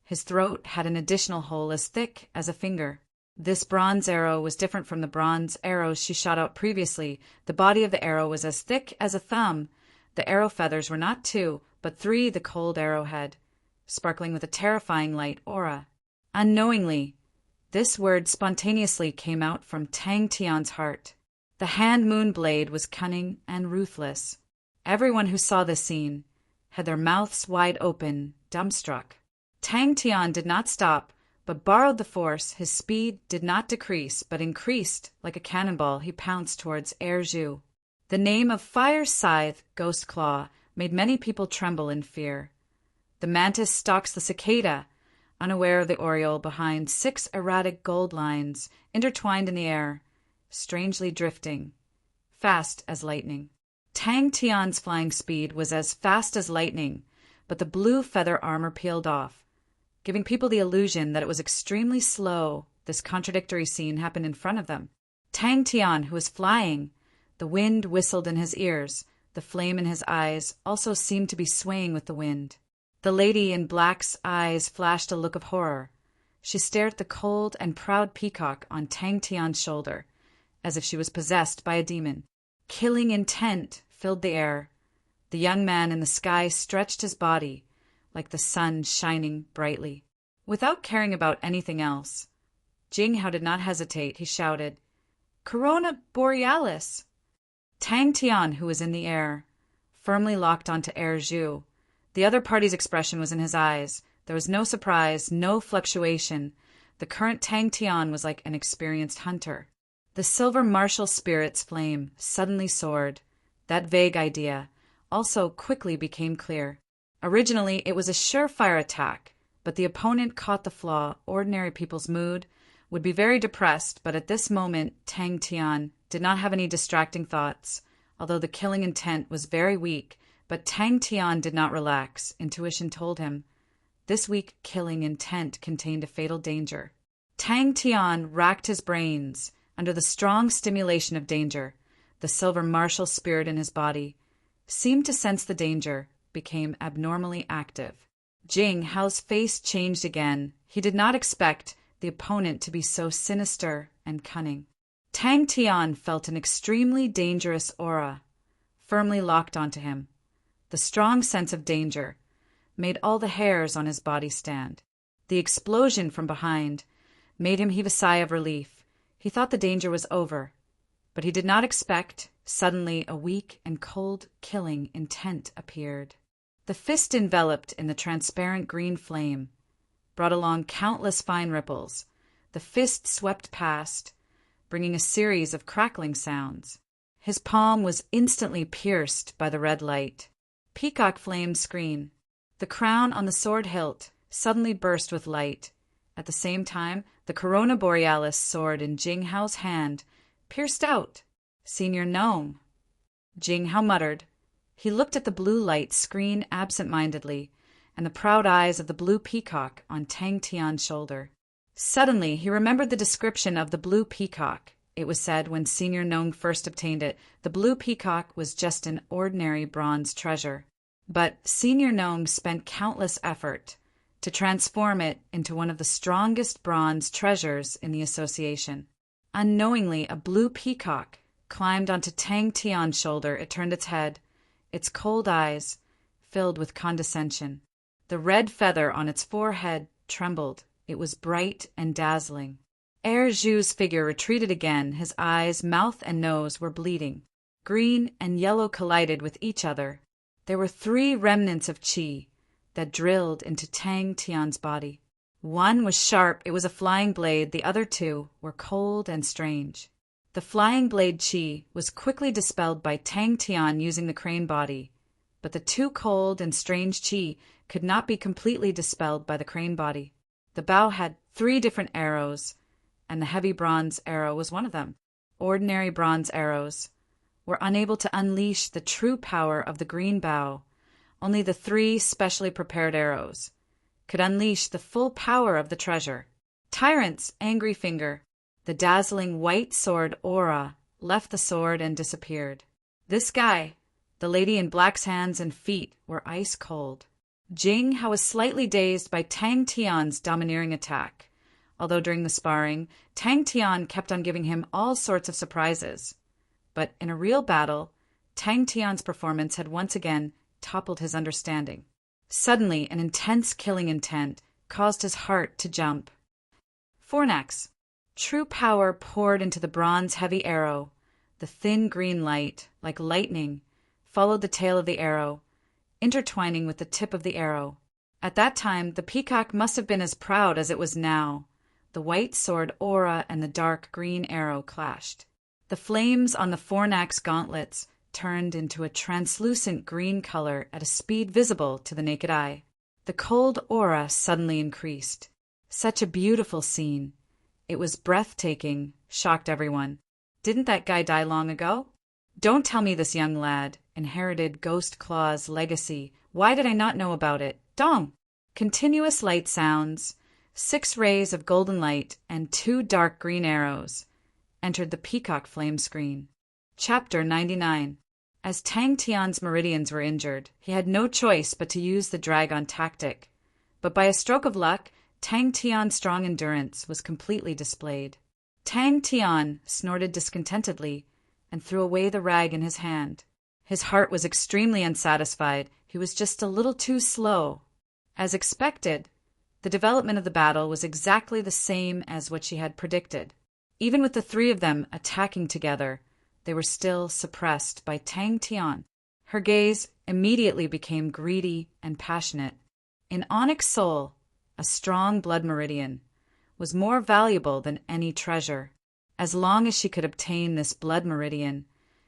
His throat had an additional hole as thick as a finger. This bronze arrow was different from the bronze arrows she shot out previously. The body of the arrow was as thick as a thumb. The arrow feathers were not 2, but 3 the cold arrowhead, sparkling with a terrifying light aura. Unknowingly, this word spontaneously came out from Tang Tian's heart. The hand moon blade was cunning and ruthless. Everyone who saw this scene had their mouths wide open, dumbstruck. Tang Tian did not stop, but borrowed the force. His speed did not decrease, but increased. Like a cannonball, he pounced towards Zhu. The name of Fire Scythe, Ghost Claw, made many people tremble in fear. The mantis stalks the cicada, unaware of the oriole behind 6 erratic gold lines intertwined in the air, strangely drifting, fast as lightning. Tang Tian's flying speed was as fast as lightning, but the blue feather armor peeled off, giving people the illusion that it was extremely slow. This contradictory scene happened in front of them. Tang Tian, who was flying, the wind whistled in his ears. The flame in his eyes also seemed to be swaying with the wind. The lady in black's eyes flashed a look of horror. She stared at the cold and proud peacock on Tang Tian's shoulder, as if she was possessed by a demon. Killing intent filled the air. The young man in the sky stretched his body, like the sun shining brightly. Without caring about anything else, Jinghao did not hesitate. He shouted, "Corona Borealis!" Tang Tian, who was in the air, firmly locked onto Zhu. The other party's expression was in his eyes. There was no surprise, no fluctuation. The current Tang Tian was like an experienced hunter. The silver martial spirit's flame suddenly soared. That vague idea also quickly became clear. Originally, it was a surefire attack, but the opponent caught the flaw. Ordinary people's mood would be very depressed, but at this moment, Tang Tian did not have any distracting thoughts. Although the killing intent was very weak, but Tang Tian did not relax. Intuition told him this weak killing intent contained a fatal danger. Tang Tian racked his brains under the strong stimulation of danger. The silver martial spirit in his body seemed to sense the danger, became abnormally active. Jinghao's face changed again. He did not expect the opponent to be so sinister and cunning. Tang Tian felt an extremely dangerous aura, firmly locked onto him. The strong sense of danger made all the hairs on his body stand. The explosion from behind made him heave a sigh of relief. He thought the danger was over, but he did not expect. Suddenly, a weak and cold killing intent appeared. The fist enveloped in the transparent green flame brought along countless fine ripples. The fist swept past, bringing a series of crackling sounds. His palm was instantly pierced by the red light. Peacock flames screen. The crown on the sword hilt suddenly burst with light. At the same time, the Corona Borealis sword in Jinghao's hand pierced out. "Senior Gnome," Jinghao muttered. He looked at the blue light screen absent-mindedly, and the proud eyes of the blue peacock on Tang Tian's shoulder. Suddenly, he remembered the description of the blue peacock. It was said when Senior Gnome first obtained it, the blue peacock was just an ordinary bronze treasure. But Senior Gnome spent countless effort to transform it into one of the strongest bronze treasures in the association. Unknowingly, a blue peacock climbed onto Tang Tian's shoulder. It turned its head, its cold eyes filled with condescension. The red feather on its forehead trembled. It was bright and dazzling. Zhu's figure retreated again. His eyes, mouth, and nose were bleeding. Green and yellow collided with each other. There were 3 remnants of qi that drilled into Tang Tian's body. One was sharp. It was a flying blade. The other 2 were cold and strange. The flying blade qi was quickly dispelled by Tang Tian using the crane body, but the 2 cold and strange qi could not be completely dispelled by the crane body. The bow had 3 different arrows, and the heavy bronze arrow was one of them. Ordinary bronze arrows were unable to unleash the true power of the green bow. Only the 3 specially prepared arrows could unleash the full power of the treasure. tyrant's angry finger. The dazzling white sword aura left the sword and disappeared. This guy, the lady in black's hands and feet were ice cold. Jing Hao was slightly dazed by Tang Tian's domineering attack, although during the sparring, Tang Tian kept on giving him all sorts of surprises. But in a real battle, Tang Tian's performance had once again toppled his understanding. Suddenly, an intense killing intent caused his heart to jump. Fornax. True power poured into the bronze-heavy arrow. The thin green light, like lightning, followed the tail of the arrow, intertwining with the tip of the arrow. At that time, the peacock must have been as proud as it was now. The white sword aura and the dark green arrow clashed. The flames on the Fornax gauntlets turned into a translucent green color at a speed visible to the naked eye. The cold aura suddenly increased. Such a beautiful scene. It was breathtaking, shocked everyone. Didn't that guy die long ago? Don't tell me this young lad inherited Ghost Claw's legacy. Why did I not know about it? Dong! Continuous light sounds, 6 rays of golden light, and 2 dark green arrows entered the peacock flame screen. Chapter 99. As Tang Tian's meridians were injured, he had no choice but to use the dragon tactic. But by a stroke of luck, Tang Tian's strong endurance was completely displayed. Tang Tian snorted discontentedly and threw away the rag in his hand. His heart was extremely unsatisfied. He was just a little too slow. As expected, the development of the battle was exactly the same as what she had predicted. Even with the 3 of them attacking together, they were still suppressed by Tang Tian. Her gaze immediately became greedy and passionate. In Onyx Soul, a strong blood meridian was more valuable than any treasure. As long as she could obtain this blood meridian,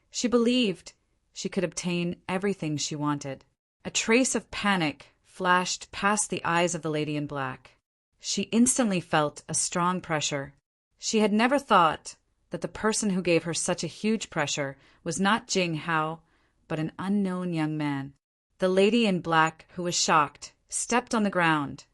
she believed she could obtain everything she wanted. A trace of panic flashed past the eyes of the lady in black. She instantly felt a strong pressure. She had never thought that the person who gave her such a huge pressure was not Jing Hao, but an unknown young man. The lady in black, who was shocked, stepped on the ground,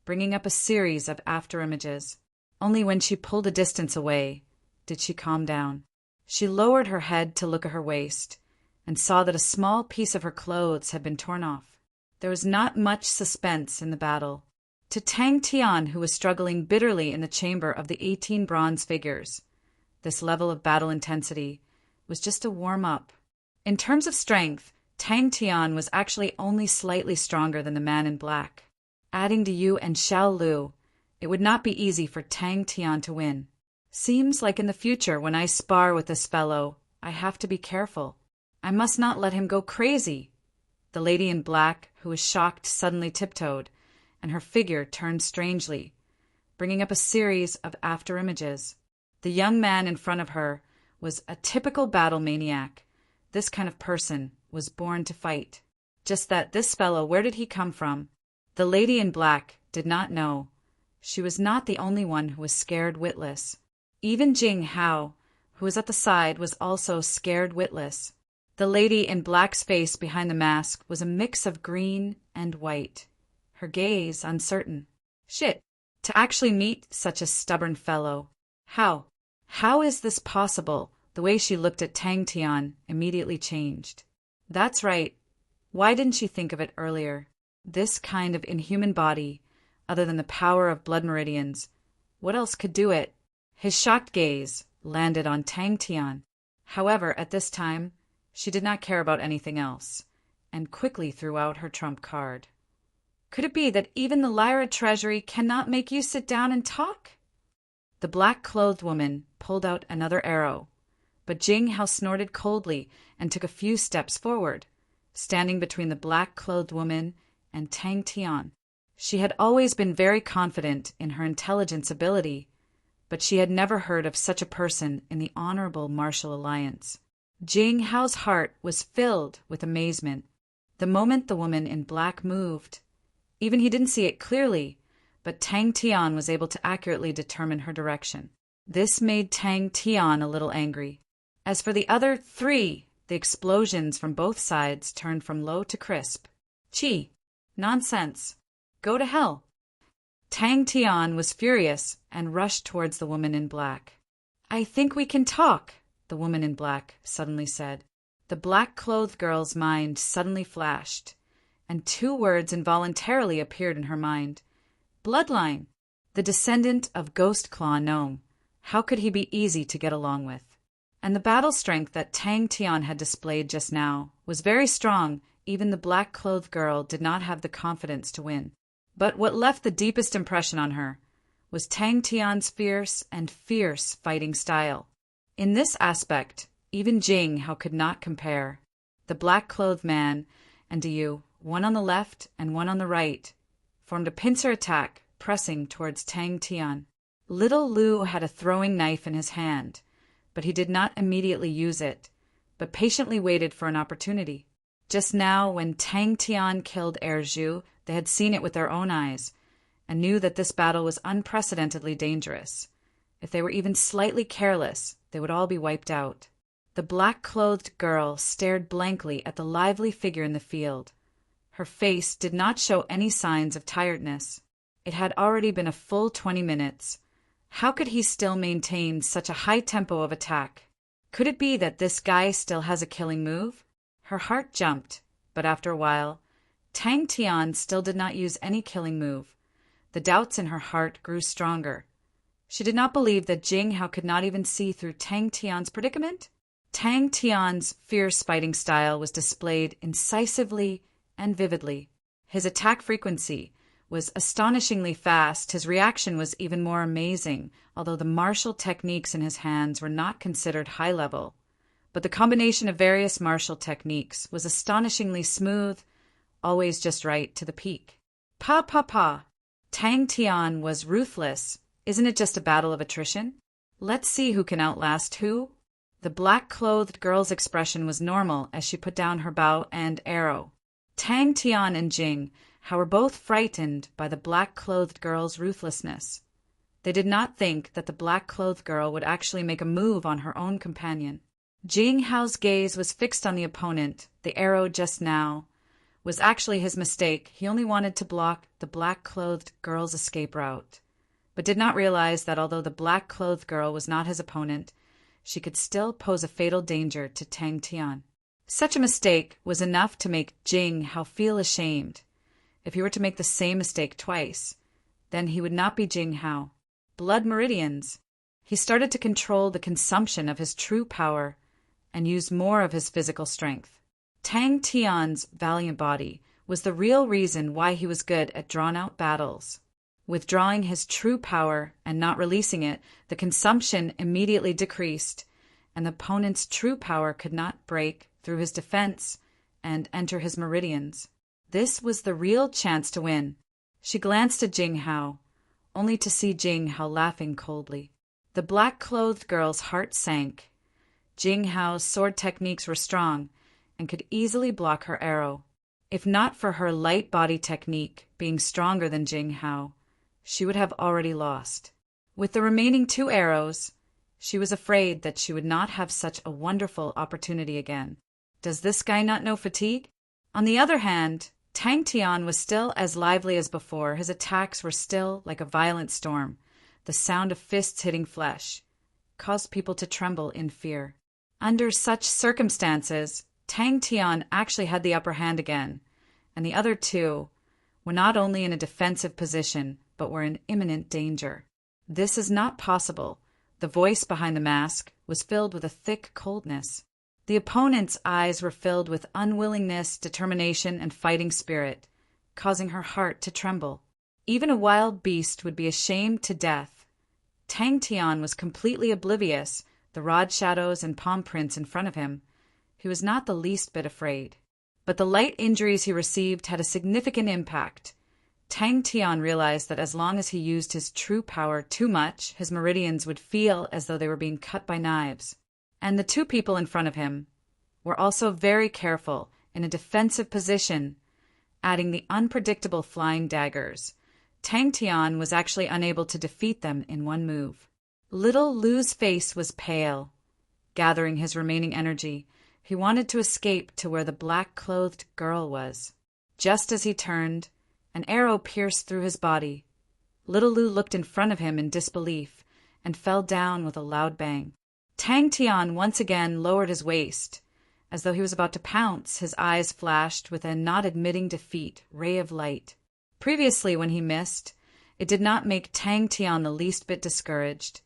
bringing up a series of afterimages. Only when she pulled a distance away did she calm down. She lowered her head to look at her waist and saw that a small piece of her clothes had been torn off. There was not much suspense in the battle. To Tang Tian, who was struggling bitterly in the chamber of the 18 bronze figures, this level of battle intensity was just a warm-up. In terms of strength, Tang Tian was actually only slightly stronger than the man in black. Adding to Yu and Xiao Lu, it would not be easy for Tang Tian to win. Seems like in the future when I spar with this fellow, I have to be careful. I must not let him go crazy. The lady in black, who was shocked, suddenly tiptoed, and her figure turned strangely, bringing up a series of afterimages. The young man in front of her was a typical battle maniac. This kind of person was born to fight. Just that this fellow, where did he come from? The lady in black did not know. She was not the only one who was scared witless. Even Jing Hao, who was at the side, was also scared witless. The lady in black's face behind the mask was a mix of green and white, her gaze uncertain. Shit, to actually meet such a stubborn fellow. How is this possible? The way she looked at Tang Tian immediately changed. That's right. Why didn't she think of it earlier? This kind of inhuman body, other than the power of blood meridians, what else could do it? His shocked gaze landed on Tang Tian. However, at this time, she did not care about anything else, and quickly threw out her trump card. Could it be that even the Lyra treasury cannot make you sit down and talk? The black-clothed woman pulled out another arrow, but Jing Hao snorted coldly and took a few steps forward, standing between the black-clothed woman and Tang Tian. She had always been very confident in her intelligence ability, but she had never heard of such a person in the honorable martial alliance. Jing Hao's heart was filled with amazement. The moment the woman in black moved, even he didn't see it clearly, but Tang Tian was able to accurately determine her direction. This made Tang Tian a little angry. As for the other 3, the explosions from both sides turned from low to crisp. Chi! Nonsense! Go to hell! Tang Tian was furious and rushed towards the woman in black. "I think we can talk," the woman in black suddenly said. The black-clothed girl's mind suddenly flashed, and two words involuntarily appeared in her mind. Bloodline. The descendant of Ghost Claw Gnome. How could he be easy to get along with? And the battle strength that Tang Tian had displayed just now was very strong. Even the black-clothed girl did not have the confidence to win. But what left the deepest impression on her was Tang Tian's fierce fighting style. In this aspect, even Jing Hao could not compare. The black-clothed man and Diu, one on the left and one on the right, formed a pincer attack, pressing towards Tang Tian. Little Lu had a throwing knife in his hand, but he did not immediately use it, but patiently waited for an opportunity. Just now, when Tang Tian killed Zhu, they had seen it with their own eyes, and knew that this battle was unprecedentedly dangerous. If they were even slightly careless, they would all be wiped out. The black-clothed girl stared blankly at the lively figure in the field. Her face did not show any signs of tiredness. It had already been a full 20 minutes. How could he still maintain such a high tempo of attack? Could it be that this guy still has a killing move? Her heart jumped, but after a while, Tang Tian still did not use any killing move. The doubts in her heart grew stronger. She did not believe that Jing Hao could not even see through Tang Tian's predicament. Tang Tian's fierce fighting style was displayed incisively and vividly. His attack frequency was astonishingly fast. His reaction was even more amazing, although the martial techniques in his hands were not considered high level. But the combination of various martial techniques was astonishingly smooth, always just right to the peak. Pa pa pa! Tang Tian was ruthless. Isn't it just a battle of attrition? Let's see who can outlast who. The black-clothed girl's expression was normal as she put down her bow and arrow. Tang Tian and Jing Hao were both frightened by the black-clothed girl's ruthlessness. They did not think that the black-clothed girl would actually make a move on her own companion. Jing Hao's gaze was fixed on the opponent. The arrow just now was actually his mistake. He only wanted to block the black-clothed girl's escape route, but did not realize that although the black-clothed girl was not his opponent, she could still pose a fatal danger to Tang Tian. Such a mistake was enough to make Jing Hao feel ashamed. If he were to make the same mistake twice, then he would not be Jing Hao. Blood meridians. He started to control the consumption of his true power and use more of his physical strength. Tang Tian's valiant body was the real reason why he was good at drawn-out battles. Withdrawing his true power and not releasing it, the consumption immediately decreased, and the opponent's true power could not break through his defense and enter his meridians. This was the real chance to win. She glanced at Jing Hao, only to see Jing Hao laughing coldly. The black-clothed girl's heart sank. Jing Hao's sword techniques were strong and could easily block her arrow. If not for her light body technique being stronger than Jing Hao, she would have already lost. With the remaining 2 arrows, she was afraid that she would not have such a wonderful opportunity again. Does this guy not know fatigue? On the other hand, Tang Tian was still as lively as before. His attacks were still like a violent storm. The sound of fists hitting flesh caused people to tremble in fear. Under such circumstances, Tang Tian actually had the upper hand again, and the other 2 were not only in a defensive position, but were in imminent danger. This is not possible. The voice behind the mask was filled with a thick coldness. The opponent's eyes were filled with unwillingness, determination, and fighting spirit, causing her heart to tremble. Even a wild beast would be ashamed to death. Tang Tian was completely oblivious, the rod shadows and palm prints in front of him. He was not the least bit afraid. But the light injuries he received had a significant impact. Tang Tian realized that as long as he used his true power too much, his meridians would feel as though they were being cut by knives. And the 2 people in front of him were also very careful, in a defensive position, adding the unpredictable flying daggers. Tang Tian was actually unable to defeat them in one move. Little Lu's face was pale. Gathering his remaining energy, he wanted to escape to where the black-clothed girl was. Just as he turned, an arrow pierced through his body. Little Lu looked in front of him in disbelief and fell down with a loud bang. Tang Tian once again lowered his waist. As though he was about to pounce, his eyes flashed with a not admitting defeat ray of light. Previously, when he missed, it did not make Tang Tian the least bit discouraged,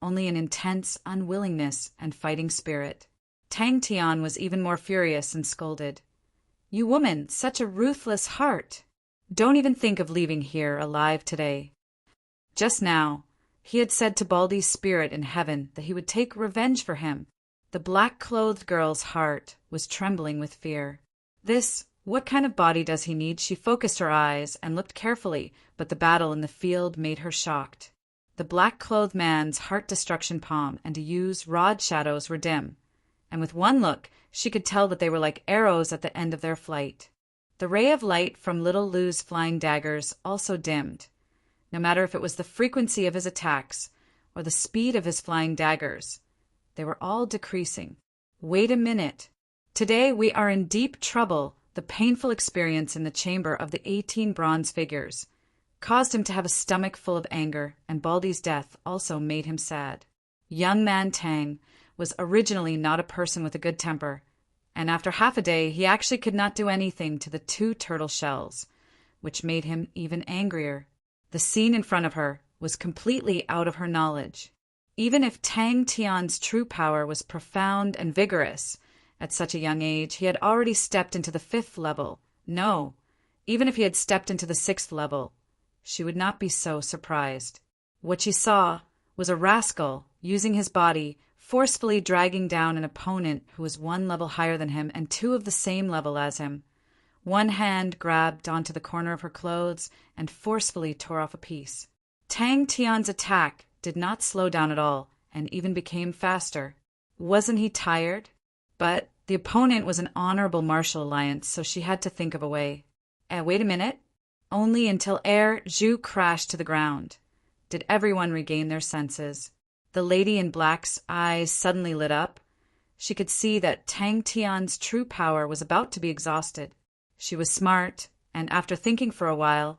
only an intense unwillingness and fighting spirit. Tang Tian was even more furious and scolded. "You woman, such a ruthless heart! Don't even think of leaving here alive today." Just now, he had said to Baldy's spirit in heaven that he would take revenge for him. The black-clothed girl's heart was trembling with fear. What kind of body does he need? She focused her eyes and looked carefully, but the battle in the field made her shocked. The black-clothed man's heart-destruction palm and Yu's rod shadows were dim, and with one look she could tell that they were like arrows at the end of their flight. The ray of light from Little Lu's flying daggers also dimmed. No matter if it was the frequency of his attacks or the speed of his flying daggers, they were all decreasing. Wait a minute. Today we are in deep trouble. The painful experience in the chamber of the 18 bronze figures caused him to have a stomach full of anger, and Baldy's death also made him sad. Young man Tang was originally not a person with a good temper, and after half a day he actually could not do anything to the 2 turtle shells, which made him even angrier. The scene in front of her was completely out of her knowledge. Even if Tang Tian's true power was profound and vigorous, at such a young age he had already stepped into the 5th level. No, even if he had stepped into the 6th level, she would not be so surprised. What she saw was a rascal using his body, forcefully dragging down an opponent who was 1 level higher than him and 2 of the same level as him. One hand grabbed onto the corner of her clothes and forcefully tore off a piece. Tang Tian's attack did not slow down at all and even became faster. Wasn't he tired? But the opponent was an honorable martial alliance, so she had to think of a way. Wait a minute. Only until Zhu crashed to the ground did everyone regain their senses. The lady in black's eyes suddenly lit up. She could see that Tang Tian's true power was about to be exhausted. She was smart, and after thinking for a while,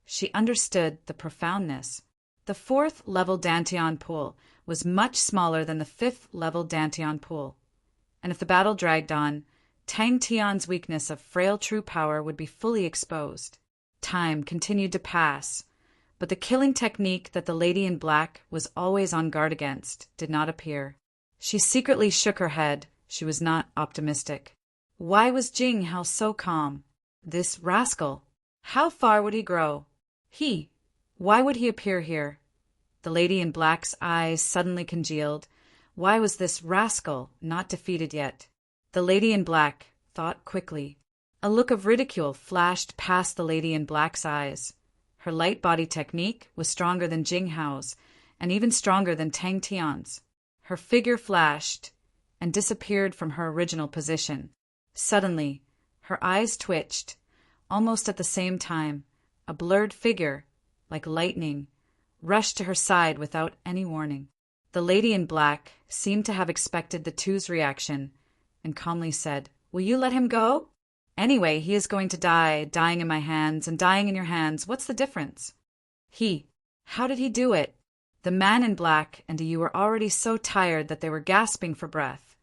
she understood the profoundness. The 4th level Dantian pool was much smaller than the 5th level Dantian pool, and if the battle dragged on, Tang Tian's weakness of frail true power would be fully exposed. Time continued to pass, but the killing technique that the lady in black was always on guard against did not appear. She secretly shook her head. She was not optimistic. Why was Jing Hao so calm? This rascal, how far would he grow? Why would he appear here? The lady in black's eyes suddenly congealed. Why was this rascal not defeated yet? The lady in black thought quickly. A look of ridicule flashed past the lady in black's eyes. Her light body technique was stronger than Jing Hao's, and even stronger than Tang Tian's. Her figure flashed and disappeared from her original position. Suddenly, her eyes twitched. Almost at the same time, a blurred figure, like lightning, rushed to her side without any warning. The lady in black seemed to have expected the 2's reaction and calmly said, "Will you let him go? Anyway, he is going to die, dying in my hands and dying in your hands. What's the difference?" How did he do it? The man in black and you were already so tired that they were gasping for breath.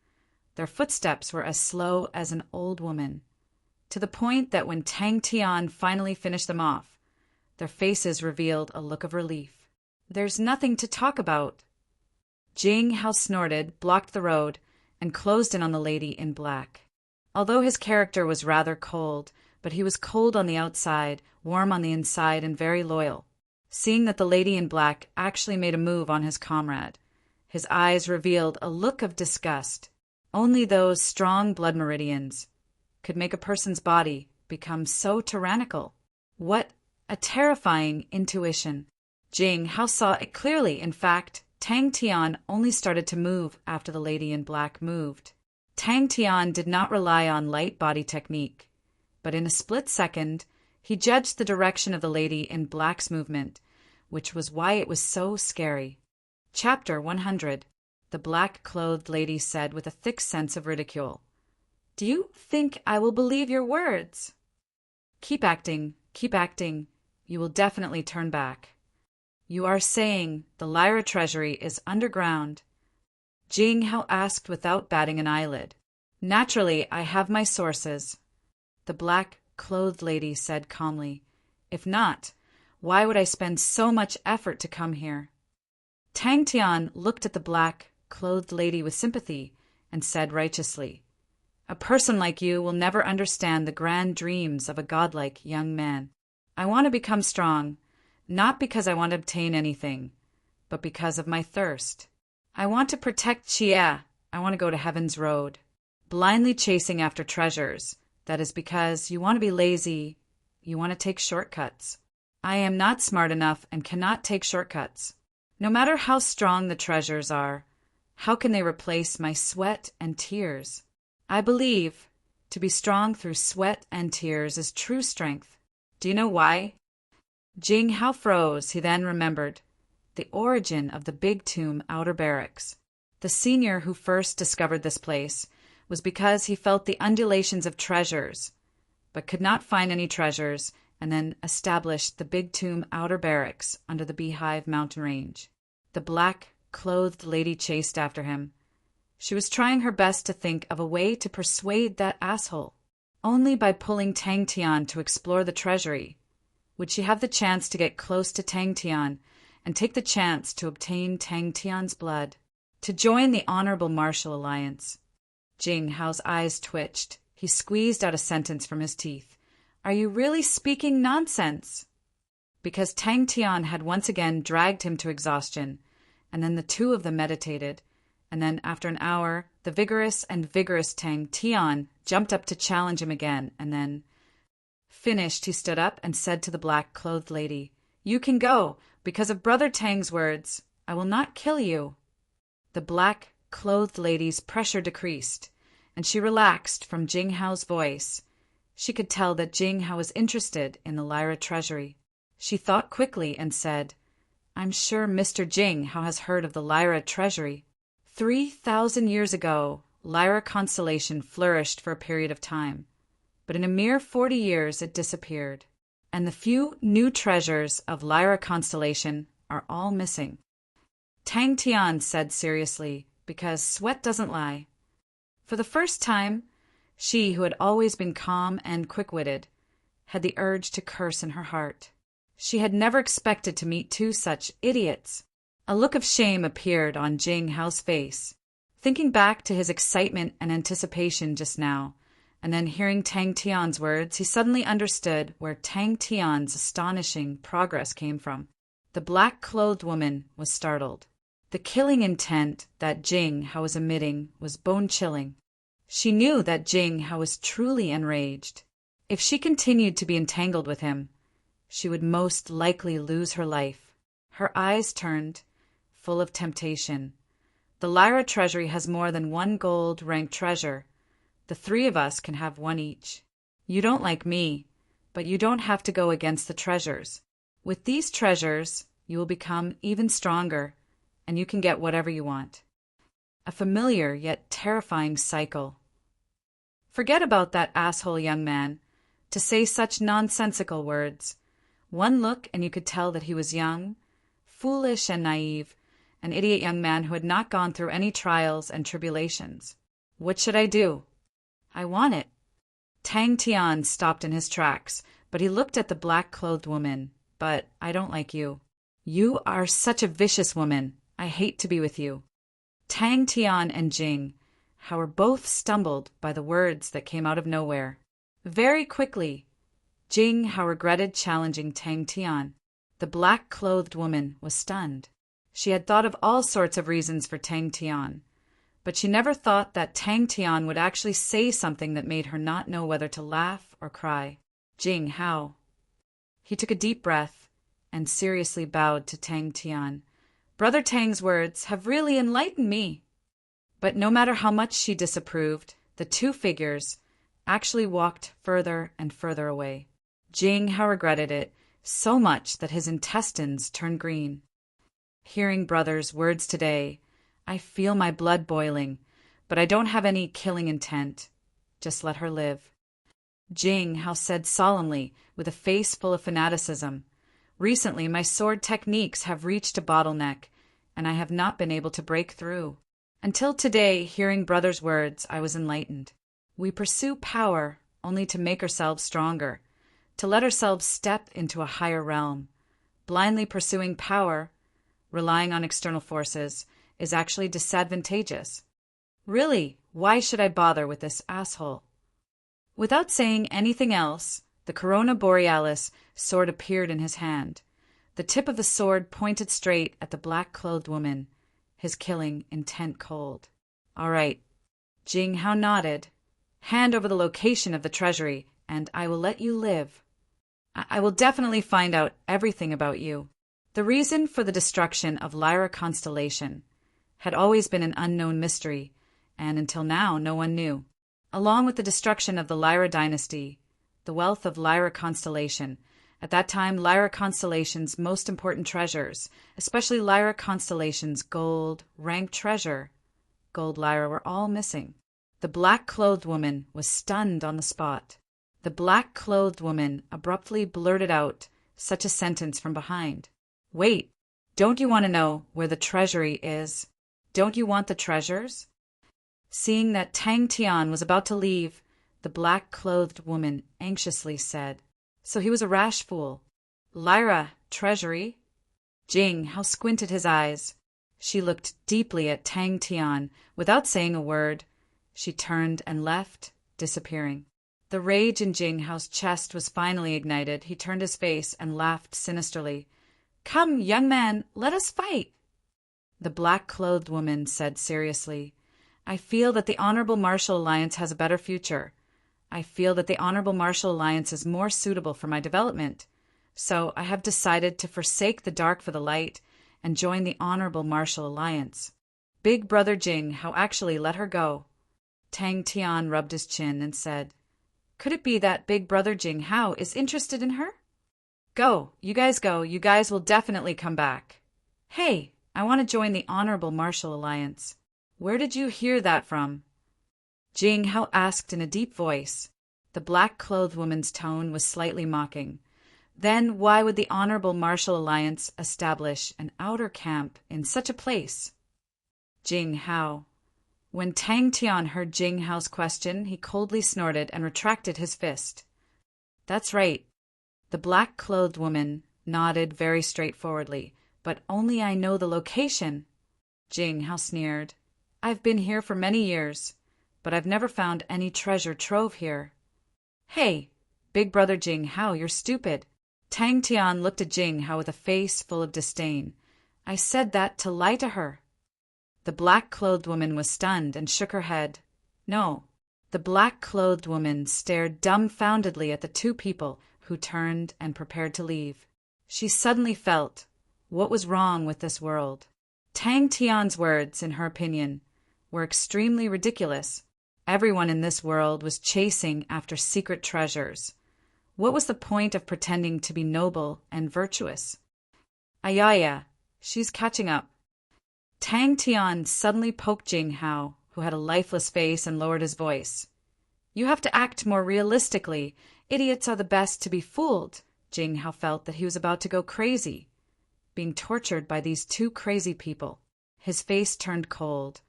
Their footsteps were as slow as an old woman, to the point that when Tang Tian finally finished them off, their faces revealed a look of relief. "There's nothing to talk about." Jing Hao snorted, blocked the road, and closed in on the lady in black. Although his character was rather cold, but he was cold on the outside, warm on the inside, and very loyal. Seeing that the lady in black actually made a move on his comrade, his eyes revealed a look of disgust. Only those strong blood meridians could make a person's body become so tyrannical. What a terrifying intuition! Jing Hao saw it clearly. In fact, Tang Tian only started to move after the lady in black moved. Tang Tian did not rely on light body technique, but in a split second, he judged the direction of the lady in black's movement, which was why it was so scary. Chapter 100. The black-clothed lady said with a thick sense of ridicule, "Do you think I will believe your words? Keep acting, keep acting. You will definitely turn back." You are saying the Lyra treasury is underground? Jing Hao asked without batting an eyelid. Naturally, I have my sources, the black-clothed lady said calmly. If not, why would I spend so much effort to come here? Tang Tian looked at the black-clothed lady with sympathy and said righteously, a person like you will never understand the grand dreams of a godlike young man. I want to become strong, not because I want to obtain anything, but because of my thirst. I want to protect Xie. I want to go to Heaven's Road. Blindly chasing after treasures, that is because you want to be lazy, you want to take shortcuts. I am not smart enough and cannot take shortcuts. No matter how strong the treasures are, how can they replace my sweat and tears? I believe to be strong through sweat and tears is true strength. Do you know why? Jing Hao froze. He then remembered the origin of the Big Tomb Outer Barracks. The senior who first discovered this place was because he felt the undulations of treasures, but could not find any treasures, and then established the Big Tomb Outer Barracks under the Beehive Mountain Range. The black-clothed lady chased after him. She was trying her best to think of a way to persuade that asshole. Only by pulling Tang Tian to explore the treasury would she have the chance to get close to Tang Tian and take the chance to obtain Tang Tian's blood, to join the Honorable Martial Alliance. Jing Hao's eyes twitched. He squeezed out a sentence from his teeth. Are you really speaking nonsense? Because Tang Tian had once again dragged him to exhaustion, and then the two of them meditated, and then after an hour, the vigorous Tang Tian jumped up to challenge him again, and then, finished, he stood up and said to the black-clothed lady, You can go. Because of Brother Tang's words, I will not kill you. The black-clothed lady's pressure decreased, and she relaxed from Jing Hao's voice. She could tell that Jing Hao was interested in the Lyra treasury. She thought quickly and said, I'm sure Mr. Jing Hao has heard of the Lyra treasury. 3,000 years ago, Lyra constellation flourished for a period of time, but in a mere 40 years it disappeared, and the few new treasures of Lyra constellation are all missing. Tang Tian said seriously, because sweat doesn't lie. For the first time, she, who had always been calm and quick-witted, had the urge to curse in her heart. She had never expected to meet two such idiots. A look of shame appeared on Jing Hao's face. Thinking back to his excitement and anticipation just now, and then hearing Tang Tian's words, he suddenly understood where Tang Tian's astonishing progress came from. The black-clothed woman was startled. The killing intent that Jing Hao was emitting was bone-chilling. She knew that Jing Hao was truly enraged. If she continued to be entangled with him, she would most likely lose her life. Her eyes turned, full of temptation. The Lyra treasury has more than one gold-ranked treasure. The three of us can have one each. You don't like me, but you don't have to go against the treasures. With these treasures, you will become even stronger, and you can get whatever you want. A familiar yet terrifying cycle. Forget about that asshole young man. To say such nonsensical words. One look and you could tell that he was young, foolish and naive, an idiot young man who had not gone through any trials and tribulations. What should I do? I want it. Tang Tian stopped in his tracks, but he looked at the black-clothed woman. But I don't like you. You are such a vicious woman. I hate to be with you. Tang Tian and Jing Hao were both stumbled by the words that came out of nowhere. Very quickly, Jing Hao regretted challenging Tang Tian. The black-clothed woman was stunned. She had thought of all sorts of reasons for Tang Tian, but she never thought that Tang Tian would actually say something that made her not know whether to laugh or cry. Jing Hao. He took a deep breath and seriously bowed to Tang Tian. Brother Tang's words have really enlightened me. But no matter how much she disapproved, the two figures actually walked further and further away. Jing Hao regretted it so much that his intestines turned green. Hearing brother's words today, I feel my blood boiling, but I don't have any killing intent. Just let her live. Jing Hao said solemnly, with a face full of fanaticism, Recently, my sword techniques have reached a bottleneck, and I have not been able to break through. Until today, hearing brother's words, I was enlightened. We pursue power only to make ourselves stronger, to let ourselves step into a higher realm. Blindly pursuing power, relying on external forces, is actually disadvantageous. Really, why should I bother with this asshole? Without saying anything else, the Corona Borealis sword appeared in his hand. The tip of the sword pointed straight at the black-clothed woman, his killing intent cold. All right. Jing Hao nodded. Hand over the location of the treasury, and I will let you live. I will definitely find out everything about you. The reason for the destruction of Lyra Constellation had always been an unknown mystery, and until now no one knew. Along with the destruction of the Lyra dynasty, the wealth of Lyra Constellation, at that time Lyra Constellation's most important treasures, especially Lyra Constellation's gold, ranked treasure, gold Lyra, were all missing. The black-clothed woman was stunned on the spot. The black-clothed woman abruptly blurted out such a sentence from behind. Wait, don't you want to know where the treasury is? Don't you want the treasures? Seeing that Tang Tian was about to leave, the black-clothed woman anxiously said, so he was a rash fool. Lyra, treasury? Jing Hao squinted his eyes. She looked deeply at Tang Tian without saying a word. She turned and left, disappearing. The rage in Jing Hao's chest was finally ignited. He turned his face and laughed sinisterly. Come, young man, let us fight. The black-clothed woman said seriously, I feel that the Honorable Martial Alliance has a better future. I feel that the Honorable Martial Alliance is more suitable for my development. So I have decided to forsake the dark for the light and join the Honorable Martial Alliance. Big Brother Jing Hao actually let her go. Tang Tian rubbed his chin and said, Could it be that Big Brother Jing Hao is interested in her? Go. You guys will definitely come back. Hey, I want to join the Honorable Martial Alliance. Where did you hear that from? Jing Hao asked in a deep voice. The black-clothed woman's tone was slightly mocking. Then why would the Honorable Martial Alliance establish an outer camp in such a place? Jing Hao. When Tang Tian heard Jing Hao's question, he coldly snorted and retracted his fist. That's right. The black-clothed woman nodded very straightforwardly. But only I know the location. Jing Hao sneered. I've been here for many years, but I've never found any treasure trove here. Hey, Big Brother Jing Hao, you're stupid. Tang Tian looked at Jing Hao with a face full of disdain. I said that to lie to her. The black-clothed woman was stunned and shook her head. No. The black-clothed woman stared dumbfoundedly at the two people who turned and prepared to leave. She suddenly felt what was wrong with this world. Tang Tian's words, in her opinion, were extremely ridiculous. Everyone in this world was chasing after secret treasures. What was the point of pretending to be noble and virtuous? Ayaya, she's catching up. Tang Tian suddenly poked Jing Hao, who had a lifeless face, and lowered his voice. You have to act more realistically. Idiots are the best to be fooled. Jing Hao felt that he was about to go crazy, being tortured by these two crazy people. His face turned cold,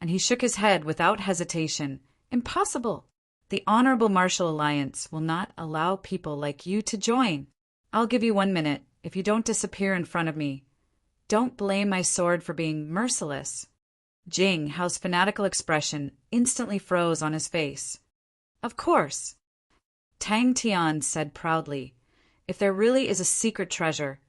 and he shook his head without hesitation. Impossible! The Honorable Martial Alliance will not allow people like you to join. I'll give you 1 minute if you don't disappear in front of me. Don't blame my sword for being merciless. Jing Hao's fanatical expression instantly froze on his face. Of course. Tang Tian said proudly, if there really is a secret treasure,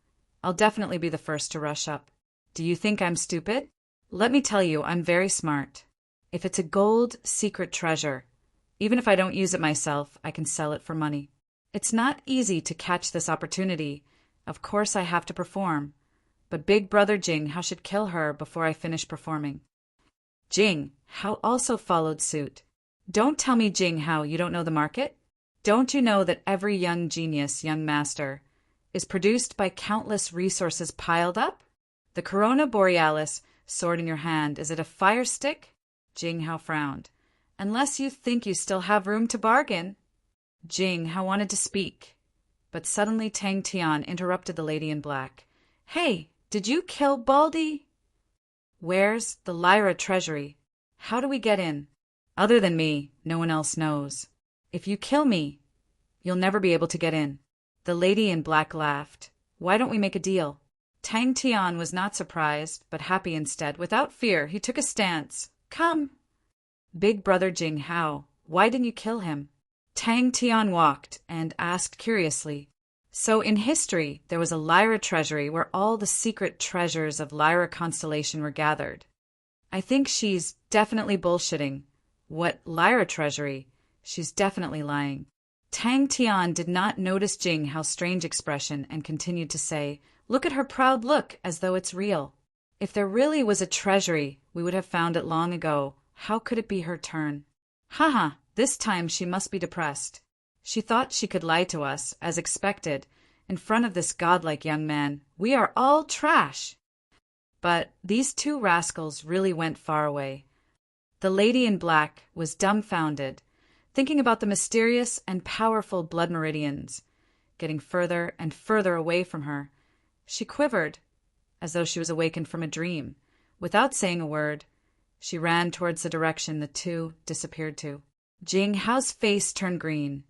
I'll definitely be the first to rush up. Do you think I'm stupid? Let me tell you, I'm very smart. If it's a gold secret treasure, even if I don't use it myself, I can sell it for money. It's not easy to catch this opportunity. Of course I have to perform. But Big Brother Jing Hao should kill her before I finish performing. Jing Hao also followed suit. Don't tell me, Jing Hao, you don't know the market? Don't you know that every young genius, young master, is produced by countless resources piled up? The Corona Borealis, sword in your hand, is it a fire stick? Jing Hao frowned. Unless you think you still have room to bargain. Jing Hao wanted to speak. But suddenly Tang Tian interrupted the lady in black. "Hey, did you kill Baldy?" "Where's the Lyra treasury? How do we get in? Other than me, no one else knows. If you kill me, you'll never be able to get in." The lady in black laughed. "Why don't we make a deal?" Tang Tian was not surprised, but happy instead. Without fear, he took a stance. "Come." "Big brother Jing Hao, why didn't you kill him?" Tang Tian walked and asked curiously. So in history, there was a Lyra treasury where all the secret treasures of Lyra constellation were gathered. I think she's definitely bullshitting. What Lyra treasury? She's definitely lying. Tang Tian did not notice Jing Hao's strange expression and continued to say, "Look at her proud look, as though it's real. If there really was a treasury, we would have found it long ago. How could it be her turn? Haha, this time she must be depressed. She thought she could lie to us, as expected, in front of this godlike young man. We are all trash." But these two rascals really went far away. The lady in black was dumbfounded, thinking about the mysterious and powerful blood meridians, getting further and further away from her. She quivered, as though she was awakened from a dream. Without saying a word, she ran towards the direction the two disappeared to. Jing Hao's face turned green.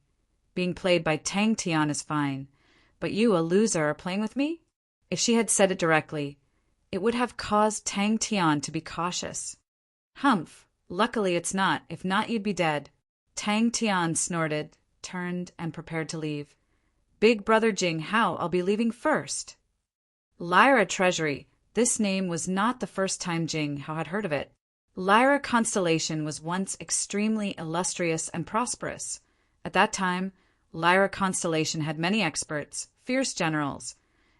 "Being played by Tang Tian is fine, but you, a loser, are playing with me?" If she had said it directly, it would have caused Tang Tian to be cautious. "Humph, luckily it's not. If not, you'd be dead." Tang Tian snorted, turned, and prepared to leave. "Big brother Jing Hao, I'll be leaving first." Lyra treasury. This name was not the first time Jing Hao had heard of it. Lyra constellation was once extremely illustrious and prosperous. At that time, Lyra constellation had many experts, fierce generals,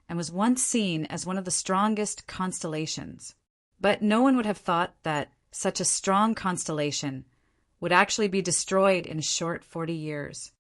and was once seen as one of the strongest constellations. But no one would have thought that such a strong constellation would actually be destroyed in a short 40 years.